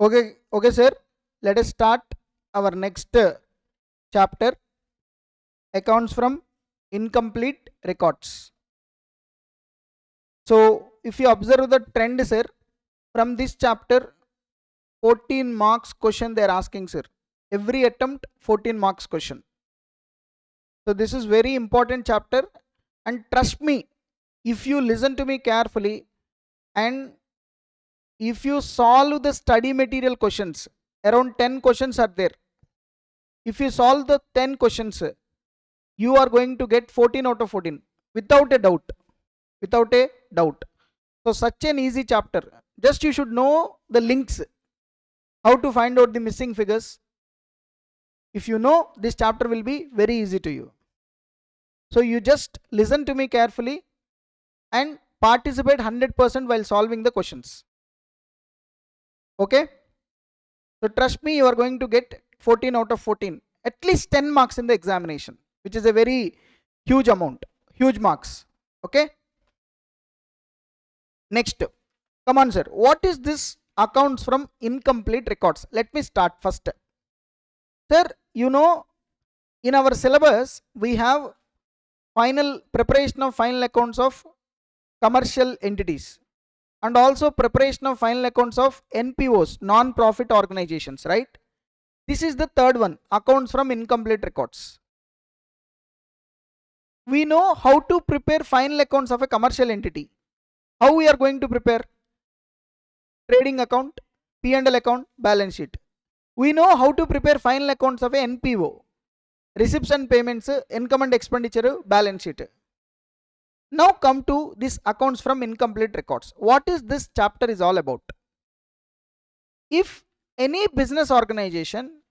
Okay, sir. Let us start our next chapter, accounts from incomplete records. So, if you observe the trend, sir, from this chapter, 14 marks question they are asking, sir. Every attempt, 14 marks question. So, this is very important chapter, and trust me, if you listen to me carefully and if you solve the study material questions, around 10 questions are there. If you solve the 10 questions, you are going to get 14 out of 14 without a doubt. Without a doubt. So such an easy chapter. Just you should know the links, how to find out the missing figures. If you know, this chapter will be very easy to you. So you just listen to me carefully and participate 100% while solving the questions. Okay? So trust me, you are going to get 14 out of 14. At least 10 marks in the examination, which is a very huge amount, huge marks. Okay? Next, come on, sir. What is this accounts from incomplete records? Let me start first. Sir, you know, in our syllabus, we have preparation of final accounts of commercial entities and also preparation of final accounts of NPOs, non-profit organizations, right? This is the third one, accounts from incomplete records. We know how to prepare final accounts of a commercial entity. How we are going to prepare? Trading account, P&L account, balance sheet. We know how to prepare final accounts of a NPO, receipts and payments, income and expenditure, balance sheet. Now come to this accounts from incomplete records. What is this chapter is all about? If any business organization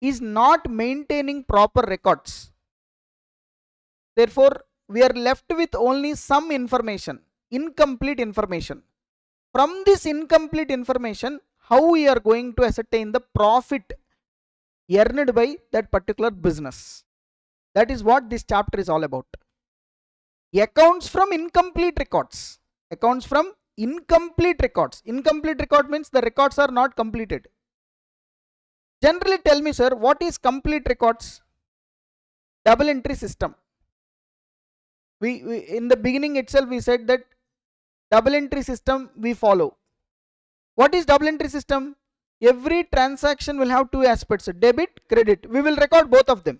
is not maintaining proper records, therefore we are left with only some information, incomplete information. From this incomplete information, how we are going to ascertain the profit earned by that particular business? That is what this chapter is all about. Accounts from incomplete records. Accounts from incomplete records. Incomplete record means the records are not completed. Generally tell me, sir, what is complete records? Double entry system. We in the beginning itself we said that double entry system we follow. What is double entry system? Every transaction will have two aspects, debit, credit. We will record both of them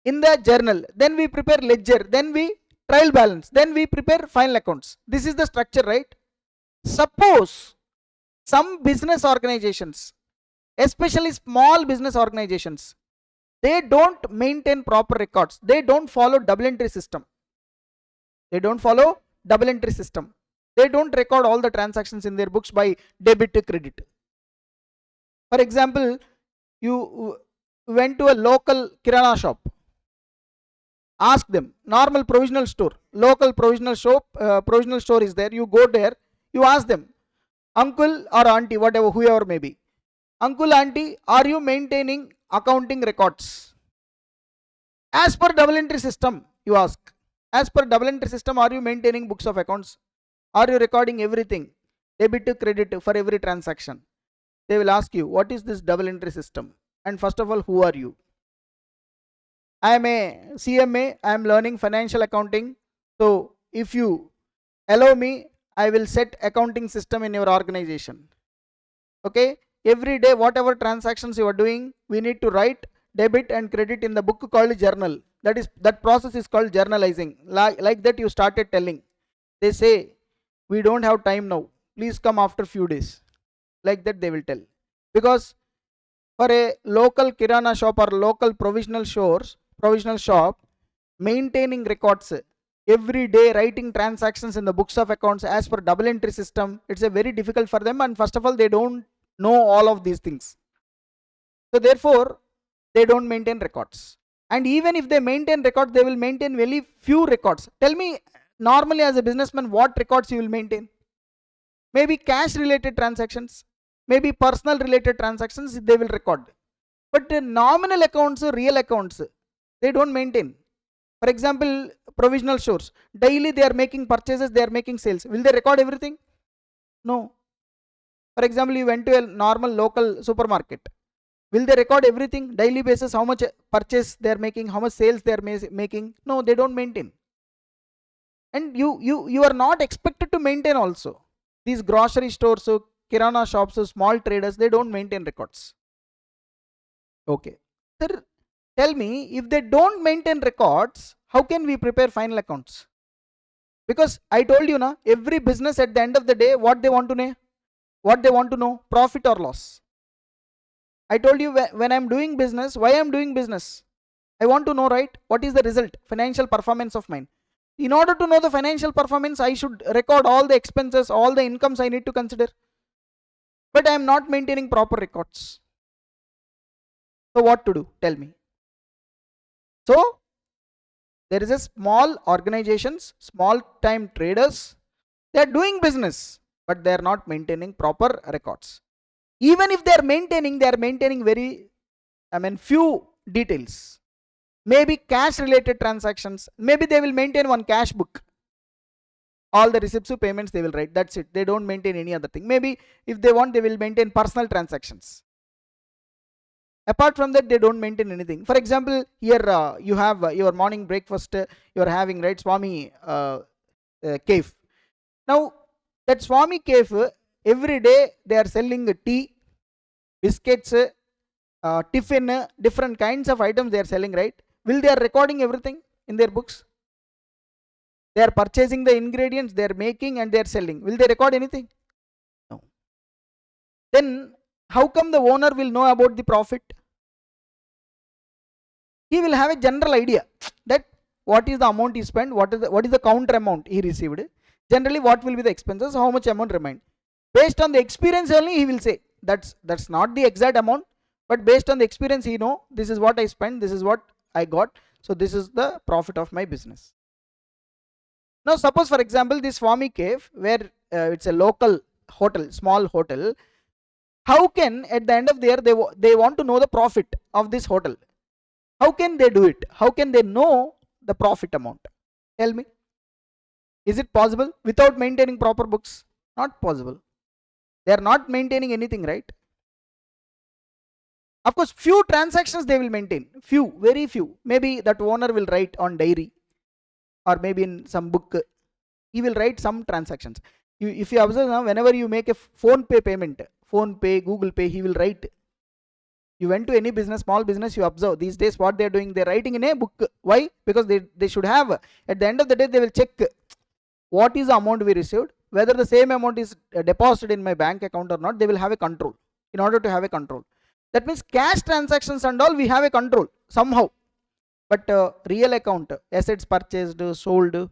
in the journal. Then we prepare ledger. Then we trial balance. Then we prepare final accounts. This is the structure, right? Suppose some business organizations, especially small business organizations, they don't maintain proper records. They don't follow double entry system. They don't follow double entry system. They don't record all the transactions in their books by debit to credit. For example, you went to a local kirana shop. Ask them, normal provisional store, local provisional store is there. You go there, you ask them, uncle or auntie, whatever, whoever may be. Uncle, auntie, are you maintaining accounting records? As per double entry system, you ask. As per double entry system, are you maintaining books of accounts? Are you recording everything, debit to credit for every transaction? They will ask you, what is this double entry system? And first of all, who are you? I am a CMA, I am learning financial accounting. So if you allow me, I will set accounting system in your organization. Okay, every day whatever transactions you are doing, we need to write debit and credit in the book called journal. That process is called journalizing. Like that you started telling. They say, we don't have time now, please come after few days. Like that they will tell. Because for a local kirana shop or local provisional shop, maintaining records every day, writing transactions in the books of accounts as per double entry system, it's a very difficult for them, and first of all they don't know all of these things. So therefore they don't maintain records. And even if they maintain records, they will maintain very few records. Tell me, normally as a businessman, what records you will maintain? Maybe cash related transactions, maybe personal related transactions they will record. But nominal accounts, real accounts, they don't maintain. For example, provisional stores, daily they are making purchases, they are making sales. Will they record everything? No. For example, you went to a normal local supermarket. Will they record everything daily basis, how much purchase they are making, how much sales they are making? No, they don't maintain. And you are not expected to maintain also. These grocery stores, kirana shops, small traders, they don't maintain records. Okay. Sir, tell me, if they don't maintain records, how can we prepare final accounts? Because I told you na, every business at the end of the day, what they want to know? What they want to know? Profit or loss. I told you when I'm doing business, why I'm doing business? I want to know, right? What is the result? Financial performance of mine. In order to know the financial performance, I should record all the expenses, all the incomes I need to consider. But I am not maintaining proper records. So what to do? Tell me. So there is a small organizations, small time traders, they are doing business, but they are not maintaining proper records. Even if they are maintaining very, few details. Maybe cash related transactions, maybe they will maintain one cash book. All the receipts of payments they will write, that's it. They don't maintain any other thing. Maybe if they want, they will maintain personal transactions. Apart from that, they don't maintain anything. For example, here you have your morning breakfast, you are having, right, Swami cave. Now that Swami cave, every day they are selling tea, biscuits, tiffin, different kinds of items they are selling, right? Will they are recording everything in their books? They are purchasing the ingredients, they are making and they are selling. Will they record anything? No. Then how come the owner will know about the profit? He will have a general idea that what is the amount he spent, what is the counter amount he received, generally what will be the expenses, how much amount remain. Based on the experience only he will say that's not the exact amount, but based on the experience he know this is what I spent, this is what I got, so this is the profit of my business. Now suppose for example this Swami cave where it's a local hotel, small hotel, how can at the end of the year they want to know the profit of this hotel? How can they do it? How can they know the profit amount? Tell me. Is it possible without maintaining proper books? Not possible. They are not maintaining anything, right? Of course, few transactions they will maintain. Few, very few. Maybe that owner will write on diary or maybe in some book. He will write some transactions. If you observe now, whenever you make a phone pay payment, phone pay, Google Pay, he will write. You went to any business, small business, you observe these days what they are doing, they are writing in a book. Why? Because they should have, at the end of the day they will check what is the amount we received, whether the same amount is deposited in my bank account or not. They will have a control. In order to have a control, that means cash transactions and all we have a control somehow, but real account, assets purchased, sold,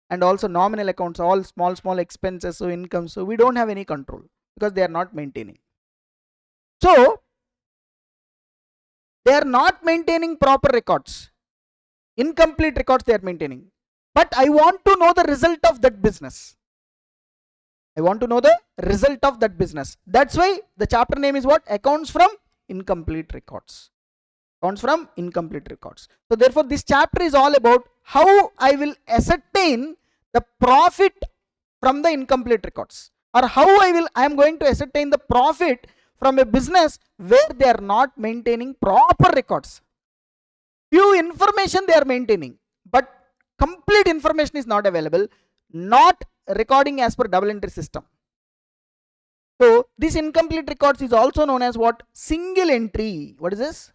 and also nominal accounts, all small expenses, so income, so we don't have any control because they are not maintaining. So they are not maintaining proper records, incomplete records they are maintaining. But I want to know the result of that business. I want to know the result of that business. That's why the chapter name is what? Accounts from incomplete records. Accounts from incomplete records. So therefore this chapter is all about how I will ascertain the profit from the incomplete records, or how I am going to ascertain the profit from a business where they are not maintaining proper records. Few information they are maintaining, but complete information is not available, not recording as per double entry system. So this incomplete records is also known as what? Single entry. What is this?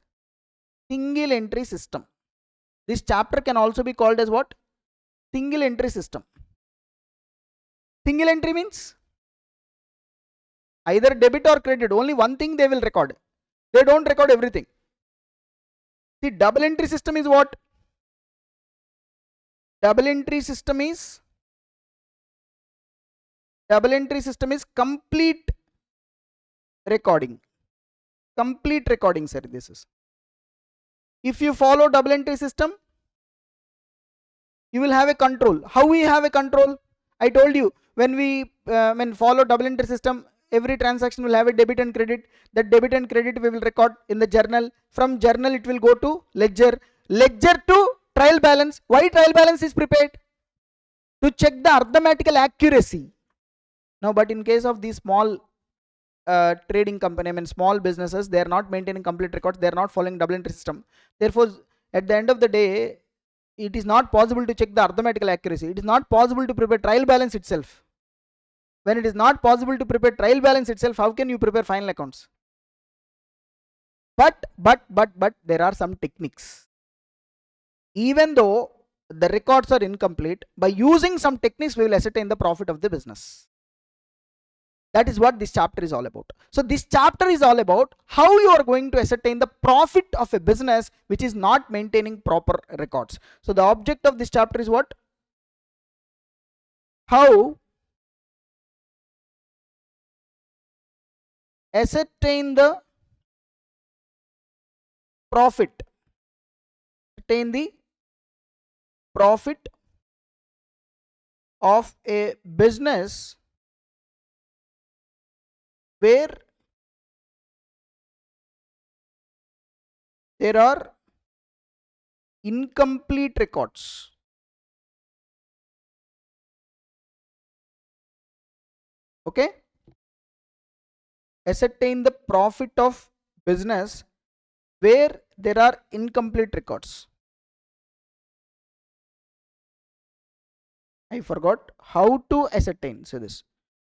Single entry system. This chapter can also be called as what? Single entry system. Single entry means either debit or credit, only one thing they will record. They don't record everything. The double entry system is what? Double entry system is complete recording. Complete recording, sir. This is. If you follow double entry system, you will have a control. How we have a control? I told you, when we follow double entry system, every transaction will have a debit and credit. That debit and credit we will record in the journal. From journal it will go to ledger. Ledger to trial balance. Why trial balance is prepared? To check the arithmetical accuracy. Now, but in case of these small trading company, I mean small businesses, they are not maintaining complete records, they are not following double entry system. Therefore, at the end of the day, it is not possible to check the arithmetical accuracy. It is not possible to prepare trial balance itself. When it is not possible to prepare trial balance itself, how can you prepare final accounts? But there are some techniques. Even though the records are incomplete, by using some techniques, we will ascertain the profit of the business. That is what this chapter is all about. So this chapter is all about how you are going to ascertain the profit of a business which is not maintaining proper records. So the object of this chapter is what? How ascertain the profit. Ascertain the profit of a business where there are incomplete records. Okay? Ascertain the profit of business where there are incomplete records. I forgot how to ascertain. So this,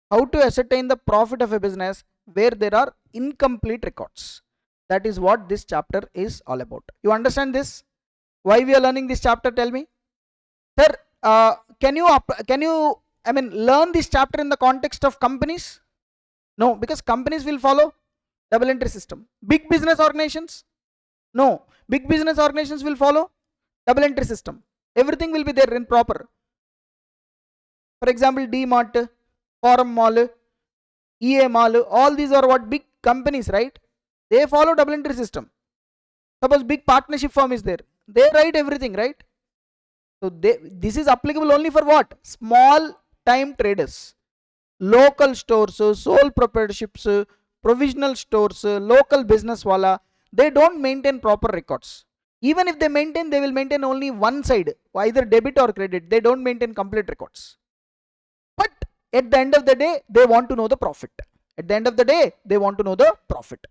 how to ascertain the profit of a business where there are incomplete records. That is what this chapter is all about. You understand this? Why we are learning this chapter? Tell me, sir. Can you learn this chapter in the context of companies? No, because companies will follow double entry system. Big business organizations? No, big business organizations will follow double entry system. Everything will be there in proper. For example, D-Mart, Forum Mall, EA Mall, all these are what? Big companies, right? They follow double entry system. Suppose big partnership firm is there, they write everything, right? So this is applicable only for what? Small time traders, local stores, sole proprietorships, provisional stores, local business wala. They don't maintain proper records. Even if they maintain, they will maintain only one side, either debit or credit. They don't maintain complete records. But at the end of the day, they want to know the profit. At the end of the day, they want to know the profit.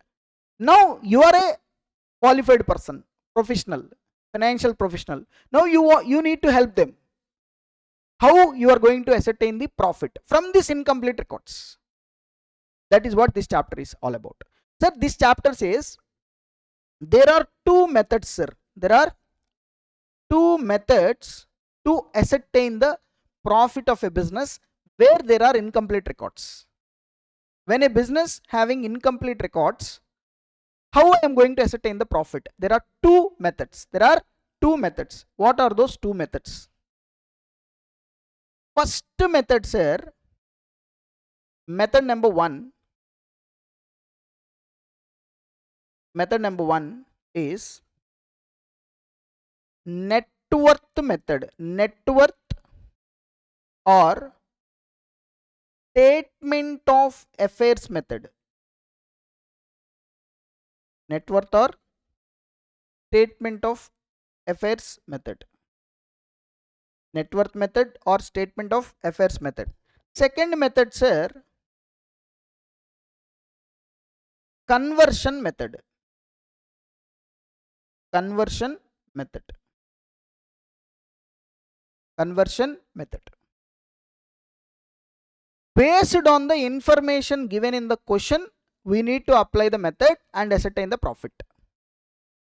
Now you are a qualified person, professional, financial professional. Now you need to help them. How you are going to ascertain the profit from these incomplete records? That is what this chapter is all about. Sir, this chapter says there are two methods, sir. There are two methods to ascertain the profit of a business where there are incomplete records. When a business having incomplete records, how I am going to ascertain the profit? There are two methods. There are two methods. What are those two methods? First method, sir, method number one is net worth method. Net worth or statement of affairs method. Net worth or statement of affairs method. Net worth method or statement of affairs method. Second method, sir, conversion method. Conversion method. Conversion method. Based on the information given in the question, we need to apply the method and ascertain the profit.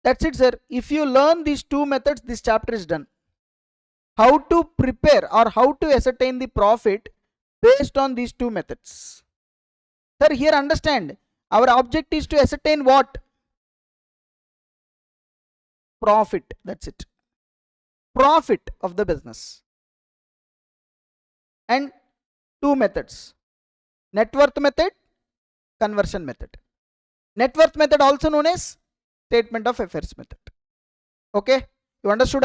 That's it, sir. If you learn these two methods, this chapter is done. How to prepare or how to ascertain the profit based on these two methods. Sir, here understand, our object is to ascertain what? Profit. That's it. Profit of the business. And two methods: net worth method, conversion method. Net worth method also known as statement of affairs method. Okay, you understood?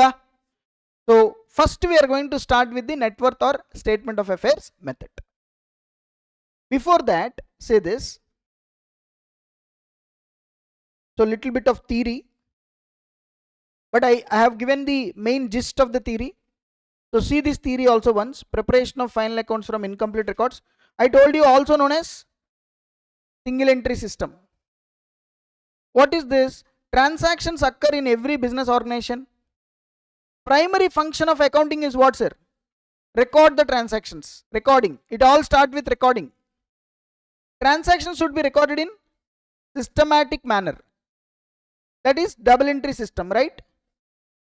So first we are going to start with the net worth or statement of affairs method. Before that, say this. So little bit of theory, but I have given the main gist of the theory. So see this theory also once. Preparation of final accounts from incomplete records. I told you also known as single entry system. What is this? Transactions occur in every business organization. Primary function of accounting is what, sir? Record the transactions. Recording. It all starts with recording. Transactions should be recorded in systematic manner. That is double entry system, right?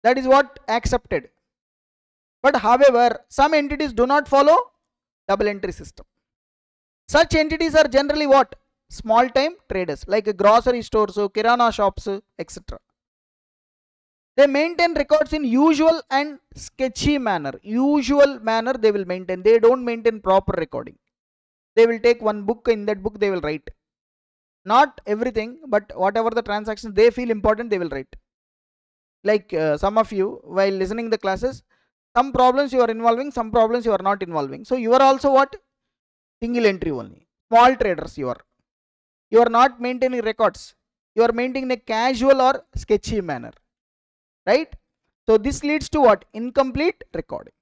That is what accepted. But however, some entities do not follow double entry system. Such entities are generally what? Small time traders, like grocery stores, kirana shops, etc. They maintain records in usual and sketchy manner. Usual manner they will maintain. They don't maintain proper recording. They will take one book, in that book they will write. Not everything, but whatever the transactions they feel important, they will write. Like some of you, while listening the classes, some problems you are involving, some problems you are not involving. So you are also what? Single entry only. Small traders you are. You are not maintaining records. You are maintaining a casual or sketchy manner. Right? So this leads to what? Incomplete recording.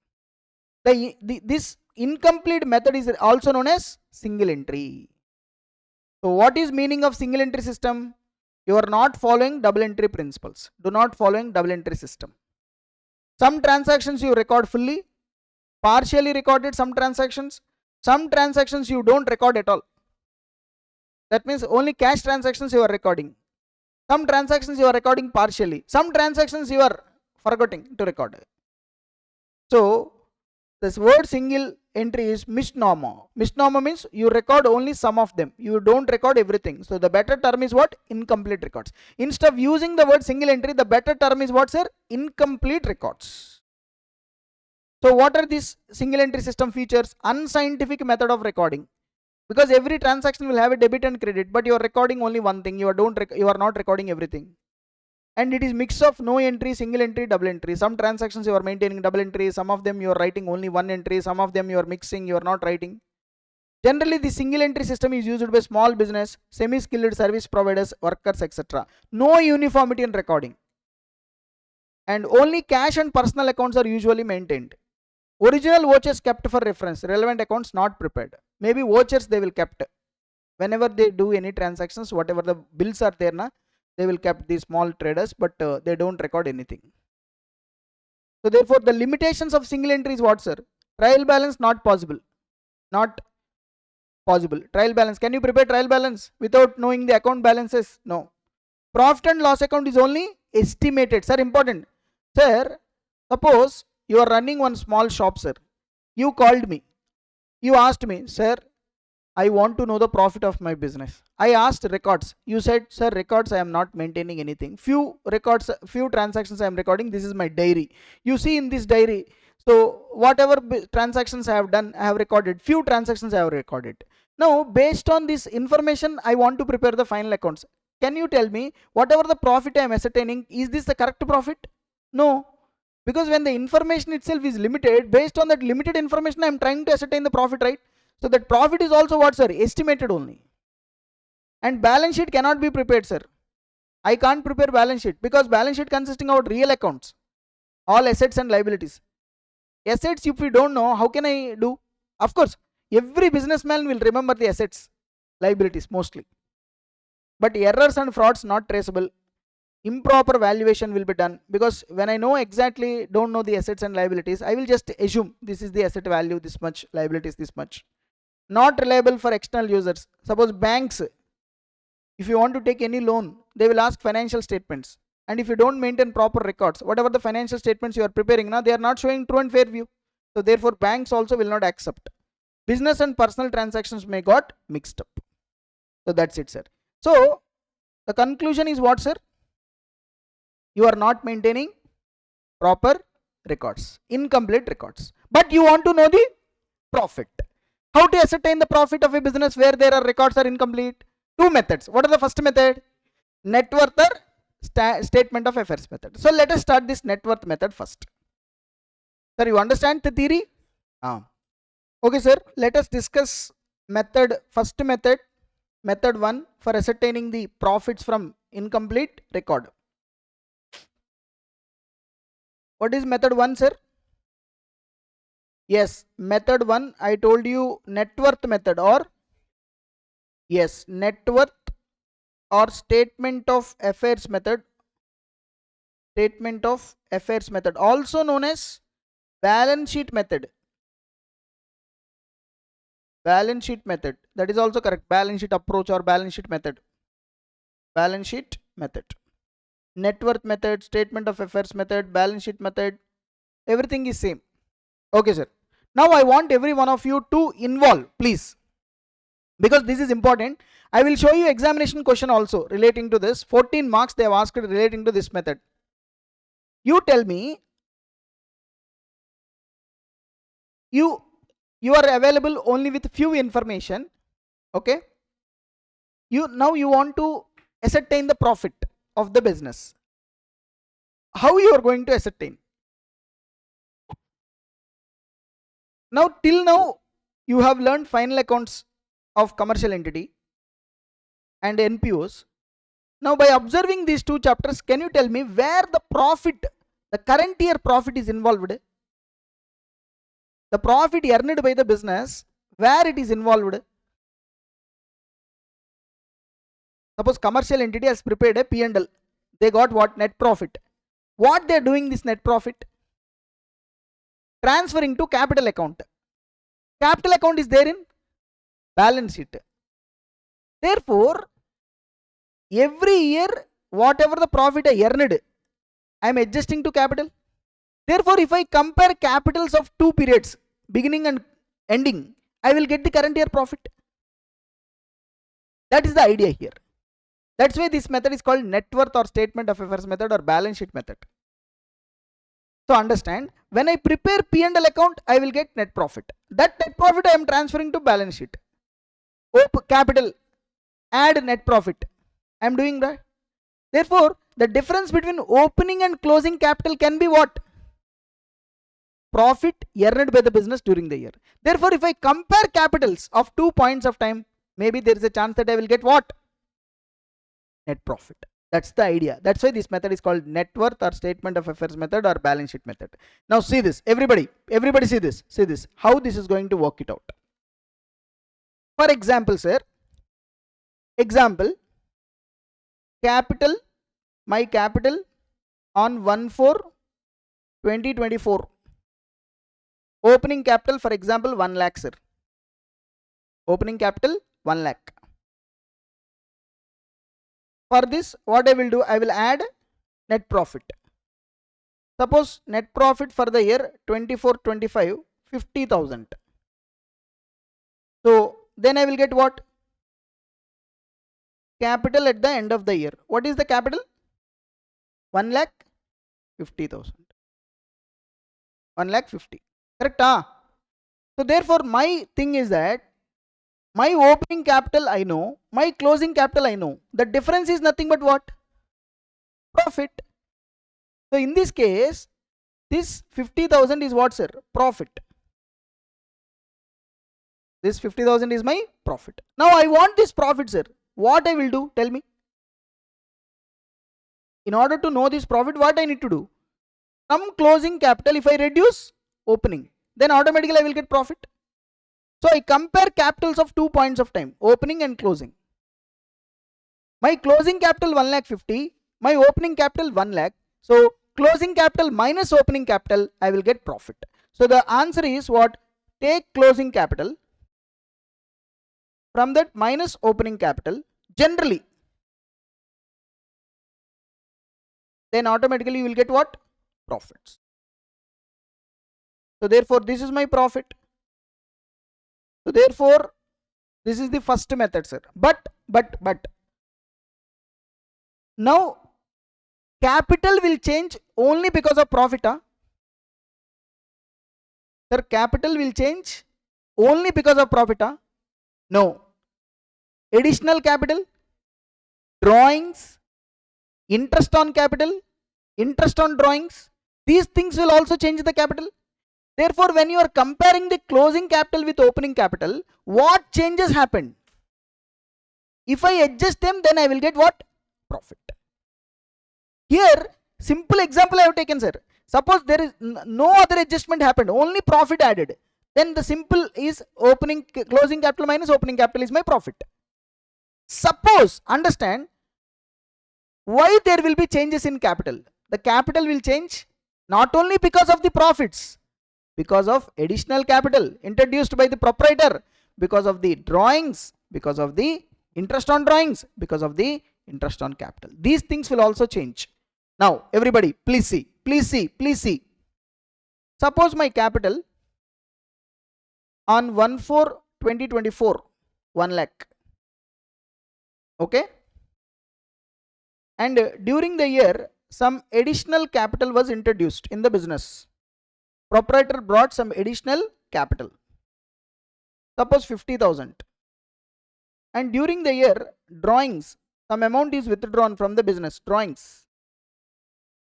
This incomplete method is also known as single entry. So what is meaning of single entry system? You are not following double entry principles. Do not following double entry system. Some transactions you record fully, partially recorded some transactions you don't record at all. That means only cash transactions you are recording. Some transactions you are recording partially. Some transactions you are forgetting to record. So this word single entry is misnomer. Misnomer means you record only some of them. You don't record everything. So the better term is what? Incomplete records. Instead of using the word single entry, the better term is what, sir? Incomplete records. So what are these single entry system features? Unscientific method of recording. Because every transaction will have a debit and credit, but you are recording only one thing. You are not recording everything. And it is mix of no entry, single entry, double entry. Some transactions you are maintaining double entry, some of them you are writing only one entry, some of them you are mixing, you are not writing. Generally the single entry system is used by small business, semi-skilled service providers, workers, etc. No uniformity in recording. And only cash and personal accounts are usually maintained. Original vouchers kept for reference, relevant accounts not prepared. Maybe vouchers they will kept. Whenever they do any transactions, whatever the bills are there, they will kept these small traders, but they don't record anything. So therefore the limitations of single entry is what, sir? Trial balance not possible. Not possible. Trial balance. Can you prepare trial balance without knowing the account balances? No. Profit and loss account is only estimated. Sir, important. Sir, suppose you are running one small shop, sir. You called me. You asked me, sir, I want to know the profit of my business. I asked records. You said, sir, records I am not maintaining anything. Few records, few transactions I am recording. This is my diary. You see in this diary, so whatever transactions I have done, I have recorded. Few transactions I have recorded. Now, based on this information, I want to prepare the final accounts. Can you tell me, whatever the profit I am ascertaining, is this the correct profit? No. Because when the information itself is limited, based on that limited information, I am trying to ascertain the profit, right? So that profit is also what, sir? Estimated only. And balance sheet cannot be prepared, sir. I can't prepare balance sheet because balance sheet consisting of real accounts, all assets and liabilities. Assets, if we don't know, how can I do? Of course, every businessman will remember the assets, liabilities mostly. But errors and frauds not traceable. Improper valuation will be done, because when I know exactly, don't know the assets and liabilities, I will just assume this is the asset value this much, liabilities this much. Not reliable for external users. Suppose banks, if you want to take any loan, they will ask financial statements, and if you don't maintain proper records, whatever the financial statements you are preparing now, they are not showing true and fair view. So therefore banks also will not accept. Business and personal transactions may got mixed up. So that's it, sir. So the conclusion is what, sir? You are not maintaining proper records, incomplete records, but you want to know the profit. How to ascertain the profit of a business where there are records are incomplete? Two methods. What are the first method? Net worth or statement of affairs method. So let us start this net worth method first. Sir, you understand the theory? Okay, sir. Let us discuss method. First method, method 1 for ascertaining the profits from incomplete record. What is method 1, sir? Yes, method 1, I told you net worth method or Yes, net worth or statement of affairs method. Statement of affairs method, also known as balance sheet method. Balance sheet method, that is also correct. Balance sheet approach or balance sheet method. Balance sheet method. Net worth method, statement of affairs method, balance sheet method, everything is same. Okay, sir. Now I want every one of you to involve, please, because this is important. I will show you examination question also relating to this. 14 marks they have asked relating to this method. You tell me, you are available only with few information. Okay, now you want to ascertain the profit of the business. How you are going to ascertain? Now till now you have learned final accounts of commercial entity and NPOs. Now by observing these two chapters, can you tell me where the profit, the current year profit is involved? The profit earned by the business, where it is involved? Suppose commercial entity has prepared a P&L. They got what? Net profit. What they are doing this net profit? Transferring to capital account. Capital account is there in balance sheet. Therefore, every year whatever the profit I earned, I am adjusting to capital. Therefore, if I compare capitals of two periods, beginning and ending, I will get the current year profit. That is the idea here. That's why this method is called net worth or statement of affairs method or balance sheet method. So understand, when I prepare P&L account, I will get net profit. That net profit I am transferring to balance sheet. Capital, add net profit. I am doing that. Therefore, the difference between opening and closing capital can be what? Profit earned by the business during the year. Therefore, if I compare capitals of 2 points of time, maybe there is a chance that I will get what? Net profit. That's the idea. That's why this method is called net worth or statement of affairs method or balance sheet method. Now see this, everybody see this, how this is going to work it out. For example, sir, example, capital, my capital on 1/4/2024. Opening capital, for example, 1 lakh, sir. Opening capital 1 lakh. For this, what I will do, I will add net profit. Suppose net profit for the year 24-25, 50,000. So then I will get what? Capital at the end of the year. What is the capital? 1,50,000. 1,50,000. Correct? So therefore, my thing is that my opening capital I know, my closing capital I know. The difference is nothing but what? Profit. So in this case, this 50,000 is what, sir? Profit. This 50,000 is my profit. Now I want this profit, sir. What I will do? Tell me. In order to know this profit, what I need to do? From closing capital, if I reduce opening, then automatically I will get profit. So I compare capitals of 2 points of time, opening and closing. My closing capital 1,50,000, my opening capital 1 lakh. So closing capital minus opening capital, I will get profit. So the answer is what? Take closing capital, from that minus opening capital, generally, then automatically you will get what? Profits. So therefore this is my profit. So therefore this is the first method, sir. But now capital will change only because of profit. Sir, capital will change only because of profit. No. Additional capital, drawings, interest on capital, interest on drawings, these things will also change the capital. Therefore, when you are comparing the closing capital with opening capital, what changes happen? If I adjust them, then I will get what? Profit. Here, simple example I have taken, sir. Suppose there is no other adjustment happened, only profit added. Then the simple is closing capital minus opening capital is my profit. Suppose, understand why there will be changes in capital. The capital will change not only because of the profits, because of additional capital introduced by the proprietor, because of the drawings, because of the interest on drawings, because of the interest on capital. These things will also change. Now everybody please see, please see, please see. Suppose my capital on 1/4/2024 1 lakh, okay, and during the year some additional capital was introduced in the business. Proprietor brought some additional capital, suppose 50,000, and during the year drawings, some amount is withdrawn from the business. Drawings,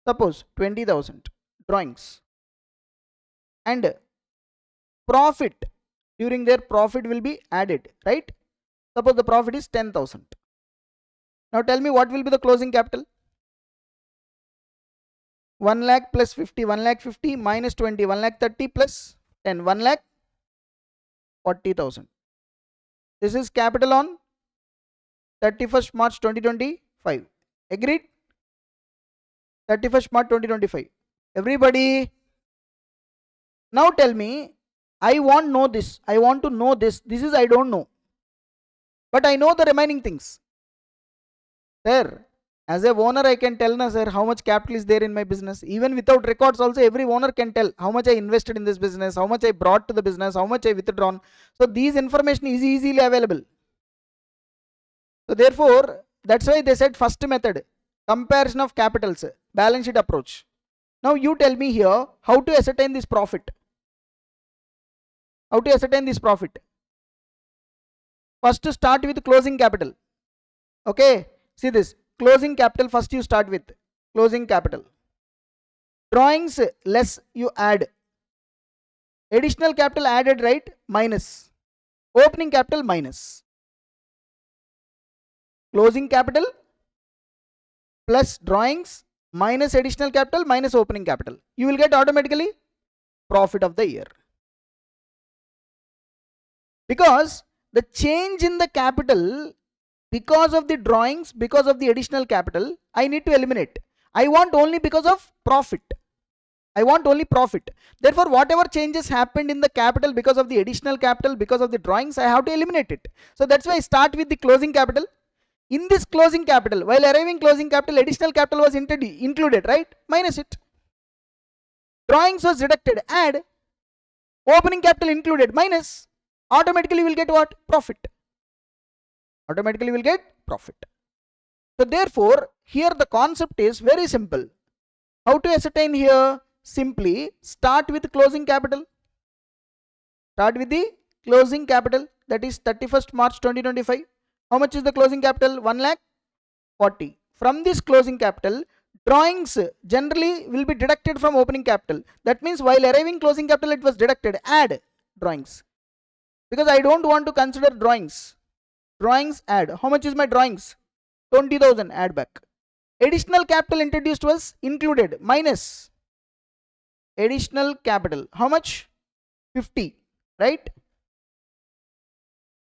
suppose 20,000 drawings, and profit, during their profit will be added, right? Suppose the profit is 10,000. Now tell me what will be the closing capital? 1 lakh plus 50, 1 lakh 50 minus 20, 1 lakh 30 plus 10, 1 lakh 40,000. This is capital on 31st March 2025. Agreed? 31st March 2025. Everybody, now tell me, I want to know this. I want to know this. This is I don't know. But I know the remaining things. Sir, as a owner I can tell na sir how much capital is there in my business. Even without records also every owner can tell how much I invested in this business, how much I brought to the business, how much I withdrawn. So these information is easily available. So therefore that's why they said first method, comparison of capitals, balance sheet approach. Now you tell me here how to ascertain this profit. How to ascertain this profit? First start with closing capital. Okay, see this closing capital, first you start with closing capital. Drawings less you add, additional capital added, right? Minus, opening capital minus, closing capital plus drawings minus additional capital minus opening capital. You will get automatically profit of the year, because the change in the capital because of the drawings, because of the additional capital, I need to eliminate. I want only because of profit. I want only profit. Therefore whatever changes happened in the capital because of the additional capital, because of the drawings, I have to eliminate it. So that's why I start with the closing capital. In this closing capital, while arriving closing capital, additional capital was included, right? Minus it. Drawings was deducted, add. Opening capital included, minus. Automatically will get what? Profit. Automatically will get profit. So therefore here the concept is very simple. How to ascertain here? Simply start with closing capital. Start with the closing capital, that is 31st March 2025. How much is the closing capital? 1 lakh 40. From this closing capital, drawings generally will be deducted from opening capital. That means while arriving closing capital it was deducted. Add drawings, because I don't want to consider drawings. Drawings add. How much is my drawings? 20,000. Add back. Additional capital introduced was included, minus. Additional capital, how much? 50, right?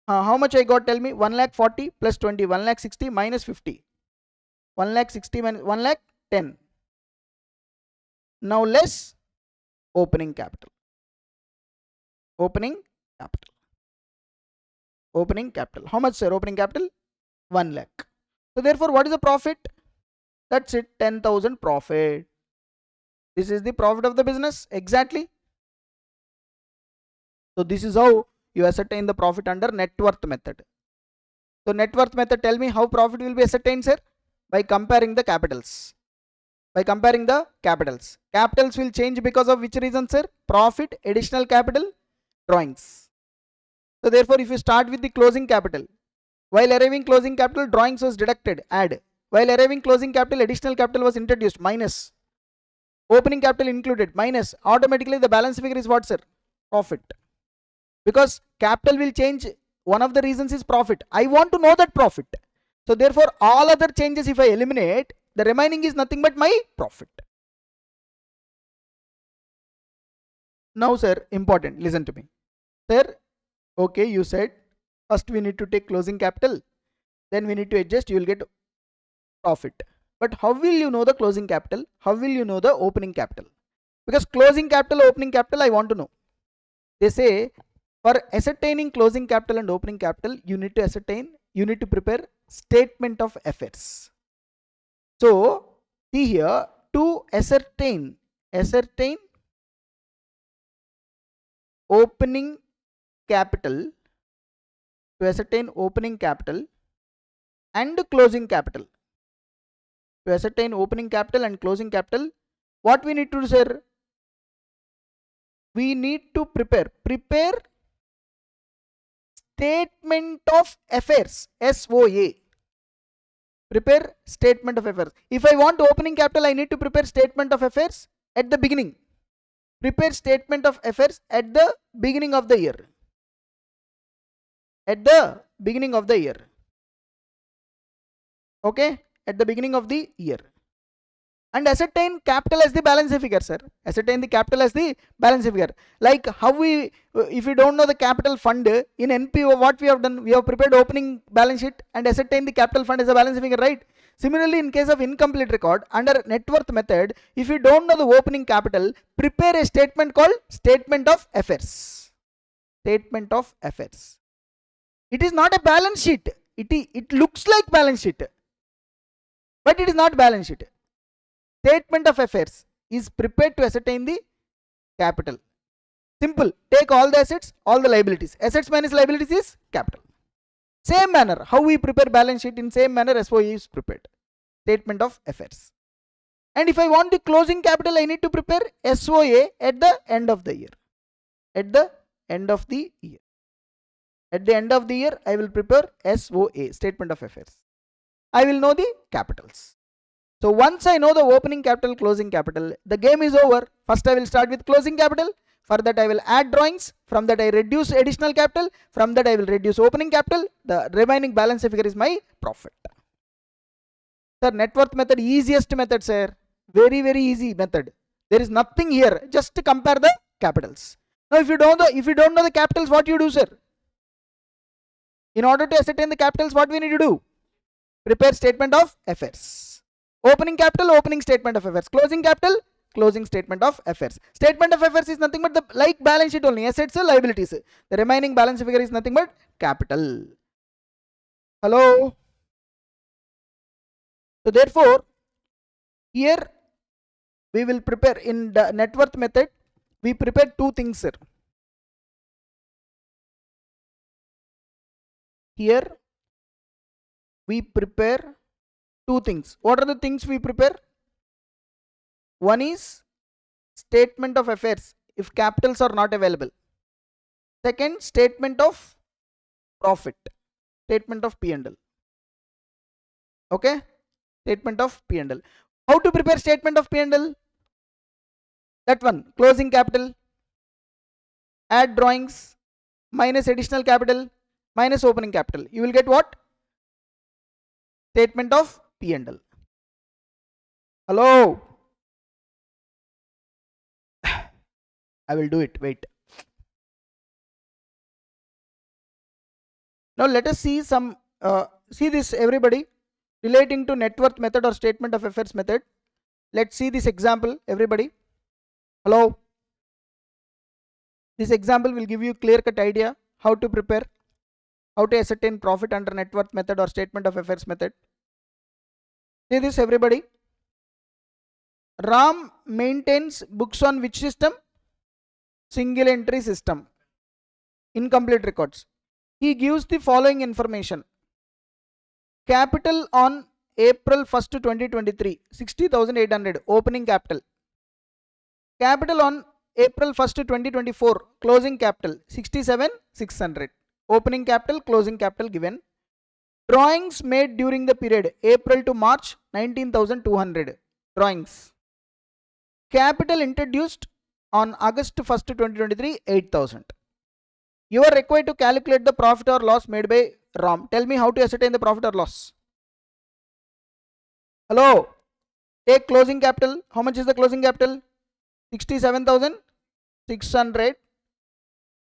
How much I got? Tell me. 1 lakh 40 plus 20, 1 lakh 60 minus 50. 1 lakh 60 minus 1 lakh 10. Now less opening capital. Opening capital. Opening capital. How much, sir? Opening capital 1 lakh. So therefore what is the profit? That's it, 10,000 profit. This is the profit of the business. Exactly. So this is how you ascertain the profit under net worth method. So net worth method, tell me how profit will be ascertained, sir? By comparing the capitals. By comparing the capitals. Capitals will change because of which reason, sir? Profit, additional capital, drawings. So therefore if you start with the closing capital, while arriving closing capital, drawings was deducted, add. While arriving closing capital, additional capital was introduced, minus. Opening capital included, minus. Automatically the balance figure is what, sir? Profit. Because capital will change, one of the reasons is profit. I want to know that profit. So therefore all other changes if I eliminate, the remaining is nothing but my profit. Now sir, important, listen to me. Sir, okay, you said first we need to take closing capital, then we need to adjust, you will get profit. But how will you know the closing capital? How will you know the opening capital? Because closing capital, opening capital, I want to know. They say for ascertaining closing capital and opening capital, you need to prepare statement of affairs. So see here, to ascertain opening capital, and closing capital. To ascertain opening capital and closing capital, what we need to do, sir? We need to prepare statement of affairs, SOA. Prepare statement of affairs. If I want opening capital, I need to prepare statement of affairs at the beginning. Prepare statement of affairs at the beginning of the year. Okay, at the beginning of the year. And ascertain capital as the balance figure, sir. Ascertain the capital as the balance figure. Like how we, if you don't know the capital fund, in NPO what we have done, we have prepared opening balance sheet and ascertain the capital fund as a balance figure, right? Similarly, in case of incomplete record, under net worth method, if you don't know the opening capital, prepare a statement called statement of affairs. Statement of affairs. It is not a balance sheet. It looks like balance sheet, but it is not balance sheet. Statement of affairs is prepared to ascertain the capital. Simple. Take all the assets, all the liabilities. Assets minus liabilities is capital. Same manner, how we prepare balance sheet, in same manner SOA is prepared. Statement of affairs. And if I want the closing capital, I need to prepare SOA at the end of the year. At the end of the year. At the end of the year, I will prepare SOA, statement of affairs. I will know the capitals. So once I know the opening capital, closing capital, the game is over. First I will start with closing capital. For that I will add drawings. From that I reduce additional capital. From that I will reduce opening capital. The remaining balance figure is my profit. Sir, net worth method, easiest method, sir. Very, very easy method. There is nothing here. Just to compare the capitals. Now if you don't know the capitals, what you do, sir? In order to ascertain the capitals, what we need to do? Prepare statement of affairs. Opening capital, opening statement of affairs. Closing capital, closing statement of affairs. Statement of affairs is nothing but the like balance sheet only, assets and liabilities. The remaining balance figure is nothing but capital. Hello. So therefore, here we will prepare in the net worth method. We prepare two things, sir. Here we prepare two things. What are the things we prepare? One is statement of affairs if capitals are not available. Second, statement of profit, statement of P&L. Okay, statement of P&L. How to prepare statement of P&L? That one, closing capital, add drawings, minus additional capital, minus opening capital. You will get what? Statement of P&L. Hello. I will do it. Wait. Now let us see some. See this, everybody, relating to net worth method or statement of affairs method. Let's see this example, everybody. Hello. This example will give you clear-cut idea how to prepare, how to ascertain profit under net worth method or statement of affairs method. See this, everybody. Ram maintains books on which system? Single entry system. Incomplete records. He gives the following information. Capital on April 1st, 2023, 60,800 opening capital. Capital on April 1st, 2024, closing capital 67,600. Opening capital, closing capital given. Drawings made during the period April to March, 19,200 drawings. Capital introduced on August 1st, 2023, 8,000. You are required to calculate the profit or loss made by Ram. Tell me how to ascertain the profit or loss. Hello. Take closing capital. How much is the closing capital? 67,600.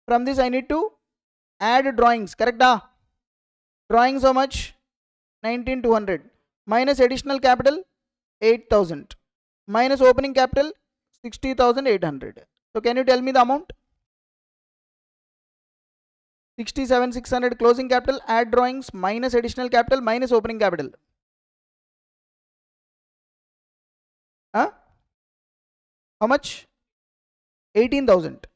From this I need to add drawings. Correct? Drawings how much? 19,200 minus additional capital 8,000 minus opening capital 60,800. So can you tell me the amount? 67,600 closing capital, add drawings minus additional capital minus opening capital. Huh? How much? 18,000.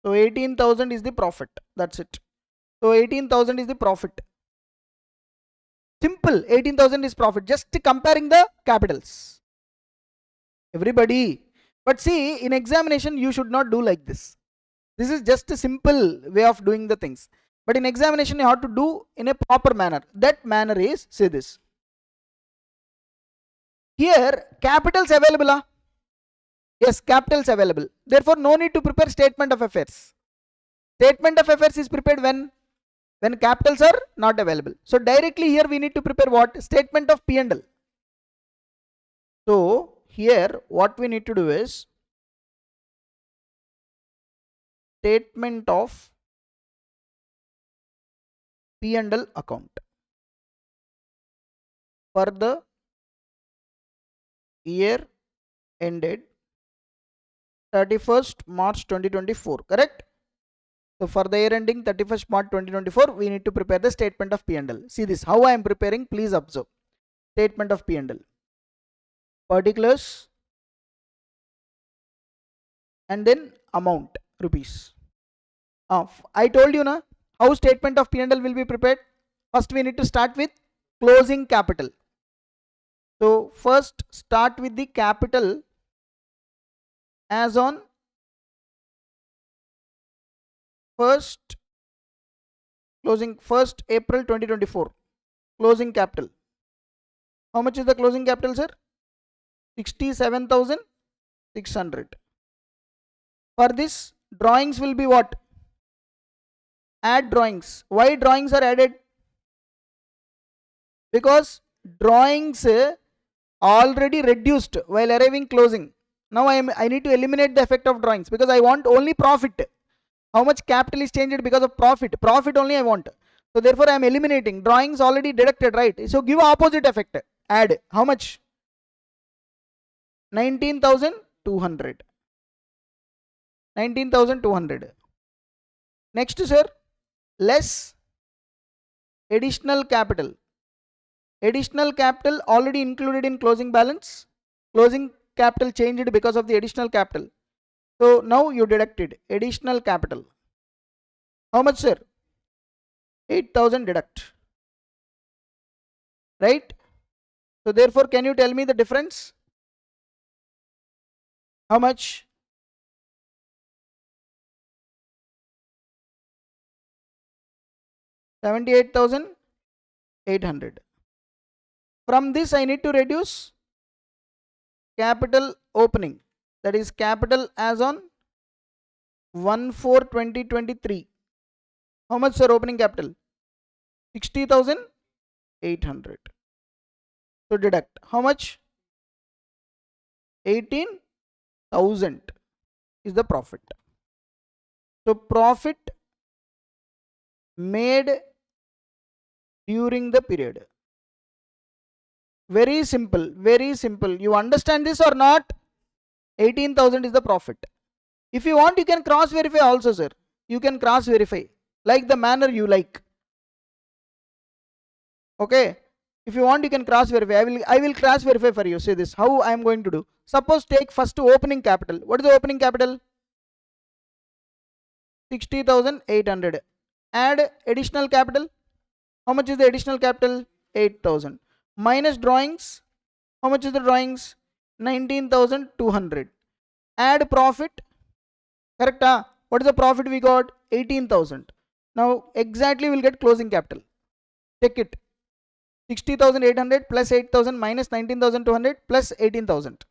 So 18,000 is the profit. That's it. So 18,000 is the profit. Simple. 18,000 is profit. Just comparing the capitals. Everybody. But see, in examination, you should not do like this. This is just a simple way of doing the things. But in examination, you have to do in a proper manner. That manner is, say this. Here, capitals available. Yes, capitals available. Therefore, no need to prepare statement of affairs. Statement of affairs is prepared when capitals are not available. So directly here we need to prepare what? Statement of P&L. So here what we need to do is statement of P&L account for the year ended 31st March 2024, correct? So for the year ending 31st March 2024, we need to prepare the statement of P&L. See this, how I am preparing, please observe. Statement of P&L. Particulars and then amount, rupees. I told you na, how statement of P&L will be prepared. First we need to start with closing capital. So first start with the capital as on 1st April 2024. Closing capital. How much is the closing capital, sir? 67,600. For this, drawings will be what? Add drawings. Why drawings are added? Because drawings already reduced while arriving closing. Now I need to eliminate the effect of drawings because I want only profit. How much capital is changed because of profit? Profit only I want. So therefore I am eliminating. Drawings already deducted, right? So give opposite effect. Add. How much? 19,200. 19,200. Next, sir, less additional capital. Additional capital already included in closing balance. Closing capital changed because of the additional capital. So now you deducted additional capital. How much, sir? 8,000 deduct. Right? So therefore, can you tell me the difference? How much? 78,800. From this I need to reduce capital opening, that is capital as on 1/4/2023. How much, sir, opening capital? 60,800. So deduct. How much? 18,000 is the profit. So profit made during the period. Very simple, very simple. You understand this or not? 18,000 is the profit. If you want, you can cross verify also, sir. You can cross verify like the manner you like. Okay. If you want, you can cross verify. I will cross verify for you. Say this, how I am going to do. Suppose take first opening capital. What is the opening capital? 60,800. Add additional capital. How much is the additional capital? 8,000. Minus drawings. How much is the drawings? 19,200. Add profit. Correct? What is the profit we got? 18,000. Now exactly we'll get closing capital. Check it. 60,800 plus 8,000 minus 19,200 plus 18,000.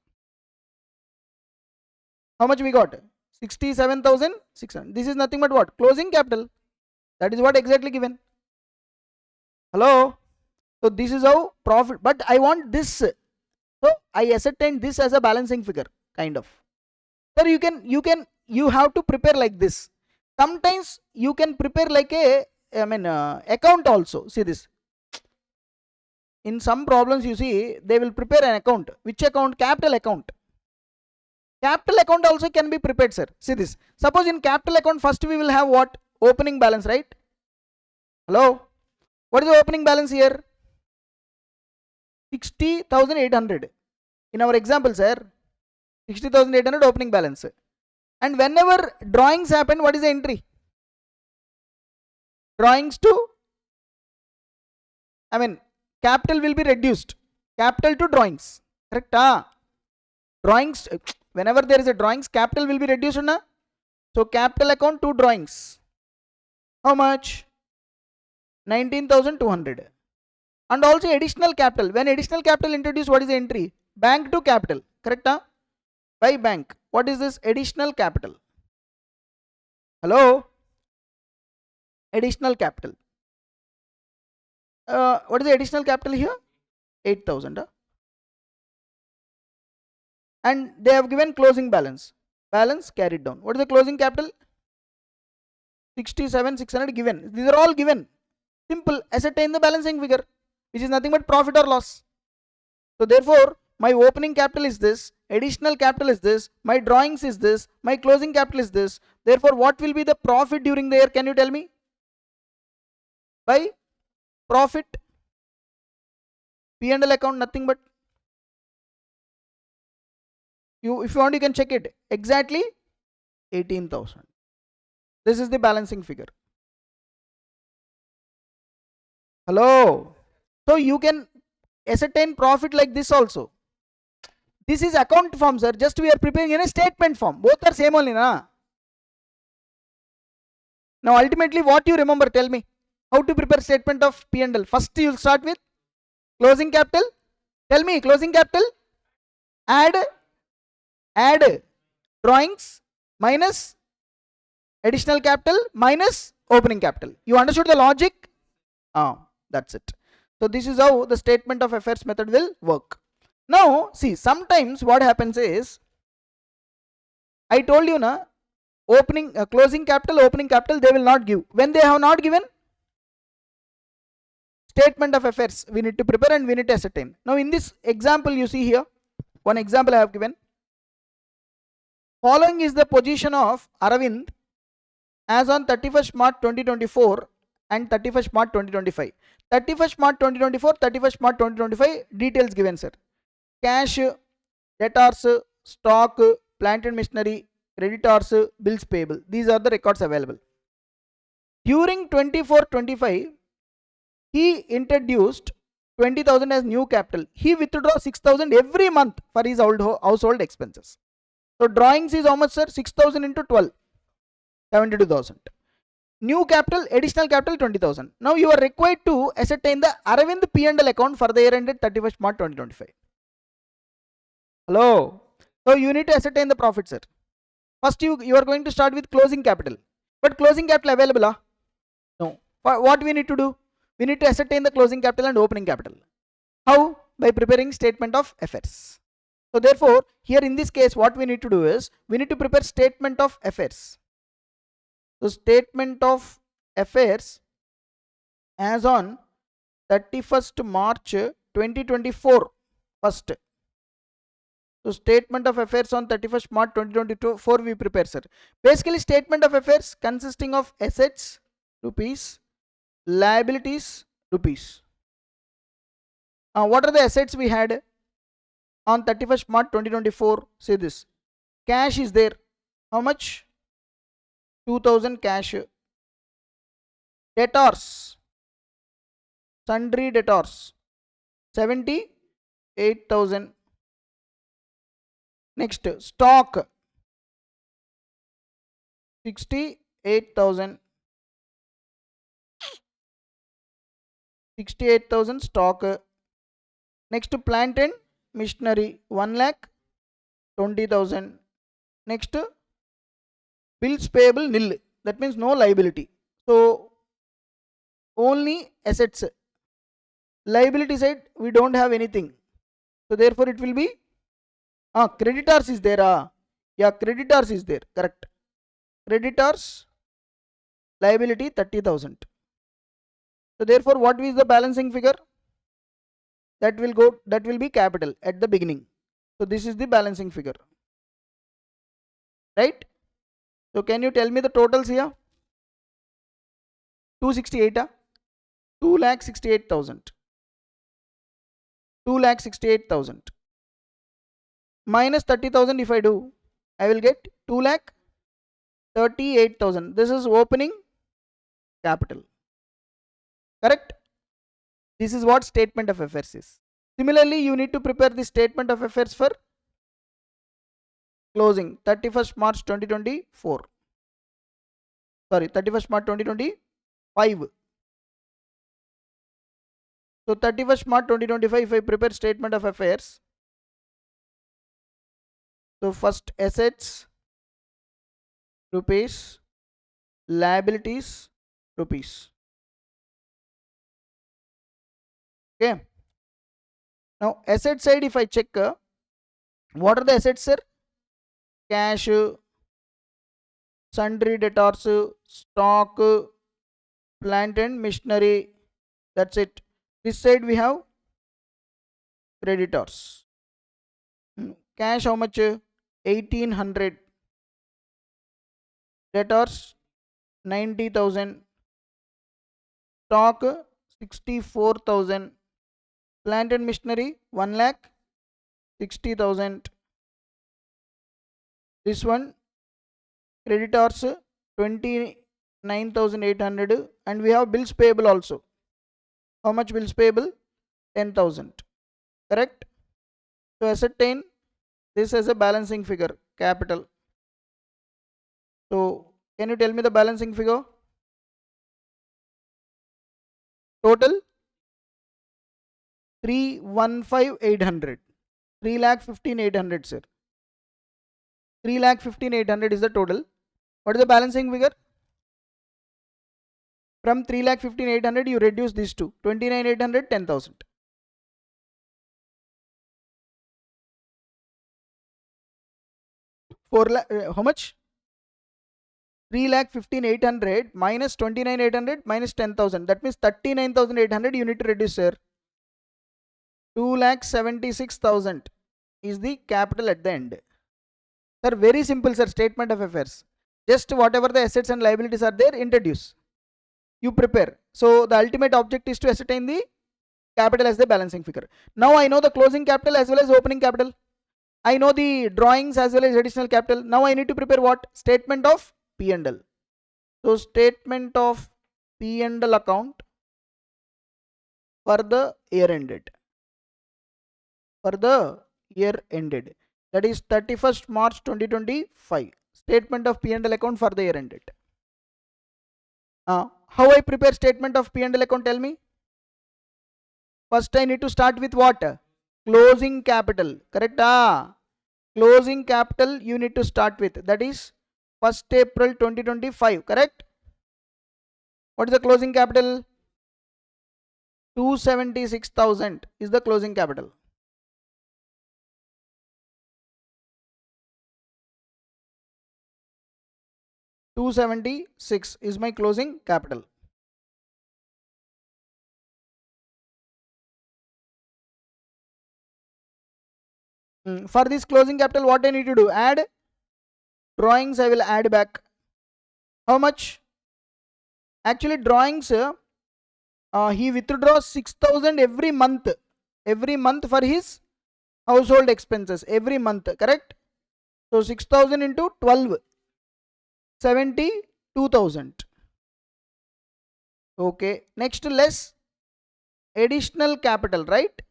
How much we got? 67,600. This is nothing but what? Closing capital. That is what exactly given. Hello. So this is how profit, but I want this. So I ascertain this as a balancing figure, kind of. Sir, you have to prepare like this. Sometimes you can prepare like a account also. See this. in some problems you see they will prepare an account. Which account? Capital account. Capital account also can be prepared, sir. See this. Suppose in capital account first we will have what? Opening balance, right? Hello? What is the opening balance here? 60,800. In our example, sir, 60,800 opening balance. And whenever drawings happen, what is the entry? Drawings to, capital will be reduced. Capital to drawings. Correct? Drawings, whenever there is a drawings, capital will be reduced. Na? So capital account to drawings. How much? 19,200. And also additional capital. When additional capital introduced, what is the entry? Bank to capital. Correct? By bank. What is this? Additional capital. Hello? Additional capital. What is the additional capital here? 8,000. And they have given closing balance. Balance carried down. What is the closing capital? 67,600 given. These are all given. Simple. Ascertain the balancing figure, which is nothing but profit or loss. So therefore, my opening capital is this, additional capital is this, my drawings is this, my closing capital is this. Therefore, what will be the profit during the year? Can you tell me? By profit, P&L account, nothing but, if you want you can check it, exactly 18,000. This is the balancing figure. Hello? So you can ascertain profit like this also. This is account form, sir. Just we are preparing in a statement form. Both are same only, na? Now ultimately what you remember, tell me. How to prepare statement of P&L? First you will start with closing capital. Tell me, closing capital. Add drawings minus additional capital minus opening capital. You understood the logic? That's it. So this is how the statement of affairs method will work. Now see, sometimes what happens is, I told you na, closing capital, opening capital they will not give. When they have not given, statement of affairs we need to prepare and we need to ascertain. Now in this example you see here, one example I have given. Following is the position of Aravind as on 31st March 2024 and 31st March 2025. 31st March 2024, 31st March 2025 details given, sir. Cash, debtors, stock, plant and machinery, creditors, bills payable. These are the records available. During 24-25, he introduced 20,000 as new capital. He withdraw 6,000 every month for his household expenses. So drawings is how much, sir? 6,000 into 12, 72,000. New capital, additional capital 20,000. Now you are required to ascertain the Aravind P&L account for the year ended 31st March 2025. Hello? So you need to ascertain the profit, sir. First you are going to start with closing capital. But closing capital available? No. What we need to do? We need to ascertain the closing capital and opening capital. How? By preparing statement of affairs. So therefore, here in this case what we need to do is, we need to prepare statement of affairs. So statement of affairs as on 31st March 2024 first. So statement of affairs on 31st March 2024 we prepare, sir. Basically statement of affairs consisting of assets rupees, liabilities rupees. What are the assets we had on 31st March 2024? Say this. Cash is there. How much? 2,000 cash. Debtors, sundry debtors, 78,000. Next, stock, 68,000. 68,000 stock. Next, plant and machinery, 1,20,000. Next, bills payable nil. That means no liability. So only assets. Liability side we don't have anything. So therefore it will be creditors is there. Yeah, creditors is there. Correct. Creditors liability 30,000. So therefore what is the balancing figure? that will be capital at the beginning. So this is the balancing figure, right? So can you tell me the totals here? 268, 2,68,000. 2,68,000 minus 30,000. If I do, I will get 2,38,000. This is opening capital, correct? This is what statement of affairs is. Similarly, you need to prepare the statement of affairs for closing 31st March 2024. Sorry, 31st March 2025. So 31st March 2025, if I prepare statement of affairs, so first assets rupees, liabilities rupees. Okay. Now asset side, if I check, what are the assets, sir? Cash, sundry debtors, stock, plant and machinery. That's it. This side we have creditors. Cash how much? 1,800. Debtors 90,000. Stock 64,000. Plant and machinery 1,60,000. This one creditors 29,800, and we have bills payable also. How much bills payable? 10,000. Correct? So ascertain this as a balancing figure, capital. So can you tell me the balancing figure? Total 315,800. 3,15,800, sir. 3,15,800 is the total. What is the balancing figure? From 3,15,800 you reduce these two, 29,800, 10,000. How much? 3,15,800 minus 29,800 minus 10,000. That means 39,800 you need to reduce, sir. 2,76,000 is the capital at the end. Sir, very simple, sir. Statement of affairs. Just whatever the assets and liabilities are there, introduce. You prepare. So the ultimate object is to ascertain the capital as the balancing figure. Now I know the closing capital as well as opening capital. I know the drawings as well as additional capital. Now I need to prepare what? Statement of P&L. So statement of P&L account for the year ended. For the year ended. That is 31st March 2025. Statement of P&L account for the year ended. How I prepare statement of P&L account? Tell me. First I need to start with what? Closing capital. Correct? Closing capital you need to start with. That is 1st April 2025. Correct? What is the closing capital? 276,000 is the closing capital. $276 is my closing capital. For this closing capital, what I need to do? Add drawings. I will add back. How much? Actually, drawings, he withdraws 6,000 every month. Every month for his household expenses. Every month. Correct? So 6,000 into 12. 72,000. Okay. Next, less additional capital, right?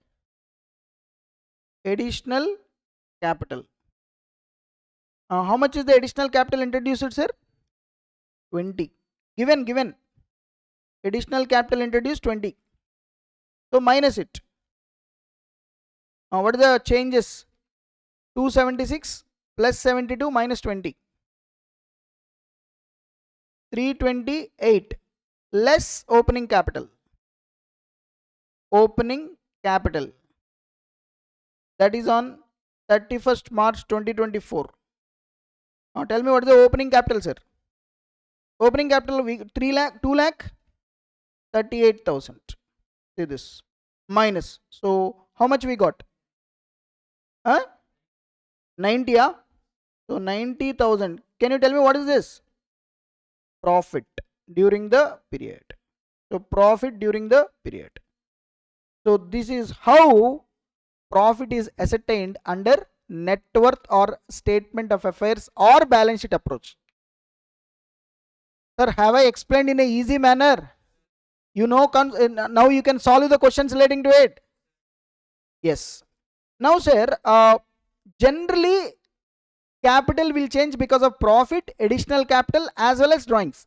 Additional capital. How much is the additional capital introduced, sir? 20. Given. Additional capital introduced 20. So minus it. What are the changes? 276 plus 72 minus 20. 328 less opening capital. Opening capital. That is on 31st March 2024. Now tell me what is the opening capital, sir? Opening capital 2,38,000. See this. minus. So how much we got? 90, yeah? So 90,000. Can you tell me what is this? Profit during the period. So profit during the period. So this is how profit is ascertained under net worth or statement of affairs or balance sheet approach. Sir, have I explained in a easy manner? You know, now you can solve the questions relating to it. Yes. Now, sir, generally capital will change because of profit, additional capital, as well as drawings.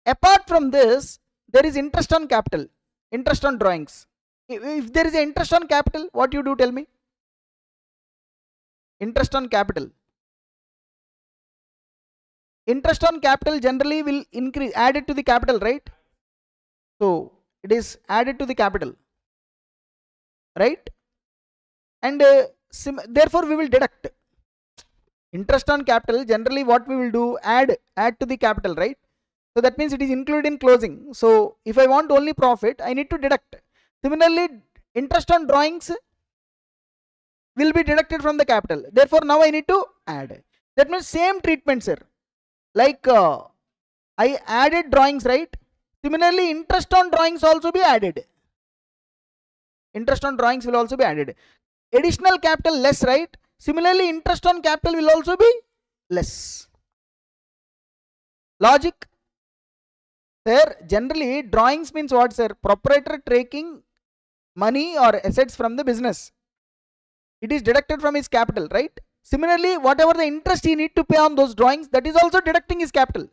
Apart from this, there is interest on capital, interest on drawings. If there is a interest on capital, what you do, tell me? Interest on capital. Interest on capital generally will increase, added to the capital, right? So it is added to the capital, right? And therefore we will deduct. Interest on capital, generally what we will do, add to the capital, right? So that means it is included in closing. So if I want only profit, I need to deduct. Similarly, interest on drawings will be deducted from the capital. Therefore now I need to add. That means same treatment, sir. Like I added drawings, right? Similarly, interest on drawings also be added. Interest on drawings will also be added. Additional capital less, right? Similarly, interest on capital will also be less. Logic? Sir, generally drawings means what, sir? Proprietor taking money or assets from the business. It is deducted from his capital, right? Similarly, whatever the interest he need to pay on those drawings, that is also deducting his capital.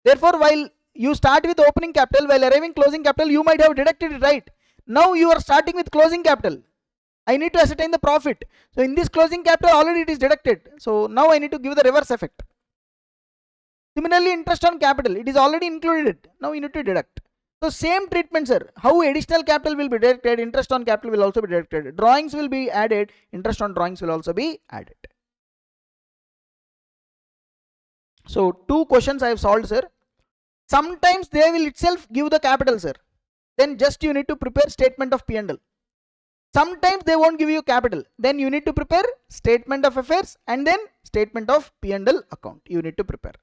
Therefore, while you start with opening capital, while arriving closing capital, you might have deducted it, right? Now you are starting with closing capital. I need to ascertain the profit. So in this closing capital already it is deducted. So now I need to give the reverse effect. Similarly, interest on capital, it is already included. Now you need to deduct. So same treatment, sir. How additional capital will be deducted, interest on capital will also be deducted. Drawings will be added, interest on drawings will also be added. So 2 questions I have solved, sir. Sometimes they will itself give the capital, sir. Then just you need to prepare statement of P&L. Sometimes they won't give you capital. Then you need to prepare statement of affairs and then statement of P&L account. You need to prepare.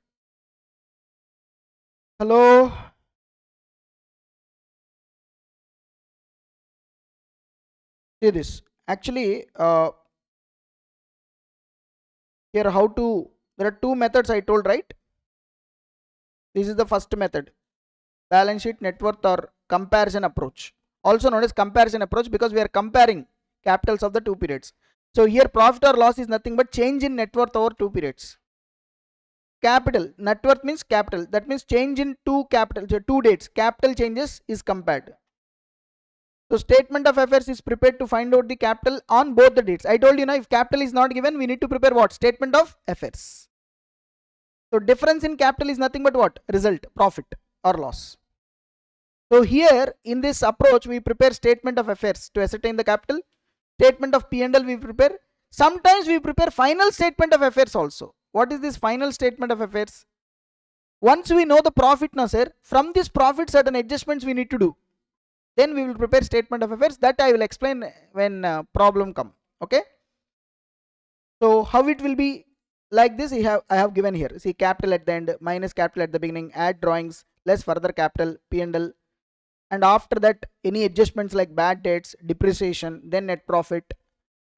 Hello. See this. Actually, here how to, there are 2 methods I told, right? This is the first method. Balance sheet, net worth or comparison approach. Also known as comparison approach because we are comparing capitals of the 2 periods. So here profit or loss is nothing but change in net worth over 2 periods. Capital, net worth means capital. That means change in 2 capital, so 2 dates. Capital changes is compared. So statement of affairs is prepared to find out the capital on both the dates. I told you now, if capital is not given, we need to prepare what? Statement of affairs. So difference in capital is nothing but what? Result, profit or loss. So here in this approach, we prepare statement of affairs to ascertain the capital. Statement of P&L we prepare. Sometimes we prepare final statement of affairs also. What is this final statement of affairs? Once we know the profit now, sir, from this profit certain adjustments we need to do. Then we will prepare statement of affairs. That I will explain when problem come. Okay. So how it will be like this, I have given here. See, capital at the end, minus capital at the beginning, add drawings, less further capital, P&L. And after that, any adjustments like bad debts, depreciation, then net profit.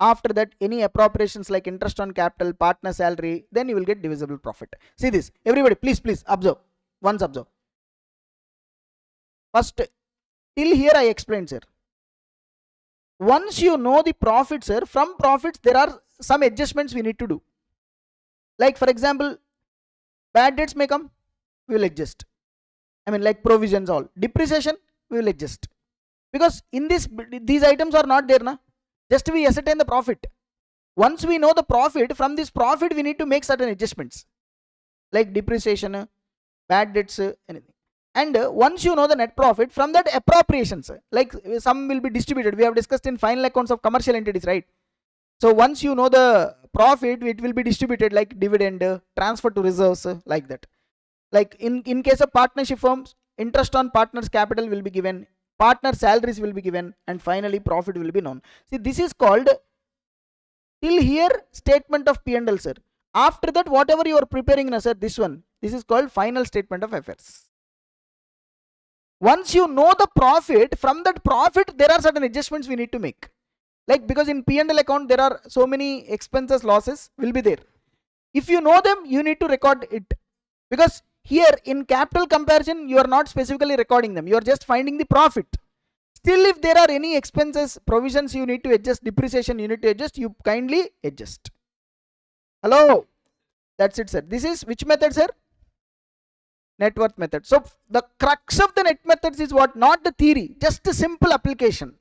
After that, any appropriations like interest on capital, partner salary, then you will get divisible profit. See this. Everybody, please observe. Once observe. First, till here I explained, sir. Once you know the profit, sir, from profits there are some adjustments we need to do. Like for example, bad debts may come, we will adjust. I mean like provisions all. Depreciation, we will adjust. Because in this, these items are not there, na? Just we ascertain the profit. Once we know the profit, from this profit we need to make certain adjustments. Like depreciation, bad debts, anything. And once you know the net profit, from that appropriations, like some will be distributed. We have discussed in final accounts of commercial entities, right? So once you know the profit, it will be distributed like dividend, transfer to reserves, like that. Like in case of partnership firms, interest on partners capital will be given. partner salaries will be given, and finally profit will be known. See, this is called, till here, statement of P&L, sir. After that, whatever you are preparing, sir, this is called final statement of affairs. Once you know the profit, from that profit there are certain adjustments we need to make. Like, because in P&L account there are so many expenses, losses will be there. If you know them, you need to record it, because here in capital comparison you are not specifically recording them, you are just finding the profit. Still, if there are any expenses, provisions you need to adjust, depreciation you need to adjust, you kindly adjust. Hello, that's it, sir. This is which method, sir? Net worth method. So the crux of the net methods is what? Not the theory, just a simple application.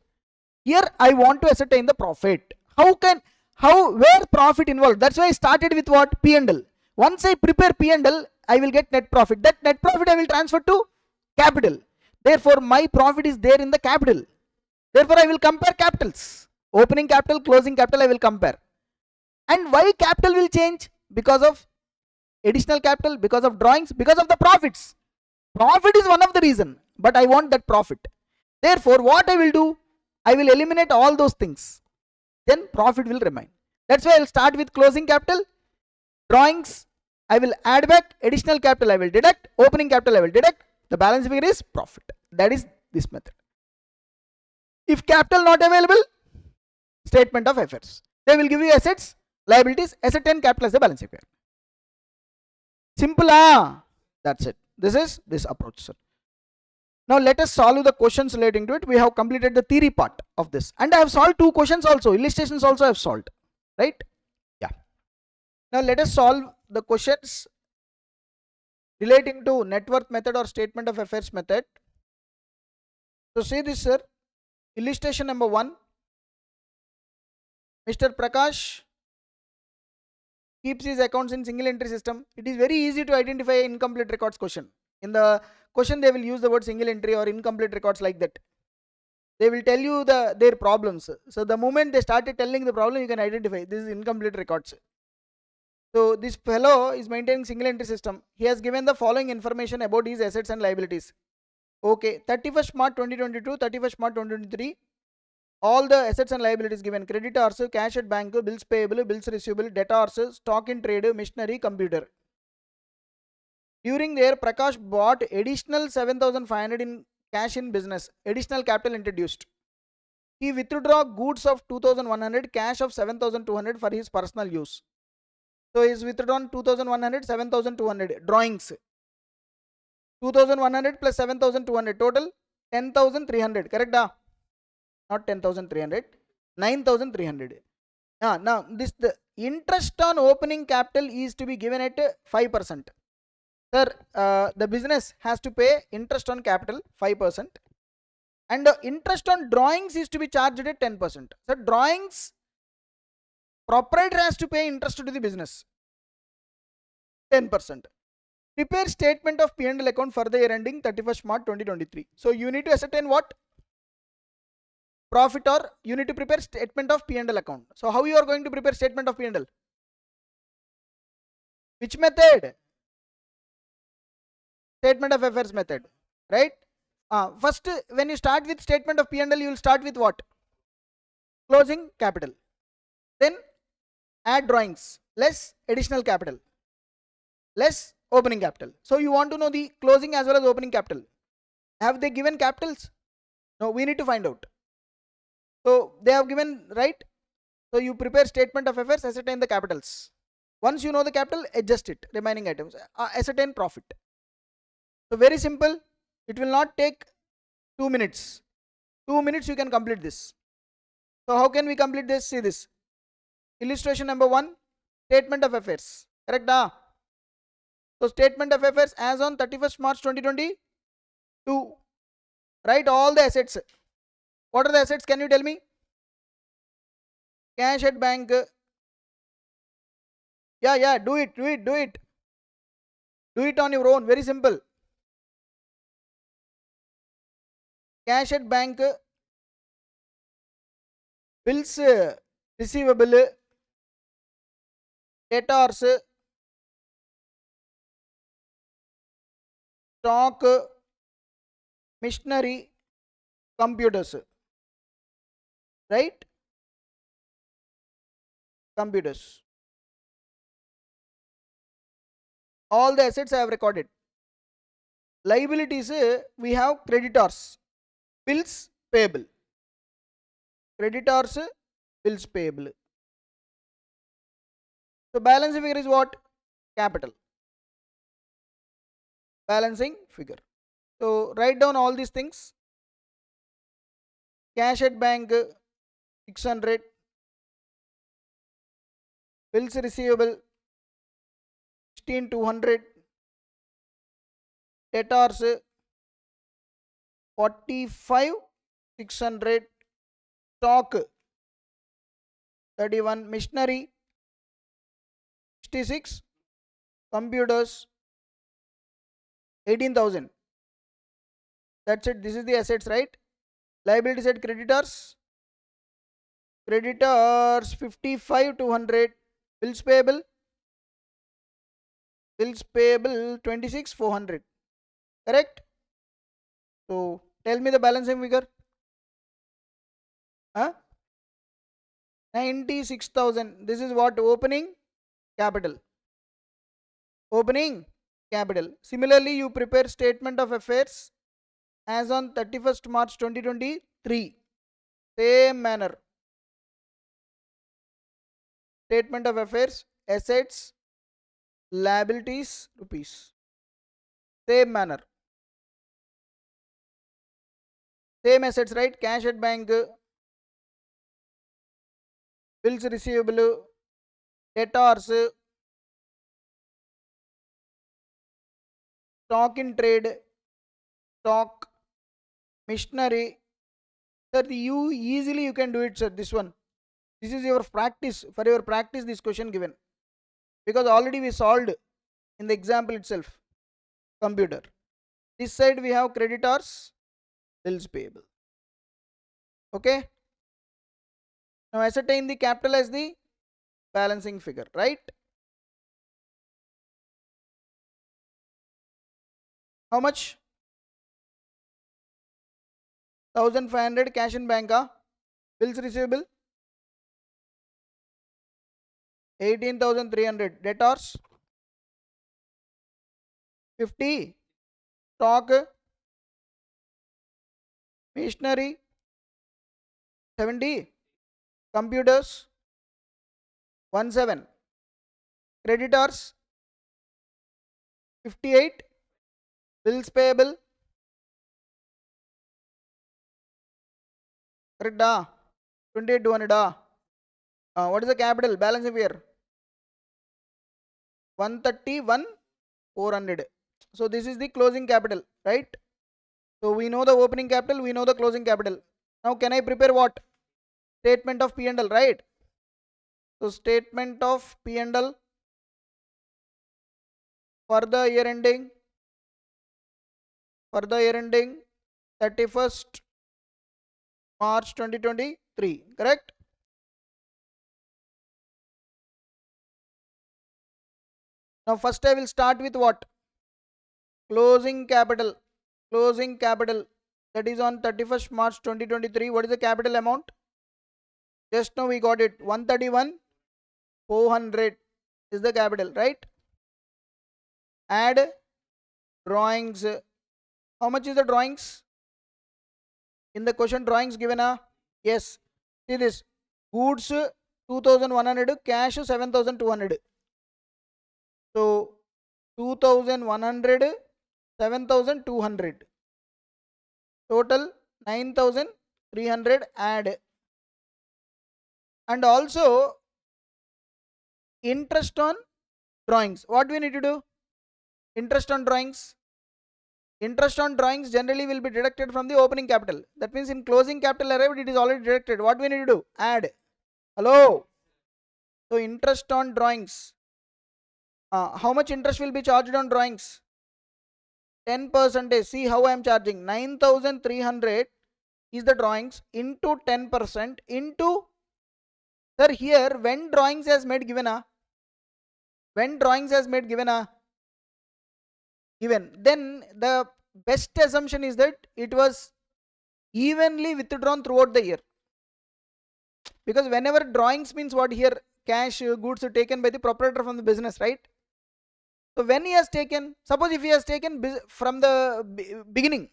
Here I want to ascertain the profit. Where profit involved? That's why I started with what? P&L. Once I prepare P&L, I will get net profit. That net profit I will transfer to capital. Therefore, my profit is there in the capital. Therefore, I will compare capitals. Opening capital, closing capital, I will compare. And why capital will change? Because of additional capital, because of drawings, because of the profits. Profit is one of the reason, but I want that profit. Therefore, what I will do? I will eliminate all those things. Then profit will remain. That's why I will start with closing capital, drawings, I will add back, additional capital I will deduct, opening capital I will deduct, the balance figure is profit. That is this method. If capital not available, statement of affairs. They will give you assets, liabilities, asset and capital as a balance figure. Simple, that's it. This is this approach, sir. Now let us solve the questions relating to it. We have completed the theory part of this, and I have solved 2 questions also, illustrations also I have solved, right? Yeah. Now let us solve the questions relating to net worth method or statement of affairs method. So see this, sir. Illustration number 1. Mr. Prakash keeps his accounts in single entry system. It is very easy to identify incomplete records question. In the question they will use the word single entry or incomplete records like that. They will tell you their problems. So the moment they started telling the problem, you can identify this is incomplete records. So this fellow is maintaining single entry system. He has given the following information about his assets and liabilities. Okay, 31st March 2022, 31st March 2023. All the assets and liabilities given: creditors, cash at bank, bills payable, bills receivable, debtors, stock in trade, machinery, computer. During the year, Prakash bought additional 7,500 in cash in business. Additional capital introduced. He withdraw goods of 2,100, cash of 7,200 for his personal use. So he is withdrawn 2,100, 7,200. Drawings. 2,100 plus 7,200, total 10,300. Correct? Not 10,300, 9,300. Now this, the interest on opening capital is to be given at 5%. Sir, the business has to pay interest on capital 5%, and the interest on drawings is to be charged at 10%. So drawings, proprietor has to pay interest to the business 10%. Prepare statement of P&L account for the year ending 31st March 2023. So you need to ascertain what? Profit, or you need to prepare statement of P&L account. So how you are going to prepare statement of P&L? Which method? Statement of affairs method, right? First, when you start with statement of P&L, you will start with what? Closing capital. Then add drawings, less additional capital, less opening capital. So you want to know the closing as well as opening capital. Have they given capitals? No, we need to find out. So they have given, right? So you prepare statement of affairs, ascertain the capitals. Once you know the capital, adjust it, remaining items, ascertain profit. So very simple. It will not take 2 minutes. 2 minutes you can complete this. So how can we complete this? See this. Illustration number 1, statement of affairs. Correct? So statement of affairs as on 31st March 2022. Write all the assets. What are the assets? Can you tell me? Cash at bank. Yeah, do it. Do it on your own. Very simple. Cash at bank, bills receivable, debtors, stock, machinery, computers, right? Computers. All the assets I have recorded. Liabilities, we have creditors, bills payable. Creditors, bills payable. So balancing figure is what? Capital. Balancing figure. So write down all these things. Cash at bank 600. Bills receivable 16200. Debtors 45,600. Stock 31. Machinery 66. Computers 18,000. That's it. This is the assets, right? Liabilities at creditors. Creditors 55,200. Bills payable. Bills payable 26,400. Correct? So tell me the balancing figure. Huh? 96,000. This is what? Opening capital. Opening capital. Similarly, you prepare statement of affairs as on 31st March 2023. Same manner. Statement of affairs, assets, liabilities, rupees. Same manner. Same assets, right? Cash at bank, bills receivable, debtors, stock in trade, stock, machinery. Sir, you can do it, sir. This one. This is your practice. For your practice, this question given. Because already we solved in the example itself. Computer. This side we have creditors, bills payable. Okay. Now ascertain the capital as the balancing figure, right? How much? 1500 cash in bank. Bills receivable 18,300. Debtors 50. Stock, machinery 70. Computers 17. Creditors 58. Bills payable. Correct? 28,200. What is the capital? Balance of year 131,400. So this is the closing capital, right? So we know the opening capital, we know the closing capital. Now can I prepare what? Statement of P&L, right? So statement of P&L for the year ending 31st March 2023, correct? Now first I will start with what? Closing capital. Closing capital, that is on 31st March 2023. What is the capital amount? Just now we got it. 131,400 is the capital, right? Add drawings. How much is the drawings? In the question, drawings given yes. See this. Goods 2,100, cash 7,200. So 2,100, 7,200. Total 9,300. Add. And also interest on drawings. What we need to do? Interest on drawings. Interest on drawings generally will be deducted from the opening capital. That means in closing capital arrived, it is already deducted. What we need to do? Add. Hello. So interest on drawings. How much interest will be charged on drawings? 10%. See how I am charging. 9,300 is the drawings into 10% into. Sir, here when drawings has made given when drawings has made given given, then the best assumption is that it was evenly withdrawn throughout the year. Because whenever drawings means what here, cash goods taken by the proprietor from the business, right? So when he has taken, suppose if he has taken from the beginning,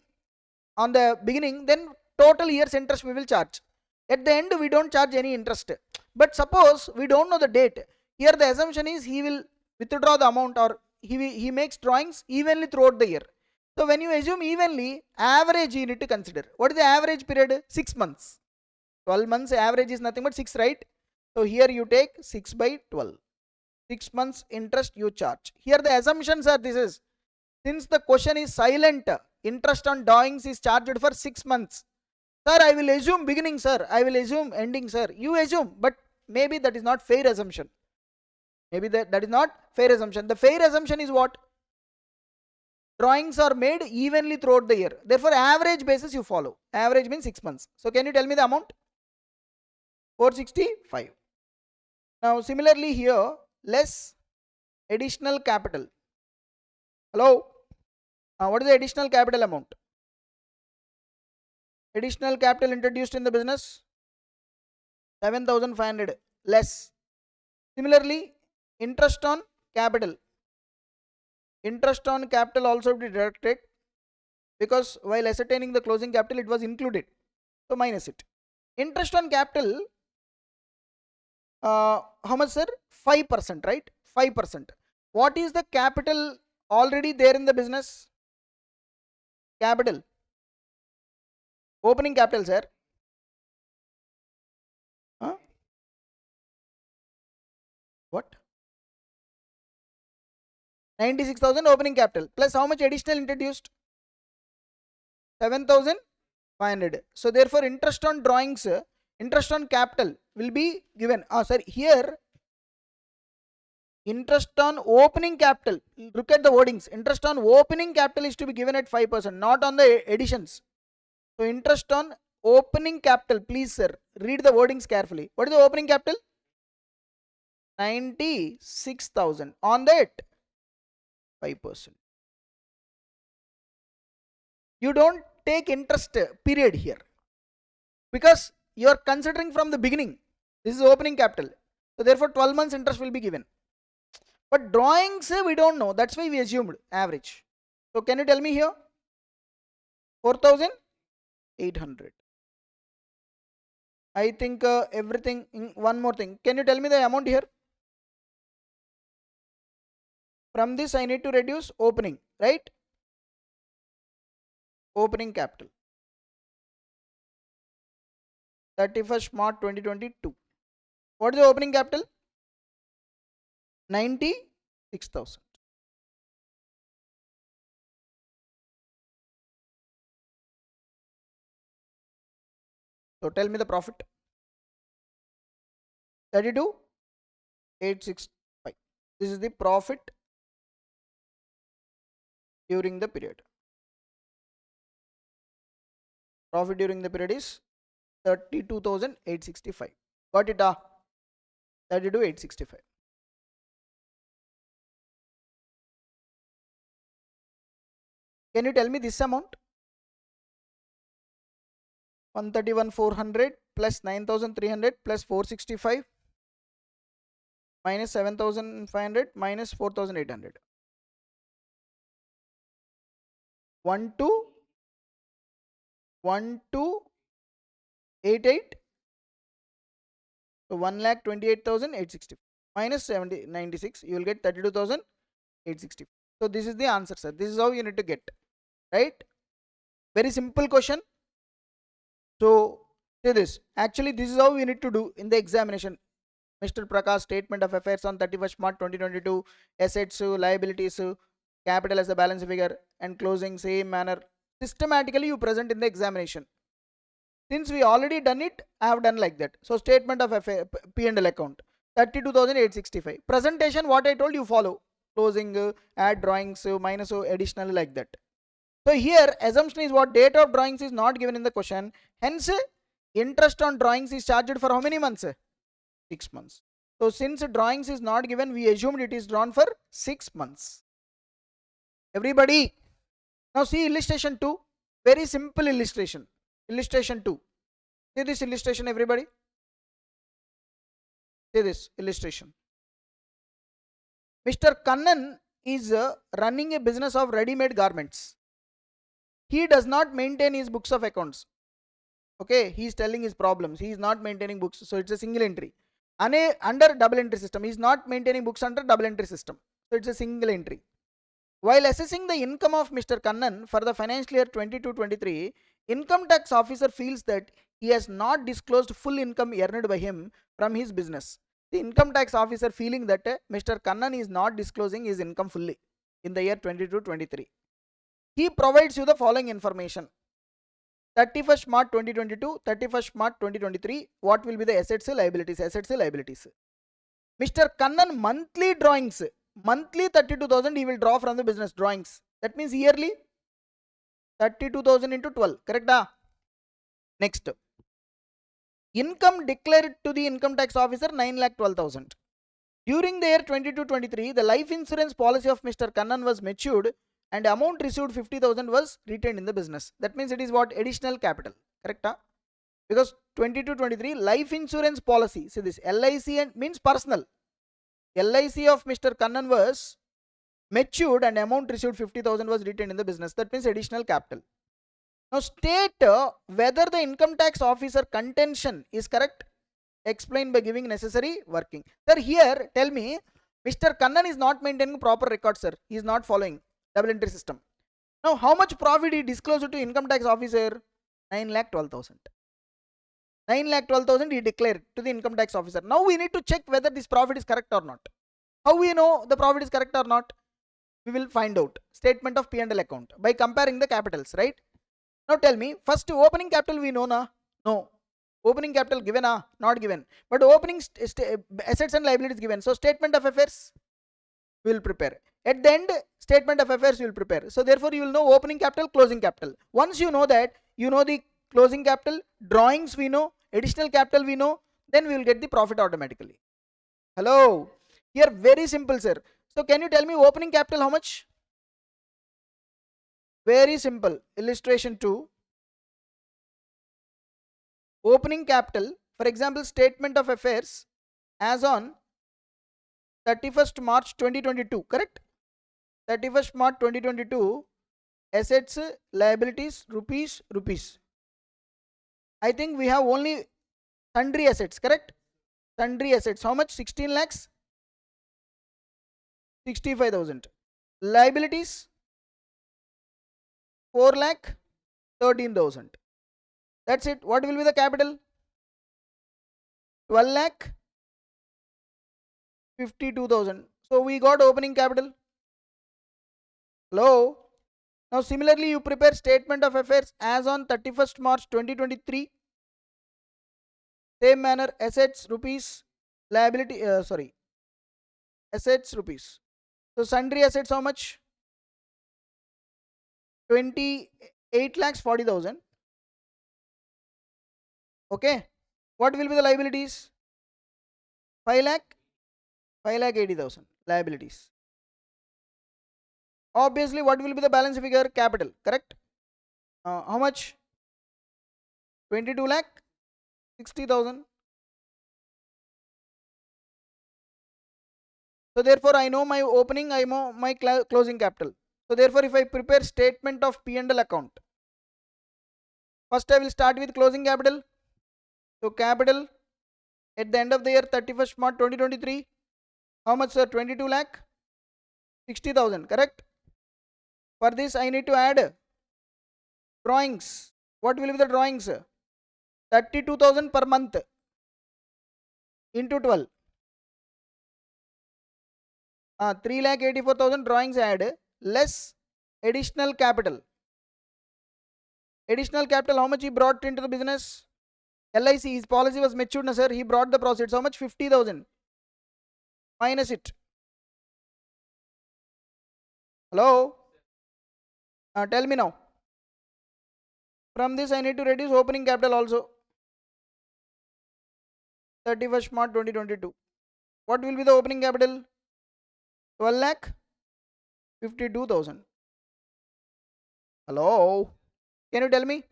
on the beginning, then total year's interest we will charge. At the end we don't charge any interest. But suppose we don't know the date, here the assumption is he will withdraw the amount, or he makes drawings evenly throughout the year. So when you assume evenly, average you need to consider. What is the average period? 6 months. 12 months average is nothing but 6, right? So here you take 6 by 12. 6 months interest you charge. Here the assumptions are this is, since the question is silent, interest on drawings is charged for 6 months. Sir, I will assume beginning, sir. I will assume ending, sir. You assume, but maybe that is not fair assumption. Maybe that is not fair assumption. The fair assumption is what? Drawings are made evenly throughout the year. Therefore, average basis you follow. Average means 6 months. So can you tell me the amount? 465. Now similarly here, less additional capital. Hello? What is the additional capital amount? Additional capital introduced in the business, 7,500 less. Similarly, interest on capital. Interest on capital also be deducted, because while ascertaining the closing capital it was included. So minus it. Interest on capital, how much, sir? 5%, right? 5%. What is the capital already there in the business? Capital. Opening capital, sir. What? 96,000 opening capital plus how much additional introduced? 7,500. So therefore interest on drawings, interest on capital will be given. Sorry, here interest on opening capital, look at the wordings, interest on opening capital is to be given at 5%, not on the additions. So interest on opening capital, please sir, read the wordings carefully. What is the opening capital? 96,000. On that 5%. You don't take interest period here, because you are considering from the beginning. This is opening capital. So therefore 12 months interest will be given. But drawings we don't know. That's why we assumed average. So can you tell me here? 4,800. I think everything. One more thing. Can you tell me the amount here? From this I need to reduce opening, right? Opening capital. 31st March 2022. What is the opening capital? 96,000. So tell me the profit. 32,865. This is the profit during the period. Profit during the period is 32,865. Got it? 32,865. Can you tell me this amount? 131,400 plus 9,300 plus 465 minus 7,500 minus 4,800. 1288. So 1,28,860 minus 96, you will get 32,860. So this is the answer, sir. This is how you need to get, right? Very simple question. So say this. Actually, this is how we need to do in the examination. Mr. Prakash, statement of affairs on 31st March 2022, assets, liabilities, capital as a balance figure, and closing same manner. Systematically you present in the examination. Since we already done it, I have done like that. So statement of P&L account 32,865. Presentation, what I told you follow. Closing, add drawings, minus additional, like that. So here assumption is what? Date of drawings is not given in the question. Hence interest on drawings is charged for how many months? 6 months. So since drawings is not given, we assumed it is drawn for 6 months. Everybody, now see illustration 2. Very simple illustration. Illustration 2. See this illustration, everybody. See this illustration. Mr. Kannan is running a business of ready-made garments. He does not maintain his books of accounts. Okay, he is telling his problems. He is not maintaining books, so it's a single entry. Under double entry system, he is not maintaining books under double entry system, so it's a single entry. While assessing the income of Mr. Kannan for the financial year 22-23, income tax officer feels that he has not disclosed full income earned by him from his business. The income tax officer feeling that Mr. Kannan is not disclosing his income fully in the year 22-23. He provides you the following information. 31st March 2022, 31st March 2023, what will be the assets, liabilities, Mr. Kannan monthly drawings, monthly 32,000 he will draw from the business drawings. That means yearly 32,000 into 12, correct? Next, income declared to the income tax officer 9,12,000. During the year 22-23, the life insurance policy of Mr. Kannan was matured and amount received 50,000 was retained in the business. That means it is what? Additional capital, correct? Because 22-23 life insurance policy, see this LIC and means personal. LIC of Mr. Kannan was matured and amount received 50,000 was retained in the business. That means additional capital. Now state whether the income tax officer contention is correct. Explain by giving necessary working. Sir, here tell me, Mr. Kannan is not maintaining proper record, sir. He is not following double entry system. Now how much profit he disclosed to income tax officer? 9,12,000. 9,12,000 he declared to the income tax officer. Now we need to check whether this profit is correct or not. How we know the profit is correct or not? We will find out. Statement of P&L account by comparing the capitals, right? Now tell me, first opening capital we know na? No. Opening capital given ah? Not given. But opening assets and liabilities given. So statement of affairs we will prepare. At the end, statement of affairs you will prepare. So therefore you will know opening capital, closing capital. Once you know that, you know the closing capital, drawings we know, additional capital we know, then we will get the profit automatically. Hello. Here very simple, sir. So can you tell me opening capital how much? Very simple. Illustration 2. Opening capital, for example, statement of affairs as on 31st March 2022, correct? 31st March 2022, assets, liabilities, rupees. I think we have only sundry assets, correct? Sundry assets, how much? 16 lakhs? 65,000. Liabilities? 4 lakh? 13,000. That's it. What will be the capital? 12 lakh? 52,000. So we got opening capital. Hello. Now similarly you prepare statement of affairs as on 31st March 2023. Same manner, assets rupees, liability assets rupees. So sundry assets how much? 28 lakhs 40,000. Okay. What will be the liabilities? 5 lakh 80,000 liabilities. Obviously what will be the balance figure? Capital, correct? How much? 22 lakh 60,000. So therefore I know my opening, I know my closing capital. So therefore if I prepare statement of P&L account, first I will start with closing capital. So capital at the end of the year 31st March 2023, how much, sir? 22 lakh 60,000, correct? For this I need to add drawings. What will be the drawings? 32,000 per month into 12. 3,84,000 drawings add less additional capital. Additional capital how much he brought into the business? LIC, his policy was matured, na sir. He brought the profits. How much? 50,000. Minus it. Hello? Tell me now. From this I need to reduce opening capital also. 31st March 2022. What will be the opening capital? 12 lakh 52,000. Hello? Can you tell me?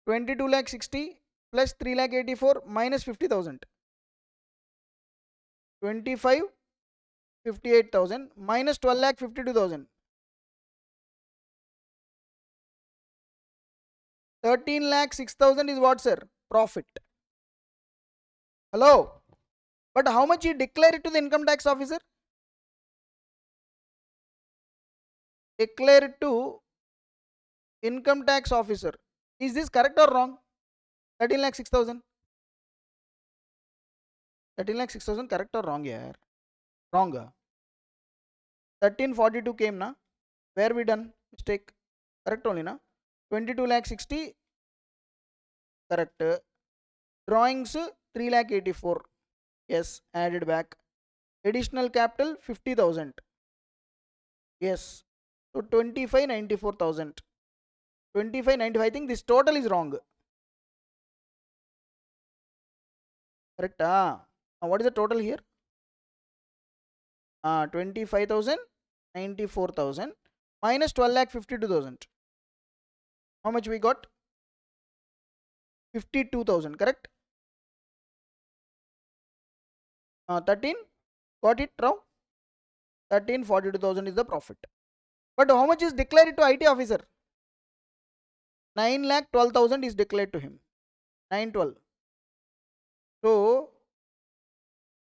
22 lakh 60 plus 3 lakh 84 minus 50,000. 25 58,000 minus 12 lakh 52,000. 13 lakh 6,000 is what, sir? Profit. Hello? But how much you declare it to the income tax officer? Declare it to income tax officer. Is this correct or wrong? 13 lakh 6,000. 13 lakh 6,000 correct or wrong here? Wrong. 1342 came na. Where we done mistake? Correct only na. 22 lakh 60 correct. Drawings 3 lakh 84. Yes, added back. Additional capital 50,000. Yes. So 25,94,000. 25,95. I think this total is wrong. Correct. Now what is the total here? 25,000, 94,000 minus 12 lakh 52,000. How much we got? 52,000. Correct. 13. Got it wrong? 1342,000 is the profit. But how much is declared to IT officer? 9 lakh 12,000 is declared to him. 912. So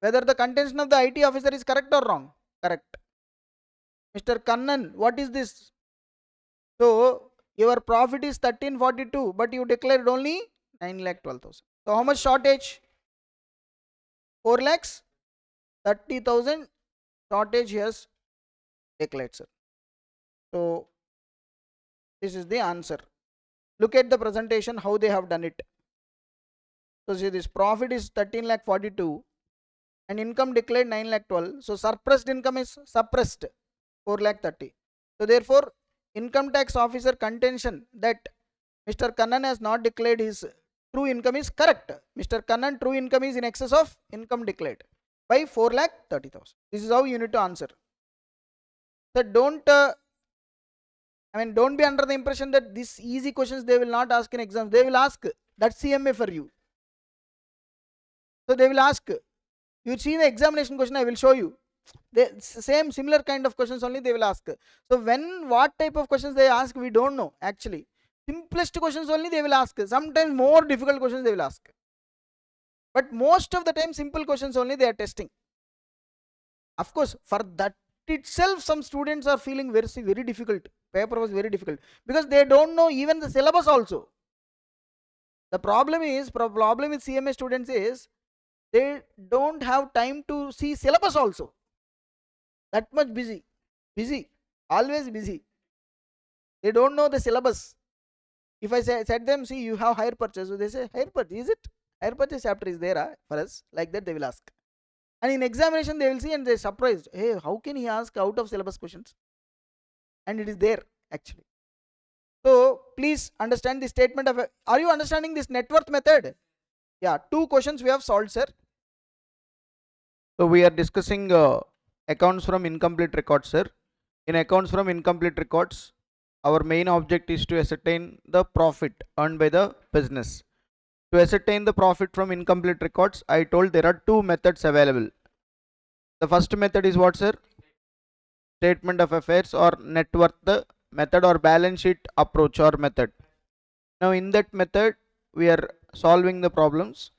whether the contention of the IT officer is correct or wrong? Correct. Mr. Kannan, what is this? So your profit is 1342, but you declared only 9 lakh 12,000. So how much shortage? 4 lakhs 30,000 shortage he has declared, sir. So this is the answer. Look at the presentation, how they have done it. So see, this profit is 13 lakh 42 and income declared 9 lakh 12. So suppressed income is suppressed 4 lakh 30. So therefore income tax officer contention that Mr. Kannan has not declared his true income is correct. Mr. Kannan true income is in excess of income declared by 4 lakh 30,000. This is how you need to answer. So don't be under the impression that these easy questions they will not ask in exams. They will ask. That's CMA for you. So they will ask. You see the examination question, I will show you. The same similar kind of questions only they will ask. So what type of questions they ask, we don't know actually. Simplest questions only they will ask. Sometimes more difficult questions they will ask. But most of the time simple questions only they are testing. Of course, for that itself some students are feeling very difficult. Paper was very difficult because they don't know even the syllabus also. The problem with CMA students is they don't have time to see syllabus also. That much busy, always busy. They don't know the syllabus. If I said them, see, you have hire purchase, so they say hire purchase, is it? Hire purchase chapter is there for us, like that they will ask. And in examination they will see and they are surprised, hey, how can he ask out of syllabus questions? And it is there actually. So please understand the statement of, are you understanding this net worth method? Yeah, 2 questions we have solved, sir. So we are discussing accounts from incomplete records, sir. In accounts from incomplete records, our main object is to ascertain the profit earned by the business. To ascertain the profit from incomplete records, I told there are 2 methods available. The first method is what, sir? Statement of affairs or net worth method or balance sheet approach or method. Now in that method we are solving the problems.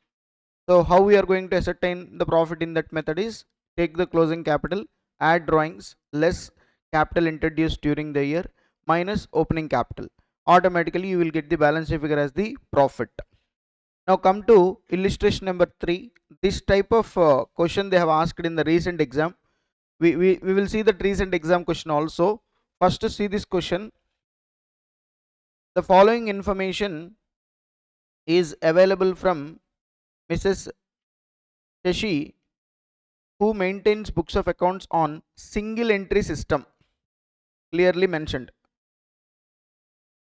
So how we are going to ascertain the profit in that method is take the closing capital, add drawings, less capital introduced during the year minus opening capital. Automatically you will get the balance sheet figure as the profit. Now come to illustration number 3. This type of question they have asked in the recent exam. We will see that recent exam question also. First to see this question. The following information is available from Mrs. Shashi, who maintains books of accounts on single entry system, clearly mentioned.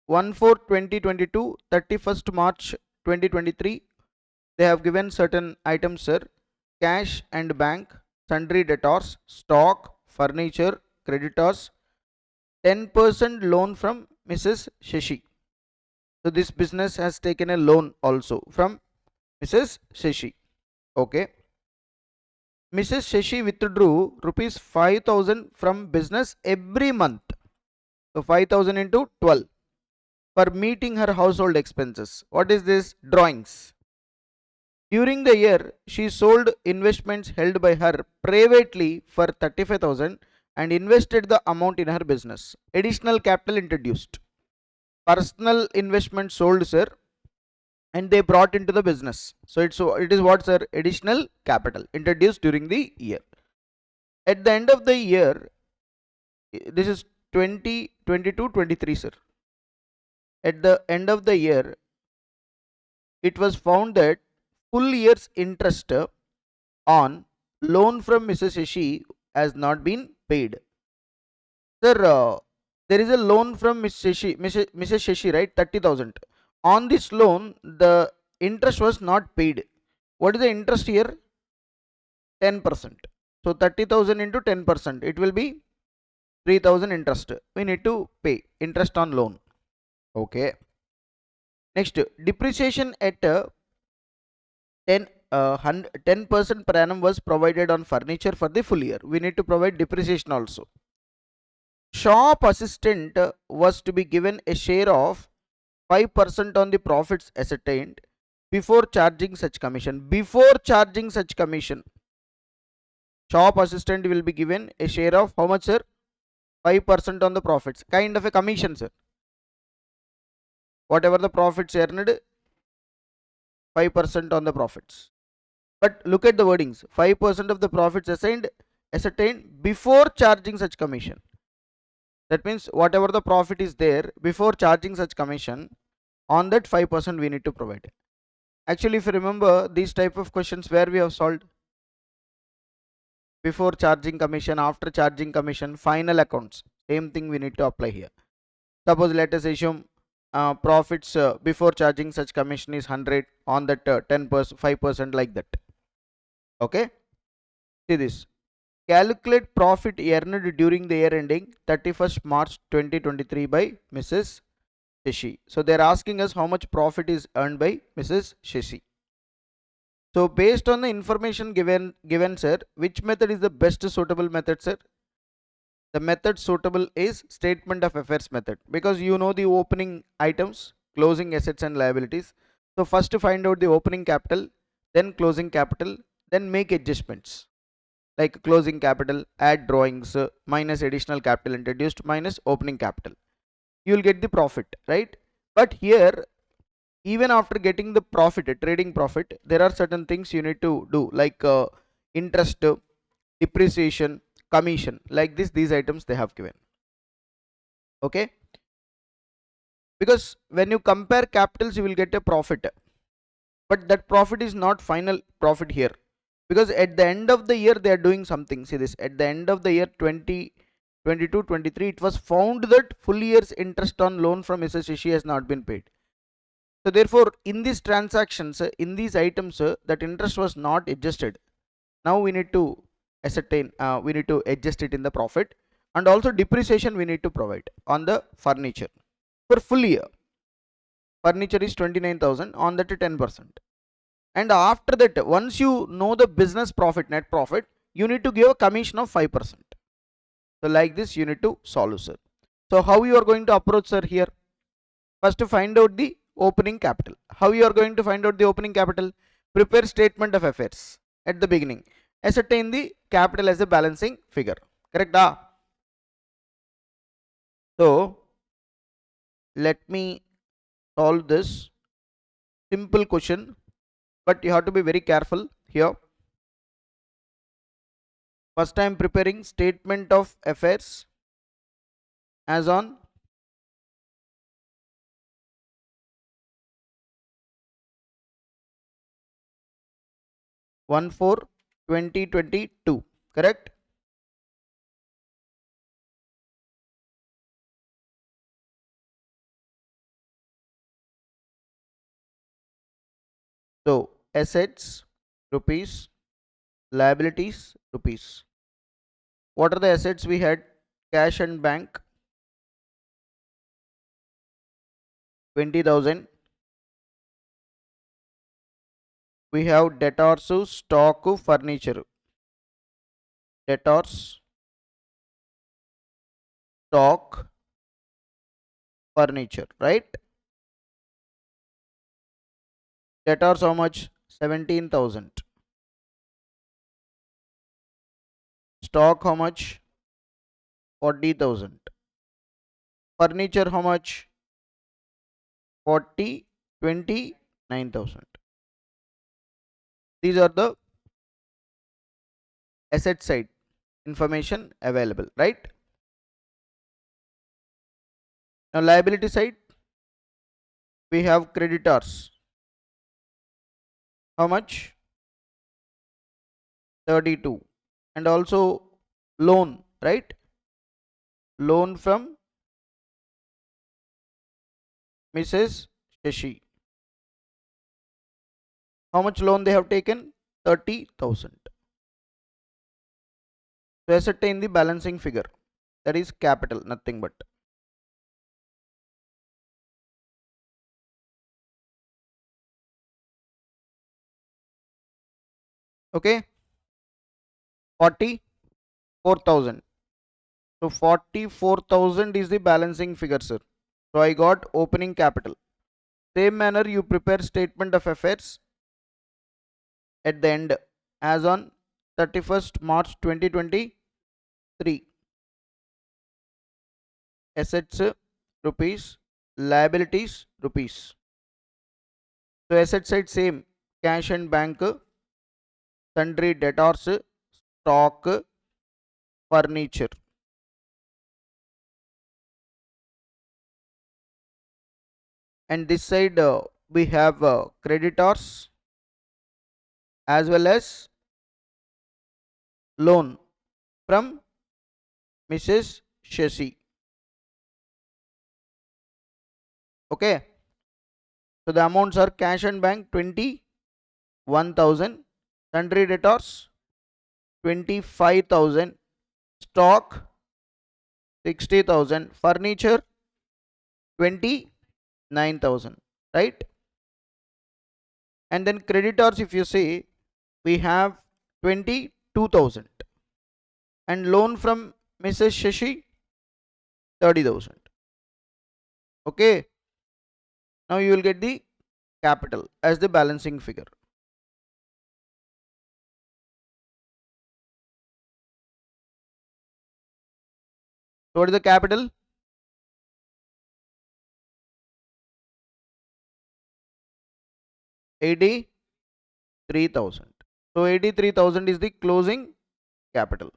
1/4/2022, 31st March 2023, they have given certain items, sir. Cash and bank, sundry debtors, stock, furniture, creditors, 10% loan from Mrs. Shashi. So this business has taken a loan also from Mrs. Shashi. Okay. Mrs. Shashi withdrew rupees 5,000 from business every month. So 5,000 into 12 for meeting her household expenses. What is this? Drawings. During the year, she sold investments held by her privately for 35,000 and invested the amount in her business. Additional capital introduced. Personal investment sold, sir, and they brought into the business. So it is what, sir? Additional capital introduced during the year. At the end of the year, this is 2022 23, sir. At the end of the year, it was found that full year's interest on loan from Mrs. Shashi has not been paid. Sir, there is a loan from Mrs. Shashi, right? 30,000. On this loan, the interest was not paid. What is the interest here? 10%. So 30,000 into 10%, it will be 3,000 interest. We need to pay interest on loan. Okay. Next, depreciation at 10% per annum was provided on furniture for the full year. We need to provide depreciation also. Shop assistant was to be given a share of 5% on the profits ascertained before charging such commission. Before charging such commission, shop assistant will be given a share of how much, sir? 5% on the profits. Kind of a commission, sir. Whatever the profits earned, 5% on the profits. But look at the wordings. 5% of the profits ascertained before charging such commission. That means whatever the profit is there, before charging such commission, on that 5% we need to provide. Actually, if you remember these type of questions where we have solved, before charging commission, after charging commission, final accounts, same thing we need to apply here. Suppose let us assume profits before charging such commission is 100, on that 10%, 5% like that. Okay, see this. Calculate profit earned during the year ending 31st March 2023 by Mrs. Shashi. So they are asking us how much profit is earned by Mrs. Shashi. So based on the information given, sir, which method is the best suitable method, sir? The method suitable is statement of affairs method, because you know the opening items, closing assets and liabilities. So first to find out the opening capital, then closing capital, then make adjustments like closing capital, add drawings, minus additional capital introduced, minus opening capital. You will get the profit, right? But here, even after getting the profit, trading profit, there are certain things you need to do, like interest, depreciation, commission, like this. These items they have given. Okay, because when you compare capitals, you will get a profit, but that profit is not final profit here, because at the end of the year they are doing something. See this, at the end of the year 2022 23, it was found that full year's interest on loan from Mrs. Shashi has not been paid. So therefore, in these transactions, in these items, that interest was not adjusted. Now we need to ascertain, we need to adjust it in the profit, and also depreciation we need to provide on the furniture for full year. Furniture is 29,000, on that 10%. And after that, once you know the business profit, net profit, you need to give a commission of 5%. So like this you need to solve, sir. So how you are going to approach, sir, here? First to find out the opening capital. How you are going to find out the opening capital? Prepare statement of affairs at the beginning. Ascertain the capital as a balancing figure. Correct? So let me solve this simple question, but you have to be very careful here. First I am preparing statement of affairs as on 1/4/2022. Correct? So assets rupees, liabilities rupees. What are the assets we had? Cash and bank, 20,000. We have debtors, stock, furniture. Debtors, stock, furniture, right? Debtors how much? 17,000. Stock how much? 40,000. Furniture how much? 40, 29,000. These are the asset side information available, right? Now liability side, we have creditors. How much? 32. And also loan, right? Loan from Mrs. Shashi. How much loan they have taken? 30,000. So ascertain the balancing figure. That is capital, nothing but. Okay. 44,000. So 44,000 is the balancing figure, sir. So I got opening capital. Same manner you prepare statement of affairs at the end as on 31st March 2023. Assets rupees, liabilities rupees. So asset side same, cash and bank, sundry debtors, stock, furniture. And this side we have creditors as well as loan from Mrs. Shashi. Okay. So the amounts are cash and bank 21,000, sundry debtors 25,000, stock 60,000, furniture 29,000, right? And then creditors, if you see, we have 22,000 and loan from Mrs. Shashi 30,000. Okay. Now you will get the capital as the balancing figure. So what is the capital? 83,000. So 83,000 is the closing capital.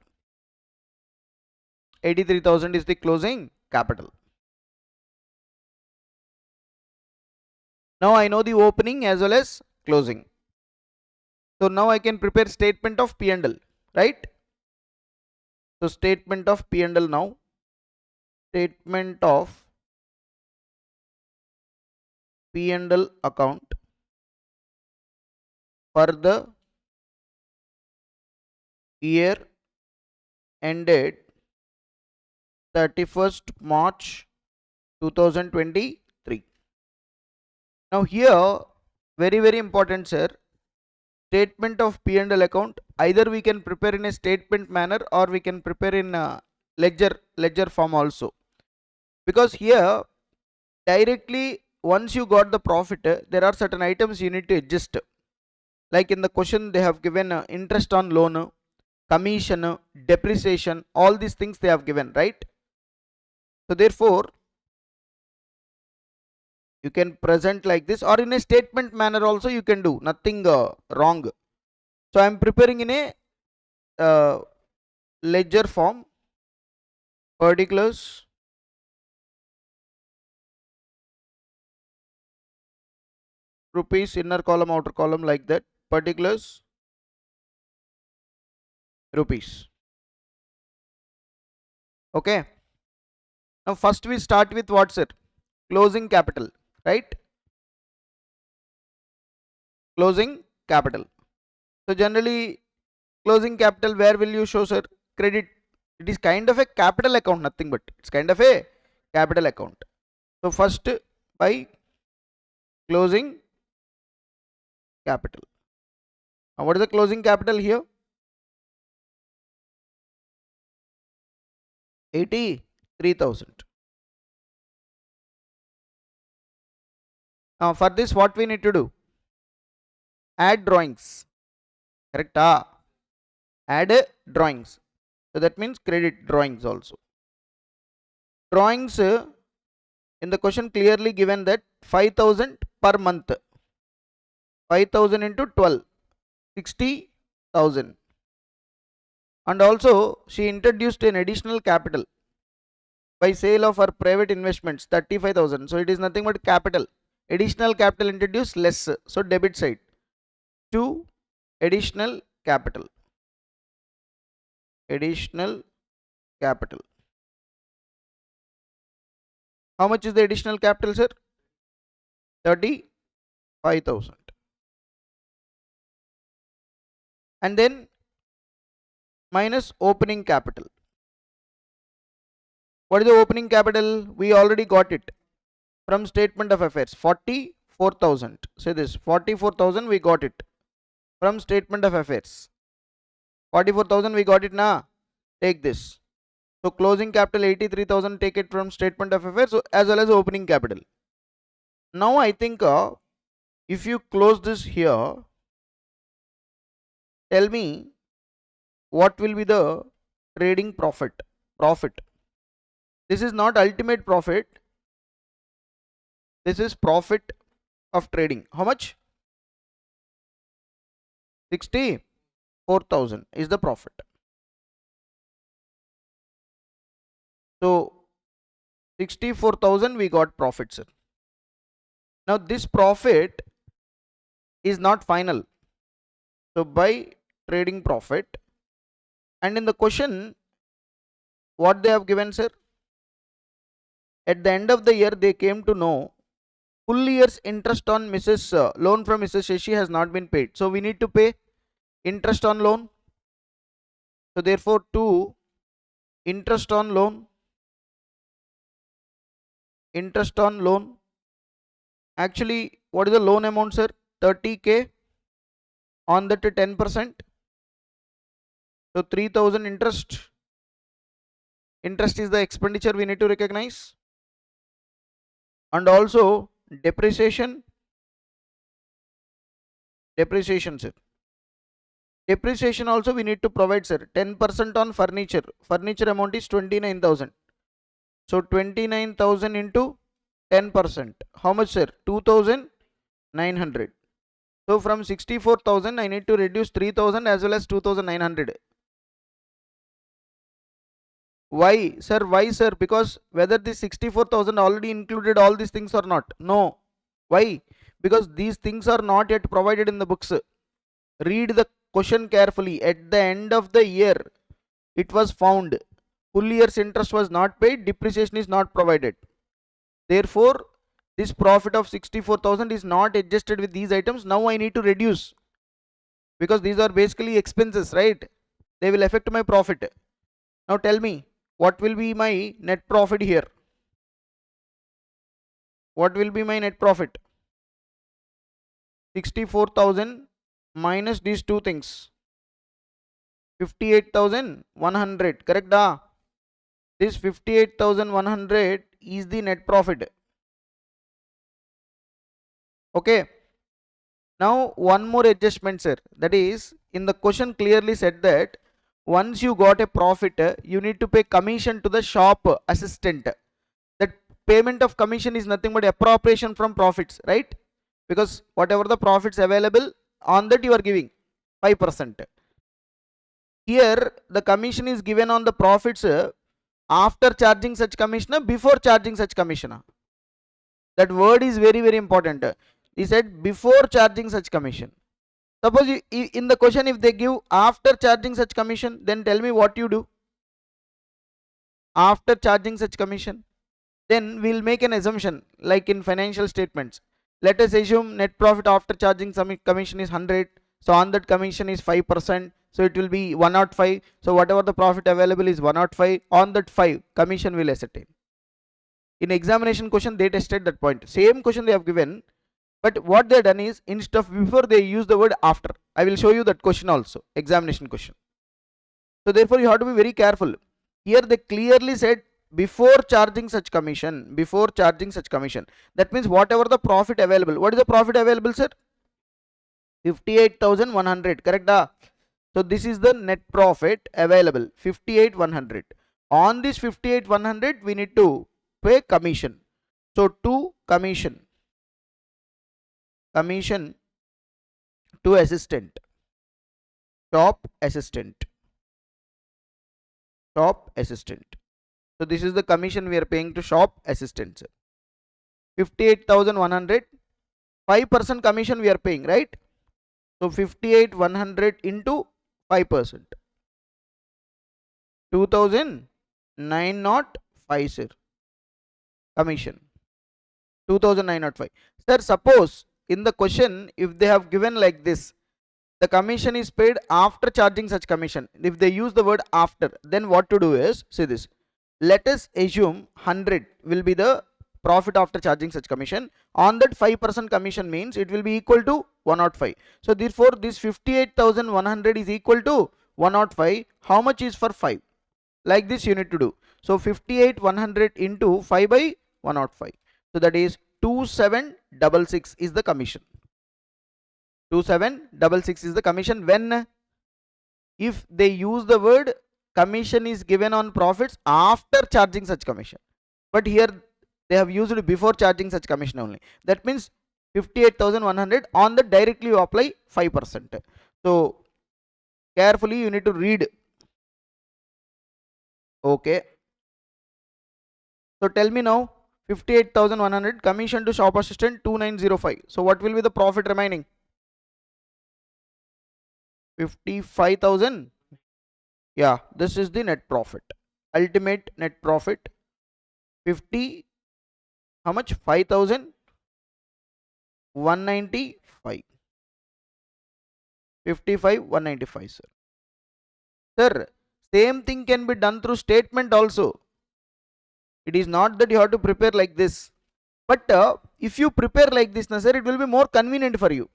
83,000 is the closing capital. Now I know the opening as well as closing. So now I can prepare statement of P&L, right? So statement of P&L now. Statement of P&L account for the year ended 31st March 2023. Now here, very important, sir. Statement of P&L account, either we can prepare in a statement manner or we can prepare in a ledger form also. Because here directly once you got the profit, there are certain items you need to adjust. Like in the question they have given interest on loan, commission, depreciation, all these things they have given, right? So therefore you can present like this, or in a statement manner also you can do, nothing wrong. So I am preparing in a ledger form, particulars, rupees, inner column, outer column, like that, particulars, rupees. Okay. Now first we start with what's it? Closing capital, right? Closing capital. So generally closing capital, where will you show, sir? Credit. It is kind of a capital account, nothing but it's kind of a capital account. So first by closing capital. Now what is the closing capital here? 83,000. Now for this what we need to do? Add drawings. Correct? Add drawings. So that means credit drawings also. Drawings in the question clearly given that 5,000 per month. 5,000 into 12. 60,000. And also she introduced an additional capital by sale of her private investments, 35,000. So it is nothing but capital. Additional capital introduced less. So debit side. To additional capital. Additional capital. How much is the additional capital, sir? 35,000. And then minus opening capital. What is the opening capital? We already got it from statement of affairs. 44,000. Say this, 44,000 we got it from statement of affairs. 44,000 we got it now. Take this. So closing capital 83,000, take it from statement of affairs as well as opening capital. Now I think if you close this here, tell me what will be the trading profit. This is not ultimate profit. This is profit of trading. How much? 64,000 is the profit. So 64,000 we got profit, sir. Now this profit is not final. So by trading profit, and in the question what they have given, sir, at the end of the year they came to know full year's interest on loan from Mrs. Shashi has not been paid. So we need to pay interest on loan. So therefore to interest on loan, actually what is the loan amount, sir? 30k on that 10%. So 3,000 interest is the expenditure we need to recognize. And also depreciation, sir. Depreciation also we need to provide, sir. 10% on furniture. Furniture amount is 29,000. So 29,000 into 10%. How much, sir? 2,900. So from 64,000 I need to reduce 3,000 as well as 2,900. Why, sir? Why, sir? Because whether this 64,000 already included all these things or not? No. Why? Because these things are not yet provided in the books. Read the question carefully. At the end of the year, it was found full year's interest was not paid, depreciation is not provided. Therefore, this profit of 64,000 is not adjusted with these items. Now I need to reduce because these are basically expenses, right? They will affect my profit. Now tell me, what will be my net profit here? What will be my net profit? 64,000 minus these two things. 58,100, correct? This 58,100 is the net profit. Okay. Now one more adjustment, sir. That is, in the question clearly said that once you got a profit, you need to pay commission to the shop assistant. That payment of commission is nothing but appropriation from profits, right? Because whatever the profits available, on that you are giving 5%. Here the commission is given on the profits after charging such commission, before charging such commission. That word is very, very important. He said before charging such commission. Suppose in the question if they give after charging such commission, then tell me what you do. After charging such commission, then we'll make an assumption like in financial statements. Let us assume net profit after charging some commission is 100. So on that commission is 5%. So it will be 105. So whatever the profit available is 105. On that 5 commission will ascertain. In examination question they tested that point. Same question they have given. But what they done is, instead of before, they use the word after. I will show you that question also, examination question. So therefore you have to be very careful. Here they clearly said before charging such commission, before charging such commission. That means whatever the profit available. What is the profit available, sir? 58,100, correct? So this is the net profit available, 58,100. On this 58,100 we need to pay commission. So to commission to assistant, top assistant. So this is the commission we are paying to shop assistants. 58,100, 5% commission we are paying, right? So 58,100 into 5%, 2,905, sir. Commission 2,905. Sir, suppose in the question if they have given like this, the commission is paid after charging such commission. If they use the word after, then what to do is, see this, let us assume 100 will be the profit after charging such commission. On that 5% commission means it will be equal to 105. So therefore this 58,100 is equal to 105. How much is for 5? Like this you need to do. So 58,100 into 5 by 105. So that is 2766 is the commission. 2766 is the commission when, if they use the word commission is given on profits after charging such commission. But here they have used it before charging such commission only. That means 58,100, on that directly you apply 5%. So carefully you need to read. Okay. So tell me now, 58,100 commission to shop assistant 2,905. So what will be the profit remaining? 55,000. Yeah, this is the net profit, ultimate net profit. 50, how much? 5,195. 55,195, sir. Sir, same thing can be done through statement also. It is not that you have to prepare like this. But if you prepare like this, sir, it will be more convenient for you.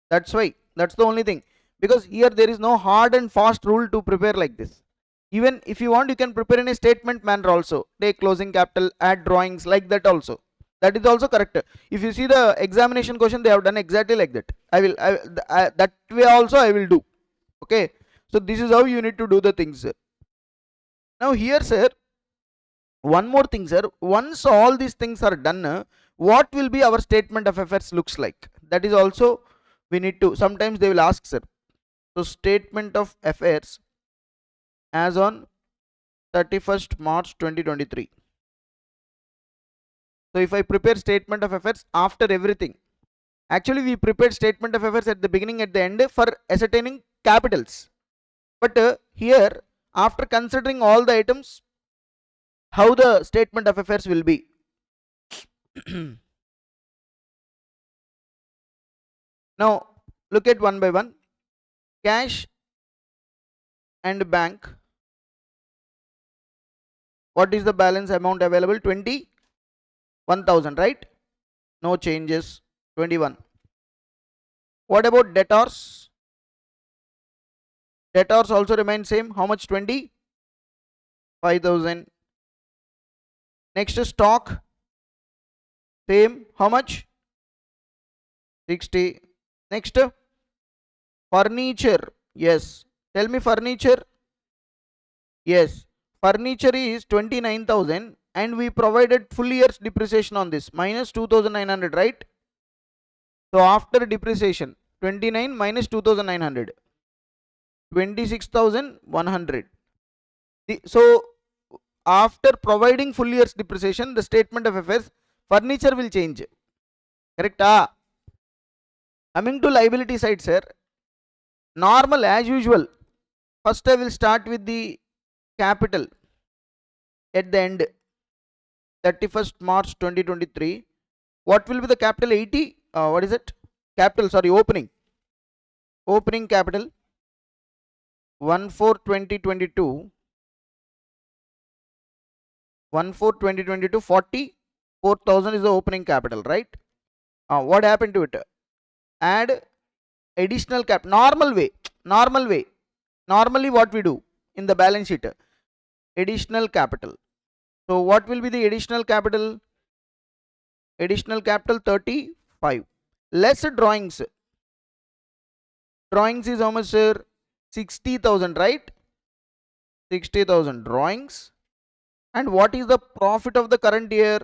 That's why. That's the only thing. Because here there is no hard and fast rule to prepare like this. Even if you want, you can prepare in a statement manner also. Take closing capital, add drawings, like that also. That is also correct. If you see the examination question, they have done exactly like that. That way also I will do. Okay. So this is how you need to do the things, sir. Now here, sir, one more thing, sir. Once all these things are done, what will be our statement of affairs looks like? That is also we need to. Sometimes they will ask, sir. So statement of affairs as on 31st March 2023. So if I prepare statement of affairs after everything, actually we prepared statement of affairs at the beginning, at the end for ascertaining capitals. But here, after considering all the items, how the statement of affairs will be. Now look at one by one. Cash and bank. What is the balance amount available? 21,000, right? No changes. 21. What about debtors? Debtors also remain same. How much? 25,000. Next, stock, same. How much? 60. Next, furniture. Yes. Tell me furniture. Yes. Furniture is 29,000 and we provided full year's depreciation on this, minus 2,900, right? So after depreciation, 29 minus 2,900, 26,100. So after providing full year's depreciation, the statement of affairs, furniture will change. Correct? Coming to liability side, sir, normal as usual. First I will start with the capital at the end, 31st March 2023. What will be the capital? 80. What is it? Capital, sorry, opening capital 1/4/2022. 1/4/2022, 44,000 is the opening capital, right? What happened to it? Add additional cap. Normal way. Normally what we do in the balance sheet? Additional capital. So what will be the additional capital? Additional capital 35. Less drawings. Drawings is how much, sir? 60,000, right? 60,000 drawings. And what is the profit of the current year?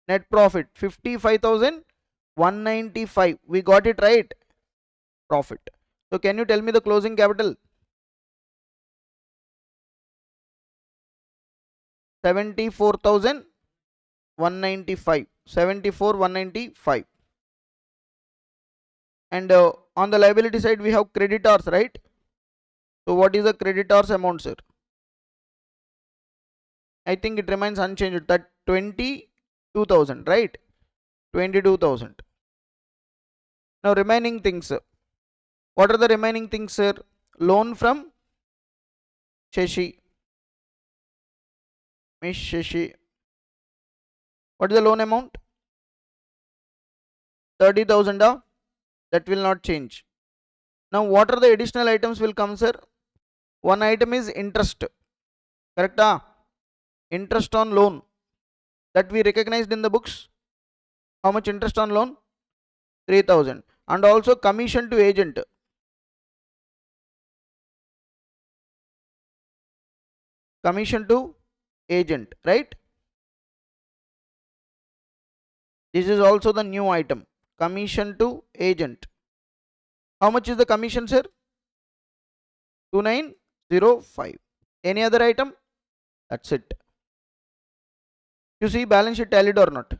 Net profit 55,195. We got it right. Profit. So can you tell me the closing capital? 74,195. 74,195. And on the liability side we have creditors, right? So what is the creditors amount, sir? I think it remains unchanged. That 22,000, right? 22,000. Now remaining things. What are the remaining things, sir? Loan from Shashi. Miss Shashi. What is the loan amount? 30,000. That will not change. Now what are the additional items will come, sir? One item is interest. Correct? Interest on loan. That we recognized in the books. How much interest on loan? 3,000. And also commission to agent. Commission to agent, right? This is also the new item. Commission to agent. How much is the commission, sir? 2905. Any other item? That's it. You see balance sheet tallied or not?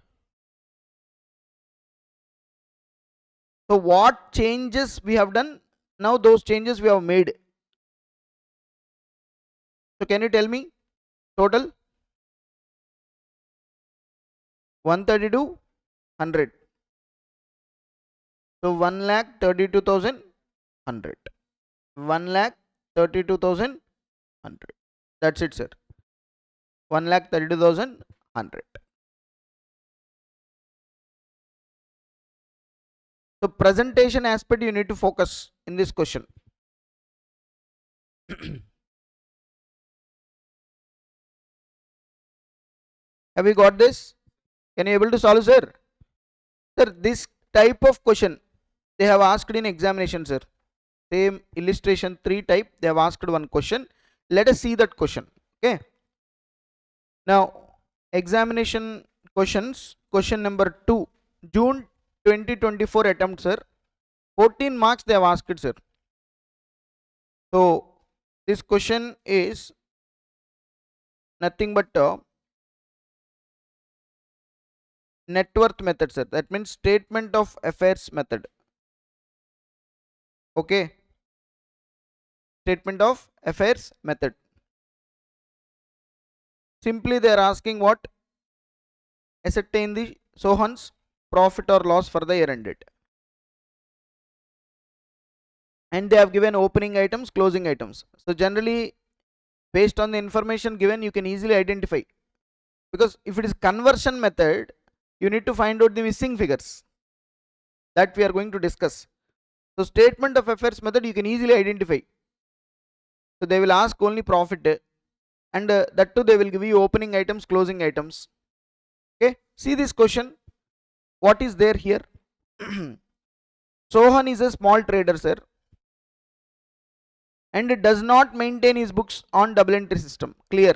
So what changes we have done? Now those changes we have made. So can you tell me total? 132,100. So 1,32,100. 1,32,100. That's it, sir. 1,32,100. So presentation aspect you need to focus in this question. Have you got this? Can you able to solve, sir? Sir, this type of question they have asked in examination, sir. Same illustration 3 type they have asked one question. Let us see that question. Okay. Now examination questions. Question number 2. June 2024 attempt, sir. 14 marks they have asked, sir. So this question is nothing but net worth method, sir. That means statement of affairs method. Okay. Statement of affairs method. Simply they are asking what? Ascertain the Sohan's profit or loss for the year ended. And they have given opening items, closing items. So generally based on the information given you can easily identify. Because if it is conversion method, you need to find out the missing figures. That we are going to discuss. So statement of affairs method you can easily identify. So they will ask only profit and that too they will give you opening items, closing items. Okay, see this question. What is there here? Sohan is a small trader, sir, and does not maintain his books on double entry system. Clear.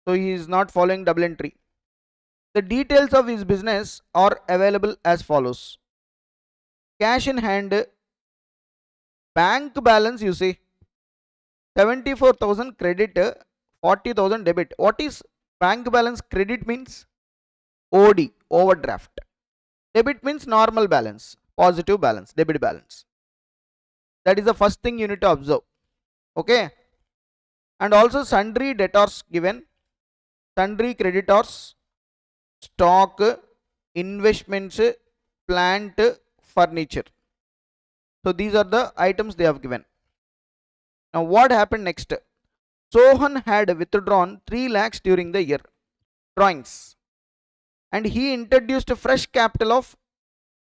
So he is not following double entry. The details of his business are available as follows. Cash in hand, bank balance, you see 74,000 credit, 40,000 debit. What is bank balance? Credit means OD, overdraft. Debit means normal balance, positive balance, debit balance. That is the first thing you need to observe. Okay. And also sundry debtors given, sundry creditors, stock, investments, plant, furniture. So these are the items they have given. Now what happened next? Sohan had withdrawn 3 lakhs during the year. Drawings. And he introduced a fresh capital of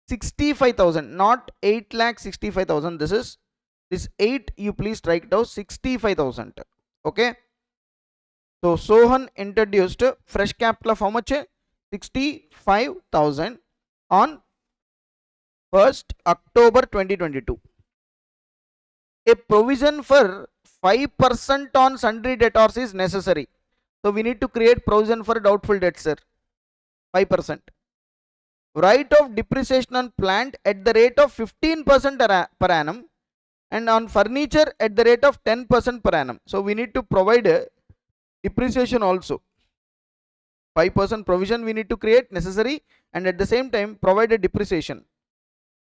65,000, not 8,65,000. This is this 8, you please write it down, 65,000. Okay. So Sohan introduced fresh capital of how much? 65,000 on 1st October 2022. A provision for 5% on sundry debtors is necessary. So we need to create provision for doubtful debts, sir. 5%. Rate of depreciation on plant at the rate of 15% per annum, and on furniture at the rate of 10% per annum. So we need to provide a depreciation also. 5% provision we need to create necessary, and at the same time provide a depreciation.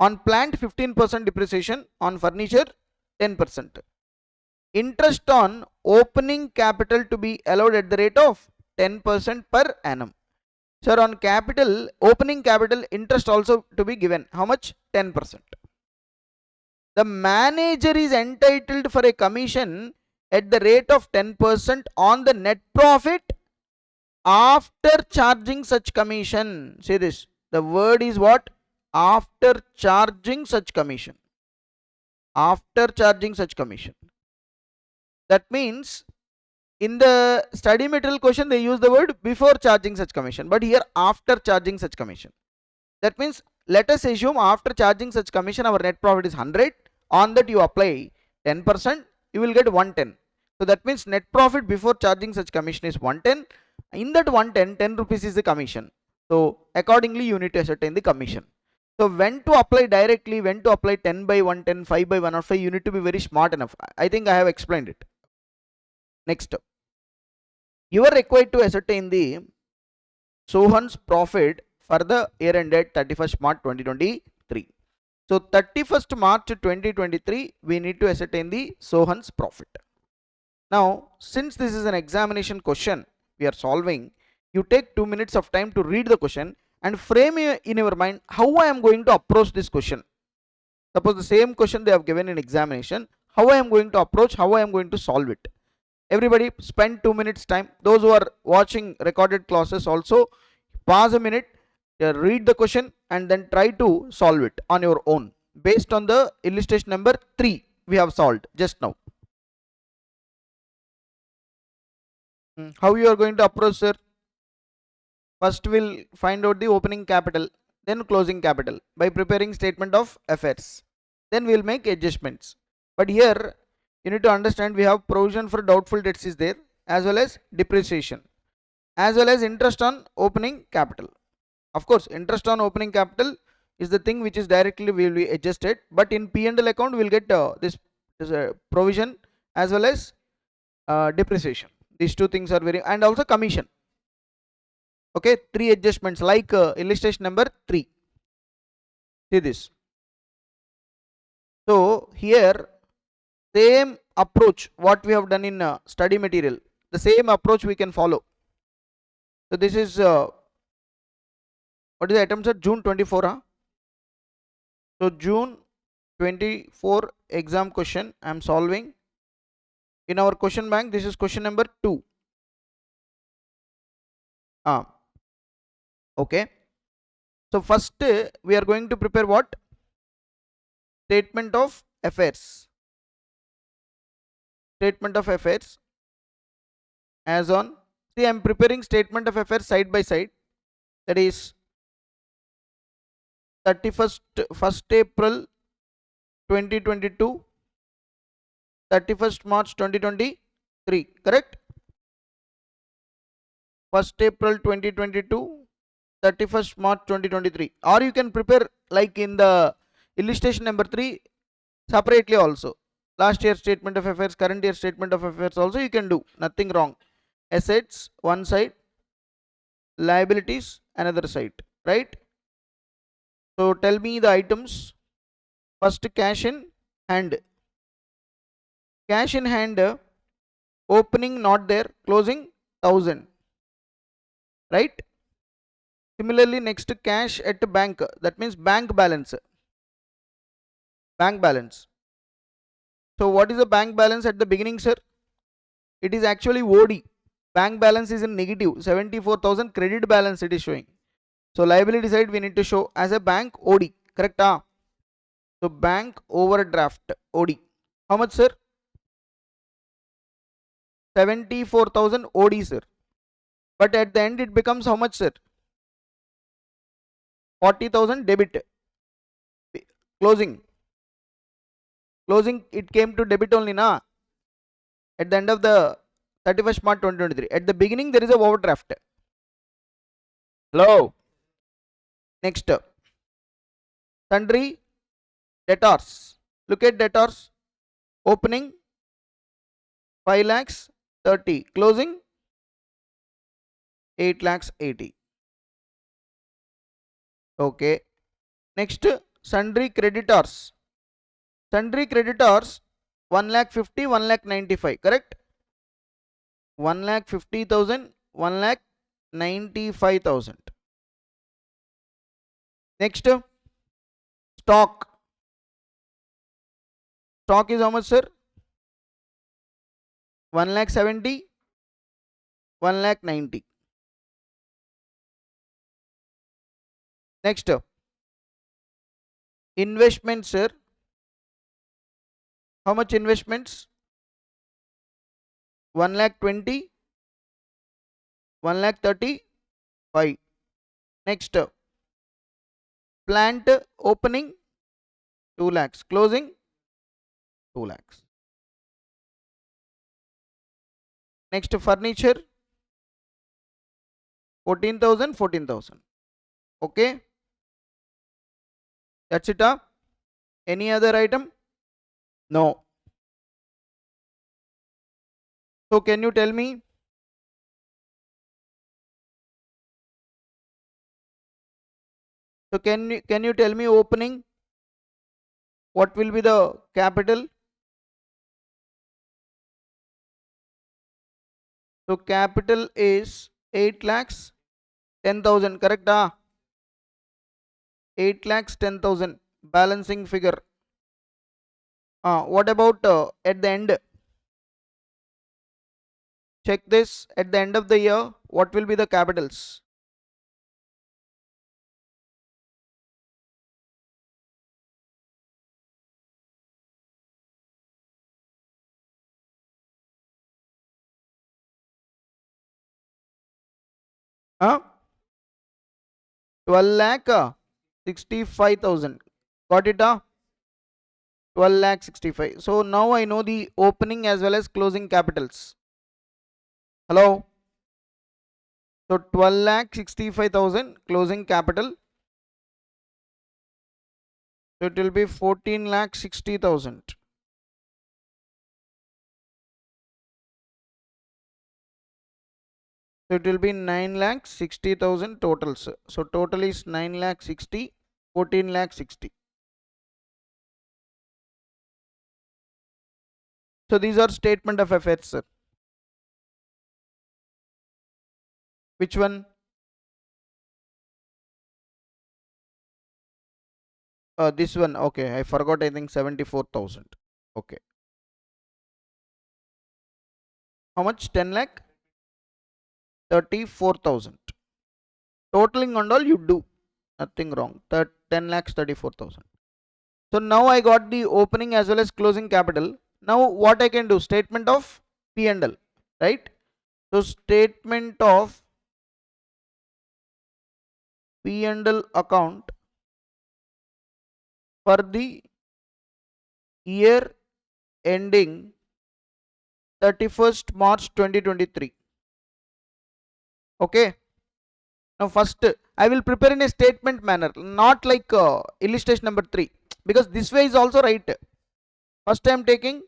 On plant 15% depreciation, on furniture 10%. Interest on opening capital to be allowed at the rate of 10% per annum. Sir, on capital, opening capital, interest also to be given. How much? 10%. The manager is entitled for a commission at the rate of 10% on the net profit after charging such commission. Say this. The word is what? After charging such commission. After charging such commission. That means in the study material question they use the word before charging such commission, but here after charging such commission. That means let us assume after charging such commission our net profit is 100. On that you apply 10%, you will get 110. So that means net profit before charging such commission is 110. In that 110, 10 rupees is the commission. So accordingly you need to ascertain the commission. So when to apply directly, when to apply 10 by 110, 5 by 105, you need to be very smart enough. I think I have explained it. Next, you are required to ascertain the Sohan's profit for the year ended 31st March 2023. So 31st March 2023, we need to ascertain the Sohan's profit. Now, since this is an examination question we are solving, you take 2 minutes of time to read the question and frame in your mind how I am going to approach this question. Suppose the same question they have given in examination, how I am going to approach, how I am going to solve it. Everybody spend 2 minutes time. Those who are watching recorded classes also pause a minute, read the question and then try to solve it on your own based on the illustration number 3 we have solved just now. How you are going to approach, sir? First we'll find out the opening capital, then closing capital by preparing statement of affairs. Then we'll make adjustments. But here you need to understand we have provision for doubtful debts is there, as well as depreciation, as well as interest on opening capital. Of course, interest on opening capital is the thing which is directly will be adjusted, but in P&L account we will get this provision as well as depreciation. These two things are very, and also commission. Okay, 3 adjustments like illustration number 3. See this. So here same approach what we have done in study material, the same approach we can follow. So this is what is the item, sir? June 24. Huh? So June 24 exam question I am solving. In our question bank, this is question number 2. Okay. So first we are going to prepare what? Statement of affairs. Statement of affairs as on. See, I am preparing statement of affairs side by side. That is 1st April 2022, 31st March 2023, correct? 1st April 2022, 31st March 2023, or you can prepare like in the illustration number 3 separately also. Last year statement of affairs, current year statement of affairs also you can do, nothing wrong. Assets one side, liabilities another side, right? So tell me the items. First, cash in hand. Cash in hand, opening not there, closing 1000, right? Similarly, next, cash at bank, that means bank balance. Bank balance. So what is the bank balance at the beginning, sir? It is actually OD. Bank balance is in negative, 74,000 credit balance it is showing. So liability side we need to show as a bank OD, correct? So bank overdraft OD. How much, sir? 74,000 OD, sir. But at the end it becomes how much, sir? 40,000 debit. Closing it came to debit only, na? At the end of the 31st March 2023. At the beginning there is a overdraft. Hello. Next, sundry debtors. Look at debtors. Opening 5 lakhs 30. Closing 8 lakhs 80. Okay. Next, sundry creditors. Sundry creditors 1 lakh 50, 1 lakh 95. Correct? 1 lakh 50,000, 1 lakh 95,000. Next, stock. Stock is how much, sir? 1 lakh 70, 1 lakh 90. Next, investment, sir. How much investments? 1 lakh 20, 1 lakh 35. Next, plant opening 2 lakhs. Closing 2 lakhs. Next, furniture 14,000, 14,000. Okay. That's it. Any other item? No. So can you tell me? So can you tell me opening? What will be the capital? So capital is 8 lakhs 10,000. Correct? 8 lakhs 10,000. Balancing figure. What about at the end? Check this. At the end of the year, what will be the capitals? Huh? 12 lakh 65,000. Got it? 12 lakh 65. So now I know the opening as well as closing capitals. Hello? So 12 lakh 65,000 closing capital. So it will be 14 lakh 60,000. So it will be 9 lakh 60,000 totals. So total is 9 lakh 60, 14 lakh 60. So these are statement of affairs, sir. Which one? This one. Okay, I forgot. I think 74,000. Okay. How much? 10 lakh 34,000. Totaling and all you do. Nothing wrong. 10 lakhs 34,000. So now I got the opening as well as closing capital. Now what I can do? Statement of P&L. Right? So statement of P&L account for the year ending 31st March 2023. Okay. Now first I will prepare in a statement manner, not like illustration number 3, because this way is also right. First I am taking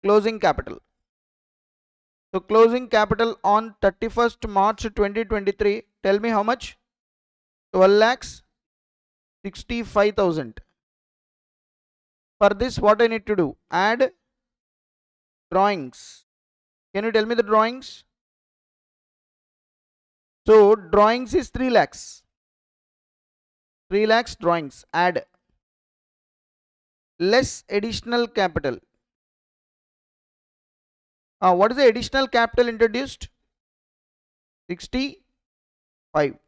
closing capital. So closing capital on 31st March 2023. Tell me how much? 12 lakhs 65,000. For this what I need to do? Add drawings. Can you tell me the drawings? So drawings is 3 lakhs. 3 lakhs drawings. Add less additional capital. What is the additional capital introduced? 65.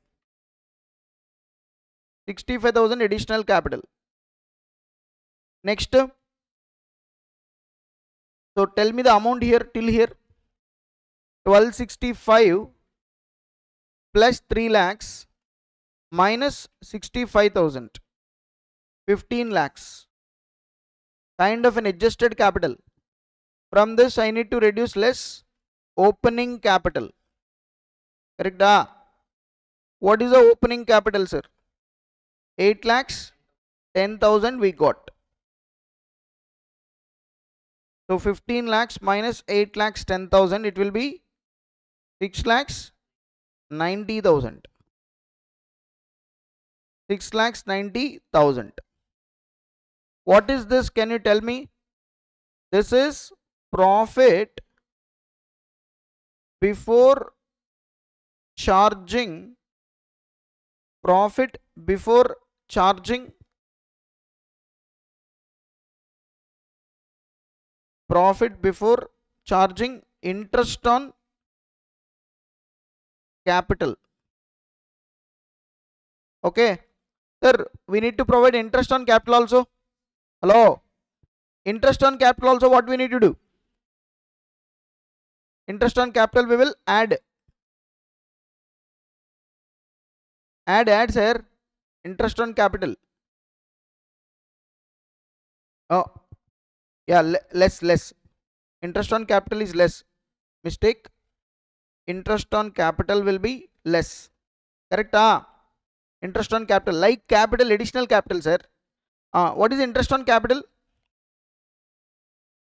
65,000 additional capital. Next, so tell me the amount here till here. 1265 plus 3 lakhs minus 65,000, 15 lakhs. Kind of an adjusted capital. From this I need to reduce less opening capital. Correct? What is the opening capital, sir? 8 lakhs 10,000 we got. So 15 lakhs minus 8 lakhs 10,000, it will be 6 lakhs 90,000. 6 lakhs 90,000. What is this? Can you tell me? This is profit before charging. Profit before charging. Profit before charging interest on capital. Okay. Sir, we need to provide interest on capital also. Hello. Interest on capital also, what we need to do? Interest on capital we will add. Add, sir. Interest on capital. Oh, yeah, less. Interest on capital is less. Mistake. Interest on capital will be less. Correct? Interest on capital, like capital, additional capital, sir. What is interest on capital?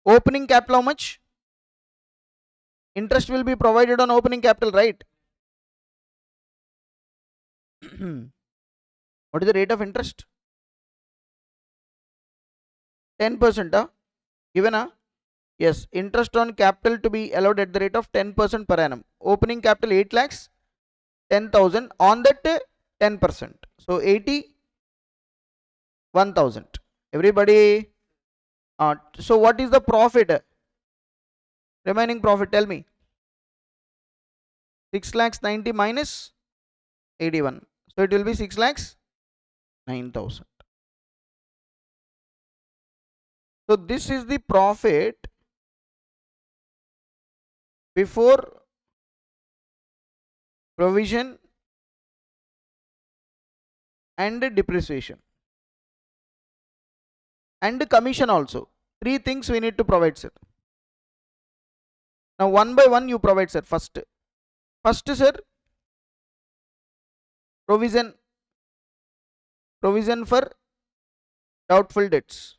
Opening capital, how much? Interest will be provided on opening capital, right? What is the rate of interest? 10%, given, yes, interest on capital to be allowed at the rate of 10% per annum. Opening capital 8 lakhs 10,000, on that 10%. So 81,000. Everybody, so what is the profit? Remaining profit, tell me. 6 lakhs 90 minus 81. So it will be 6 lakhs 9,000. So this is the profit before provision and depreciation and commission also. 3 things we need to provide, sir. Now one by one you provide, sir. First, sir, provision for doubtful debts.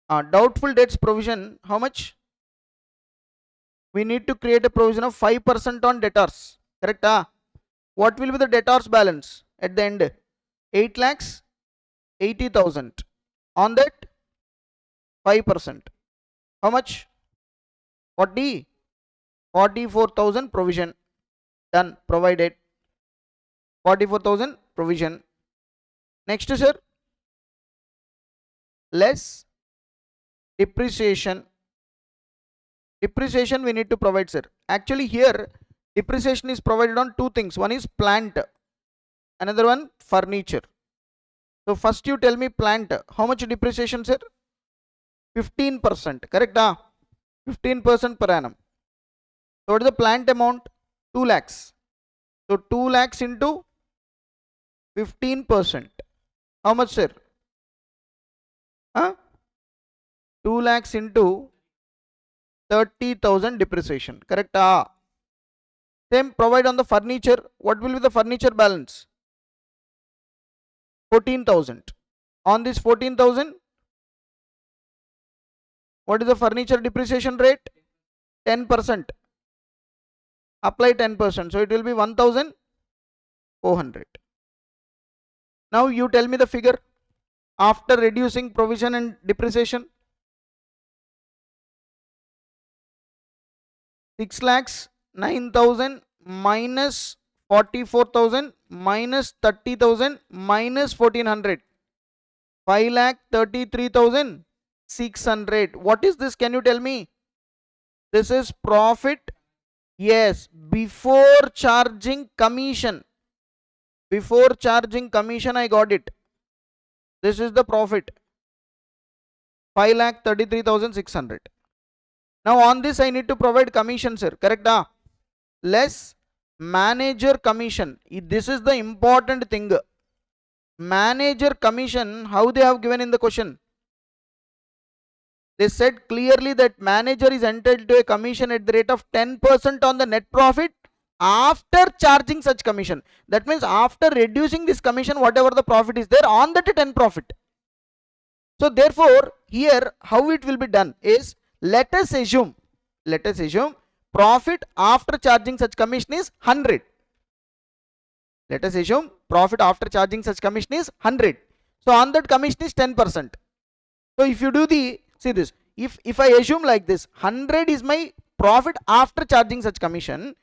Doubtful debts provision, how much? We need to create a provision of 5% on debtors. Correct? What will be the debtors balance at the end? 8 lakhs 80,000. On that 5%. How much? 44,000 provision. Done. Provided. 44,000 provision. Next, sir, less depreciation. Depreciation we need to provide, sir. Actually here depreciation is provided on 2 things. One is plant, another one furniture. So first you tell me plant. How much depreciation, sir? 15%. Correct? 15% per annum. So what is the plant amount? 2 lakhs. So 2 lakhs into 15%. How much, sir? 2 lakhs into 30,000 depreciation. Correct? Same provide on the furniture. What will be the furniture balance? 14,000. On this 14,000, what is the furniture depreciation rate? 10%. Apply 10%. So it will be 1,400. Now you tell me the figure after reducing provision and depreciation. 6 lakhs 9,000 minus 44,000 minus 30,000 minus 1,400. 5 lakh 33,600. What is this? Can you tell me? This is profit. Yes, before charging commission. Before charging commission, I got it. This is the profit. 5,33,600. Now on this I need to provide commission, sir. Correct? Less manager commission. This is the important thing. Manager commission, how they have given in the question? They said clearly that manager is entitled to a commission at the rate of 10% on the net profit after charging such commission. That means after reducing this commission, whatever the profit is there, on that 10 profit. So therefore here how it will be done is, let us assume profit after charging such commission is 100. Let us assume profit after charging such commission is 100. So on that commission is 10%. So if you do the, see this, if I assume like this, 100 is my profit after charging such commission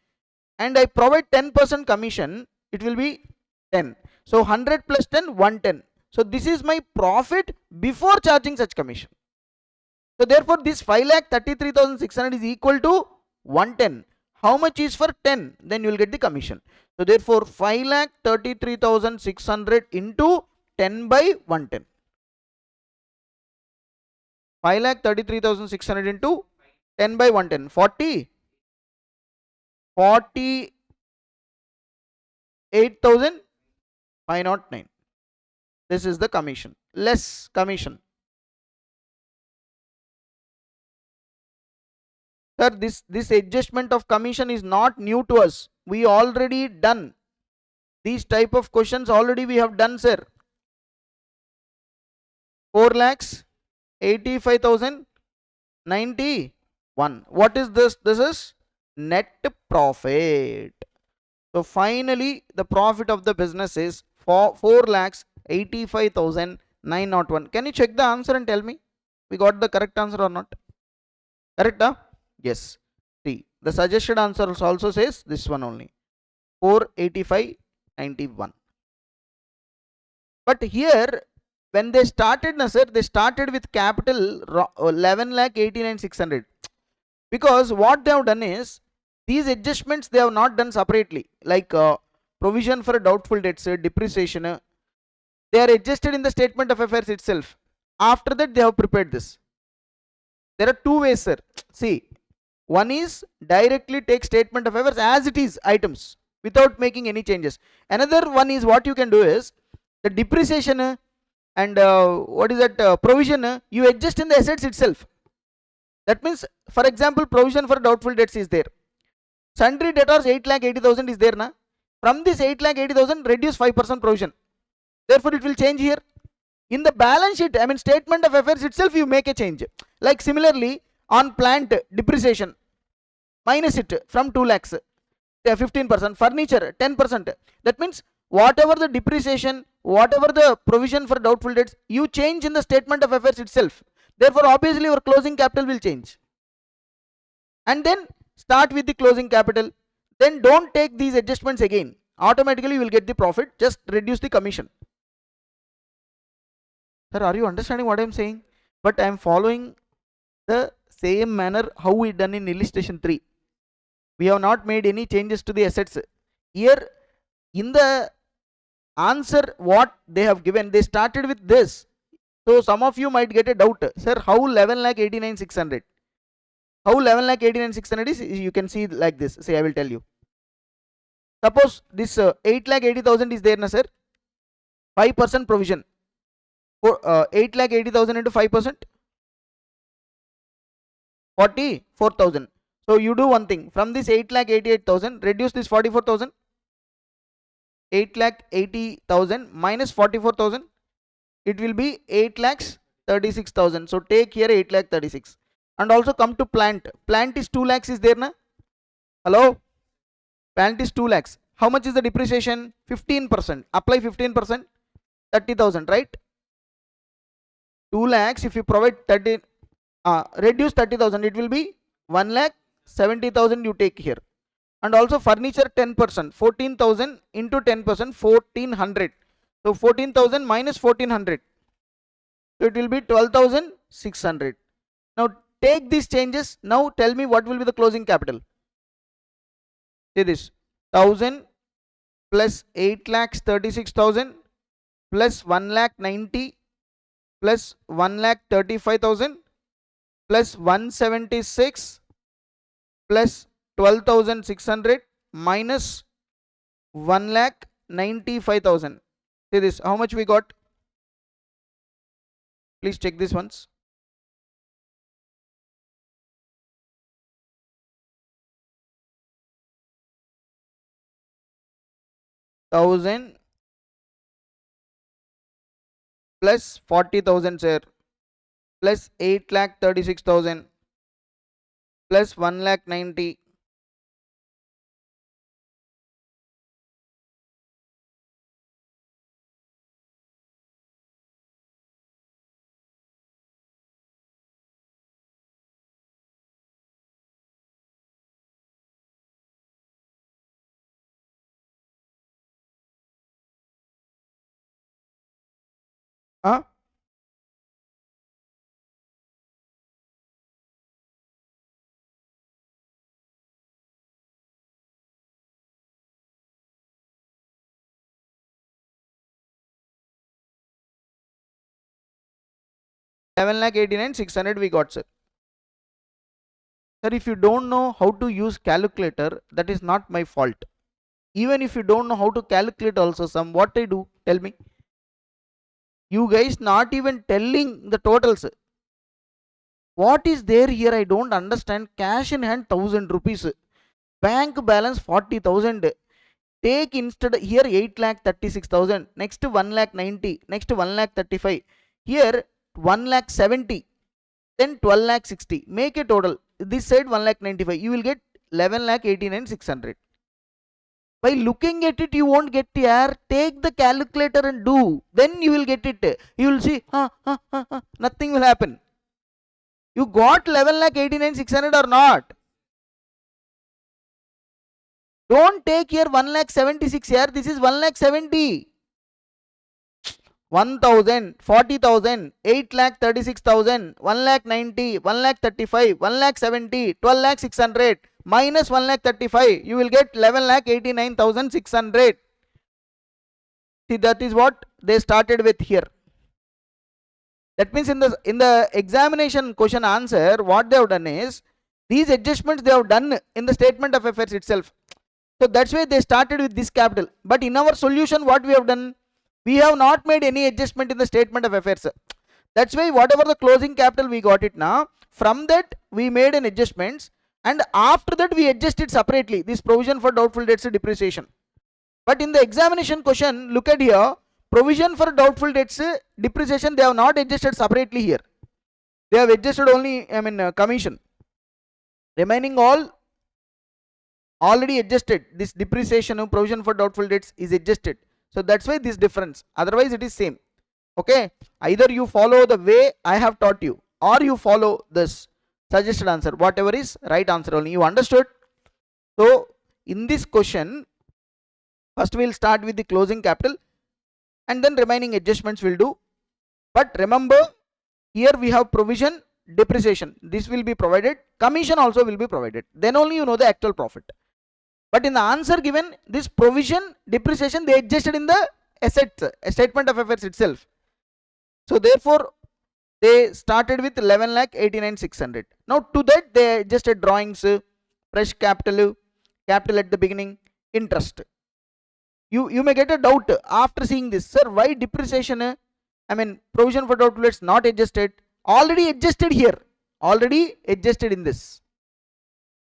and I provide 10% commission, it will be 10. So 100 plus 10, 110. So this is my profit before charging such commission. So therefore this 5,33,600 is equal to 110. How much is for 10? Then you will get the commission. So therefore 5,33,600 into 10 by 110. 5,33,600 into 10 by 110. 48,509. This is the commission. Less commission. Sir, this adjustment of commission is not new to us. We already done. These type of questions already we have done, sir. 4,85,091. What is this? This is net profit. So finally the profit of the business is 4,85,901. Can you check the answer and tell me we got the correct answer or not? Correct? Yes. See, the suggested answer also says this one only, 485,91. But here when they started, sir, they started with capital 11,89,600. Because what they have done is, these adjustments they have not done separately, like provision for doubtful debts, depreciation, they are adjusted in the statement of affairs itself. After that they have prepared this. There are two ways, sir. See, one is directly take statement of affairs as it is items without making any changes. Another one is, what you can do is, the depreciation and what is that provision, you adjust in the assets itself. That means, for example, provision for doubtful debts is there. Sundry debtors 8,80,000 is there, na? From this 8,80,000 reduce 5% provision. Therefore it will change here. In the balance sheet, I mean statement of affairs itself, you make a change. Like similarly on plant depreciation, minus it from 2 lakhs, 15%, furniture 10%. That means whatever the depreciation, whatever the provision for doubtful debts, you change in the statement of affairs itself. Therefore obviously your closing capital will change. And then start with the closing capital. Then don't take these adjustments again. Automatically you will get the profit. Just reduce the commission. Sir, are you understanding what I am saying? But I am following the same manner how we done in illustration 3. We have not made any changes to the assets. Here in the answer what they have given, they started with this. So some of you might get a doubt, sir, how 11,89,600? How 11,89,600 is? You can see like this. Say, I will tell you. Suppose this 8,80,000 is there, na sir? 5% provision. For 8,80,000 into 5%, 44,000. So you do one thing. From this 8,88,000, reduce this 44,000. 8,80,000 minus 44,000. It will be 8,36,000. So take here 8,36,000. And also come to plant. Plant is 2 lakhs is there, na? Hello? Plant is 2 lakhs. How much is the depreciation? 15%. Apply 15%. 30,000, right? 2 lakhs, if you provide 30, reduce 30,000, it will be 1,70,000 you take here. And also furniture 10%, 14,000 into 10%, 1,400. So 14,000 minus 1,400. So it will be 12,600. Now take these changes. Now tell me what will be the closing capital. See this, 1,000 plus 8,36,000 plus 1,90,000 plus 1,35,000 plus 176 plus 12,600 minus 1,95,000. See this, how much we got? Please check this once. Thousand plus 40,000 sir, plus 8,36,000 plus 1,90,000. Huh? Eleven lakh 89,600 we got, sir. Sir, if you don't know how to use calculator, that is not my fault. Even if you don't know how to calculate also sum, what I do? Tell me. You guys not even telling the totals. What is there here? I don't understand. Cash in hand 1,000 rupees. Bank balance 40,000. Take instead here 8,36,000. Next 1,90,000. Next 1,35,000. Here 1,70,000. Then 12,60,000. Make a total. This side 1,95,000. You will get 11,89,600. By looking at it, you won't get here. Take the calculator and do. Then you will get it. You will see, nothing will happen. You got 11,89,600 or not? Don't take here 1,76,000 here. This is 1,70,000. 1,000, 40,000, 8,36,000, 1,90,000, 1,35,000, 1,70,000, 12,600 minus 1,35,000. You will get 11,89,600. See, that is what they started with here. That means in the examination question answer, what they have done is these adjustments they have done in the statement of affairs itself. So that's why they started with this capital. But in our solution, what we have done? We have not made any adjustment in the statement of affairs. That's why whatever the closing capital we got it now, from that we made an adjustments, and after that we adjusted separately this provision for doubtful debts depreciation. But in the examination question, look at here, provision for doubtful debts depreciation they have not adjusted separately here. They have adjusted only commission. Remaining all already adjusted. This depreciation provision for doubtful debts is adjusted. So that's why this difference, otherwise it is same. Okay, either you follow the way I have taught you or you follow this suggested answer, whatever is right answer only. You understood? So in this question, first we will start with the closing capital and then remaining adjustments will do. But remember, here we have provision, depreciation, this will be provided, commission also will be provided, then only you know the actual profit. But in the answer given, this provision, depreciation, they adjusted in the assets, statement of affairs itself. So therefore, they started with 11,89,600. Now to that they adjusted drawings, fresh capital, capital at the beginning, interest. You may get a doubt after seeing this, sir, why depreciation, provision for doubtful debts not adjusted? Already adjusted here, already adjusted in this.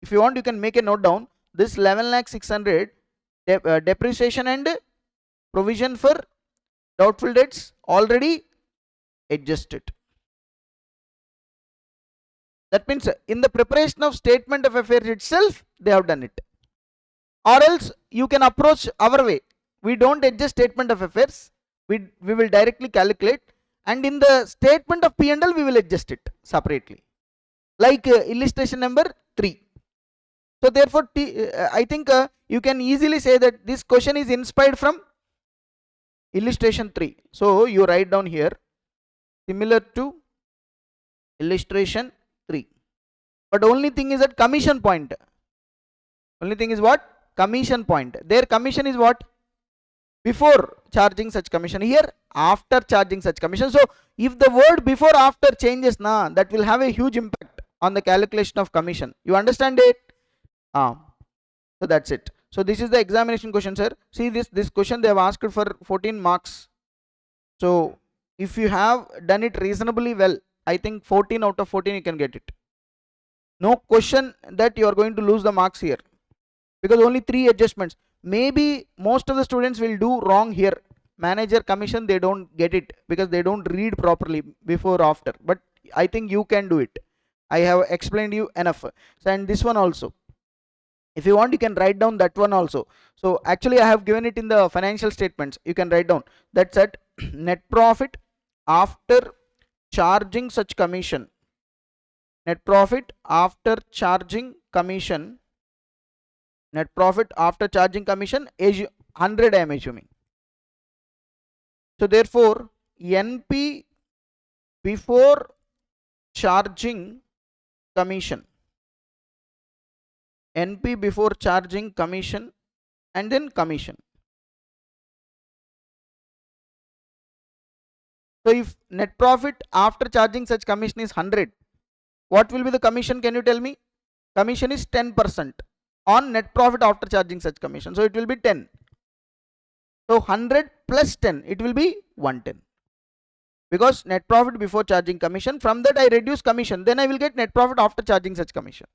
If you want, you can make a note down. This 11,600 depreciation and provision for doubtful debts already adjusted. That means in the preparation of statement of affairs itself they have done it. Or else you can approach our way. We don't adjust statement of affairs. We will directly calculate, and in the statement of P&L we will adjust it separately. Like illustration number 3. So therefore, I think you can easily say that this question is inspired from illustration 3. So you write down here, similar to illustration 3. But only thing is that commission point. Only thing is what? Commission point. Their commission is what? before charging such commission. Here after charging such commission. So if the word before after changes na, that will have a huge impact on the calculation of commission. You understand it? So that's it. So this is the examination question, sir. See this question they have asked for 14 marks. So if you have done it reasonably well, I think 14 out of 14 you can get it. No question that you are going to lose the marks here, because only 3 adjustments. Maybe most of the students will do wrong here. Manager commission, they don't get it because they don't read properly before after, but I think you can do it. I have explained you enough. So, and this one also, if you want you can write down that one also. So actually I have given it in the financial statements, you can write down. That's at net profit after charging such commission. Net profit after charging commission. Net profit after charging commission is 100, I am assuming. So therefore NP before charging commission. NP before charging commission and then commission. So if net profit after charging such commission is 100, what will be the commission? Can you tell me? Commission is 10% on net profit after charging such commission. So it will be 10. So 100 plus 10, it will be 110. Because net profit before charging commission, from that I reduce commission, then I will get net profit after charging such commission.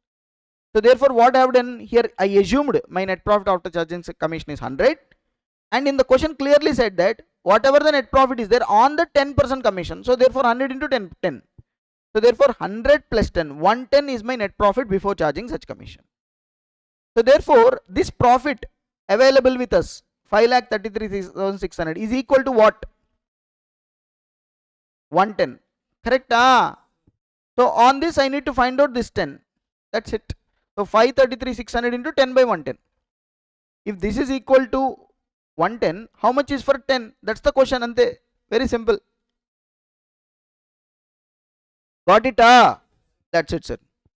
So therefore what I have done here, I assumed my net profit after charging commission is 100, and in the question clearly said that whatever the net profit is there on the 10% commission, so therefore 100 into 10, 10. So therefore 100 plus 10, 110 is my net profit before charging such commission. So therefore this profit available with us, 5,33,600 is equal to what? 110. Correct? So on this I need to find out this 10. That's it. So 533,600 into 10 by 110. If this is equal to 110, how much is for 10? That's the question, ante. Very simple. Got it? That's it, sir.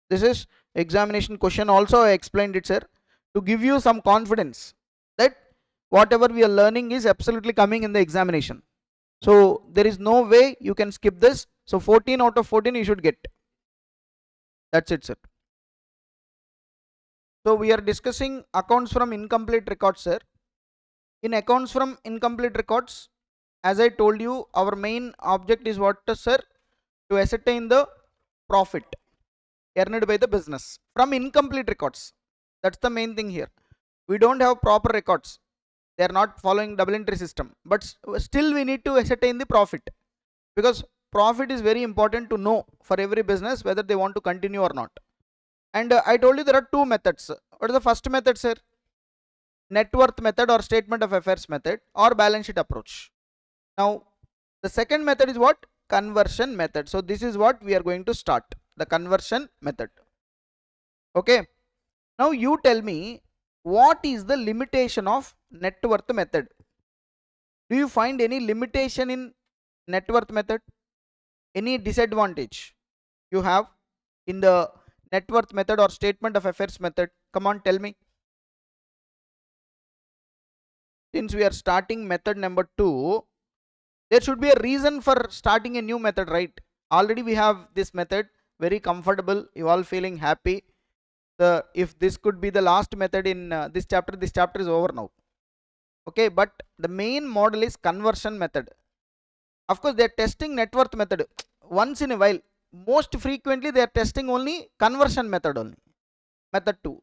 This is examination question. Also I explained it, sir, to give you some confidence that whatever we are learning is absolutely coming in the examination. So there is no way you can skip this. So 14 out of 14 you should get. That's it, sir. So we are discussing accounts from incomplete records, sir. In accounts from incomplete records, as I told you, our main object is what, sir? To ascertain the profit earned by the business from incomplete records. That's the main thing here. We don't have proper records. They are not following double entry system, but still we need to ascertain the profit, because profit is very important to know for every business whether they want to continue or not. And I told you there are 2 methods. What is the first method, sir? Net worth method or statement of affairs method or balance sheet approach. Now the second method is what? Conversion method. So this is what we are going to start, the conversion method. Okay. Now you tell me, what is the limitation of net worth method? Do you find any limitation in net worth method? Any disadvantage you have in the net worth method or statement of affairs method? Come on, tell me. Since we are starting method number 2, there should be a reason for starting a new method, right? Already we have this method, very comfortable, you all feeling happy. If this could be the last method in this chapter is over now. Okay, but the main model is conversion method. Of course they are testing net worth method once in a while. Most frequently they are testing only conversion method only, method 2.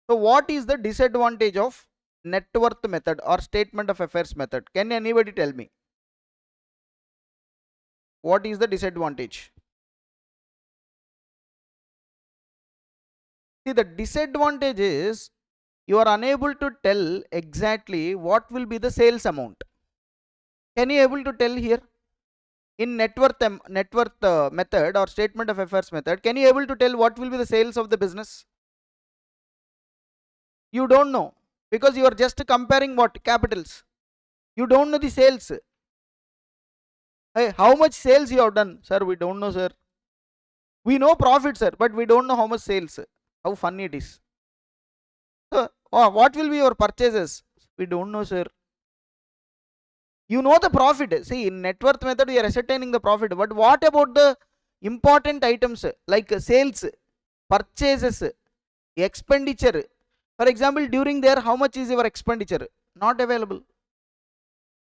So what is the disadvantage of net worth method or statement of affairs method? Can anybody tell me? What is the disadvantage? See, the disadvantage is you are unable to tell exactly what will be the sales amount. Can you able to tell here? In net worth method or statement of affairs method, can you able to tell what will be the sales of the business? You don't know, because you are just comparing what? Capitals. You don't know the sales. Hey, how much sales you have done? Sir, we don't know, sir. We know profit, sir, but we don't know how much sales. How funny it is. So, what will be your purchases? We don't know, sir. You know the profit. See, in net worth method, we are ascertaining the profit. But what about the important items like sales, purchases, expenditure? For example, during there, how much is your expenditure? Not available.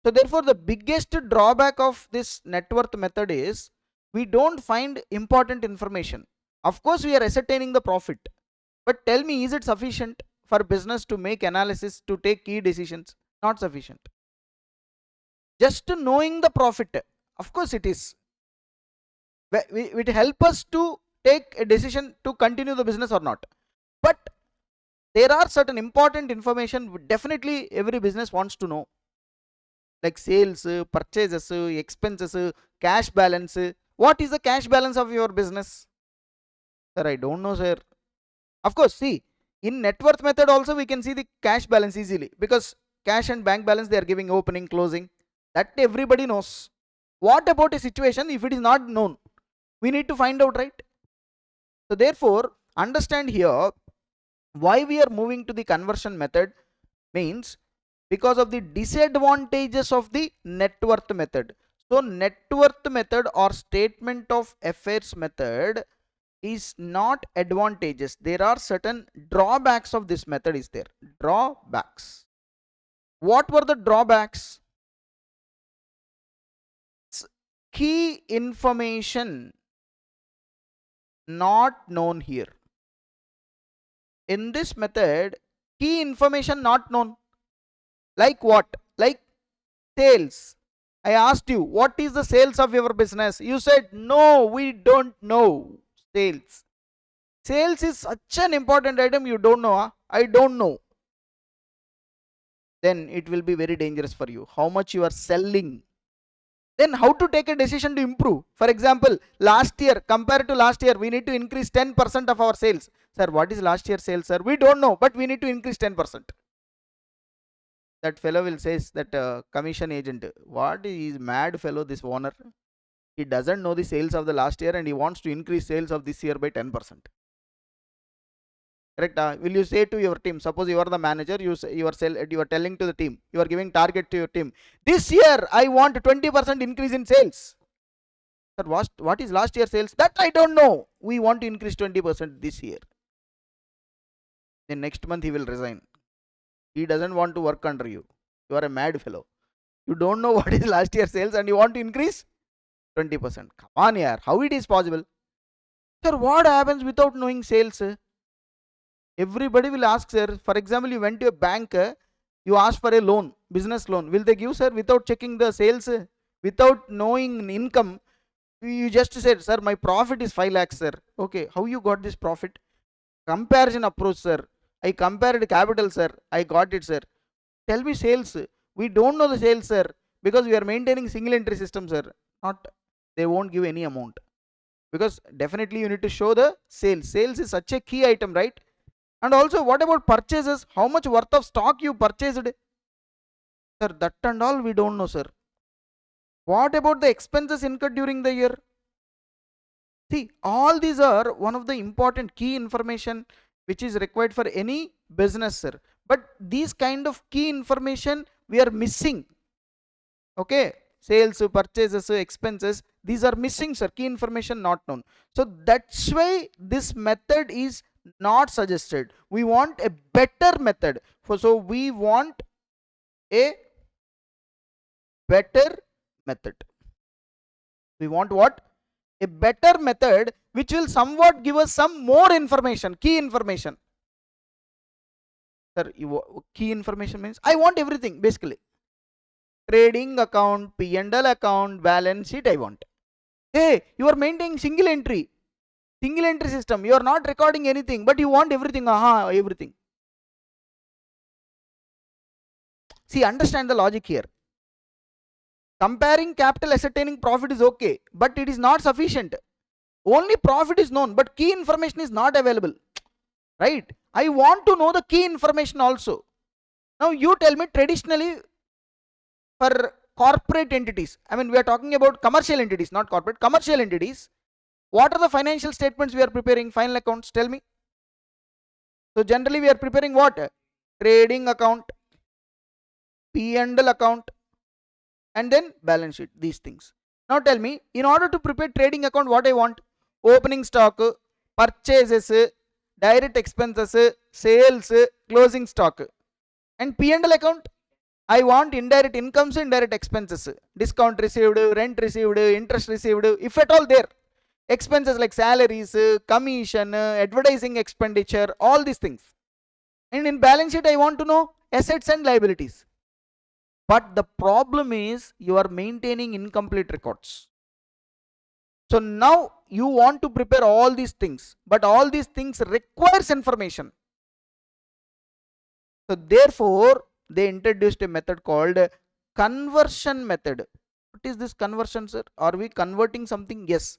So therefore, the biggest drawback of this net worth method is we don't find important information. Of course, we are ascertaining the profit. But tell me, is it sufficient for business to make analysis, to take key decisions? Not sufficient. Just knowing the profit, of course it is. It help us to take a decision to continue the business or not. But there are certain important information definitely every business wants to know, like sales, purchases, expenses, cash balance. What is the cash balance of your business? Sir, I don't know, sir. Of course, see, in net worth method also we can see the cash balance easily, because cash and bank balance they are giving opening, closing. That everybody knows. What about a situation if it is not known? We need to find out, right? So therefore, understand here why we are moving to the conversion method means because of the disadvantages of the net worth method. So net worth method or statement of affairs method is not advantageous. There are certain drawbacks of this method is there. Drawbacks. What were the drawbacks? Key information not known here. In this method, key information not known. Like what? Like sales. I asked you, what is the sales of your business? You said, no, we don't know sales. Sales is such an important item, you don't know. Huh? I don't know. Then it will be very dangerous for you. How much you are selling? Then how to take a decision to improve? For example, last year, compared to last year, we need to increase 10% of our sales. Sir, what is last year sales, sir? We don't know, but we need to increase 10%. That fellow will say that commission agent, what is mad fellow, this owner? He doesn't know the sales of the last year and he wants to increase sales of this year by 10%. Correct? Will you say to your team, suppose you are the manager, you are telling to the team, you are giving target to your team, this year I want 20% increase in sales. Sir, what is last year sales? That I don't know. We want to increase 20% this year. Then next month he will resign. He doesn't want to work under you. You are a mad fellow. You don't know what is last year sales and you want to increase 20%. Come on, yaar. How it is possible? Sir, what happens without knowing sales? Everybody will ask, sir. For example, you went to a bank, you asked for a loan, business loan. Will they give, sir, without checking the sales, without knowing income? You just said, sir, my profit is 5 lakhs, sir. Okay, how you got this profit? Comparison approach, sir. I compared capital, sir. I got it, sir. Tell me sales. We don't know the sales, sir, because we are maintaining single entry system, sir. Not, they won't give any amount, because definitely you need to show the sales. Sales is such a key item, right? And also, what about purchases? How much worth of stock you purchased? Sir, that and all we don't know, sir. What about the expenses incurred during the year? See, all these are one of the important key information which is required for any business, sir. But these kind of key information we are missing. Okay, sales, purchases, expenses, these are missing, sir. Key information not known. So that's why this method is not suggested. We want a better method. So we want a better method. We want what? A better method which will somewhat give us some more information, key information. Sir, key information means I want everything basically. Trading account, P&L account, balance sheet I want. Hey, you are maintaining single entry system. You are not recording anything, but you want everything. Everything. See, understand the logic here. Comparing capital, ascertaining profit is okay, but it is not sufficient. Only profit is known, but key information is not available. Right? I want to know the key information also. Now you tell me, traditionally for corporate entities, I mean we are talking about commercial entities, not corporate, commercial entities. What are the financial statements we are preparing? Final accounts, tell me. So generally we are preparing what? Trading account, P&L account, and then balance sheet, these things. Now tell me, in order to prepare trading account, what I want? Opening stock, purchases, direct expenses, sales, closing stock. And P&L account, I want indirect incomes, indirect expenses, discount received, rent received, interest received, if at all there. Expenses like salaries, commission, advertising expenditure, all these things. And in balance sheet, I want to know assets and liabilities. But the problem is you are maintaining incomplete records. So now you want to prepare all these things, but all these things requires information. So therefore, they introduced a method called conversion method. What is this conversion, sir? Are we converting something? Yes.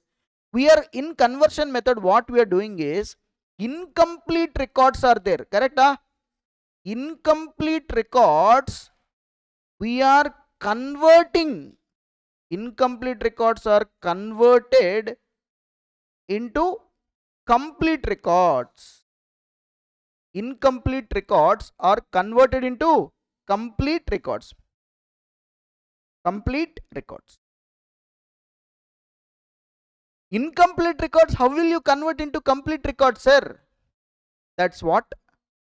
We are in conversion method. What we are doing is incomplete records are there. Correct? Incomplete records we are converting. Incomplete records are converted into complete records. Incomplete records are converted into complete records. Complete records. Incomplete records, how will you convert into complete records, sir? That's what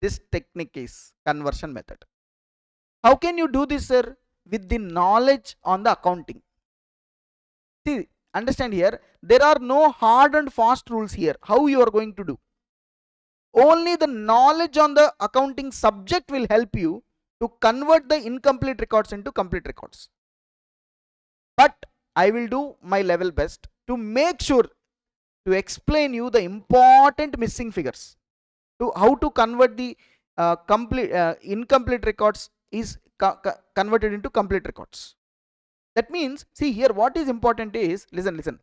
this technique is, conversion method. How can you do this, sir? With the knowledge on the accounting. See, understand here, there are no hard and fast rules here. How you are going to do? Only the knowledge on the accounting subject will help you to convert the incomplete records into complete records. But I will do my level best to make sure to explain you the important missing figures. To how to convert the incomplete records is converted into complete records. That means, see here, what is important is, listen.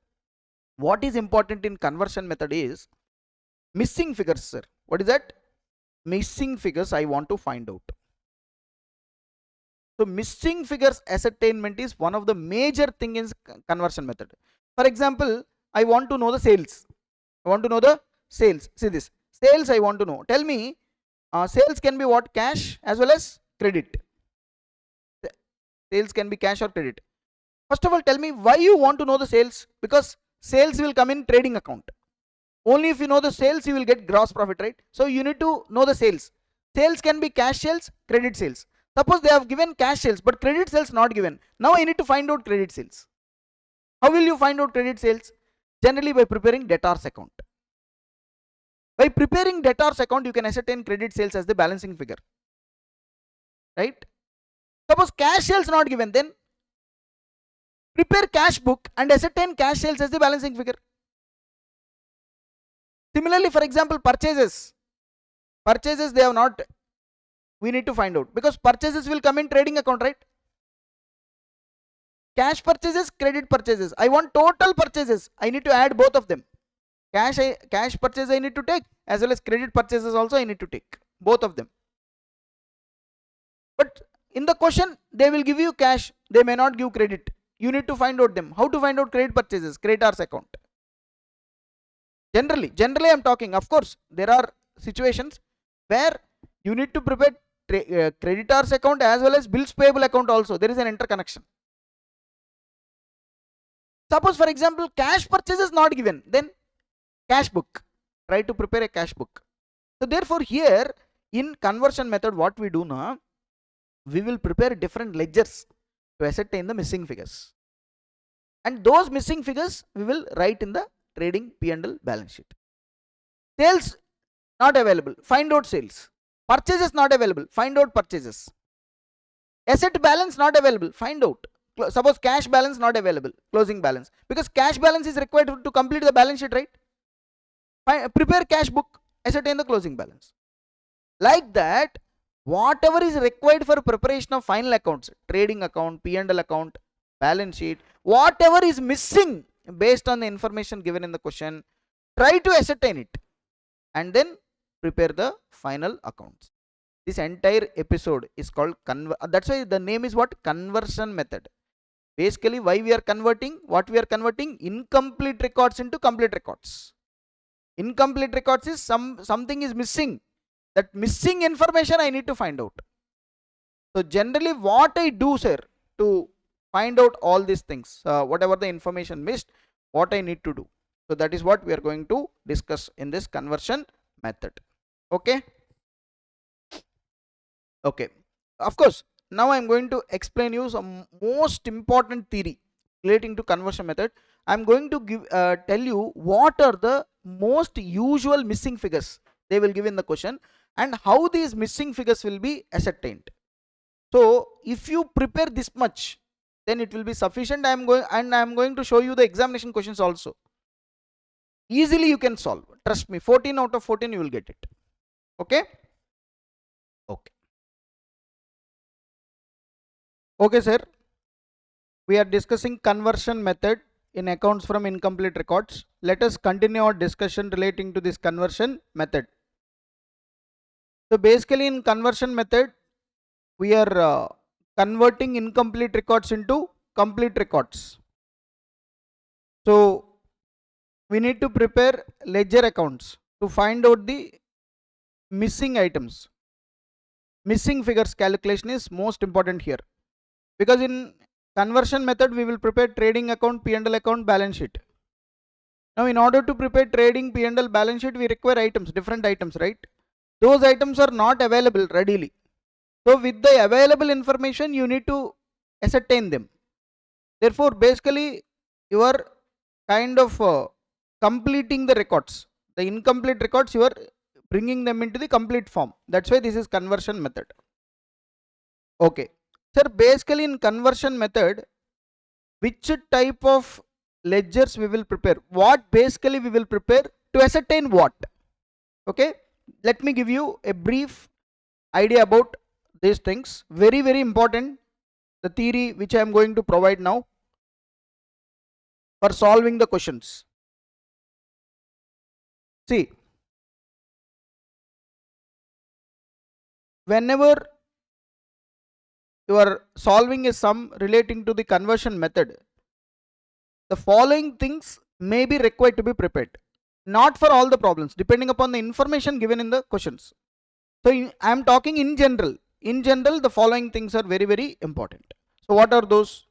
What is important in conversion method is missing figures, sir. What is that? Missing figures I want to find out. So missing figures ascertainment is one of the major thing in conversion method. For example, I want to know the sales. I want to know the sales. See this. Sales I want to know. Tell me, sales can be what? Cash as well as credit. Sales can be cash or credit. First of all, tell me why you want to know the sales. Because sales will come in trading account. Only if you know the sales, you will get gross profit, right? So you need to know the sales. Sales can be cash sales, credit sales. Suppose they have given cash sales, but credit sales not given. Now I need to find out credit sales. How will you find out credit sales? Generally by preparing debtors account. By preparing debtors account, you can ascertain credit sales as the balancing figure. Right? Suppose cash sales not given, then prepare cash book and ascertain cash sales as the balancing figure. Similarly, for example, purchases. Purchases they have not, we need to find out, because purchases will come in trading account, right? Cash purchases, credit purchases. I want total purchases. I need to add both of them. Cash purchase I need to take, as well as credit purchases also I need to take. Both of them. But in the question, they will give you cash. They may not give credit. You need to find out them. How to find out credit purchases? Creditors account. Generally I am talking. Of course, there are situations where you need to prepare creditors account as well as bills payable account also. There is an interconnection. Suppose, for example, cash purchase is not given, then cash book. Try to prepare a cash book. So therefore, here in conversion method, what we do now, we will prepare different ledgers to ascertain the missing figures. And those missing figures we will write in the trading P&L balance sheet. Sales not available, find out sales. Purchases not available, find out purchases. Asset balance not available, find out. Suppose cash balance not available, closing balance. Because cash balance is required to complete the balance sheet, right? Prepare cash book, ascertain the closing balance. Like that, whatever is required for preparation of final accounts, trading account, P&L account, balance sheet, whatever is missing based on the information given in the question, try to ascertain it and then prepare the final accounts. This entire episode is called that's why the name is what? Conversion method. Basically, why we are converting? What we are converting? Incomplete records into complete records. Incomplete records is something is missing. That missing information I need to find out. So generally what I do, sir, to find out all these things, whatever the information missed, what I need to do. So that is what we are going to discuss in this conversion method. Okay. Okay. Of course, now I am going to explain you some most important theory relating to conversion method. I am going to tell you what are the most usual missing figures they will give in the question and how these missing figures will be ascertained. So if you prepare this much, then it will be sufficient. I am going to show you the examination questions also. Easily you can solve. Trust me, 14 out of 14 you will get it. Okay. Okay. Okay, sir. We are discussing conversion method in accounts from incomplete records. Let us continue our discussion relating to this conversion method. So basically in conversion method, we are converting incomplete records into complete records. So we need to prepare ledger accounts to find out the missing items. Missing figures calculation is most important here, because in conversion method we will prepare trading account, P&L account, balance sheet. Now in order to prepare trading, P&L, balance sheet, we require items, different items, right? Those items are not available readily. So with the available information you need to ascertain them. Therefore basically you are kind of completing the records. The incomplete records you are bringing them into the complete form. That's why this is conversion method. Okay. Sir, basically in conversion method, which type of ledgers we will prepare? What basically we will prepare to ascertain what? Okay. Let me give you a brief idea about these things. Very, very important. The theory which I am going to provide now for solving the questions. See, whenever you are solving a sum relating to the conversion method, the following things may be required to be prepared. Not for all the problems, depending upon the information given in the questions. So I am talking in general. In general, the following things are very, very important. So what are those?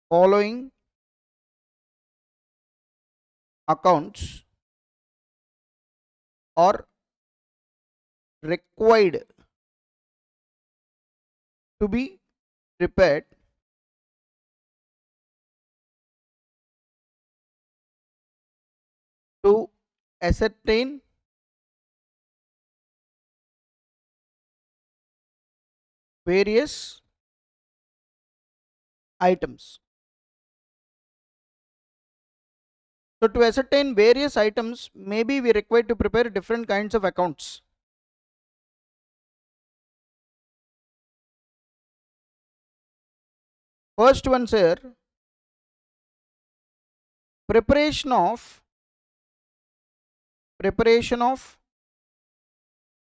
Following accounts are required to be prepared to ascertain various items. So to ascertain various items, maybe we require to prepare different kinds of accounts. First one, sir, preparation of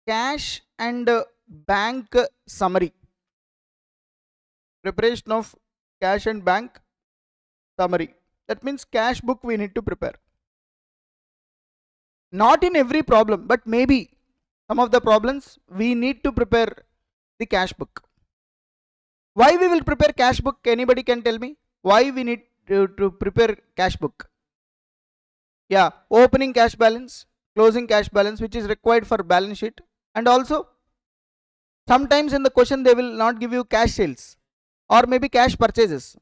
cash and bank summary. Preparation of cash and bank summary. That means cash book we need to prepare. Not in every problem, but maybe some of the problems we need to prepare the cash book. Why we will prepare cash book? Anybody can tell me why we need to prepare cash book? Yeah, opening cash balance, closing cash balance, which is required for balance sheet, and also sometimes in the question they will not give you cash sales or maybe cash purchases.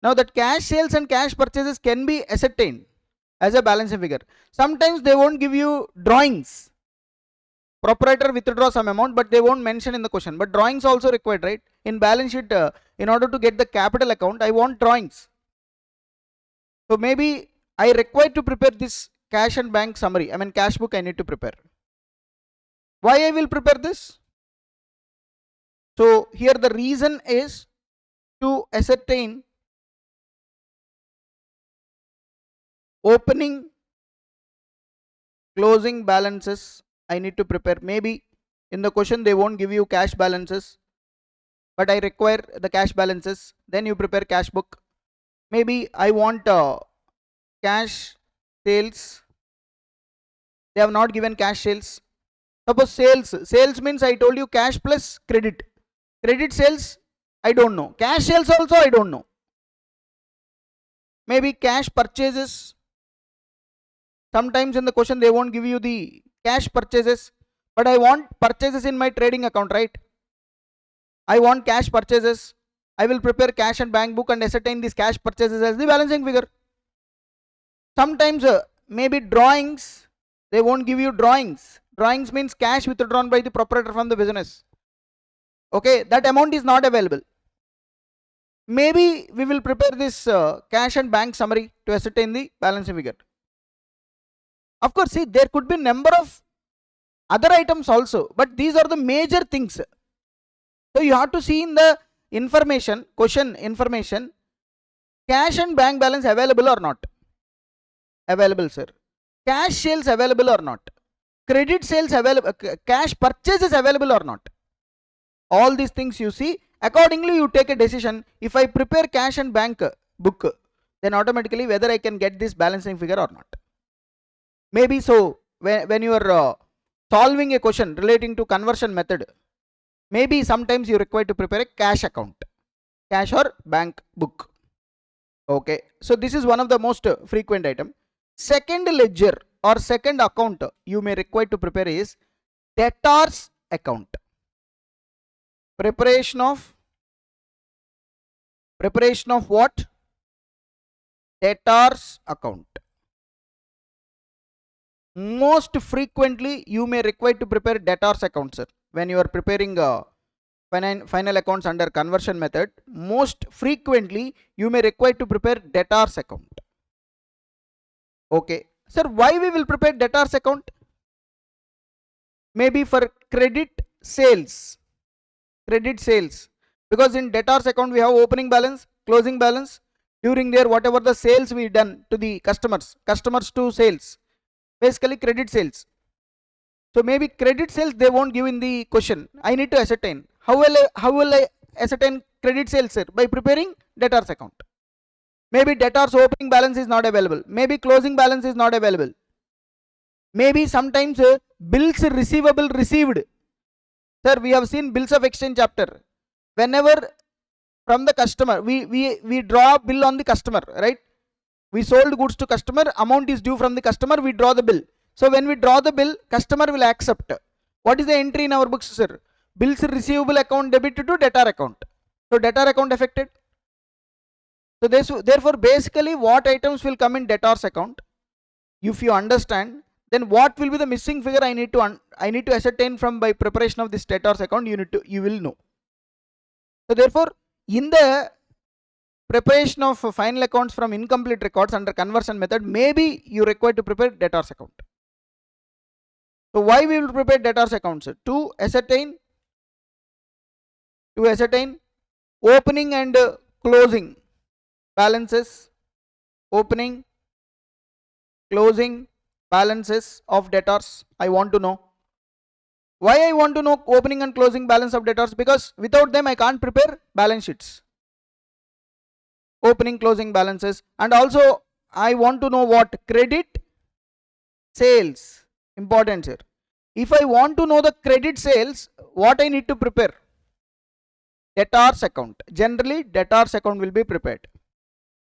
Now that cash sales and cash purchases can be ascertained as a balancing figure. Sometimes they won't give you drawings. Proprietor withdraw some amount, but they won't mention in the question. But drawings also required, right? In balance sheet, in order to get the capital account, I want drawings. So maybe I require to prepare this cash and bank summary. I mean cash book I need to prepare. Why I will prepare this? So here the reason is to ascertain opening, closing balances I need to prepare. Maybe in the question they won't give you cash balances, but I require the cash balances. Then you prepare cash book. Maybe I want cash sales. They have not given cash sales. Suppose sales means I told you cash plus credit. Credit sales, I don't know. Cash sales also I don't know. Maybe cash purchases. Sometimes in the question they won't give you the cash purchases, but I want purchases in my trading account, right? I want cash purchases. I will prepare cash and bank book and ascertain these cash purchases as the balancing figure. Sometimes maybe drawings, they won't give you drawings. Drawings means cash withdrawn by the proprietor from the business. Okay, that amount is not available. Maybe we will prepare this cash and bank summary to ascertain the balancing figure. Of course, see, there could be number of other items also, but these are the major things. So you have to see in the information, question information, cash and bank balance available or not? Available, sir. Cash sales available or not? Credit sales available, cash purchases available or not? All these things you see, accordingly you take a decision. If I prepare cash and bank book, then automatically whether I can get this balancing figure or not. Maybe so, when you are solving a question relating to conversion method, maybe sometimes you require to prepare a cash account, cash or bank book. Okay, so this is one of the most frequent item. Second ledger or second account you may require to prepare is debtors account. Preparation of what? Debtors account. Most frequently you may require to prepare debtors account, sir. When you are preparing final accounts under conversion method, most frequently you may require to prepare debtors account. Okay, sir, why we will prepare debtors account? Maybe for credit sales, because in debtors account we have opening balance, closing balance. During there whatever the sales we done to the customers to sales, basically credit sales. So maybe credit sales they won't give in the question. I need to ascertain. How will I ascertain credit sales, sir? By preparing debtors account. Maybe debtors opening balance is not available. Maybe closing balance is not available. Maybe sometimes bills receivable received. Sir, we have seen bills of exchange chapter. Whenever from the customer, we draw bill on the customer, right? We sold goods to customer, amount is due from the customer, we draw the bill. So when we draw the bill, customer will accept. What is the entry in our books, sir? Bills receivable account debited to debtor account. So debtor account affected. So therefore basically what items will come in debtors account? If you understand, then what will be the missing figure I need to ascertain from by preparation of this debtors account, you will know. So therefore in the preparation of final accounts from incomplete records under conversion method, maybe you require to prepare debtors account. So why we will prepare debtors accounts? To ascertain opening and closing balances, opening, closing balances of debtors. I want to know. Why I want to know opening and closing balance of debtors? Because without them I can't prepare balance sheets. Opening, closing balances, and also I want to know what? Credit sales. Important here. If I want to know the credit sales, what I need to prepare? Debtors account. Generally debtors account will be prepared.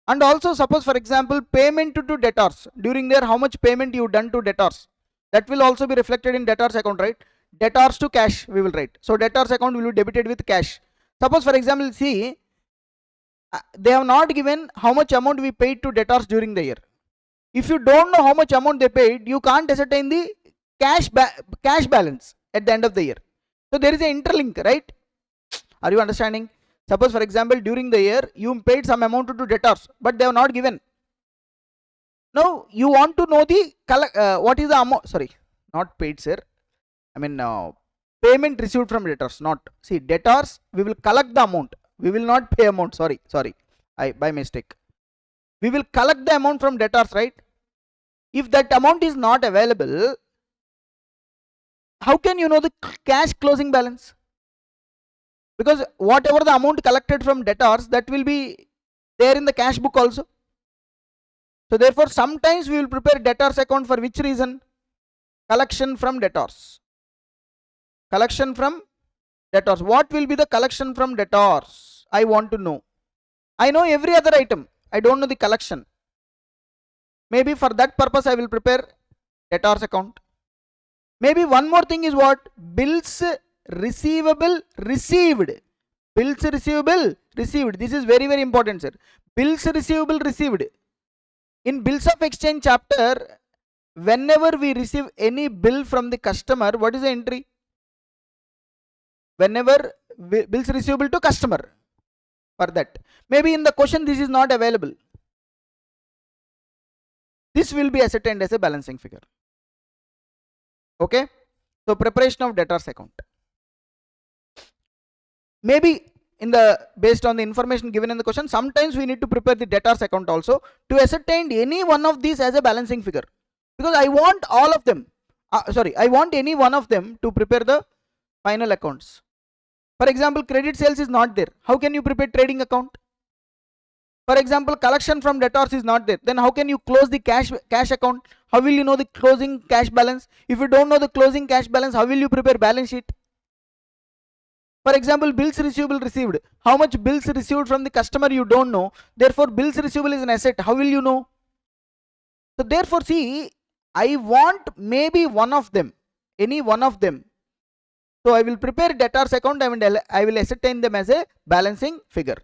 And also suppose for example payment to debtors, during there how much payment you done to debtors, that will also be reflected in debtors account, right? Debtors to cash we will write. So debtors account will be debited with cash. Suppose for example see, they have not given how much amount we paid to debtors during the year. If you don't know how much amount they paid, you can't ascertain the cash balance at the end of the year. So there is an interlink, right? Are you understanding? Suppose for example during the year you paid some amount to debtors, but they have not given. Now you want to know the what is the amount, sorry, not paid, sir, I mean payment received from debtors, not, see, debtors we will collect the amount, we will not pay amount, sorry, I by mistake. We will collect the amount from debtors, right? If that amount is not available, how can you know the cash closing balance? Because whatever the amount collected from debtors, that will be there in the cash book also. So therefore sometimes we will prepare debtors account for which reason? Collection from debtors. collection from debtors. What will be the collection from debtors? I want to know. I know every other item. I don't know the collection. Maybe for that purpose I will prepare debtors account. Maybe one more thing is what? Bills receivable received. Bills receivable received. This is very, very important, sir. Bills receivable received. In bills of exchange chapter, whenever we receive any bill from the customer, what is the entry? Whenever bills receivable to customer. For that. Maybe in the question this is not available. This will be ascertained as a balancing figure. Okay. So preparation of debtors account. Maybe based on the information given in the question, sometimes we need to prepare the debtors account also to ascertain any one of these as a balancing figure, because I want all of them. I want any one of them to prepare the final accounts. For example, credit sales is not there. How can you prepare trading account? For example, collection from debtors is not there. Then how can you close the cash account? How will you know the closing cash balance? If you don't know the closing cash balance, how will you prepare balance sheet? For example, bills receivable received. How much bills received from the customer you don't know. Therefore, bills receivable is an asset. How will you know? So therefore, see, I want maybe one of them, any one of them. So I will prepare debtors account and I will ascertain them as a balancing figure.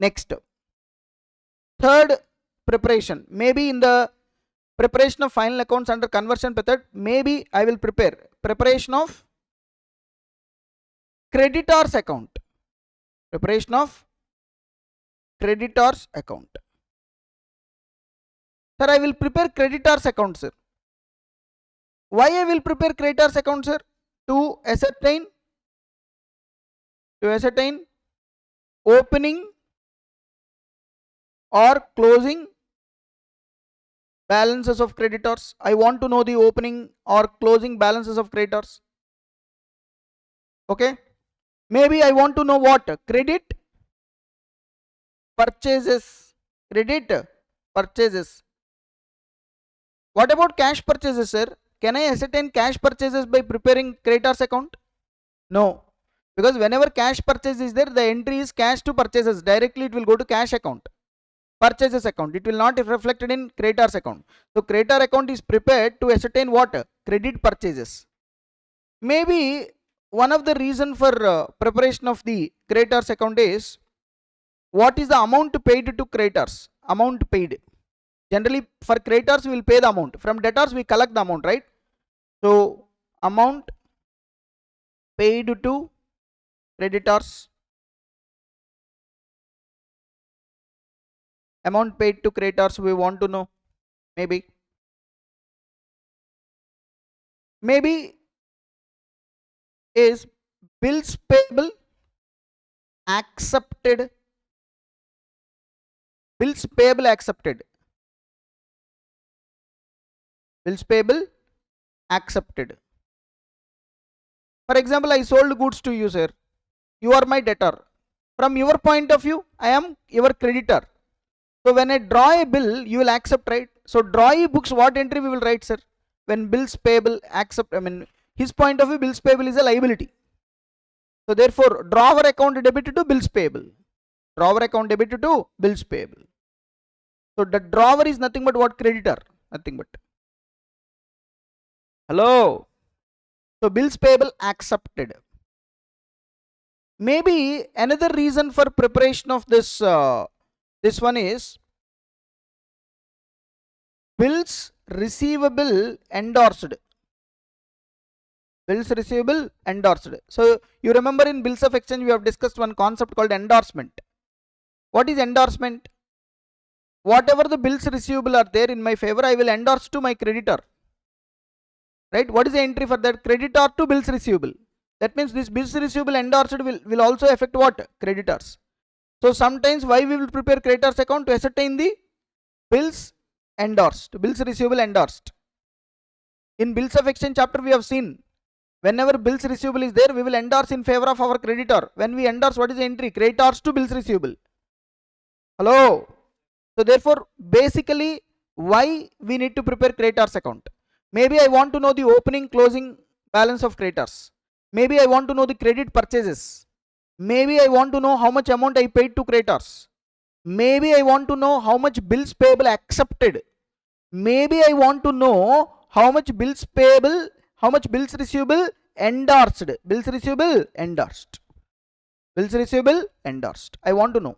Next, third preparation. Maybe in the preparation of final accounts under conversion method, maybe I will prepare preparation of creditors account. Preparation of creditors account. Sir, I will prepare creditors account, sir. Why I will prepare creditors account, sir? To ascertain opening or closing balances of creditors. I want to know the opening or closing balances of creditors. Okay. Maybe I want to know what? Credit purchases. Credit purchases. What about cash purchases, sir? Can I ascertain cash purchases by preparing creditors account? No. Because whenever cash purchase is there, the entry is cash to purchases. Directly it will go to cash account. Purchases account. It will not be reflected in creditors account. So creditor account is prepared to ascertain what? Credit purchases. Maybe one of the reason for preparation of the creditors account is, what is the amount paid to creditors? Amount paid. Generally for creditors we will pay the amount. From debtors we collect the amount, right? So amount paid to creditors. Amount paid to creditors we want to know. Maybe is bills payable accepted. Bills payable accepted. Bills payable accepted. For example, I sold goods to you, sir. You are my debtor. From your point of view, I am your creditor. So when I draw a bill, you will accept, right? So drawee books, what entry we will write, sir? When bills payable accept, his point of view, bills payable is a liability. So therefore, drawer account debited to bills payable. Drawer account debited to bills payable. So the drawer is nothing but what? Creditor. Nothing but. Hello. So bills payable accepted. Maybe another reason for preparation of this this one is bills receivable endorsed. Bills receivable endorsed. So you remember in bills of exchange we have discussed one concept called endorsement. What is endorsement? Whatever the bills receivable are there in my favor, I will endorse to my creditor. Right? What is the entry for that? Creditor to bills receivable. That means this bills receivable endorsed will also affect what? Creditors. So sometimes why we will prepare creditors account? To ascertain the bills endorsed, bills receivable endorsed. In bills of exchange chapter we have seen, whenever bills receivable is there, we will endorse in favor of our creditor. When we endorse, what is the entry? Creditors to bills receivable. Hello. So therefore, basically, why we need to prepare creditors account? Maybe I want to know the opening, closing balance of creditors. Maybe I want to know the credit purchases. Maybe I want to know how much amount I paid to creditors. Maybe I want to know how much bills payable accepted. Maybe I want to know how much bills payable, how much bills receivable endorsed. Bills receivable endorsed. Bills receivable endorsed. I want to know.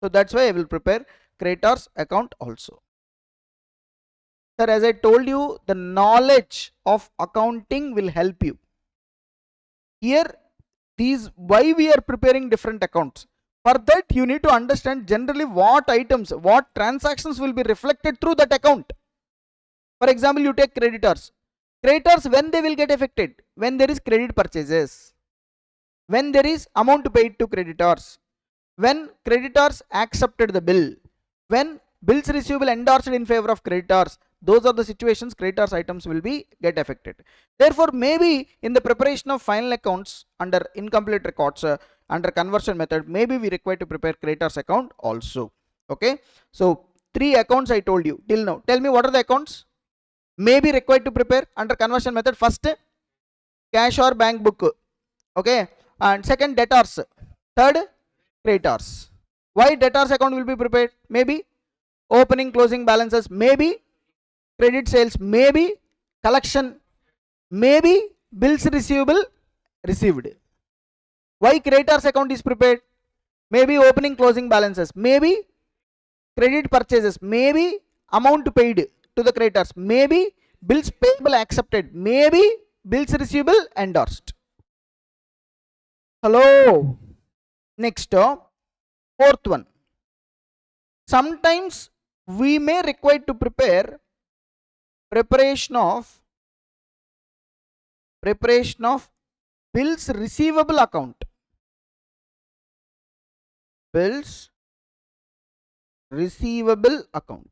So that's why I will prepare creditors account also. Sir, as I told you, the knowledge of accounting will help you. Here, why we are preparing different accounts. For that, you need to understand generally what items, what transactions will be reflected through that account. For example, you take creditors. Creditors, when they will get affected? When there is credit purchases. When there is amount paid to creditors. When creditors accepted the bill. When bills receivable endorsed in favor of creditors. Those are the situations creditors items will be get affected. Therefore, maybe in the preparation of final accounts under incomplete records, under conversion method, maybe we require to prepare creditors account also. Okay. So 3 accounts I told you till now. Tell me what are the accounts? May be required to prepare under conversion method. First, cash or bank book. Okay. And second, debtors. Third, creditors. Why debtors account will be prepared? Maybe opening closing balances, maybe credit sales, maybe collection, maybe bills receivable received. Why creditors account is prepared? Maybe opening closing balances, maybe credit purchases, maybe amount paid to the creditors, maybe bills payable accepted, maybe bills receivable endorsed. Hello. Next, fourth one. Sometimes we may require to prepare preparation of bills receivable account. Bills receivable account.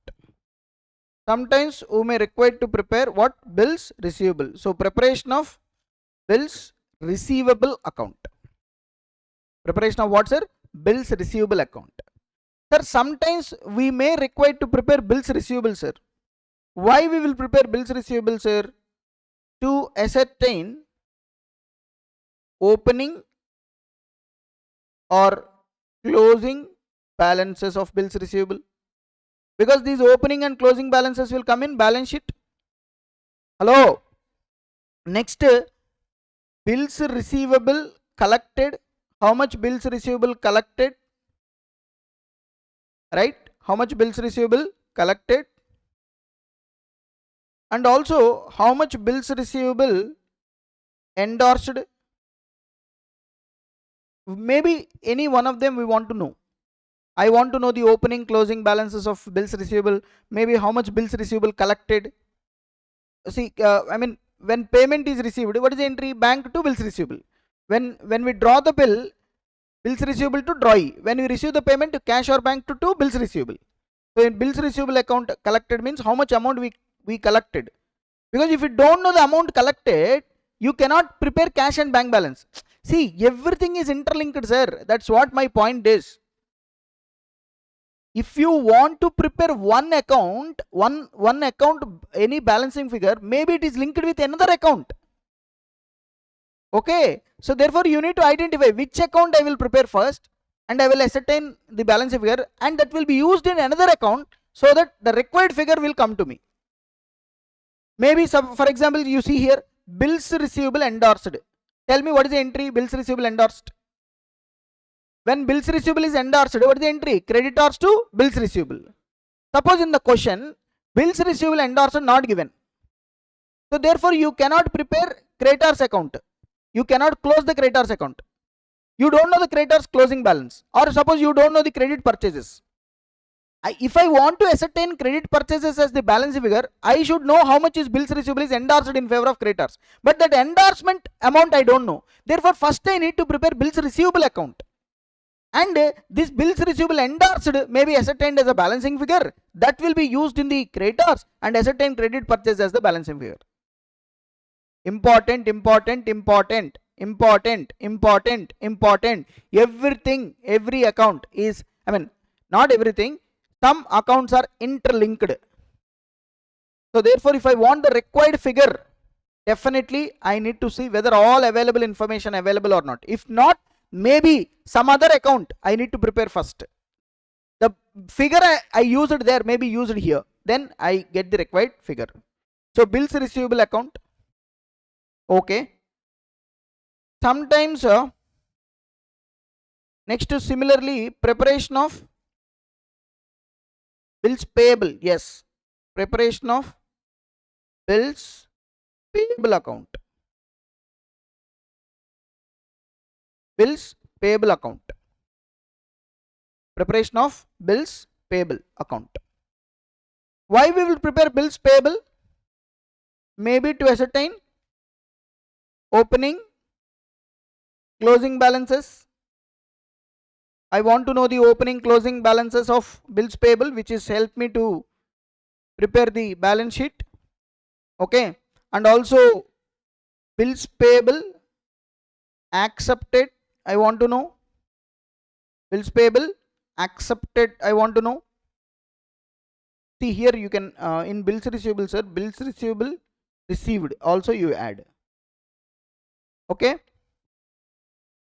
Sometimes we may require to prepare what? Bills receivable. So preparation of bills receivable account. Preparation of what, sir? Bills receivable account. Sir, sometimes we may require to prepare bills receivable, sir. Why we will prepare bills receivable, sir? To ascertain opening or closing balances of bills receivable. Because these opening and closing balances will come in balance sheet. Hello. Next, bills receivable collected. How much bills receivable collected? Right? How much bills receivable collected? And also how much bills receivable endorsed? Maybe any one of them we want to know. I want to know the opening closing balances of bills receivable. Maybe how much bills receivable collected. See, I mean, when payment is received, what is the entry? Bank to bills receivable. When we draw the bill, bills receivable to drawee. When we receive the payment, to cash or bank to bills receivable. So in bills receivable account collected means how much amount we collected. Because if you don't know the amount collected, you cannot prepare cash and bank balance. See, everything is interlinked, sir. That's what my point is. If you want to prepare one account, any balancing figure, maybe it is linked with another account. Okay. So therefore you need to identify which account I will prepare first, and I will ascertain the balancing figure, and that will be used in another account so that the required figure will come to me. Maybe for example, you see here bills receivable endorsed. Tell me what is the entry? Bills receivable endorsed. When bills receivable is endorsed, what is the entry? Creditors to bills receivable. Suppose in the question, bills receivable endorsed not given. So therefore you cannot prepare creditors account. You cannot close the creditors account. You don't know the creditors closing balance. Or suppose you don't know the credit purchases. If I want to ascertain credit purchases as the balance figure, I should know how much is bills receivable is endorsed in favor of creditors. But that endorsement amount I don't know. Therefore first I need to prepare bills receivable account. And this bills receivable endorsed may be ascertained as a balancing figure. That will be used in the creditors, and ascertain credit purchase as the balancing figure. Important. Everything, every account is, I mean, not everything, some accounts are interlinked. So therefore if I want the required figure, definitely I need to see whether all available information available or not. If not, maybe some other account I need to prepare first. The figure I used there may be used here, then I get the required figure. So bills receivable account, okay. Sometimes next to similarly preparation of bills payable, yes, preparation of bills payable account, bills payable account, preparation of bills payable account. Why we will prepare bills payable? Maybe to ascertain opening, closing balances. I want to know the opening, closing balances of bills payable, which is help me to prepare the balance sheet, okay. And also bills payable accepted, I want to know. Bills payable accepted, I want to know. See here you can in bills receivable, sir, bills receivable received also you add, okay.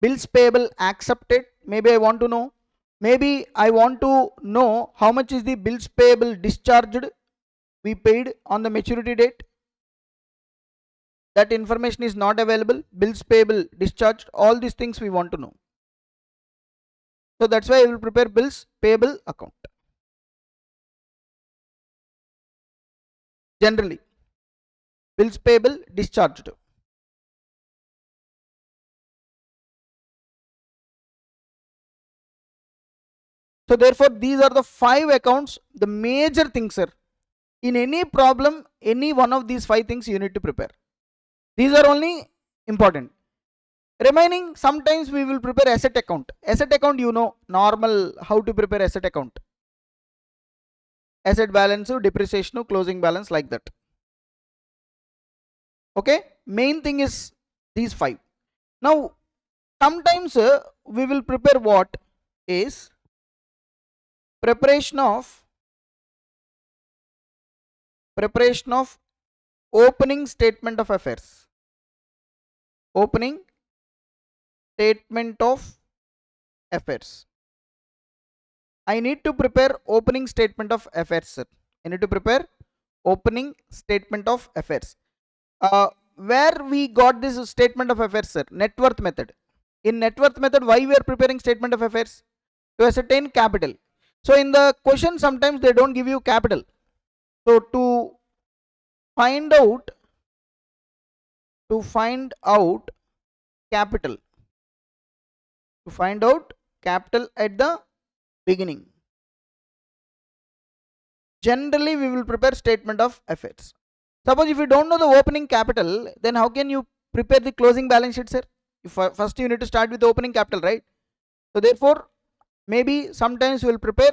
Bills payable accepted, maybe I want to know. Maybe I want to know how much is the bills payable discharged, we paid on the maturity date. That information is not available. Bills payable discharged, all these things we want to know. So that's why I will prepare bills payable account. Generally bills payable discharged. So therefore these are the 5 accounts, the major things, sir. In any problem, any one of these 5 things you need to prepare. These are only important. Remaining, sometimes we will prepare asset account. Asset account, you know normal how to prepare asset account. Asset balance, depreciation, closing balance, like that. Okay, main thing is these 5. Now sometimes we will prepare what is preparation of opening statement of affairs. Opening statement of affairs. I need to prepare opening statement of affairs, sir. I need to prepare opening statement of affairs. Where we got this statement of affairs, sir? Net worth method. In net worth method, why we are preparing statement of affairs? To ascertain capital. So in the question sometimes they don't give you capital. So to find out capital, at the beginning, generally we will prepare statement of affairs. Suppose if you don't know the opening capital, then how can you prepare the closing balance sheet, sir? First you need to start with the opening capital, right? So therefore maybe sometimes we will prepare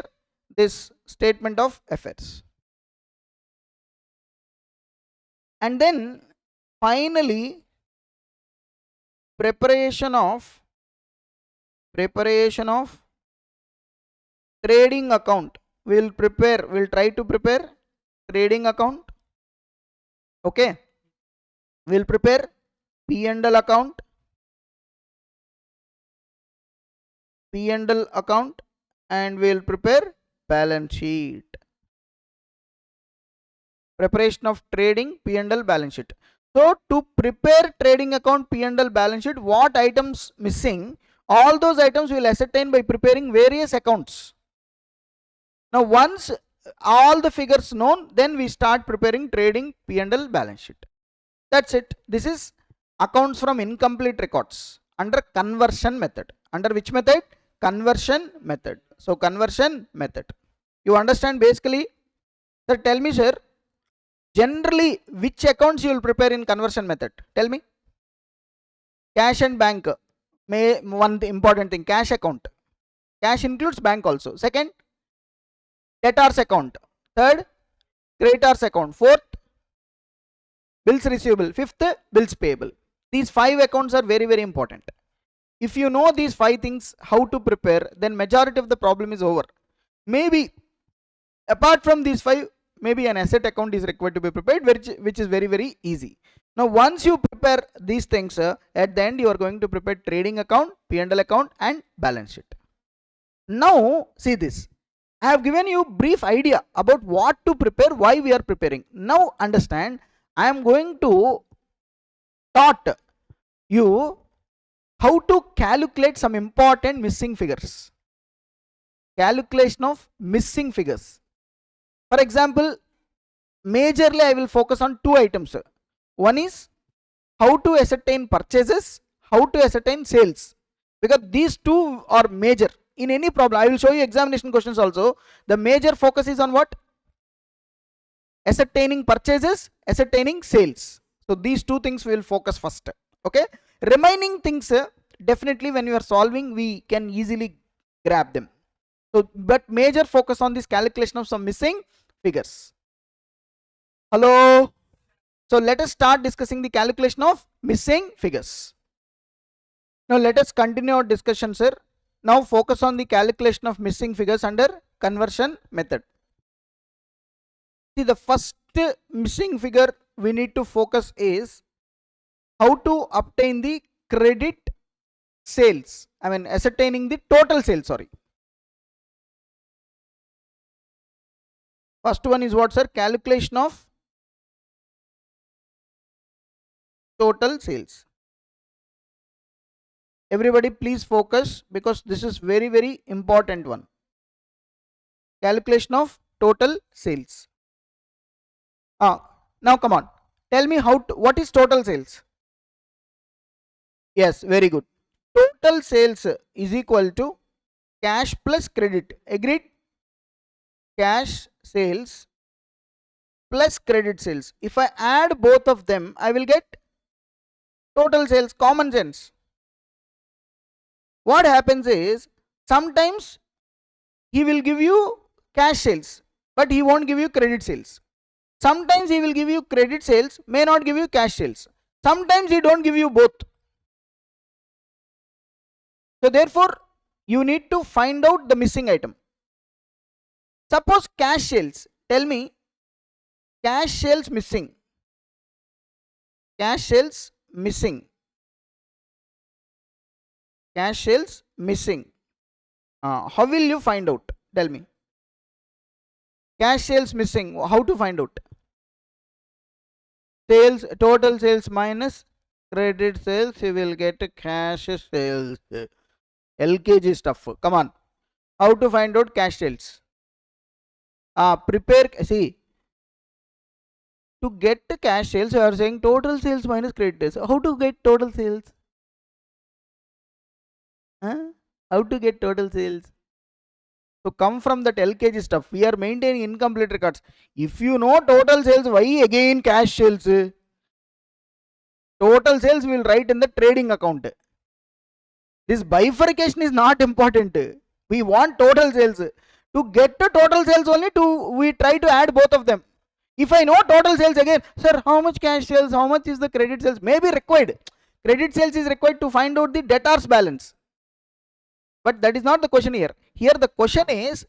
this statement of affairs. And then finally preparation of trading account. We'll try to prepare trading account, okay. We'll prepare P&L account, and we'll prepare balance sheet. Preparation of trading, P&L, balance sheet. So to prepare trading account, P&L, balance sheet, what items missing? All those items we will ascertain by preparing various accounts. Now once all the figures known, then we start preparing trading, P&L, balance sheet. That's it. This is accounts from incomplete records under conversion method. Under which method? Conversion method. So conversion method. You understand basically? Sir, tell me, sir, generally which accounts you will prepare in conversion method? Tell me. Cash and bank. One important thing, cash account. Cash includes bank also. Second, debtors account. Third, creditors account. Fourth, bills receivable. Fifth, bills payable. These 5 accounts are very, very important. If you know these 5 things how to prepare, then majority of the problem is over. Maybe apart from these 5, maybe an asset account is required to be prepared, which is very, very easy. Now, once you prepare these things, at the end you are going to prepare trading account, P&L account and balance sheet. Now, see this. I have given you brief idea about what to prepare, why we are preparing. Now, understand, I am going to taught you how to calculate some important missing figures. Calculation of missing figures. For example, majorly I will focus on two items. One is how to ascertain purchases, how to ascertain sales, because these two are major in any problem. I will show you examination questions also. The major focus is on what? Ascertaining purchases, ascertaining sales. So these two things we will focus first. Okay, remaining things definitely when you are solving we can easily grab them. So but major focus on this calculation of some missing figures. Hello. So let us start discussing the calculation of missing figures. Now let us continue our discussion, sir. Now focus on the calculation of missing figures under conversion method. See, the first missing figure we need to focus is how to obtain the credit sales. I mean ascertaining the total sales, sorry. First one is what, sir? Calculation of total sales. Everybody please focus because this is very, very important one. Calculation of total sales. Now come on, tell me what is total sales? Yes, very good. Total sales is equal to cash plus credit. Agreed? Cash sales plus credit sales. If I add both of them, I will get total sales. Common sense. What happens is sometimes he will give you cash sales, but he won't give you credit sales. Sometimes he will give you credit sales, may not give you cash sales. Sometimes he don't give you both. So therefore, you need to find out the missing item. Suppose cash sales, tell me cash sales missing. Cash sales missing. Cash sales missing. How will you find out? Tell me. Cash sales missing. How to find out? Sales, total sales minus credit sales, you will get cash sales. LKG stuff. Come on. How to find out cash sales? Prepare. See, to get cash sales, you are saying total sales minus credit sales. How to get total sales? How to get total sales? So come from that LKG stuff. We are maintaining incomplete records. If you know total sales, why again cash sales? Total sales we will write in the trading account. This bifurcation is not important. We want total sales. To get the total sales only, we try to add both of them. If I know total sales again, sir, how much cash sales, how much is the credit sales? May be required. Credit sales is required to find out the debtors balance. But that is not the question here. Here the question is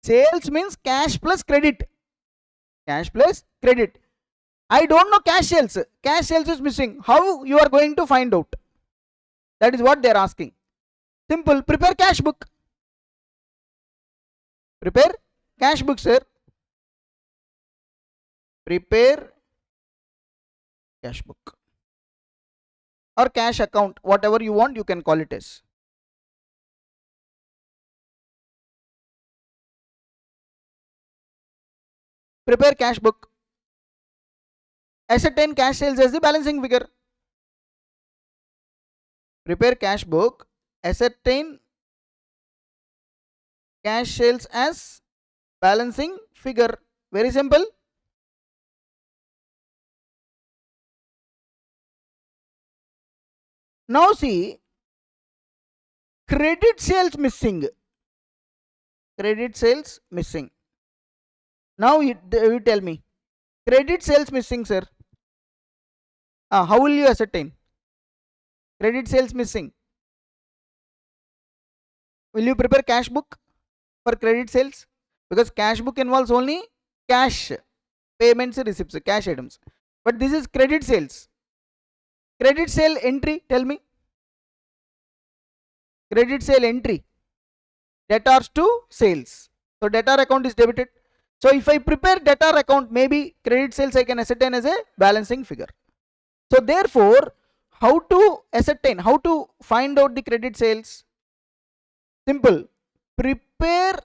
sales means cash plus credit. Cash plus credit. I don't know cash sales. Cash sales is missing. How you are going to find out? That is what they are asking. Simple. Prepare cash book. Prepare cash book, sir. Prepare cash book. Or cash account. Whatever you want, you can call it as. Prepare cash book. Ascertain cash sales as the balancing figure. Prepare cash book. Ascertain cash sales as balancing figure. Very simple. Now see, credit sales missing. Credit sales missing. Now you tell me, credit sales missing, sir. How will you ascertain? Credit sales missing. Will you prepare cash book for credit sales? Because cash book involves only cash, payments, receipts, cash items. But this is credit sales. Credit sale entry, tell me. Credit sale entry, debtors to sales. So debtor account is debited. So if I prepare debtor account, maybe credit sales I can ascertain as a balancing figure. So therefore, how to ascertain, how to find out the credit sales? Simple. Prepare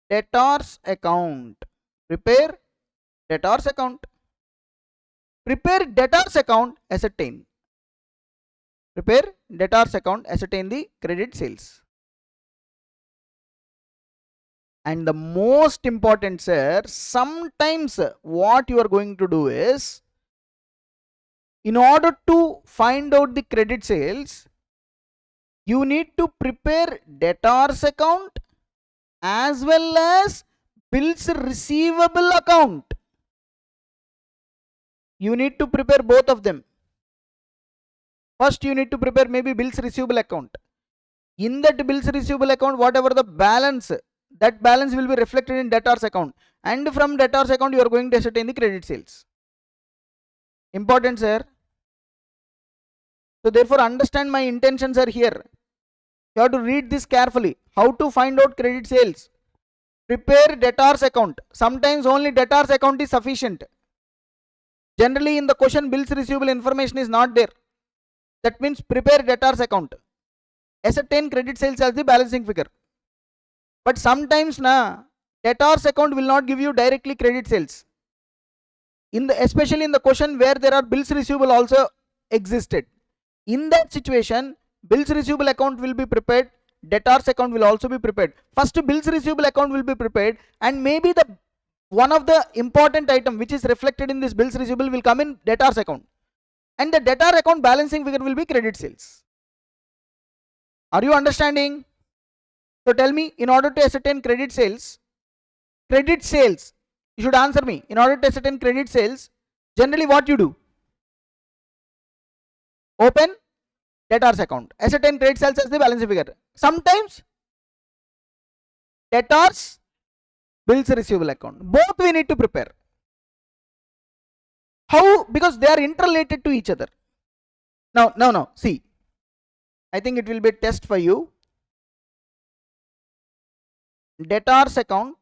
debtors account. Prepare debtors account. Prepare debtors account, ascertain. Prepare debtors account, ascertain the credit sales. And the most important, sir, sometimes what you are going to do is, in order to find out the credit sales, you need to prepare debtors account as well as bills receivable account. You need to prepare both of them. First you need to prepare maybe bills receivable account. In that bills receivable account, whatever the balance, that balance will be reflected in debtors account, and from debtors account you are going to ascertain the credit sales. Important, sir. So therefore understand my intentions are here. You have to read this carefully. How to find out credit sales? Prepare debtors account. Sometimes only debtors account is sufficient. Generally in the question bills receivable information is not there. That means prepare debtors account. Ascertain credit sales as the balancing figure. But sometimes debtors account will not give you directly credit sales. Especially in the question where there are bills receivable also existed. In that situation, bills receivable account will be prepared, debtors account will also be prepared. First bills receivable account will be prepared, and maybe the one of the important item which is reflected in this bills receivable will come in debtors account, and the debtor account balancing figure will be credit sales. Are you understanding? So tell me, in order to ascertain credit sales, you should answer me. In order to ascertain credit sales, generally what you do? Open debtors account, ascertain credit sales as the balancing figure. Sometimes debtors, bills receivable account, both we need to prepare. How? Because they are interrelated to each other. Now, see, I think it will be a test for you. Debtors account,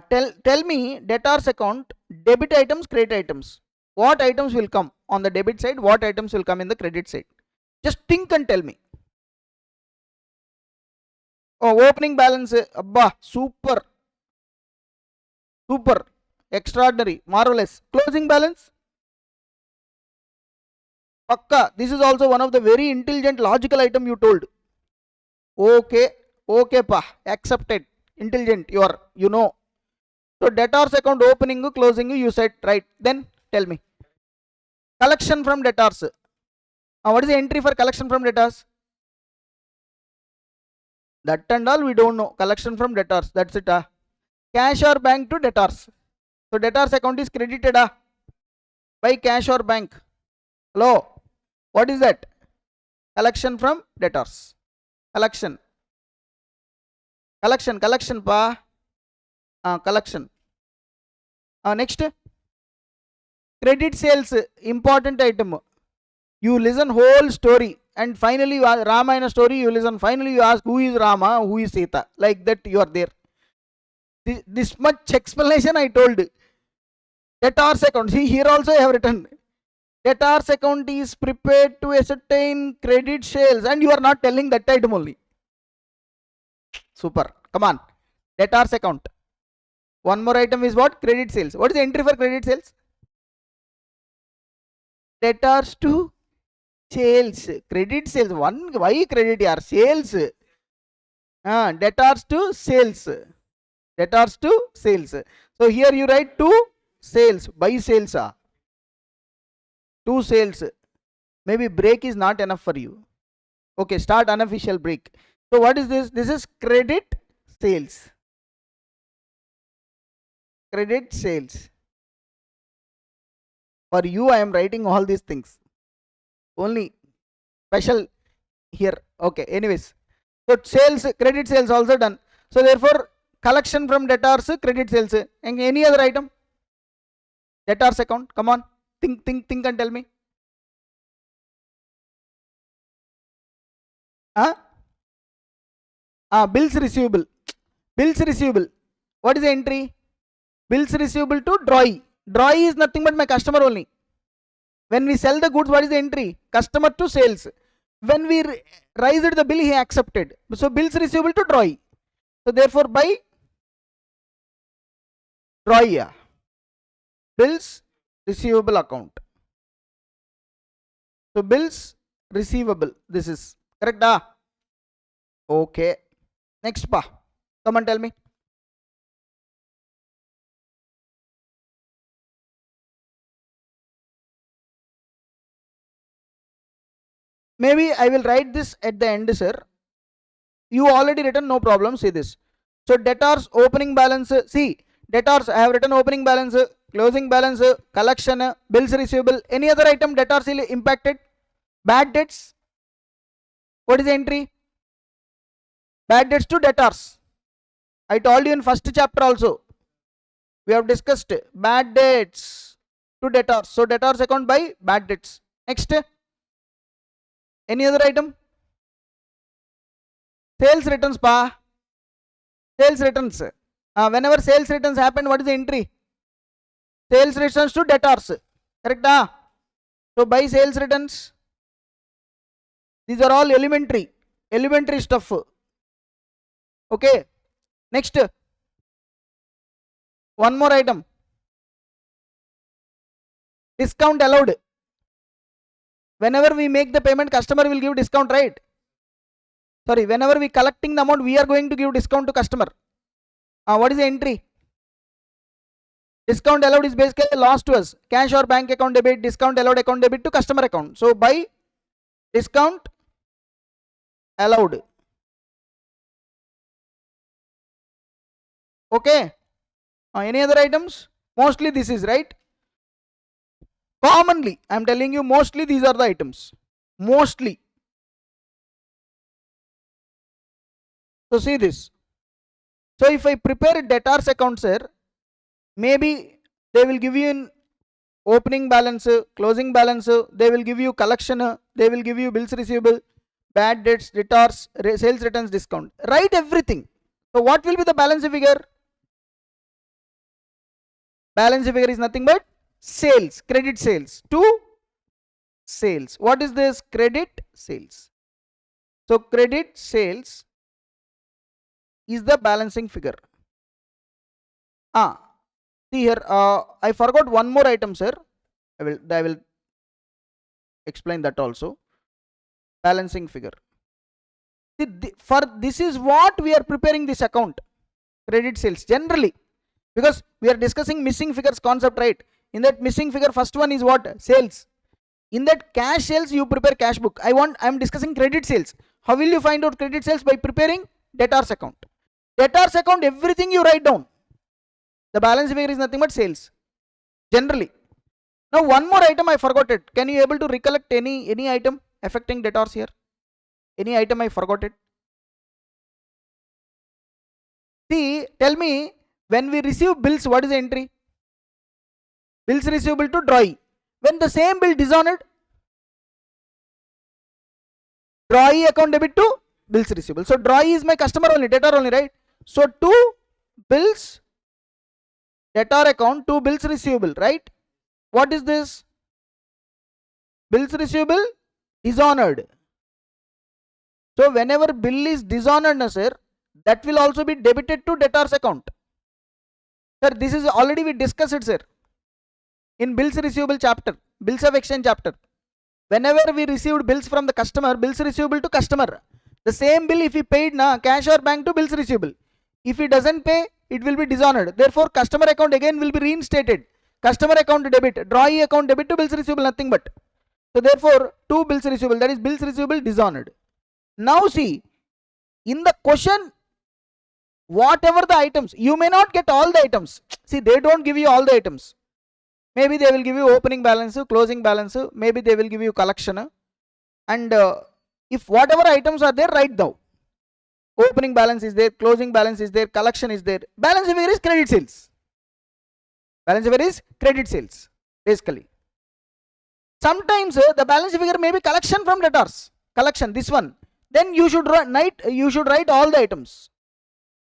tell me debtors account, debit items, credit items. What items will come on the debit side, what items will come in the credit side? Just think and tell me. Oh, opening balance, abba, super, extraordinary, marvelous. Closing balance, pakka. This is also one of the very intelligent logical item you told. Okay pa, accepted, intelligent, you know. So debtors account opening, closing, you said right. Then tell me, collection from debtors. What is the entry for collection from debtors? That and all we don't know. Collection from debtors, that's it. Cash or bank to debtors. So debtors account is credited by cash or bank. Hello, what is that? Collection from debtors. Collection pa. Collection. Next, credit sales, important item. You listen whole story, and finally you ask Ramayana story, you listen, finally you ask who is Rama, who is Sita, like that you are there. This much explanation I told. Debtors account, see here also I have written, debtors account is prepared to ascertain credit sales, and you are not telling that item only. Super, come on. Debtors account. One more item is what? Credit sales. What is the entry for credit sales? Debtors to sales. Credit sales. Why credit here? Sales. Debtors to sales. Debtors to sales. So here you write to sales. By sales. To sales. Maybe break is not enough for you. Okay, start unofficial break. So what is this? This is credit sales. Credit sales. For you I am writing all these things. Only special here. Okay, anyways. So sales, credit sales also done. So therefore collection from debtors, credit sales. Any other item? Debtors account. Come on, think and tell me. Bills receivable. Bills receivable. What is the entry? Bills receivable to drawee. Drawee is nothing but my customer only. When we sell the goods, what is the entry? Customer to sales. When we raised the bill, he accepted. So bills receivable to drawee. So therefore by drawee, bills receivable account. So bills receivable. This is correct. Okay. Next pa. Come and tell me. Maybe I will write this at the end, sir. You already written, no problem. See this. So debtors opening balance. See, debtors I have written opening balance, closing balance, collection, bills receivable. Any other item debtors impacted? Bad debts. What is the entry? Bad debts to debtors. I told you in first chapter also. We have discussed bad debts to debtors. So debtors account by bad debts. Next. Any other item? Sales returns pa. Sales returns. Whenever sales returns happen, what is the entry? Sales returns to debtors. Correct? So by sales returns. These are all elementary stuff. Okay. Next. One more item. Discount allowed. Whenever we make the payment, customer will give discount, right? Sorry, whenever we collecting the amount, we are going to give discount to customer. What is the entry? Discount allowed is basically loss to us. Cash or bank account debit, discount allowed account debit to customer account. So by discount allowed. Okay. Any other items? Mostly this is right. Commonly, I am telling you, mostly these are the items. Mostly. So see this. So if I prepare a debtors account, sir, maybe they will give you in opening balance, closing balance, they will give you collection, they will give you bills receivable, bad debts, debtors, sales returns, discount. Write everything. So what will be the balance figure? Balance figure is nothing but sales, credit sales to sales. What is this? Credit sales. So credit sales is the balancing figure. See here, I forgot one more item, sir. I will explain that also. Balancing figure. See, for this is what we are preparing this account. Credit sales generally, because we are discussing missing figures concept, right? In that missing figure, first one is what? Sales. In that cash sales, you prepare cash book. I am discussing credit sales. How will you find out credit sales? By preparing debtors account. Debtors account, everything you write down. The balance figure is nothing but sales. Generally. Now one more item I forgot it. Can you able to recollect any item affecting debtors here? Any item I forgot it? See, tell me, when we receive bills, what is the entry? Bills receivable to drawee. When the same bill dishonored, drawee account debit to bills receivable. So drawee is my customer only, debtor only, right? So to bills, debtor account to bills receivable, right? What is this? Bills receivable dishonored. So whenever bill is dishonored, sir, that will also be debited to debtors account. Sir, this is already we discussed, sir, in bills receivable chapter, bills of exchange chapter. Whenever we received bills from the customer, bills receivable to customer. The same bill, if he paid cash or bank to bills receivable. If he doesn't pay, it will be dishonored. Therefore, customer account again will be reinstated. Customer account debit, drawee account debit to bills receivable, nothing but. So therefore, to bills receivable, that is bills receivable dishonored. Now see, in the question, whatever the items, you may not get all the items. See, they don't give you all the items. Maybe they will give you opening balance, closing balance, maybe they will give you collection. And if whatever items are there, write down. opening balance is there, closing balance is there, collection is there. Balance figure is credit sales. Balance figure is credit sales, basically. Sometimes the balance figure may be collection from debtors. Collection, this one. Then you should write all the items.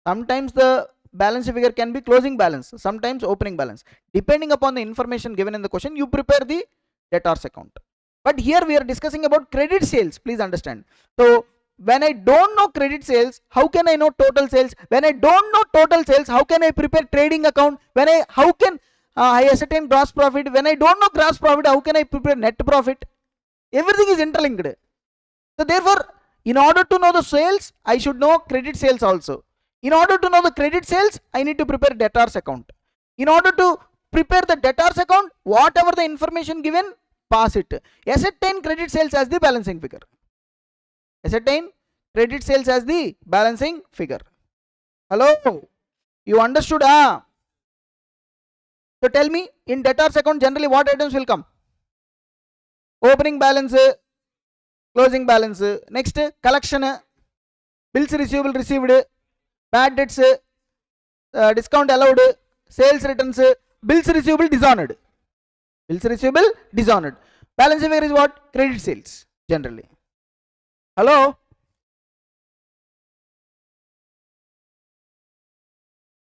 Sometimes the balance figure can be closing balance, sometimes opening balance. Depending upon the information given in the question, you prepare the debtors account. But here we are discussing about credit sales, please understand. So when I don't know credit sales, how can I know total sales? When I don't know total sales, how can I prepare trading account? How can I ascertain gross profit? When I don't know gross profit, how can I prepare net profit? Everything is interlinked. So therefore, in order to know the sales, I should know credit sales also. In order to know the credit sales, I need to prepare debtors account. In order to prepare the debtors account, whatever the information given, pass it. Ascertain credit sales as the balancing figure. Ascertain credit sales as the balancing figure. Hello? You understood? So tell me, in debtors account generally what items will come? Opening balance, closing balance. Next, collection, bills receivable received, bad debts, discount allowed, sales returns, bills receivable dishonored. Bills receivable dishonored. Balance figure is what? Credit sales generally. Hello?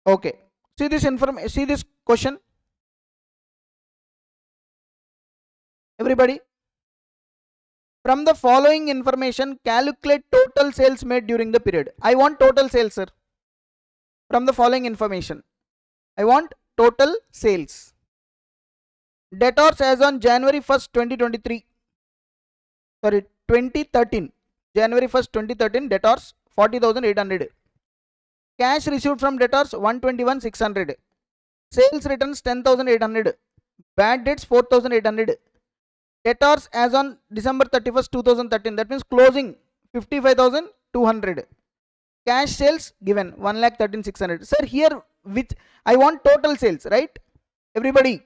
Okay. See this question. Everybody. From the following information, calculate total sales made during the period. I want total sales, sir. From the following information, I want total sales. Debtors as on January 1st, 2023. Sorry, 2013. January 1st, 2013, debtors 40,800. Cash received from debtors 121,600. Sales returns 10,800. Bad debts 4,800. Debtors as on December 31st, 2013. That means closing 55,200. Cash sales given 1,13,600. Sir, here which I want total sales, right? Everybody,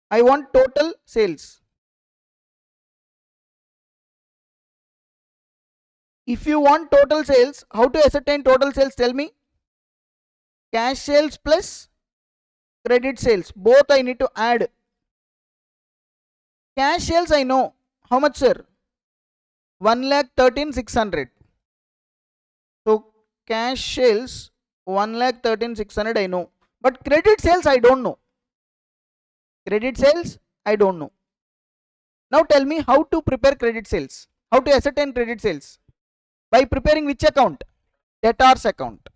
I want total sales. If you want total sales, how to ascertain total sales? Tell me. Cash sales plus credit sales, both I need to add. Cash sales I know. How much, sir? 1,13,600. So cash sales 1,13,600 I know. But credit sales I don't know. Credit sales I don't know. Now tell me how to prepare credit sales. How to ascertain credit sales? By preparing which account? Debtors account.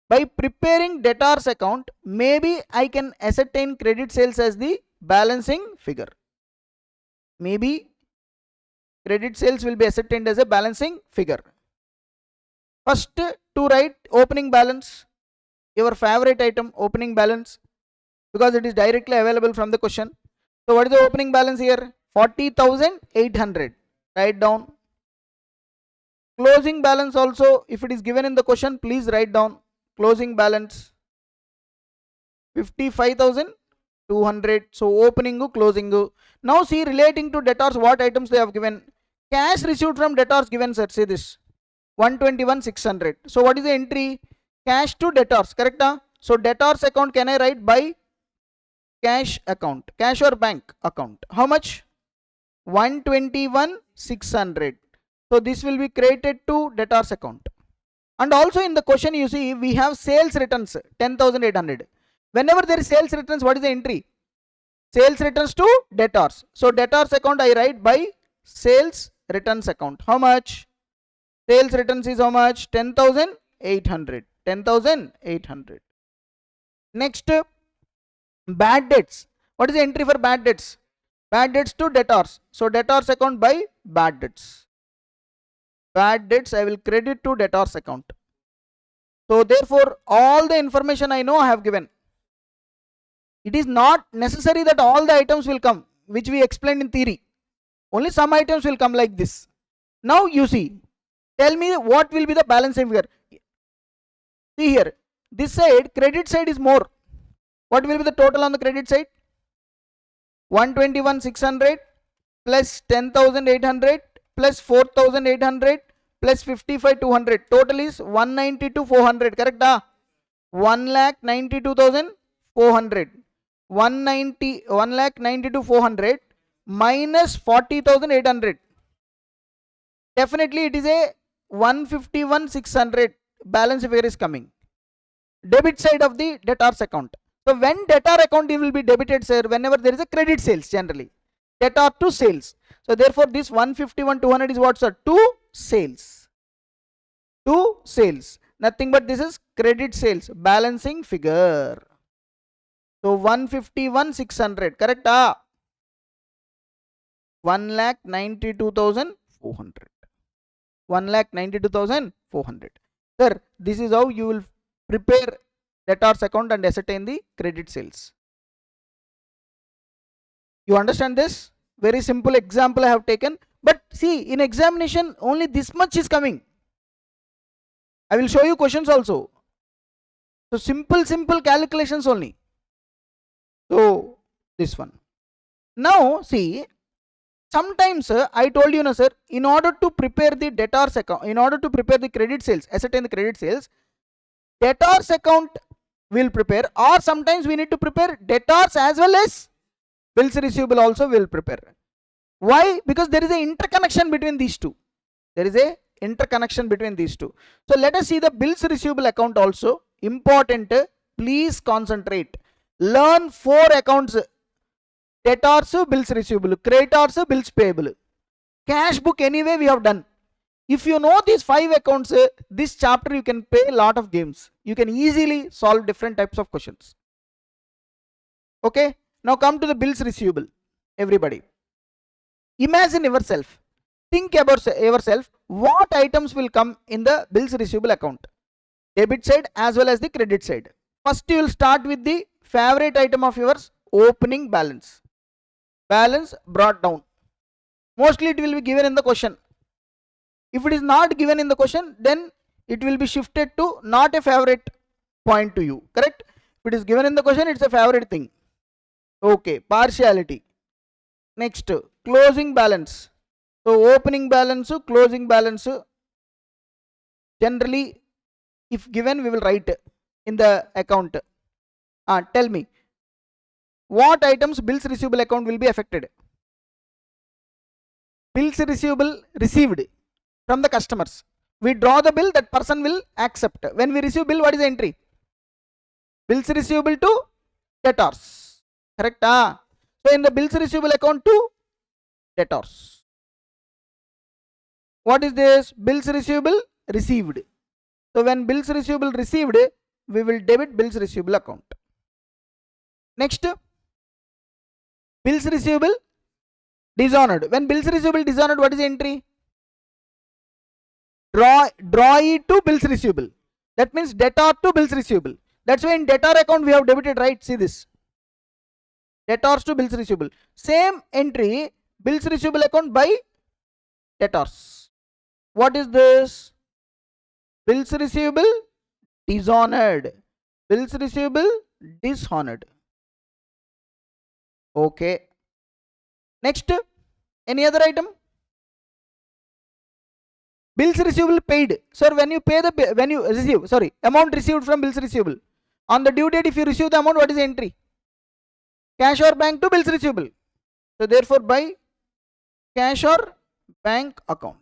By preparing debtors account, maybe I can ascertain credit sales as the balancing figure. Maybe credit sales will be ascertained as a balancing figure. First, to write opening balance, your favorite item, opening balance, because it is directly available from the question. So what is the opening balance here? 40,800. Write down. Closing balance also, if it is given in the question, please write down. Closing balance 55,200. So opening, closing. Now see, relating to debtors, what items they have given. Cash received from debtors given, sir. Say this 121,600. So what is the entry? Cash to debtors, correct? So debtors account can I write by cash account, cash or bank account? How much? 121,600. So this will be created to debtors account. And also in the question you see we have sales returns 10,800. Whenever there is sales returns, what is the entry? Sales returns to debtors. So debtors account I write by sales returns account. How much? Sales returns is how much? 10,800. 10,800. Next, bad debts. What is the entry for bad debts? Bad debts to debtors. So debtors account by bad debts. Bad debts I will credit to debtors account. So therefore all the information I know I have given. It is not necessary that all the items will come, which we explained in theory. Only some items will come like this. Now you see, tell me what will be the balancing figure. See here, this side, credit side is more. What will be the total on the credit side? 121,600 plus 10,800 plus 4,800 plus 55 200, total is 192 400, correct? 1,92,400. 1,92,400 minus 40,800. Definitely it is a 151,600 balance figure is coming. Debit side of the debtors account. So when debtor account will be debited, sir, whenever there is a credit sales generally. Debtor to sales. So therefore this 151,200 is what, sir? To sales. To sales. Nothing but this is credit sales balancing figure. So 151,600, correct? 1,92,400. 1,92,400. Sir, this is how you will prepare debtors account and ascertain the credit sales. You understand this? Very simple example I have taken. But see, in examination only this much is coming. I will show you questions also. So simple calculations only. So this one. Now see, sometimes I told you, sir, in order to prepare the debtors account, in order to prepare the credit sales, ascertain the credit sales, debtors account will prepare, or sometimes we need to prepare debtors as well as bills receivable also will prepare. Why? Because there is an interconnection between these two. There is a interconnection between these two. So let us see the bills receivable account also. Important, please concentrate. Learn 4 accounts: debtors, bills receivable; creditors, bills payable. Cash book anyway we have done. If you know these 5 accounts, this chapter you can play a lot of games. You can easily solve different types of questions. Okay, now come to the bills receivable. Everybody, imagine yourself, think about yourself, what items will come in the bills receivable account, debit side as well as the credit side. First you will start with the favorite item of yours, opening balance. Balance brought down. Mostly it will be given in the question. If it is not given in the question, then it will be shifted to not a favorite point to you, correct? If it is given in the question, it's a favorite thing. Okay, partiality. Next, closing balance. So opening balance, closing balance, generally if given we will write in the account. Tell me, what items bills receivable account will be affected? Bills receivable received from the customers. We draw the bill, that person will accept. When we receive bill, what is the entry? Bills receivable to debtors, correct? So in the bills receivable account to debtors, what is this? Bills receivable received. So when bills receivable received, we will debit bills receivable account. Next, bills receivable dishonored. When bills receivable dishonored, what is the entry? Draw it to bills receivable. That means debtor to bills receivable. That's why in debtor account we have debited, right? See this. Debtors to bills receivable. Same entry, bills receivable account by debtors. What is this? Bills receivable dishonored. Bills receivable dishonored. Okay. Next, any other item? Bills receivable paid. Sir, when you pay the, when you receive, sorry, amount received from bills receivable. On the due date, if you receive the amount, what is the entry? Cash or bank to bills receivable. So therefore by cash or bank account.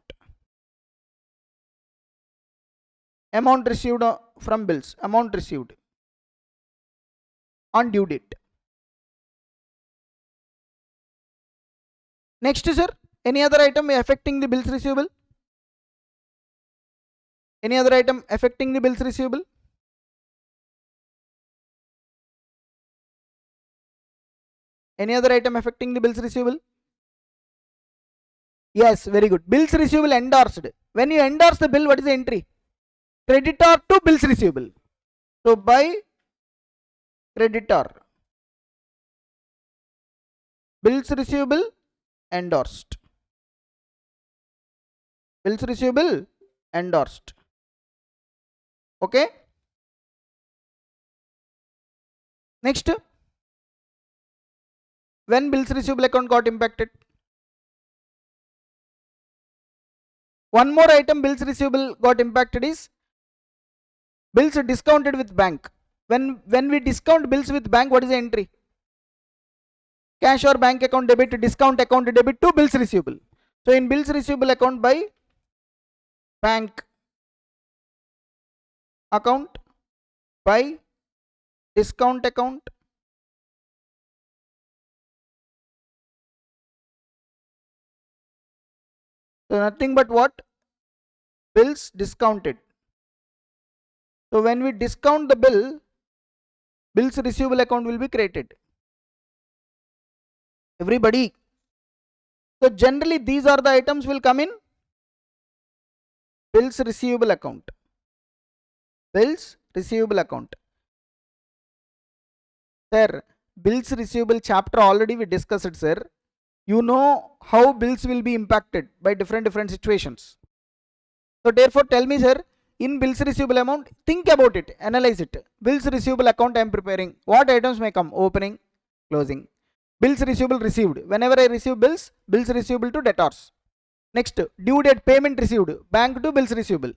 Amount received from bills. Amount received on due date. Next, sir, any other item affecting the bills receivable? Any other item affecting the bills receivable? Any other item affecting the bills receivable? Yes, very good. Bills receivable endorsed. When you endorse the bill, what is the entry? Creditor to bills receivable. So by creditor, bills receivable endorsed. Bills receivable endorsed. Okay. Next, when bills receivable account got impacted? One more item bills receivable got impacted is bills discounted with bank. When we discount bills with bank, what is the entry? Cash or bank account debit, discount account debit to bills receivable. So in bills receivable account by bank account by discount account, so nothing but what? Bills discounted. So when we discount the bill, bills receivable account will be created. Everybody. So generally these are the items will come in bills receivable account. Bills receivable account. Sir, bills receivable chapter already we discussed, sir. You know how bills will be impacted by different situations. So therefore tell me, sir, in bills receivable amount, think about it, analyze it. Bills receivable account I am preparing. What items may come? Opening, closing. Bills receivable received. Whenever I receive bills, bills receivable to debtors. Next, due date payment received. Bank to bills receivable.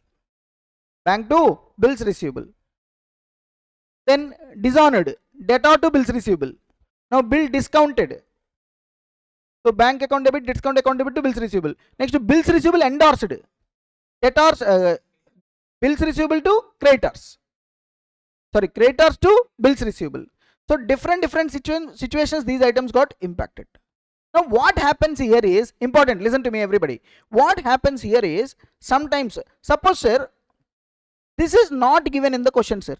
Bank to bills receivable. Then dishonored. Debtor to bills receivable. Now bill discounted. So bank account debit, discount account debit to bills receivable. Next, bills receivable endorsed. Debtors, bills receivable to creditors. Sorry, creditors to bills receivable. So different situations these items got impacted. Now what happens here is important. Listen to me, everybody. What happens here is sometimes, suppose, sir, this is not given in the question, sir.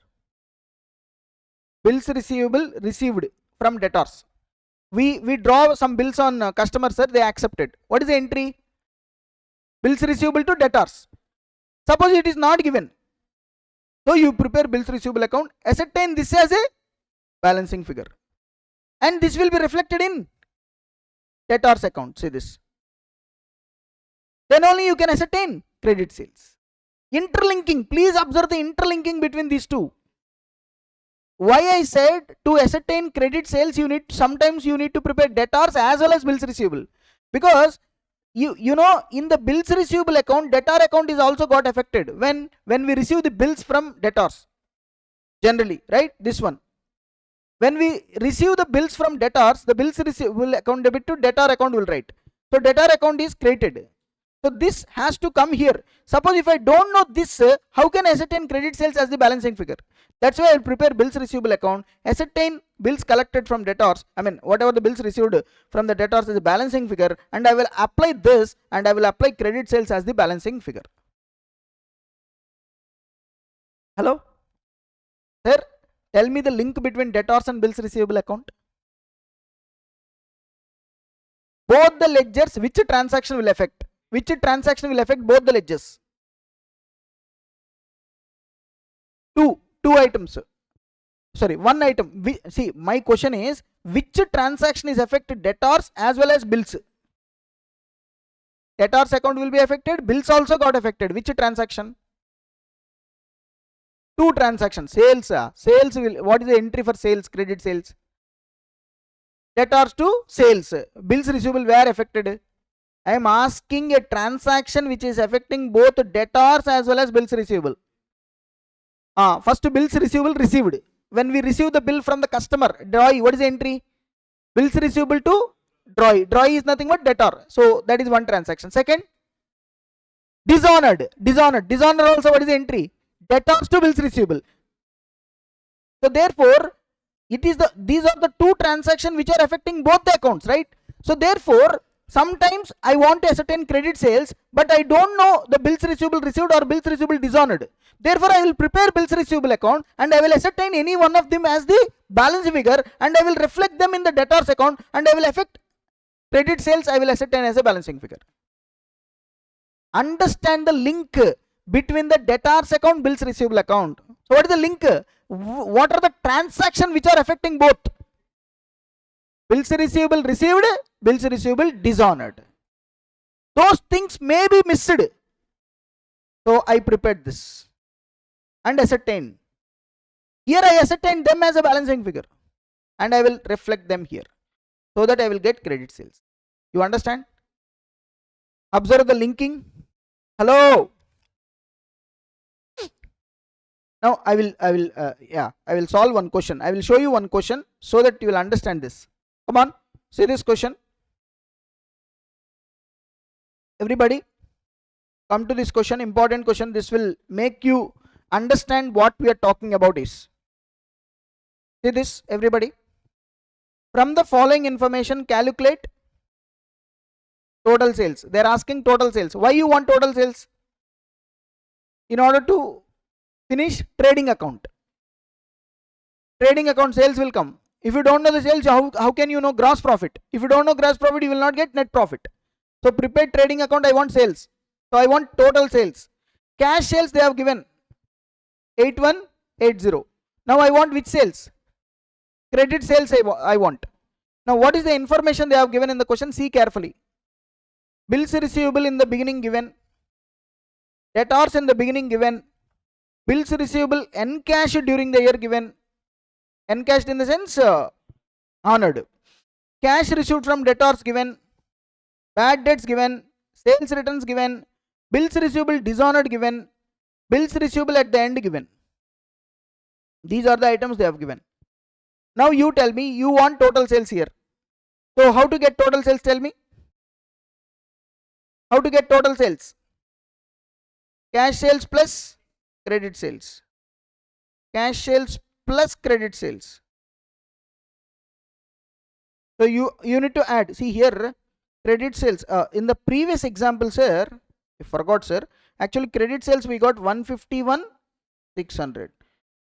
Bills receivable received from debtors. We draw some bills on customers, sir. They accepted. What is the entry? Bills receivable to debtors. Suppose it is not given. So you prepare bills receivable account, ascertain this as a balancing figure. And this will be reflected in debtors account. Say this. Then only you can ascertain credit sales. Interlinking. Please observe the interlinking between these two. Why I said to ascertain credit sales, sometimes you need to prepare debtors as well as bills receivable. Because you know, in the bills receivable account, debtor account is also got affected when we receive the bills from debtors. Generally, right? This one. When we receive the bills from debtors, the bills receivable account debit to debtor account will write. So debtor account is created. So this has to come here. Suppose if I don't know this, how can I ascertain credit sales as the balancing figure? That's why I will prepare bills receivable account, ascertain bills collected from debtors, I mean whatever the bills received from the debtors as a balancing figure, and I will apply this and I will apply credit sales as the balancing figure. Hello? Sir, tell me the link between debtors and bills receivable account. Both the ledgers, which transaction will affect? Which transaction will affect both the ledgers? Two items. Sorry, one item. See, my question is, which transaction is affected debtors as well as bills? Debtors account will be affected, bills also got affected. Which transaction? Two transactions. Sales. Sales will, what is the entry for sales, credit sales? Debtors to sales. Bills receivable were affected. I am asking a transaction which is affecting both debtors as well as bills receivable. First, bills receivable received. When we receive the bill from the customer, DROI, what is the entry? Bills receivable to DROI. DROI is nothing but debtor. So that is one transaction. Second, dishonored. Dishonored also, what is the entry? Debtors to bills receivable. So therefore, these are the two transactions which are affecting both the accounts, right? So therefore, sometimes I want to ascertain credit sales, but I don't know the bills receivable received or bills receivable dishonored. Therefore, I will prepare bills receivable account and I will ascertain any one of them as the balance figure and I will reflect them in the debtors account and I will affect credit sales, I will ascertain as a balancing figure. Understand the link between the debtors account, bills receivable account. So what is the link? What are the transactions which are affecting both? Bills receivable received, bills receivable dishonored. Those things may be missed. So I prepared this and ascertain. Here I ascertain them as a balancing figure and I will reflect them here so that I will get credit sales. You understand? Observe the linking. Hello. Now I will solve one question. I will show you one question so that you will understand this. Come on, see this question. Everybody, come to this question, important question. This will make you understand what we are talking about is. See this, everybody. From the following information, calculate total sales. They are asking total sales. Why you want total sales? In order to finish trading account. Trading account sales will come. If you don't know the sales, how can you know gross profit? If you don't know gross profit, you will not get net profit. So prepared trading account, I want sales. So I want total sales. Cash sales they have given 8180. Now I want which sales? Credit sales I want. Now what is the information they have given in the question? See carefully. Bills receivable in the beginning given. Debtors in the beginning given. Bills receivable encashed during the year given. Encashed in the sense honored. Cash received from debtors given. Bad debts given. Sales returns given. Bills receivable dishonored given. Bills receivable at the end given. These are the items they have given. Now you tell me, you want total sales here. So how to get total sales? Tell me. How to get total sales? Cash sales plus credit sales. Cash sales plus credit sales. So you need to add. See here, credit sales. In the previous example, sir, I forgot, sir. Actually, credit sales we got 151,600.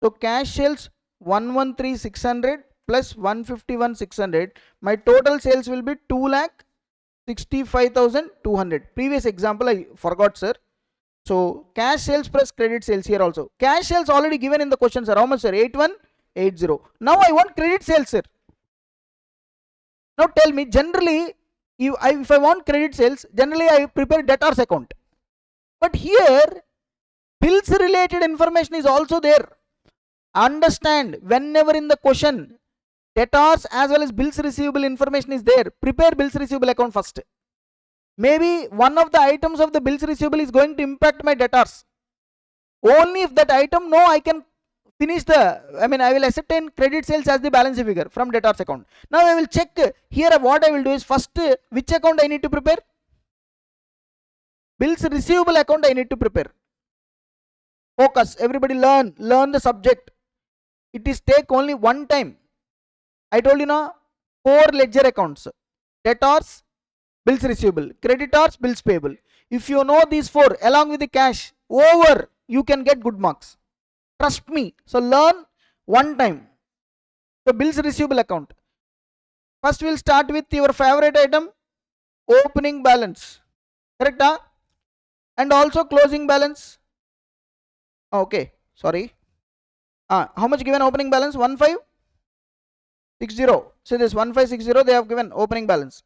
So cash sales 113,600 plus 151,600. My total sales will be 2,65,200. Previous example I forgot, sir. So cash sales plus credit sales here also. Cash sales already given in the question, sir. How much, sir? 8180. Now I want credit sales, sir. Now tell me, generally, if I want credit sales, generally I prepare debtors account. But here, bills related information is also there. Understand, whenever in the question, debtors as well as bills receivable information is there, prepare bills receivable account first. Maybe one of the items of the bills receivable is going to impact my debtors. Only if that item, no, I can finish I will ascertain credit sales as the balance figure from debtors account. Now I will check here. What I will do is first, which account I need to prepare? Bills receivable account I need to prepare. Focus, everybody learn the subject. It is take only one time. I told you now, 4 ledger accounts: debtors, bills receivable, creditors, bills payable. If you know these 4 along with the cash, over, you can get good marks. Trust me. So learn one time. So bills receivable account. First we'll start with your favorite item, opening balance. Correct? And also closing balance. Okay, sorry. How much given opening balance? 1560. So this 1560 they have given opening balance.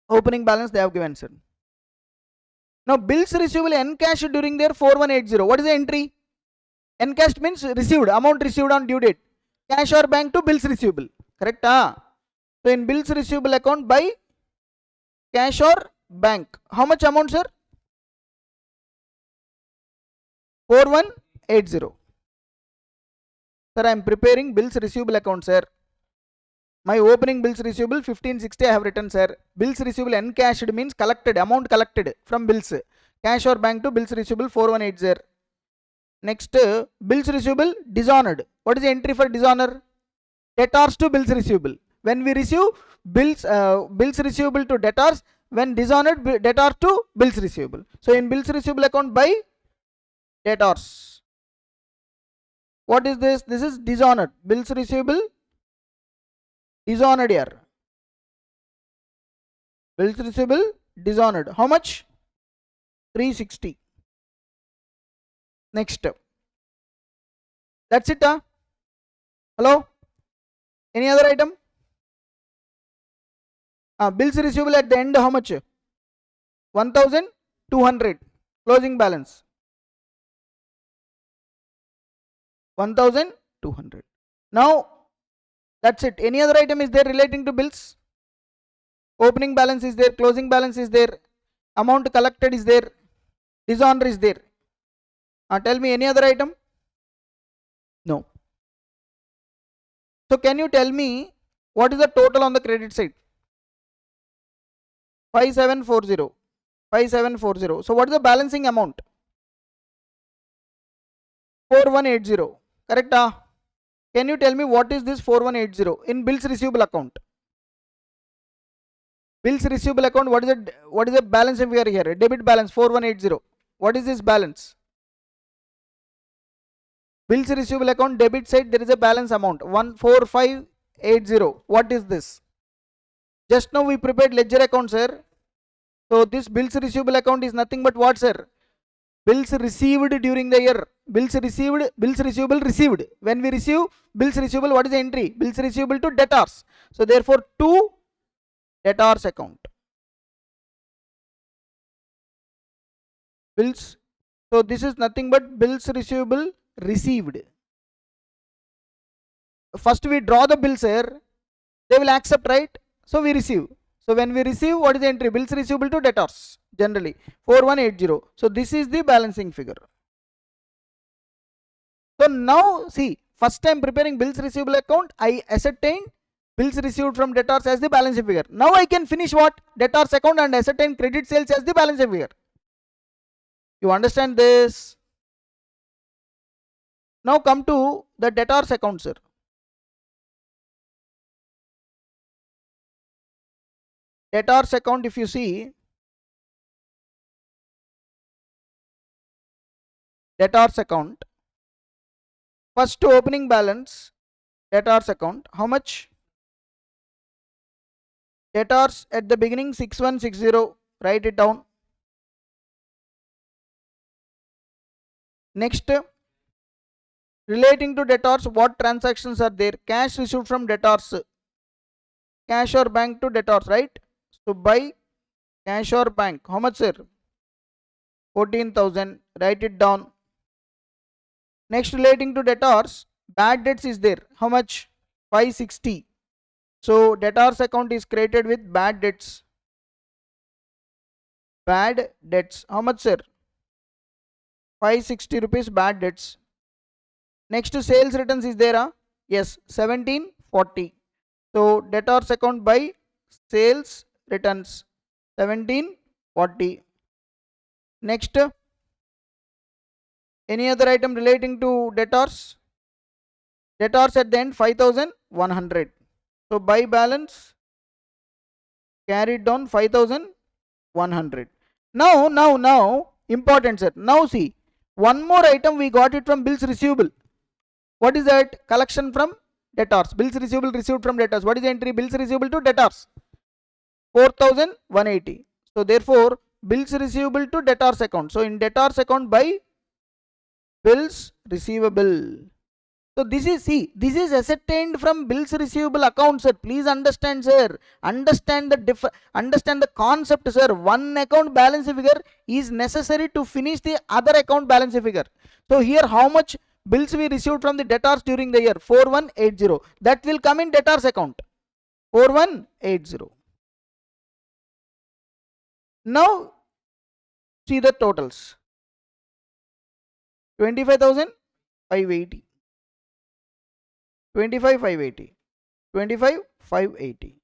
Opening balance they have given, sir. Now bills receivable encashed during their 4180. What is the entry? Encashed means received, amount received on due date. Cash or bank to bills receivable. Correct? So in bills receivable account by cash or bank. How much amount, sir? 4180. Sir, I am preparing bills receivable account, sir. My opening bills receivable 1560 I have written, sir. Bills receivable encashed means collected, amount collected from bills. Cash or bank to bills receivable 4180. Next, bills receivable dishonored. What is the entry for dishonor? Debtors to bills receivable. When we receive bills receivable to debtors, when dishonored, debtors to bills receivable. So in bills receivable account by debtors. What is this? This is dishonored. Bills receivable dishonored here. Bills receivable dishonored. How much? 360. Next. That's it. Hello? Any other item? Bills receivable at the end, how much? 1200. Closing balance 1200. Now that's it. Any other item is there relating to bills? Opening balance is there, closing balance is there. amount collected is there, dishonor is there. Tell me any other item. No. So can you tell me what is the total on the credit side? 5740. 5740. So what is the balancing amount? 4180. Correct? Can you tell me what is this 4180 in bills receivable account? Bills receivable account, what is the balance figure here? Debit balance 4180. What is this balance? Bills receivable account debit side, there is a balance amount 14580. What is this? Just now we prepared ledger account, sir. So this bills receivable account is nothing but what, sir? Bills received during the year. Bills received, bills receivable received. When we receive bills receivable, what is the entry? Bills receivable to debtors. So therefore to debtors account. Bills. So this is nothing but bills receivable received. First we draw the bills here. They will accept, right? So we receive. So when we receive, what is the entry? Bills receivable to debtors. Generally 4180. So this is the balancing figure. So now see, first time preparing bills receivable account, I ascertained bills received from debtors as the balancing figure. Now I can finish what? Debtors account and ascertain credit sales as the balancing figure. You understand this? Now come to the debtors account, sir. Debtors account, if you see, debtors account, first opening balance, debtors account, how much? Debtors at the beginning 6160, write it down. Next, relating to debtors, what transactions are there? Cash received from debtors, cash or bank to debtors, right? So by cash or bank, how much, sir? 14,000, write it down. Next, relating to debtors, bad debts is there, how much? 560. So debtors account is created with bad debts. Bad debts, how much, sir? 560 rupees bad debts. Next, sales returns is there, yes, 1740. So debtors account by sales returns 1740. Next, any other item relating to debtors? Debtors at the end 5100. So by balance carried down 5100. Now important, sir. Now see, one more item we got it from bills receivable. What is that? Collection from debtors. Bills receivable received from debtors. What is the entry? Bills receivable to debtors 4180. So therefore bills receivable to debtors account. So in debtors account by bills receivable. So this is, see, this is ascertained from bills receivable account, sir. Please understand, sir. Understand the concept, sir. One account balance figure is necessary to finish the other account balance figure. So here how much bills we received from the debtors during the year? 4180. That will come in debtors account. 4180. Now see the totals. 25,580. 25,580. 25,580.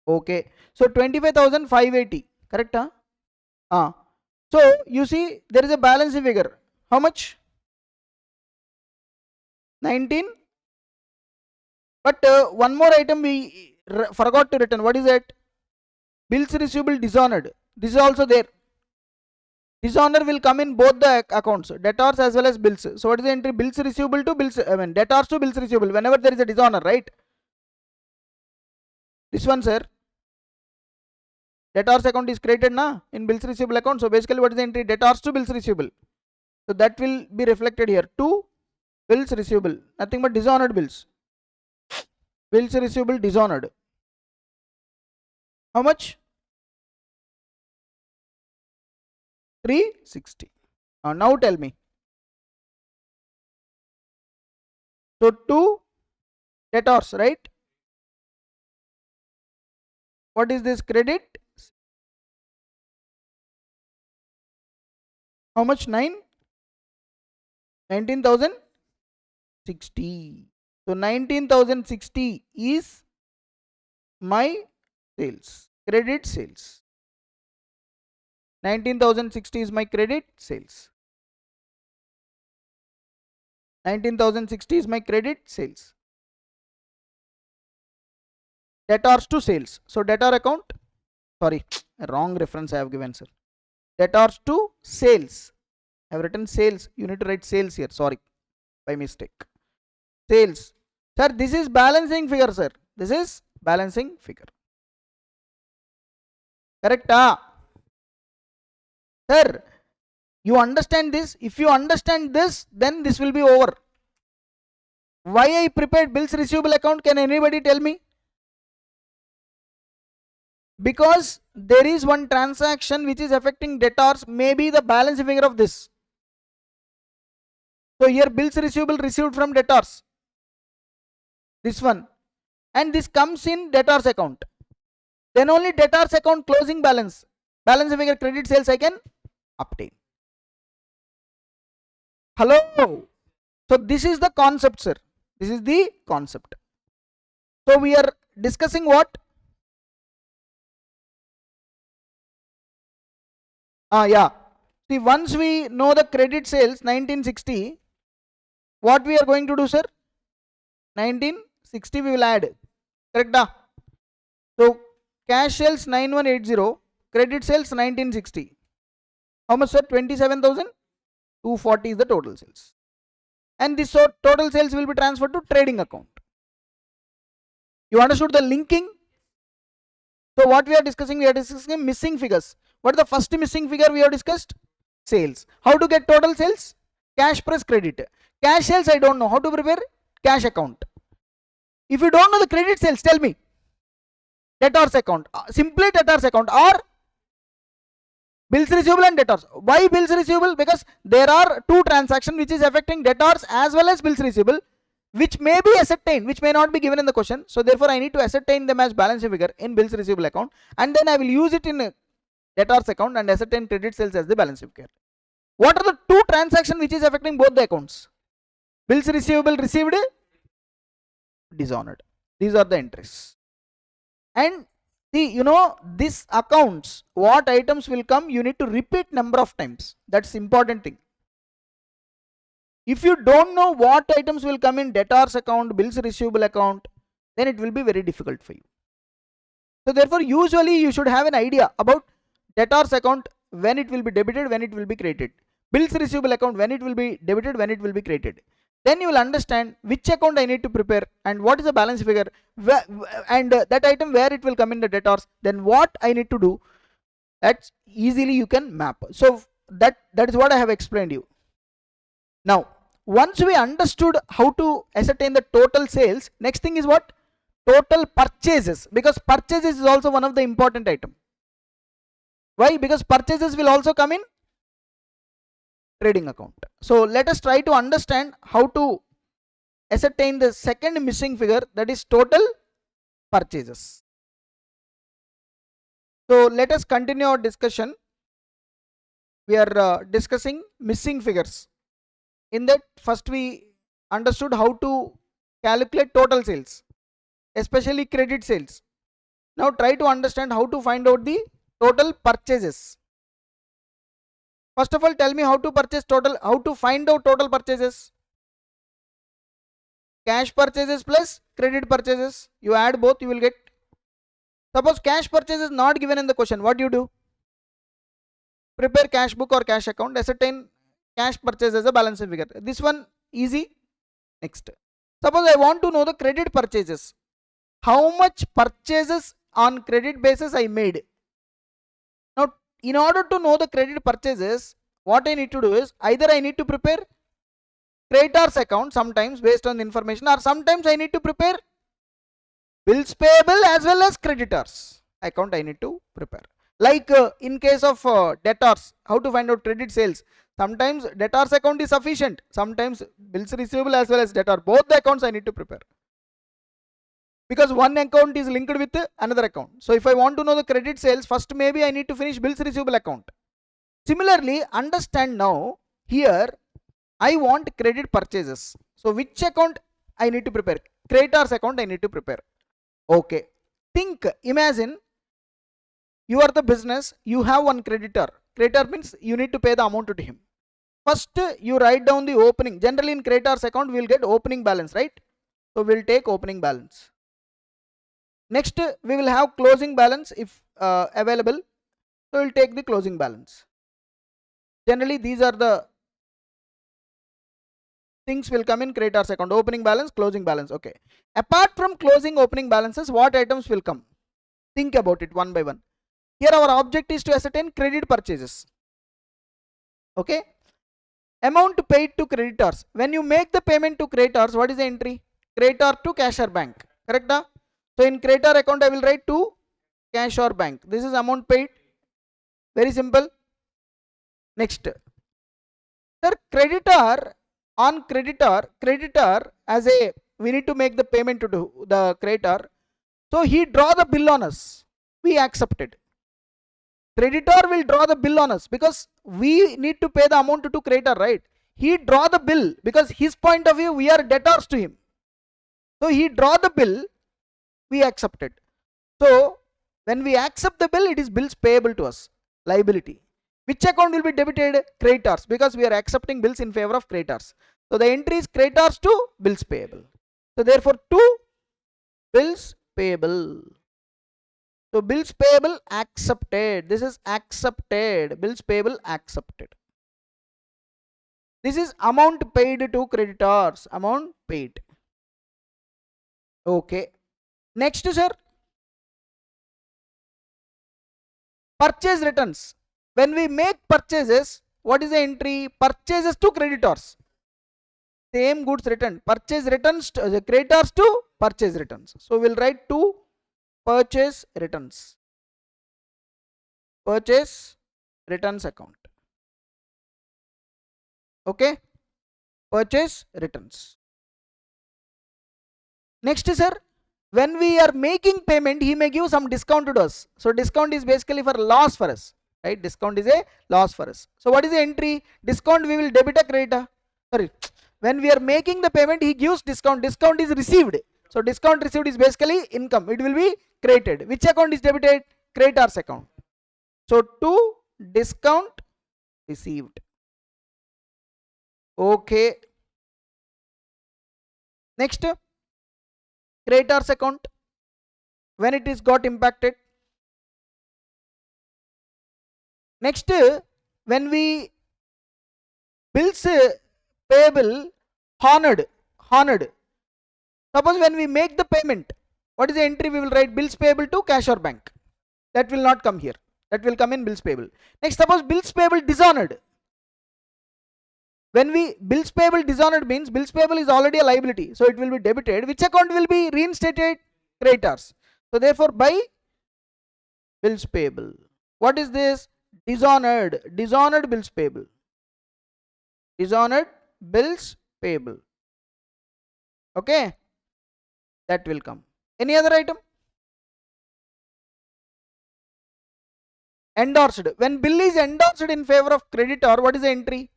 Okay. So 25,580. Correct? So you see there is a balance figure. How much? 19. But one more item we forgot to written. What is that? Bills receivable dishonored. This is also there. Dishonor will come in both the accounts, debtors as well as bills. So what is the entry? Bills receivable to bills, debtors to bills receivable whenever there is a dishonor, right? This one, sir. Debtors account is created in bills receivable account. So basically what is the entry? Debtors to bills receivable. So that will be reflected here. To bills receivable. Nothing but dishonored bills. Bills receivable dishonored. How much? 360. Now tell me. So to debtors, right? What is this? Credit How much? 19,060. So 19,060 is my sales, credit sales. 19,060 is my credit sales. 19,060 is my credit sales. Debtors to sales. So debtor account, sorry, wrong reference I have given, sir. Debtors to sales. I have written sales. You need to write sales here. Sorry, by mistake. Sales. Sir, this is balancing figure, sir. This is balancing figure. Correct? Sir, you understand this? If you understand this, then this will be over. Why I prepared bills receivable account? Can anybody tell me? Because there is one transaction which is affecting debtors, maybe the balance figure of this. So here bills receivable received from debtors, this one, and this comes in debtors account. Then only debtors account closing balance figure credit sales I can obtain. Hello. So this is the concept, sir. This is the concept. So we are discussing what? Yeah. See, once we know the credit sales 1960, what we are going to do, sir? 1960 we will add. Correct? So cash sales 9180, credit sales 1960. How much, sir? 27,240 is the total sales. And this total sales will be transferred to trading account. You understood the linking? So what we are discussing? We are discussing missing figures. What is the first missing figure we have discussed? Sales. How to get total sales? Cash plus credit. Cash sales I don't know. How to prepare? Cash account. If you don't know the credit sales, tell me. Debtors account. Simply debtors account or bills receivable and debtors. Why bills receivable? Because there are two transactions which is affecting debtors as well as bills receivable, which may be ascertained, which may not be given in the question. So therefore I need to ascertain them as balance figure in bills receivable account, and then I will use it in debtors account and ascertain credit sales as the balance figure. What are the two transactions which is affecting both the accounts? Bills receivable received, dishonored. These are the entries. And see, you know, this accounts, what items will come, you need to repeat number of times. That's important thing. If you don't know what items will come in debtors account, bills receivable account, then it will be very difficult for you. So therefore usually you should have an idea about debtors account, when it will be debited, when it will be credited. Bills receivable account, when it will be debited, when it will be credited. Then you will understand which account I need to prepare and what is the balance figure, and that item where it will come in the debtors, then what I need to do. That's easily you can map. So that is what I have explained you. Now once we understood how to ascertain the total sales, next thing is what? Total purchases, because purchases is also one of the important item. Why? Because purchases will also come in trading account. So let us try to understand how to ascertain the second missing figure, that is total purchases. So let us continue our discussion. We are discussing missing figures. In that, first we understood how to calculate total sales, especially credit sales. Now try to understand how to find out the total purchases. First of all, tell me how to find out total purchases. Cash purchases plus credit purchases. You add both, you will get. Suppose cash purchase is not given in the question, what do you do? Prepare cash book or cash account, ascertain cash purchase as a balance figure. This one easy. Next, suppose I want to know the credit purchases. How much purchases on credit basis I made? Now in order to know the credit purchases, what I need to do is, either I need to prepare creditors account sometimes based on the information, or sometimes I need to prepare bills payable as well as creditors account I need to prepare. Like in case of debtors, how to find out credit sales? Sometimes debtors account is sufficient, sometimes bills receivable as well as debtor, both the accounts I need to prepare, because one account is linked with another account. So if I want to know the credit sales, first maybe I need to finish bills receivable account. Similarly, understand now here I want credit purchases. So which account I need to prepare? Creditors account I need to prepare. Okay. Think, imagine you are the business, you have one creditor. Creditor means you need to pay the amount to him. First, you write down the opening. Generally in creditors account, we will get opening balance, right? So we'll take opening balance. Next, we will have closing balance if available. So we'll take the closing balance. Generally, these are the things will come in creditors account: opening balance, closing balance. Okay. Apart from closing opening balances, what items will come? Think about it one by one. Here our object is to ascertain credit purchases. Okay. Amount paid to creditors. When you make the payment to creditors, what is the entry? Creditor to cash or bank. Correct? So in creditor account, I will write to cash or bank. This is amount paid. Very simple. Next. Sir, creditor on creditor as a, we need to make the payment to the creditor. So he draw the bill on us. We accepted. Creditor will draw the bill on us because we need to pay the amount to creditor, right? He draw the bill because his point of view, we are debtors to him. So he draw the bill, we accepted. So when we accept the bill, it is bills payable to us, liability. Which account will be debited? Creditors, because we are accepting bills in favor of creditors. So the entry is creditors to bills payable. So therefore, to bills payable. So bills payable accepted. This is accepted. Bills payable accepted. This is amount paid to creditors. Amount paid. Okay. Next, sir. Purchase returns. When we make purchases, what is the entry? Purchases to creditors. Same goods returned. Purchase returns to the creditors to purchase returns. So we'll write to purchase returns. Purchase returns account. Okay. Purchase returns. Next, sir. When we are making payment, he may give some discount to us. So discount is basically for loss for us. Right? Discount is a loss for us. So what is the entry? Discount we will debit a creditor. Sorry. When we are making the payment, he gives discount. Discount is received. So discount received is basically income. It will be credited. Which account is debited? Creditor's account. So to discount received. Okay. Next, creditor's account. When it is got impacted. Next, when we bills payable honored. Suppose when we make the payment, what is the entry? We will write bills payable to cash or bank. That will not come here. That will come in bills payable. Next, suppose bills payable dishonored. When we bills payable dishonored means bills payable is already a liability. So it will be debited. Which account will be reinstated? Creditors. So therefore by bills payable. What is this? Dishonored bills payable. Dishonored bills payable. Okay. That will come. Any other item? Endorsed. When bill is endorsed in favor of creditor, what is the entry?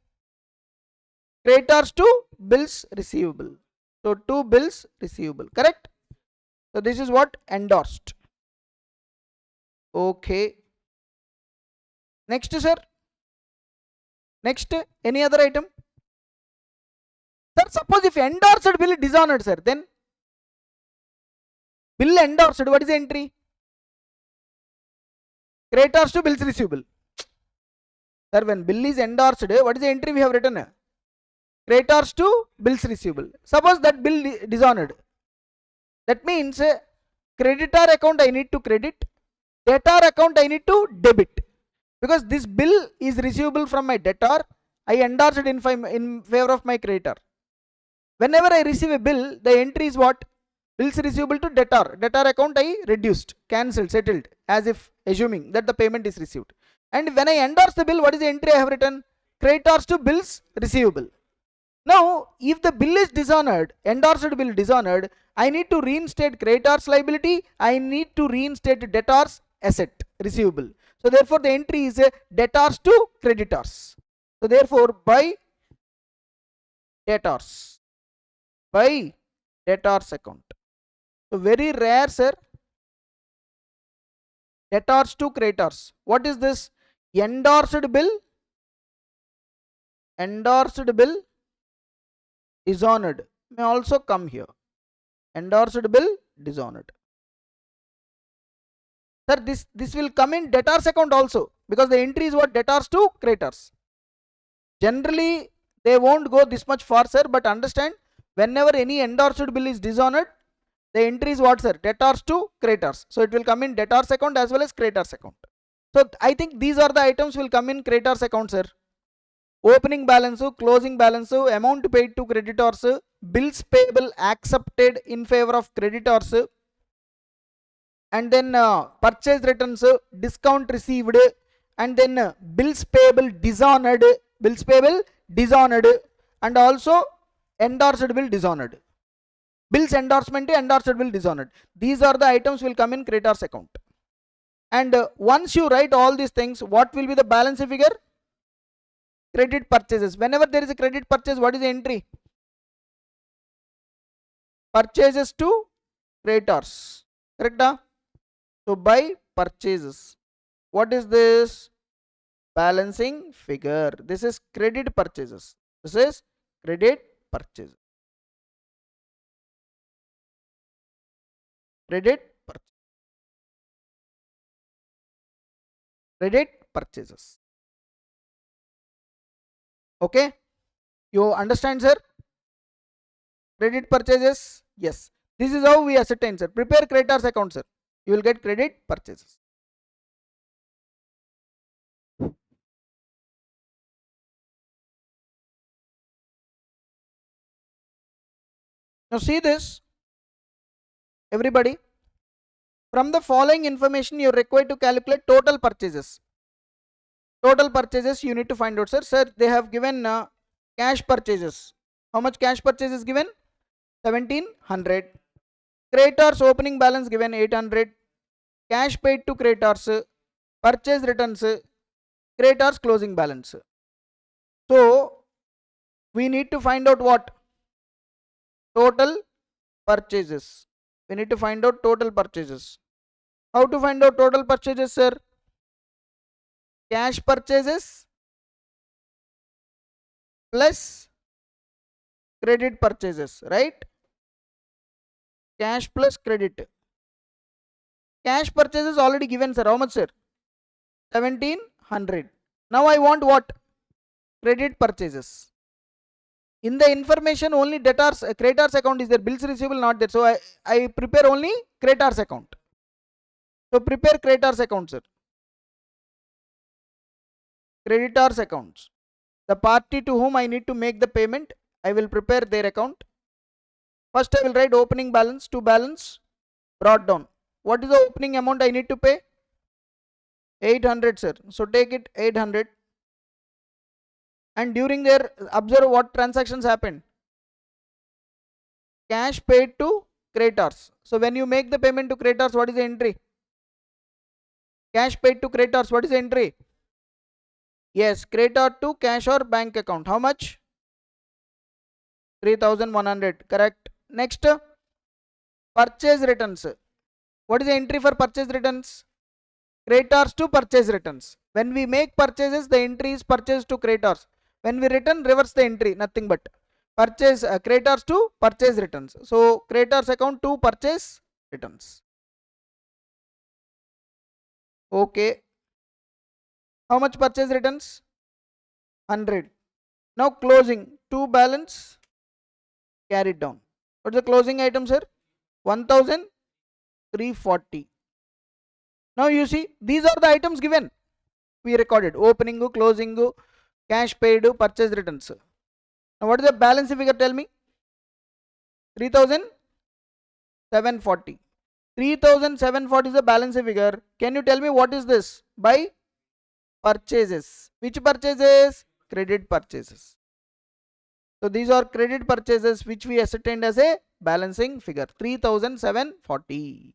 Creditors to bills receivable. So to bills receivable. Correct? So this is what? Endorsed. Okay. Next, sir. Next, any other item? Sir, suppose if endorsed bill is dishonored, sir, then bill endorsed, what is the entry? Creditors to bills receivable. Sir, when bill is endorsed, what is the entry we have written? Creditors to bills receivable. Suppose that bill dishonored. That means creditor account I need to credit, debtor account I need to debit. Because this bill is receivable from my debtor, I endorsed it in favor of my creditor. Whenever I receive a bill, the entry is what? Bills receivable to debtor. Debtor account I reduced, cancelled, settled, as if assuming that the payment is received. And when I endorse the bill, what is the entry I have written? Creditors to bills receivable. Now, if the bill is dishonored, endorsed bill dishonored, I need to reinstate creditor's liability, I need to reinstate debtor's asset, receivable. So therefore the entry is debtors to creditors. So therefore by debtors account. So very rare, sir. Debtors to creditors. What is this? Endorsed bill dishonored may also come here. Endorsed bill dishonored. Sir, this will come in debtors account also, because the entry is what? Debtors to creditors. Generally they won't go this much far, sir, but understand, whenever any endorsed bill is dishonored, the entry is what, sir? Debtors to creditors. So it will come in debtors account as well as creditors account. So I think these are the items will come in creditors account, sir. Opening balance, closing balance, amount paid to creditors, bills payable accepted in favor of creditors, and then purchase returns, discount received, and then bills payable dishonored, and also endorsed bill dishonored. Bills endorsement, endorsed bill dishonored. These are the items will come in creditors account. And once you write all these things, what will be the balance figure? Credit purchases. Whenever there is a credit purchase, what is the entry? Purchases to creditors. Correct? So by purchases, what is this? Balancing figure. This is credit purchases. This is credit purchases. Credit purchases. Okay, you understand, sir? Credit purchases. Yes, this is how we ascertain, sir. Prepare creditors account, sir. You will get credit purchases. Now see this, everybody. From the following information, you are required to calculate total purchases. Total purchases you need to find out, sir. Sir, they have given cash purchases. How much cash purchase is given? 1700. Creditors opening balance given 800. Cash paid to creditors. Purchase returns. Creditors closing balance. So we need to find out what? Total purchases. We need to find out total purchases. How to find out total purchases, sir? Cash purchases plus credit purchases, right? Cash plus credit. Cash purchases already given, sir. How much, sir? 1700. Now I want what? Credit purchases. In the information only debtors, creditors account is there, bills receivable not there. So I prepare only creditors account. So prepare creditors account, sir. Creditors accounts. The party to whom I need to make the payment, I will prepare their account. First I will write opening balance to balance brought down. What is the opening amount I need to pay? 800, sir. So take it 800. And during there, observe what transactions happened. Cash paid to creditors. So when you make the payment to creditors, what is the entry? Cash paid to creditors, what is the entry? Yes, creditor to cash or bank account. How much? 3100. Correct. Next, purchase returns. What is the entry for purchase returns? Creditors to purchase returns. When we make purchases, the entry is purchase to creditors. When we return, reverse the entry, nothing but purchase creditors to purchase returns. So creditors account to purchase returns. Okay. How much purchase returns? 100. Now closing to balance carried down. What's the closing item, sir? 1340. Now you see, these are the items given. We recorded opening, closing, cash paid, purchase returns. Now what is the balance figure? Tell me. 3740. 3740 is the balance figure. Can you tell me what is this? By purchases. Which purchases? Credit purchases. So these are credit purchases which we ascertained as a balancing figure. 3740.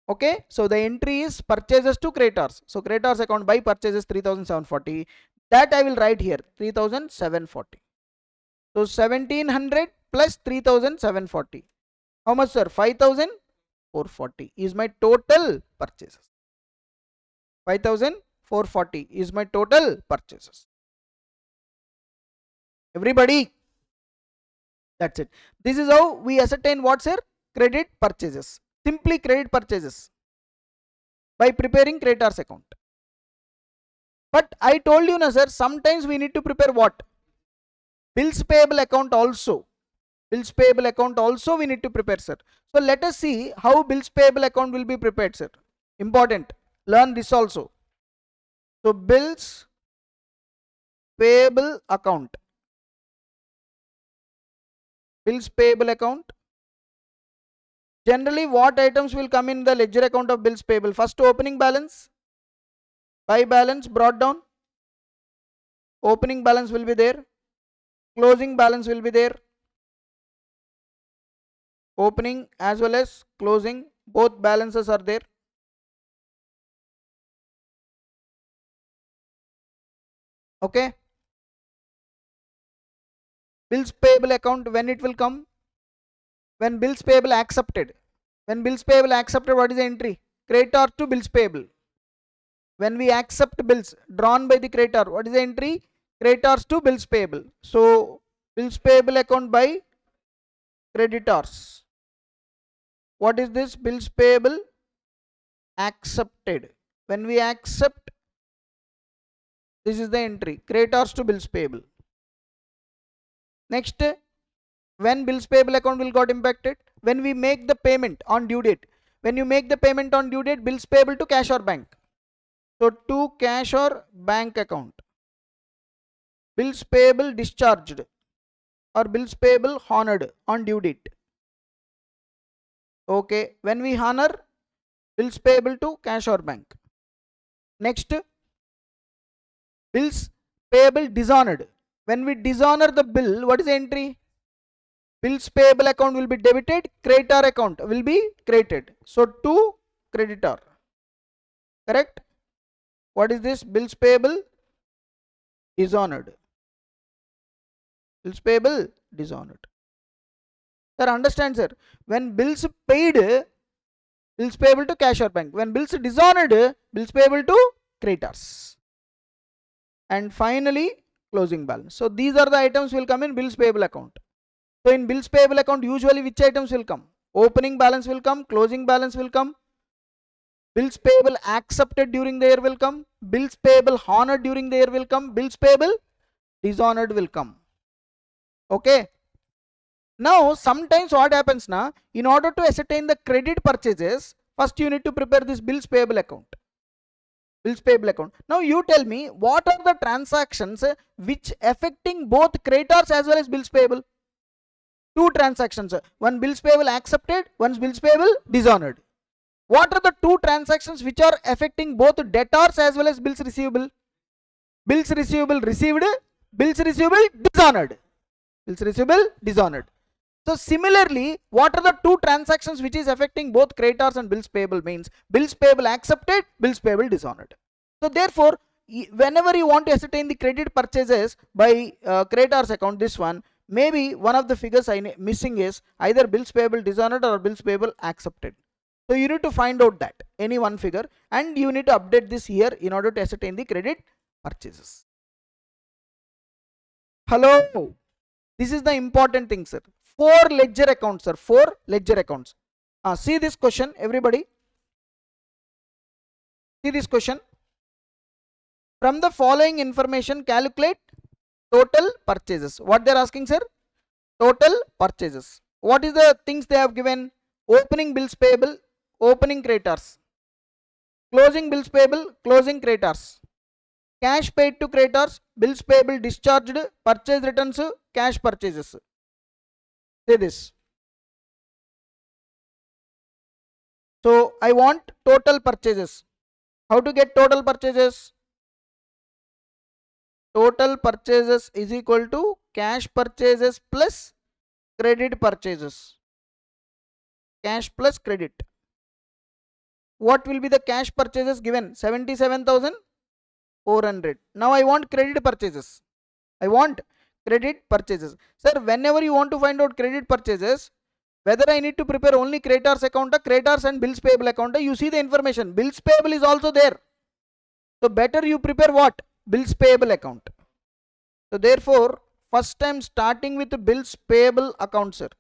Okay, so the entry is purchases to creditors. So creditors account by purchases 3740. That I will write here 3740. So 1700 plus 3740. How much, sir? 5440 is my total purchases. 5440 is my total purchases. Everybody, that's it. This is how we ascertain what, sir? Credit purchases. Simply credit purchases by preparing creditors account. But I told you, na sir, sometimes we need to prepare what? Bills payable account also. Bills payable account also we need to prepare, sir. So let us see how bills payable account will be prepared, sir. Important. Learn this also. So bills payable account. Bills payable account. Generally, what items will come in the ledger account of bills payable? First, opening balance. Buy balance brought down. Opening balance will be there. Closing balance will be there. Opening as well as closing, both balances are there. Okay. Bills payable account, when it will come? When bills payable accepted. When bills payable accepted, what is the entry? Creditor to bills payable. When we accept bills drawn by the creditor, what is the entry? Creditors to bills payable. So bills payable account by creditors. What is this? Bills payable accepted. When we accept, this is the entry. Creditors to bills payable. Next, when bills payable account will got impacted? When we make the payment on due date. When you make the payment on due date, bills payable to cash or bank. So to cash or bank account. Bills payable discharged or bills payable honored on due date. Okay, when we honor, bills payable to cash or bank. Next, bills payable dishonored. When we dishonor the bill, what is the entry? Bills payable account will be debited, creditor account will be credited. So to creditor. Correct? What is this? Bills payable dishonored. Bills payable dishonored. Sir, understand, sir? When bills paid, bills payable to cash or bank. When bills dishonored, bills payable to creditors. And finally, closing balance. So these are the items will come in bills payable account. So in bills payable account, usually which items will come? Opening balance will come, closing balance will come, bills payable accepted during the year will come, bills payable honored during the year will come, bills payable dishonored will come. Okay. Now sometimes what happens now, in order to ascertain the credit purchases, first you need to prepare this bills payable account. Bills payable account. Now you tell me, what are the transactions which affecting both creditors as well as bills payable? Two transactions. One bills payable accepted, one bills payable dishonored. What are the two transactions which are affecting both debtors as well as bills receivable? Bills receivable received, bills receivable dishonored. Bills receivable dishonored. So similarly, what are the two transactions which is affecting both creditors and bills payable? Means bills payable accepted, bills payable dishonored. So therefore, whenever you want to ascertain the credit purchases by creditors account, this one, maybe one of the figures missing is either bills payable dishonored or bills payable accepted. So you need to find out that any one figure, and you need to update this here in order to ascertain the credit purchases. Hello, this is the important thing, sir. 4 ledger accounts, sir. 4 ledger accounts. See this question, everybody. See this question. From the following information, calculate total purchases. What they are asking, sir? Total purchases. What is the things they have given? Opening bills payable, opening creditors. Closing bills payable, closing creditors. Cash paid to creditors, bills payable discharged, purchase returns, cash purchases. Say this. So I want total purchases. How to get total purchases? Total purchases is equal to cash purchases plus credit purchases. Cash plus credit. what will be the cash purchases given? 77,400. Now I want credit purchases. I want credit purchases. Sir, whenever you want to find out credit purchases, whether I need to prepare only creditors account, creditors and bills payable account, you see the information. Bills payable is also there. So better you prepare what? Bills payable account. So therefore, first I am starting with the bills payable account, sir.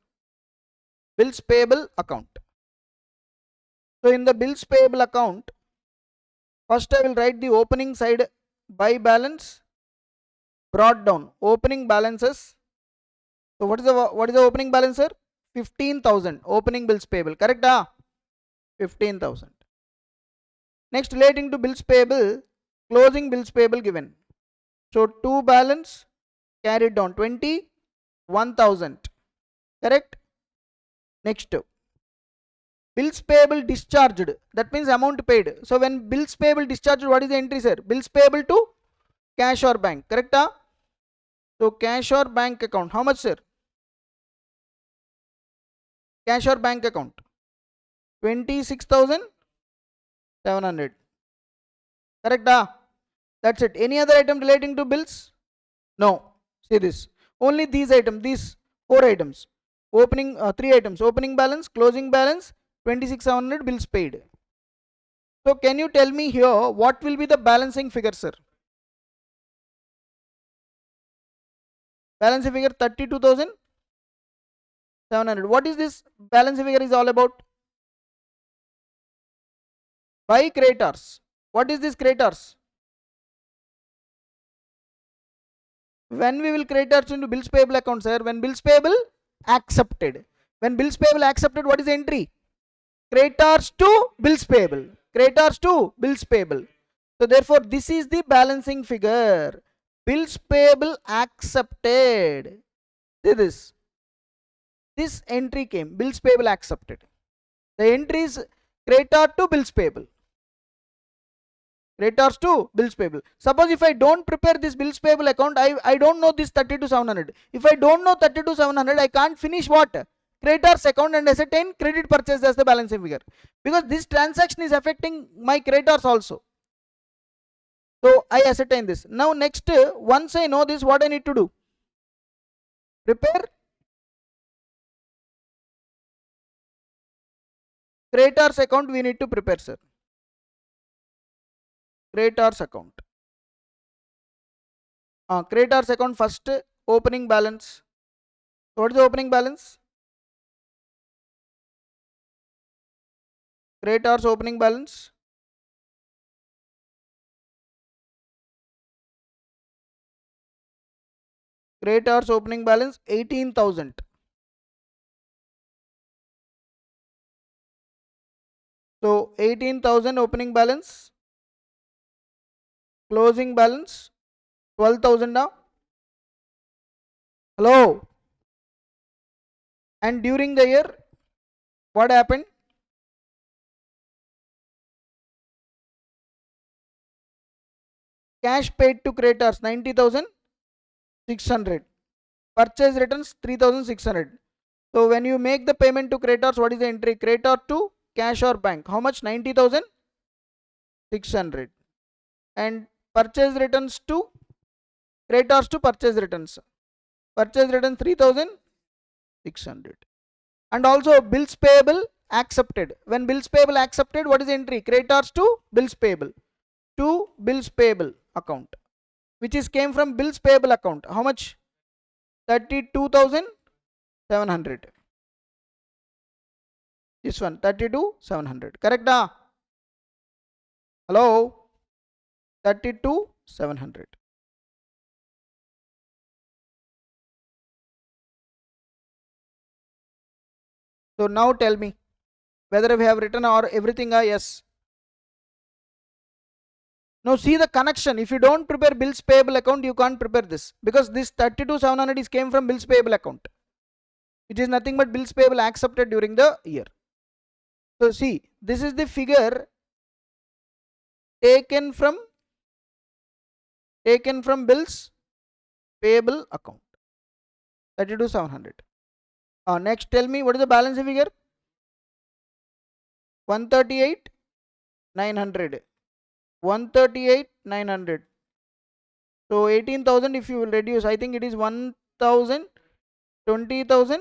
Bills payable account. So in the bills payable account, first I will write the opening side by balance, brought down opening balances. So what is the opening balance, sir? 15,000 opening bills payable. Correct? 15,000. Next, relating to bills payable, closing bills payable given. So to balance carried down 21,000. Correct? Next, bills payable discharged, that means amount paid. So when bills payable discharged, what is the entry, sir? Bills payable to cash or bank. Correct? So cash or bank account, how much, sir? Cash or bank account 26,700. Correct? That's it. Any other item relating to bills? No. See this. Only these items, these 4 items. Opening 3 items. Opening balance, closing balance, 26,700, bills paid. So can you tell me here what will be the balancing figure, sir? Balancing figure 32,700. What is this balancing figure is all about? By creditors. What is this creditors? When we will creditors into bills payable account, sir? When bills payable accepted. When bills payable accepted, what is the entry? Creditors to bills payable. Creditors to bills payable. So therefore, this is the balancing figure. Bills payable accepted. See this. This entry came. Bills payable accepted. The entry is creditor to bills payable. Creditors to bills payable. Suppose if I don't prepare this bills payable account, I don't know this 32,700. If I don't know 32,700, I can't finish what? Creditors account and ascertain credit purchase as the balancing figure. Because this transaction is affecting my creditors also. So I ascertain this. Now next, once I know this, what I need to do? Prepare creditors account we need to prepare, sir. Creditors account. Creditors account first, opening balance. What is the opening balance? Creditors opening balance. Creditors opening balance 18,000. So 18,000 opening balance. Closing balance 12,000 now. Hello. And during the year, what happened? Cash paid to creditors 90,600. Purchase returns 3,600. So when you make the payment to creditors, what is the entry? Creditor to cash or bank. How much? 90,600. And purchase returns to creditors to purchase returns. Purchase return 3,600. And also bills payable accepted. When bills payable accepted, what is the entry? Creditors to bills payable. To bills payable account, which is came from bills payable account. How much? 32,700. This one 32,700. Correct? Hello? 32,700. So now tell me whether we have written or everything. Yes. Now see the connection. If you don't prepare bills payable account, you can't prepare this, because this 32,700 is came from bills payable account. It is nothing but bills payable accepted during the year. So see, this is the figure taken from bills payable account, 32,700. Next tell me what is the balance figure? 138 900, 138, 900. So 18,000 if you will reduce, I think it is 1,000, 20,000,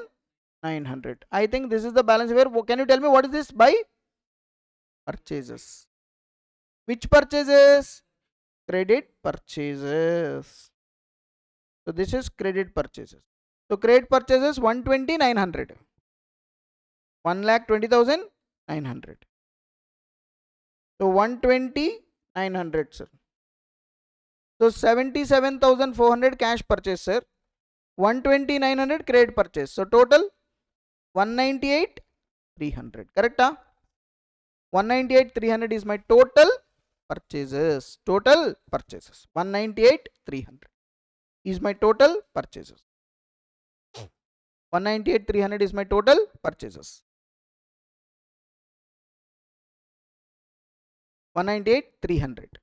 900. I think this is the balance where, can you tell me what is this by? Purchases. Which purchases? Credit purchases. So this is credit purchases. So credit purchases 120, 900. 1,20,900. So 120, 900, sir. So 77,400 cash purchase, sir. 120, 900 credit purchase. So total 198, 300. Correct? 198, 300 is my total purchases. Total purchases. 198, 300 is my total purchases. 198, 300 is my total purchases. 198, 300.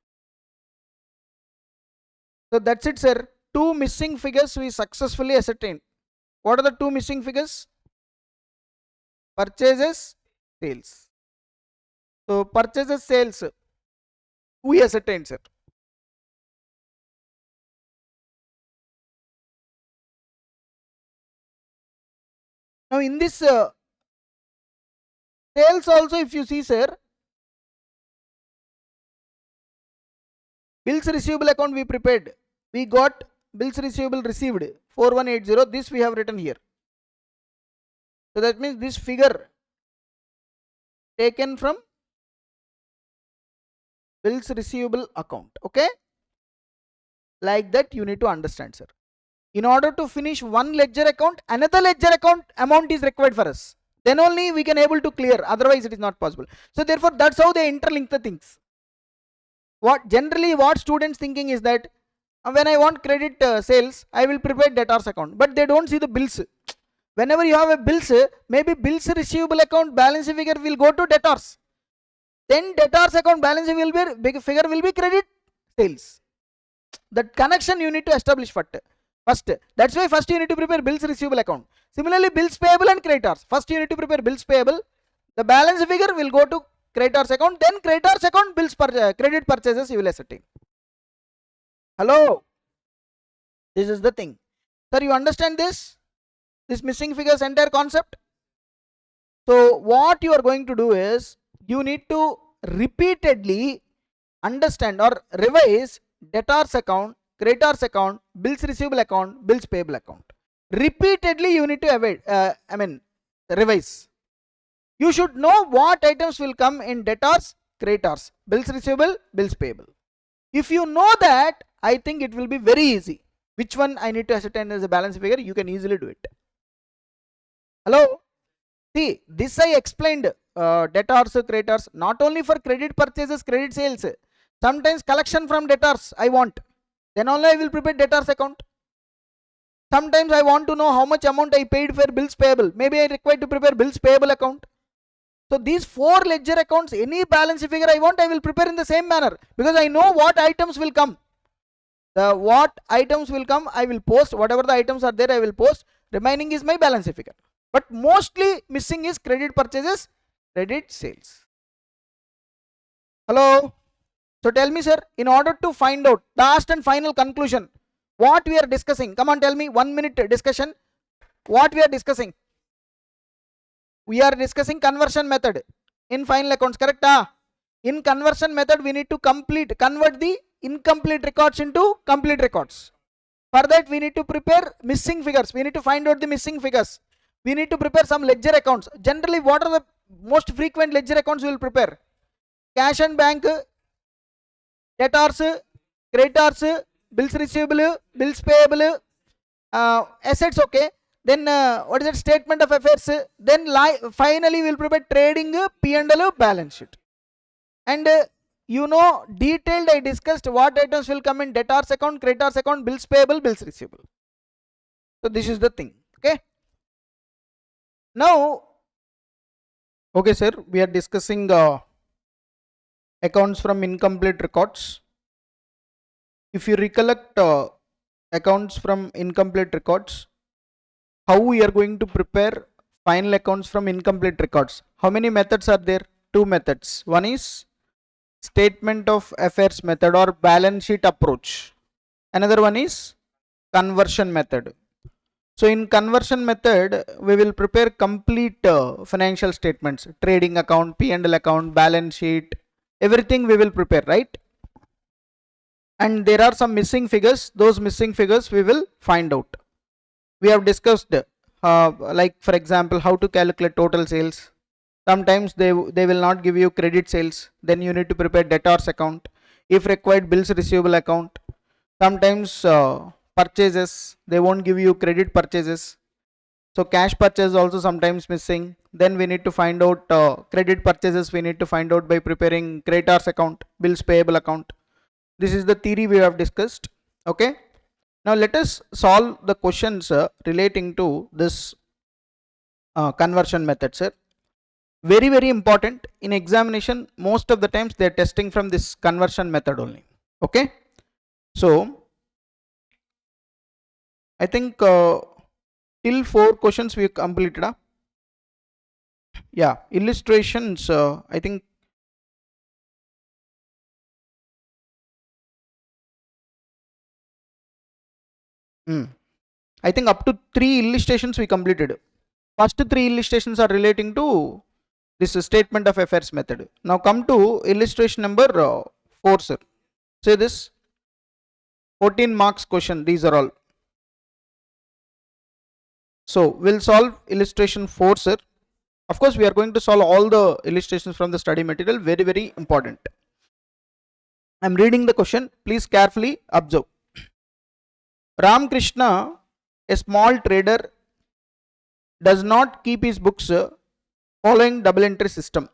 So that's it, sir. Two missing figures we successfully ascertained. What are the two missing figures? Purchases, sales. So purchases, sales we ascertained, sir. Now in this sales also, if you see, sir, bills receivable account we prepared. We got bills receivable received 4180. This we have written here. So that means this figure taken from bills receivable account. Okay, like that you need to understand, sir. In order to finish one ledger account, another ledger account amount is required for us. Then only we can able to clear. Otherwise it is not possible. So therefore that's how they interlink the things. What students thinking is that when I want credit sales, I will prepare debtors account, but they don't see the bills. Whenever you have a bills, maybe bills receivable account balance figure will go to debtors. Then debtors account balance figure will be credit sales. That connection you need to establish first. That's why first you need to prepare bills receivable account. Similarly, bills payable and creditors. First you need to prepare bills payable. The balance figure will go to creditors account. Then creditors account bills credit purchases you will ascertain. Hello. This is the thing. Sir, you understand this? This missing figures entire concept. So what you are going to do is you need to repeatedly understand or revise debtors account, creditors account, bills receivable account, bills payable account. Repeatedly you need to revise. You should know what items will come in debtors, creditors, bills receivable, bills payable. If you know that, I think it will be very easy. Which one I need to ascertain as a balance figure, you can easily do it. Hello? See, this I explained debtors, creditors, not only for credit purchases, credit sales. Sometimes collection from debtors I want. Then only I will prepare debtors account. Sometimes I want to know how much amount I paid for bills payable. Maybe I require to prepare bills payable account. So these four ledger accounts, any balance figure I want, I will prepare in the same manner, because I know what items will come. What items will come, I will post. Whatever the items are there, I will post. Remaining is my balance figure. But mostly missing is credit purchases, credit sales. Hello? So tell me, sir, in order to find out last and final conclusion, what we are discussing, come on, tell me, 1 minute discussion. What we are discussing? We are discussing conversion method in final accounts, correct? In conversion method, we need to convert the incomplete records into complete records. For that, we need to prepare missing figures. We need to find out the missing figures. We need to prepare some ledger accounts. Generally, what are the most frequent ledger accounts we will prepare? Cash and bank, debtors, creditors, bills receivable, bills payable, assets, okay. Then what is it? Statement of affairs. Then finally we will prepare trading, P&L, balance sheet. And detailed I discussed what items will come in debtors account, creditors account, bills payable, bills receivable. So this is the thing. Okay. Now, okay, sir, we are discussing accounts from incomplete records. If you recollect accounts from incomplete records, how we are going to prepare final accounts from incomplete records? How many methods are there? Two methods. One is statement of affairs method or balance sheet approach. Another one is conversion method. So in conversion method, we will prepare complete financial statements, trading account, P&L account, balance sheet, everything we will prepare, right? And there are some missing figures. Those missing figures we will find out. We have discussed like for example, how to calculate total sales. Sometimes they will not give you credit sales. Then you need to prepare debtors account. If required, bills receivable account. Sometimes purchases, they won't give you credit purchases. So cash purchase also sometimes missing. Then we need to find out credit purchases. We need to find out by preparing creditors account, bills payable account. This is the theory we have discussed. Okay. Now let us solve the questions relating to this conversion method, sir. Very, very important in examination. Most of the times they are testing from this conversion method only. Okay. So I think till 4 questions we completed. Yeah, illustrations. I think up to 3 illustrations we completed. First 3 illustrations are relating to this statement of affairs method. Now come to illustration number 4, sir. Say this 14 marks question. These are all. So we'll solve illustration 4, sir. Of course, we are going to solve all the illustrations from the study material. Very, very important. I'm reading the question. Please carefully observe. Ram Krishna, a small trader, does not keep his books following double entry system.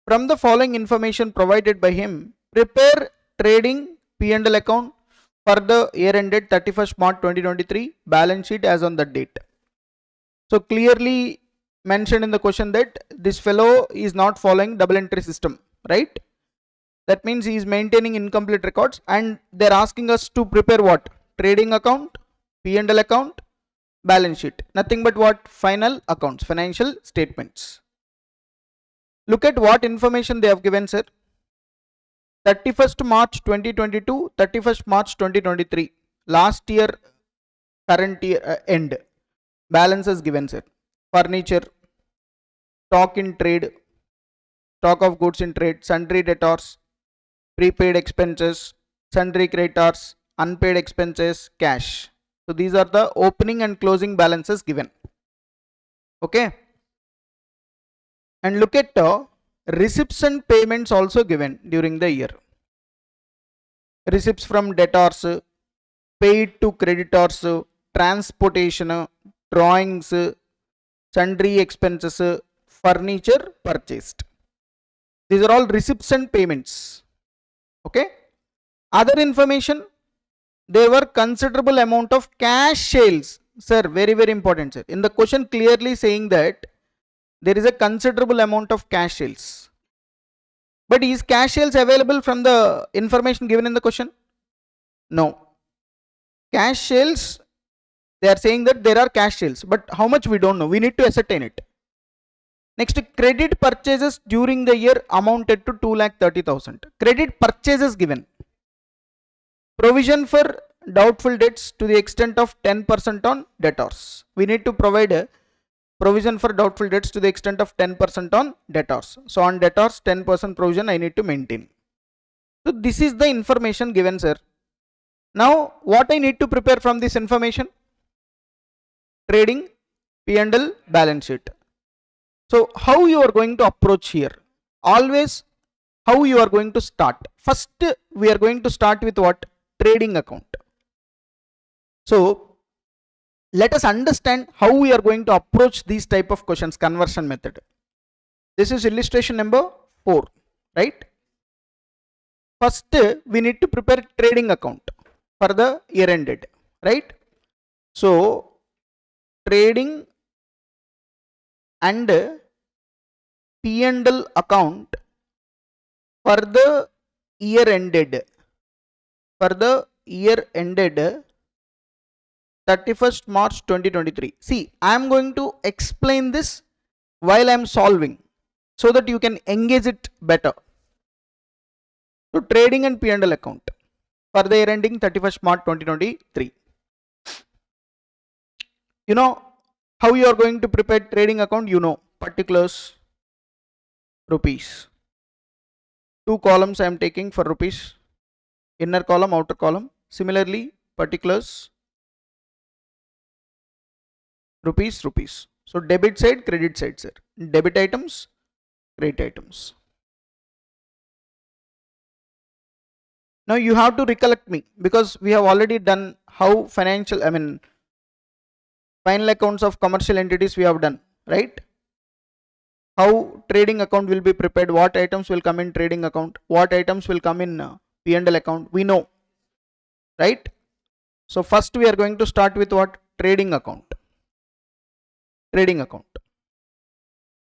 From the following information provided by him, prepare trading P&L account for the year ended 31st March 2023, balance sheet as on that date. So clearly mentioned in the question that this fellow is not following double entry system, right? That means he is maintaining incomplete records, and they're asking us to prepare what? Trading account, P&L account, balance sheet. Nothing but what? Final accounts, financial statements. Look at what information they have given, sir. 31st March 2022, 31st March 2023. Last year, current year end. Balance is given, sir. Furniture, stock in trade, stock of goods in trade, sundry debtors, prepaid expenses, sundry creditors, unpaid expenses, cash. So these are the opening and closing balances given. Okay. And look at receipts and payments also given during the year. Receipts from debtors, paid to creditors, transportation, drawings, sundry expenses, furniture purchased. These are all receipts and payments. Okay. Other information, there were considerable amount of cash sales. Sir, very, very important, sir. In the question clearly saying that there is a considerable amount of cash sales. But is cash sales available from the information given in the question? No. Cash sales, they are saying that there are cash sales, but how much we don't know. We need to ascertain it. Next, credit purchases during the year amounted to 2,30,000. Credit purchases given. Provision for doubtful debts to the extent of 10% on debtors. We need to provide a provision for doubtful debts to the extent of 10% on debtors. So on debtors, 10% provision I need to maintain. So this is the information given, sir. Now what I need to prepare from this information? Trading, P&L, balance sheet. So how you are going to approach here? Always how you are going to start? First we are going to start with what? Trading account. So let us understand how we are going to approach these type of questions, conversion method. This is illustration number 4, right? First we need to prepare trading account for the year ended, right? So trading and P&L account for the year ended, 31st March 2023. See, I am going to explain this while I am solving so that you can engage it better. So trading and P&L account for the year ending 31st March 2023. You know how you are going to prepare trading account? You know, particulars, rupees. Two columns I am taking for rupees, inner column, outer column. Similarly, particulars, rupees, rupees. So debit side, credit side, sir. Debit items, credit items. Now you have to recollect me, because we have already done how financial, final accounts of commercial entities we have done, right? How trading account will be prepared, what items will come in trading account, what items will come in P&L account, we know, right? So first we are going to start with what? Trading account. Trading account.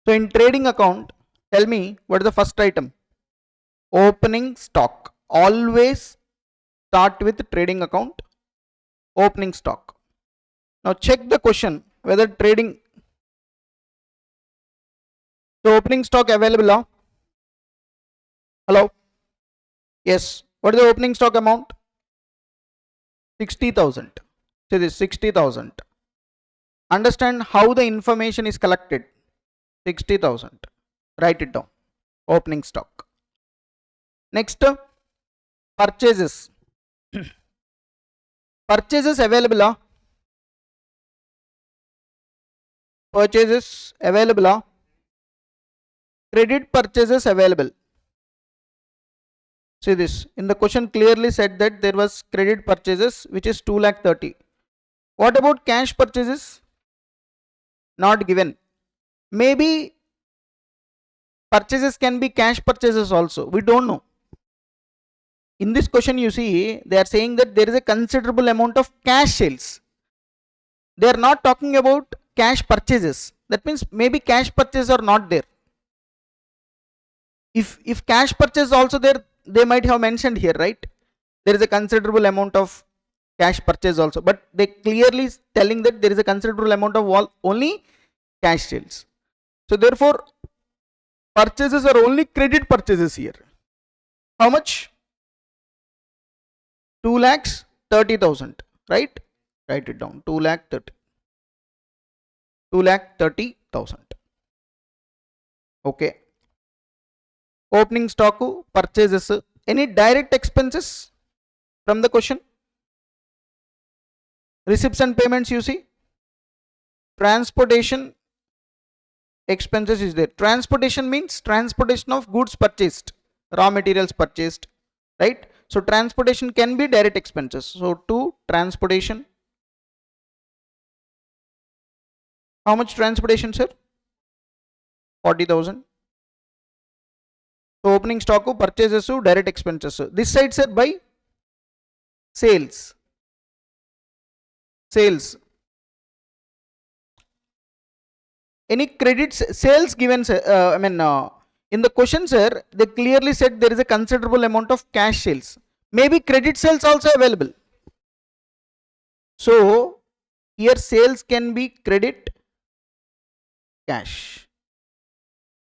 So in trading account, tell me what is the first item? Opening stock. Always start with trading account, opening stock. Now check the question whether trading, the opening stock available. Hello? Yes. What is the opening stock amount? 60,000. So this 60,000. Understand how the information is collected. 60,000. Write it down. Opening stock. Next, purchases. Purchases available. Purchases available. Credit purchases available. See this. In the question clearly said that there was credit purchases which is 2,30,000. What about cash purchases? Not given. Maybe purchases can be cash purchases also. We don't know. In this question you see they are saying that there is a considerable amount of cash sales. They are not talking about cash purchases. That means maybe cash purchases are not there. If cash purchase also there, they might have mentioned here, right? There is a considerable amount of cash purchase also, but they clearly telling that there is a considerable amount of only cash sales. So therefore purchases are only credit purchases here. How much? 2,30,000, right? Write it down. 2,30,000. Okay. Opening stock, purchases. Any direct expenses from the question? Receipts and payments you see. Transportation expenses is there. Transportation means transportation of goods purchased, raw materials purchased, right? So transportation can be direct expenses. So to transportation. How much transportation, sir? 40,000. So opening stock, purchases, direct expenses. This side, sir, by sales. Sales. Any credits sales given, in the question, sir, they clearly said there is a considerable amount of cash sales. Maybe credit sales also available. So here sales can be credit, cash.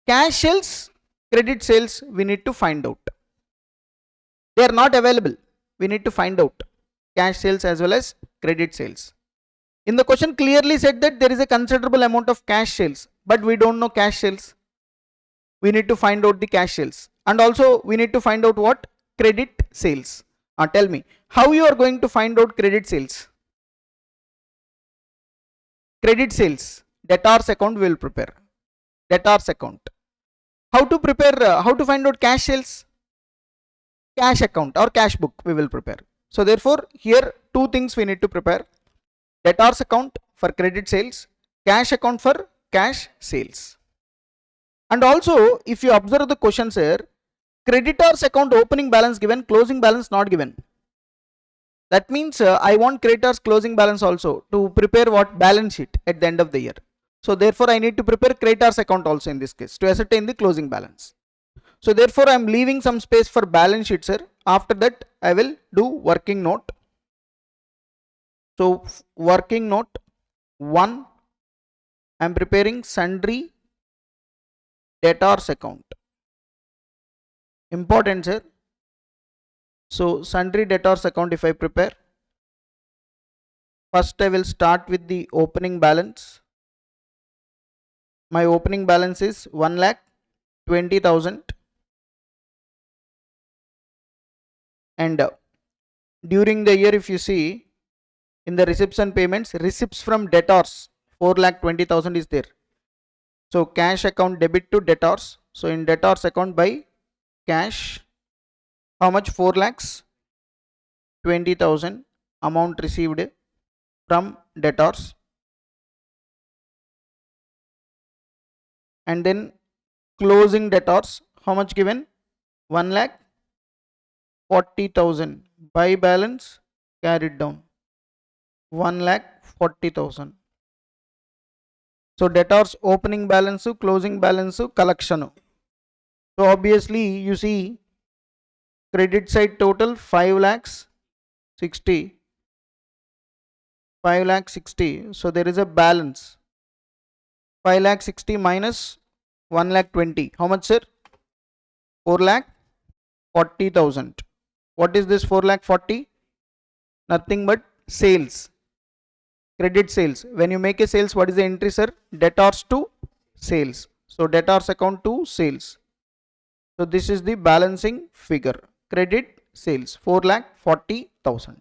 Cash sales, credit sales, we need to find out. They are not available. We need to find out cash sales as well as credit sales. In the question clearly said that there is a considerable amount of cash sales, but we don't know cash sales. We need to find out the cash sales, and also we need to find out what? Credit sales. Tell me how you are going to find out credit sales. Credit sales, debtors account we will prepare. Debtors account. How to prepare, how to find out cash sales? Cash account or cash book we will prepare. So therefore here two things we need to prepare. Debtors account for credit sales, cash account for cash sales. And also if you observe the questions here, creditors account opening balance given, closing balance not given. That means I want creditors closing balance also to prepare what? Balance sheet at the end of the year. So therefore I need to prepare creditors account also in this case to ascertain the closing balance. So therefore I am leaving some space for balance sheet, sir. After that I will do working note. So working note 1, I am preparing sundry debtors account. Important, sir. So sundry debtors account if I prepare, first I will start with the opening balance. My opening balance is 1,20,000, and during the year, if you see in the receipts and payments, receipts from debtors 4,20,000 is there. So cash account debit to debtors. So in debtors account by cash, how much? 4,20,000 amount received from debtors, and then closing debtors, how much given? 1,40,000 by balance carried down, 1,40,000. So debtors opening balance, closing balance, collection. So obviously you see credit side total 5,60,000. 5,60,000. So there is a balance. 5,60,000 minus 1,20,000. How much, sir? 4,40,000. What is this 4,40,000? Nothing but sales. Credit sales. When you make a sales, what is the entry, sir? Debtors to sales. So debtors account to sales. So this is the balancing figure. Credit sales 4,40,000.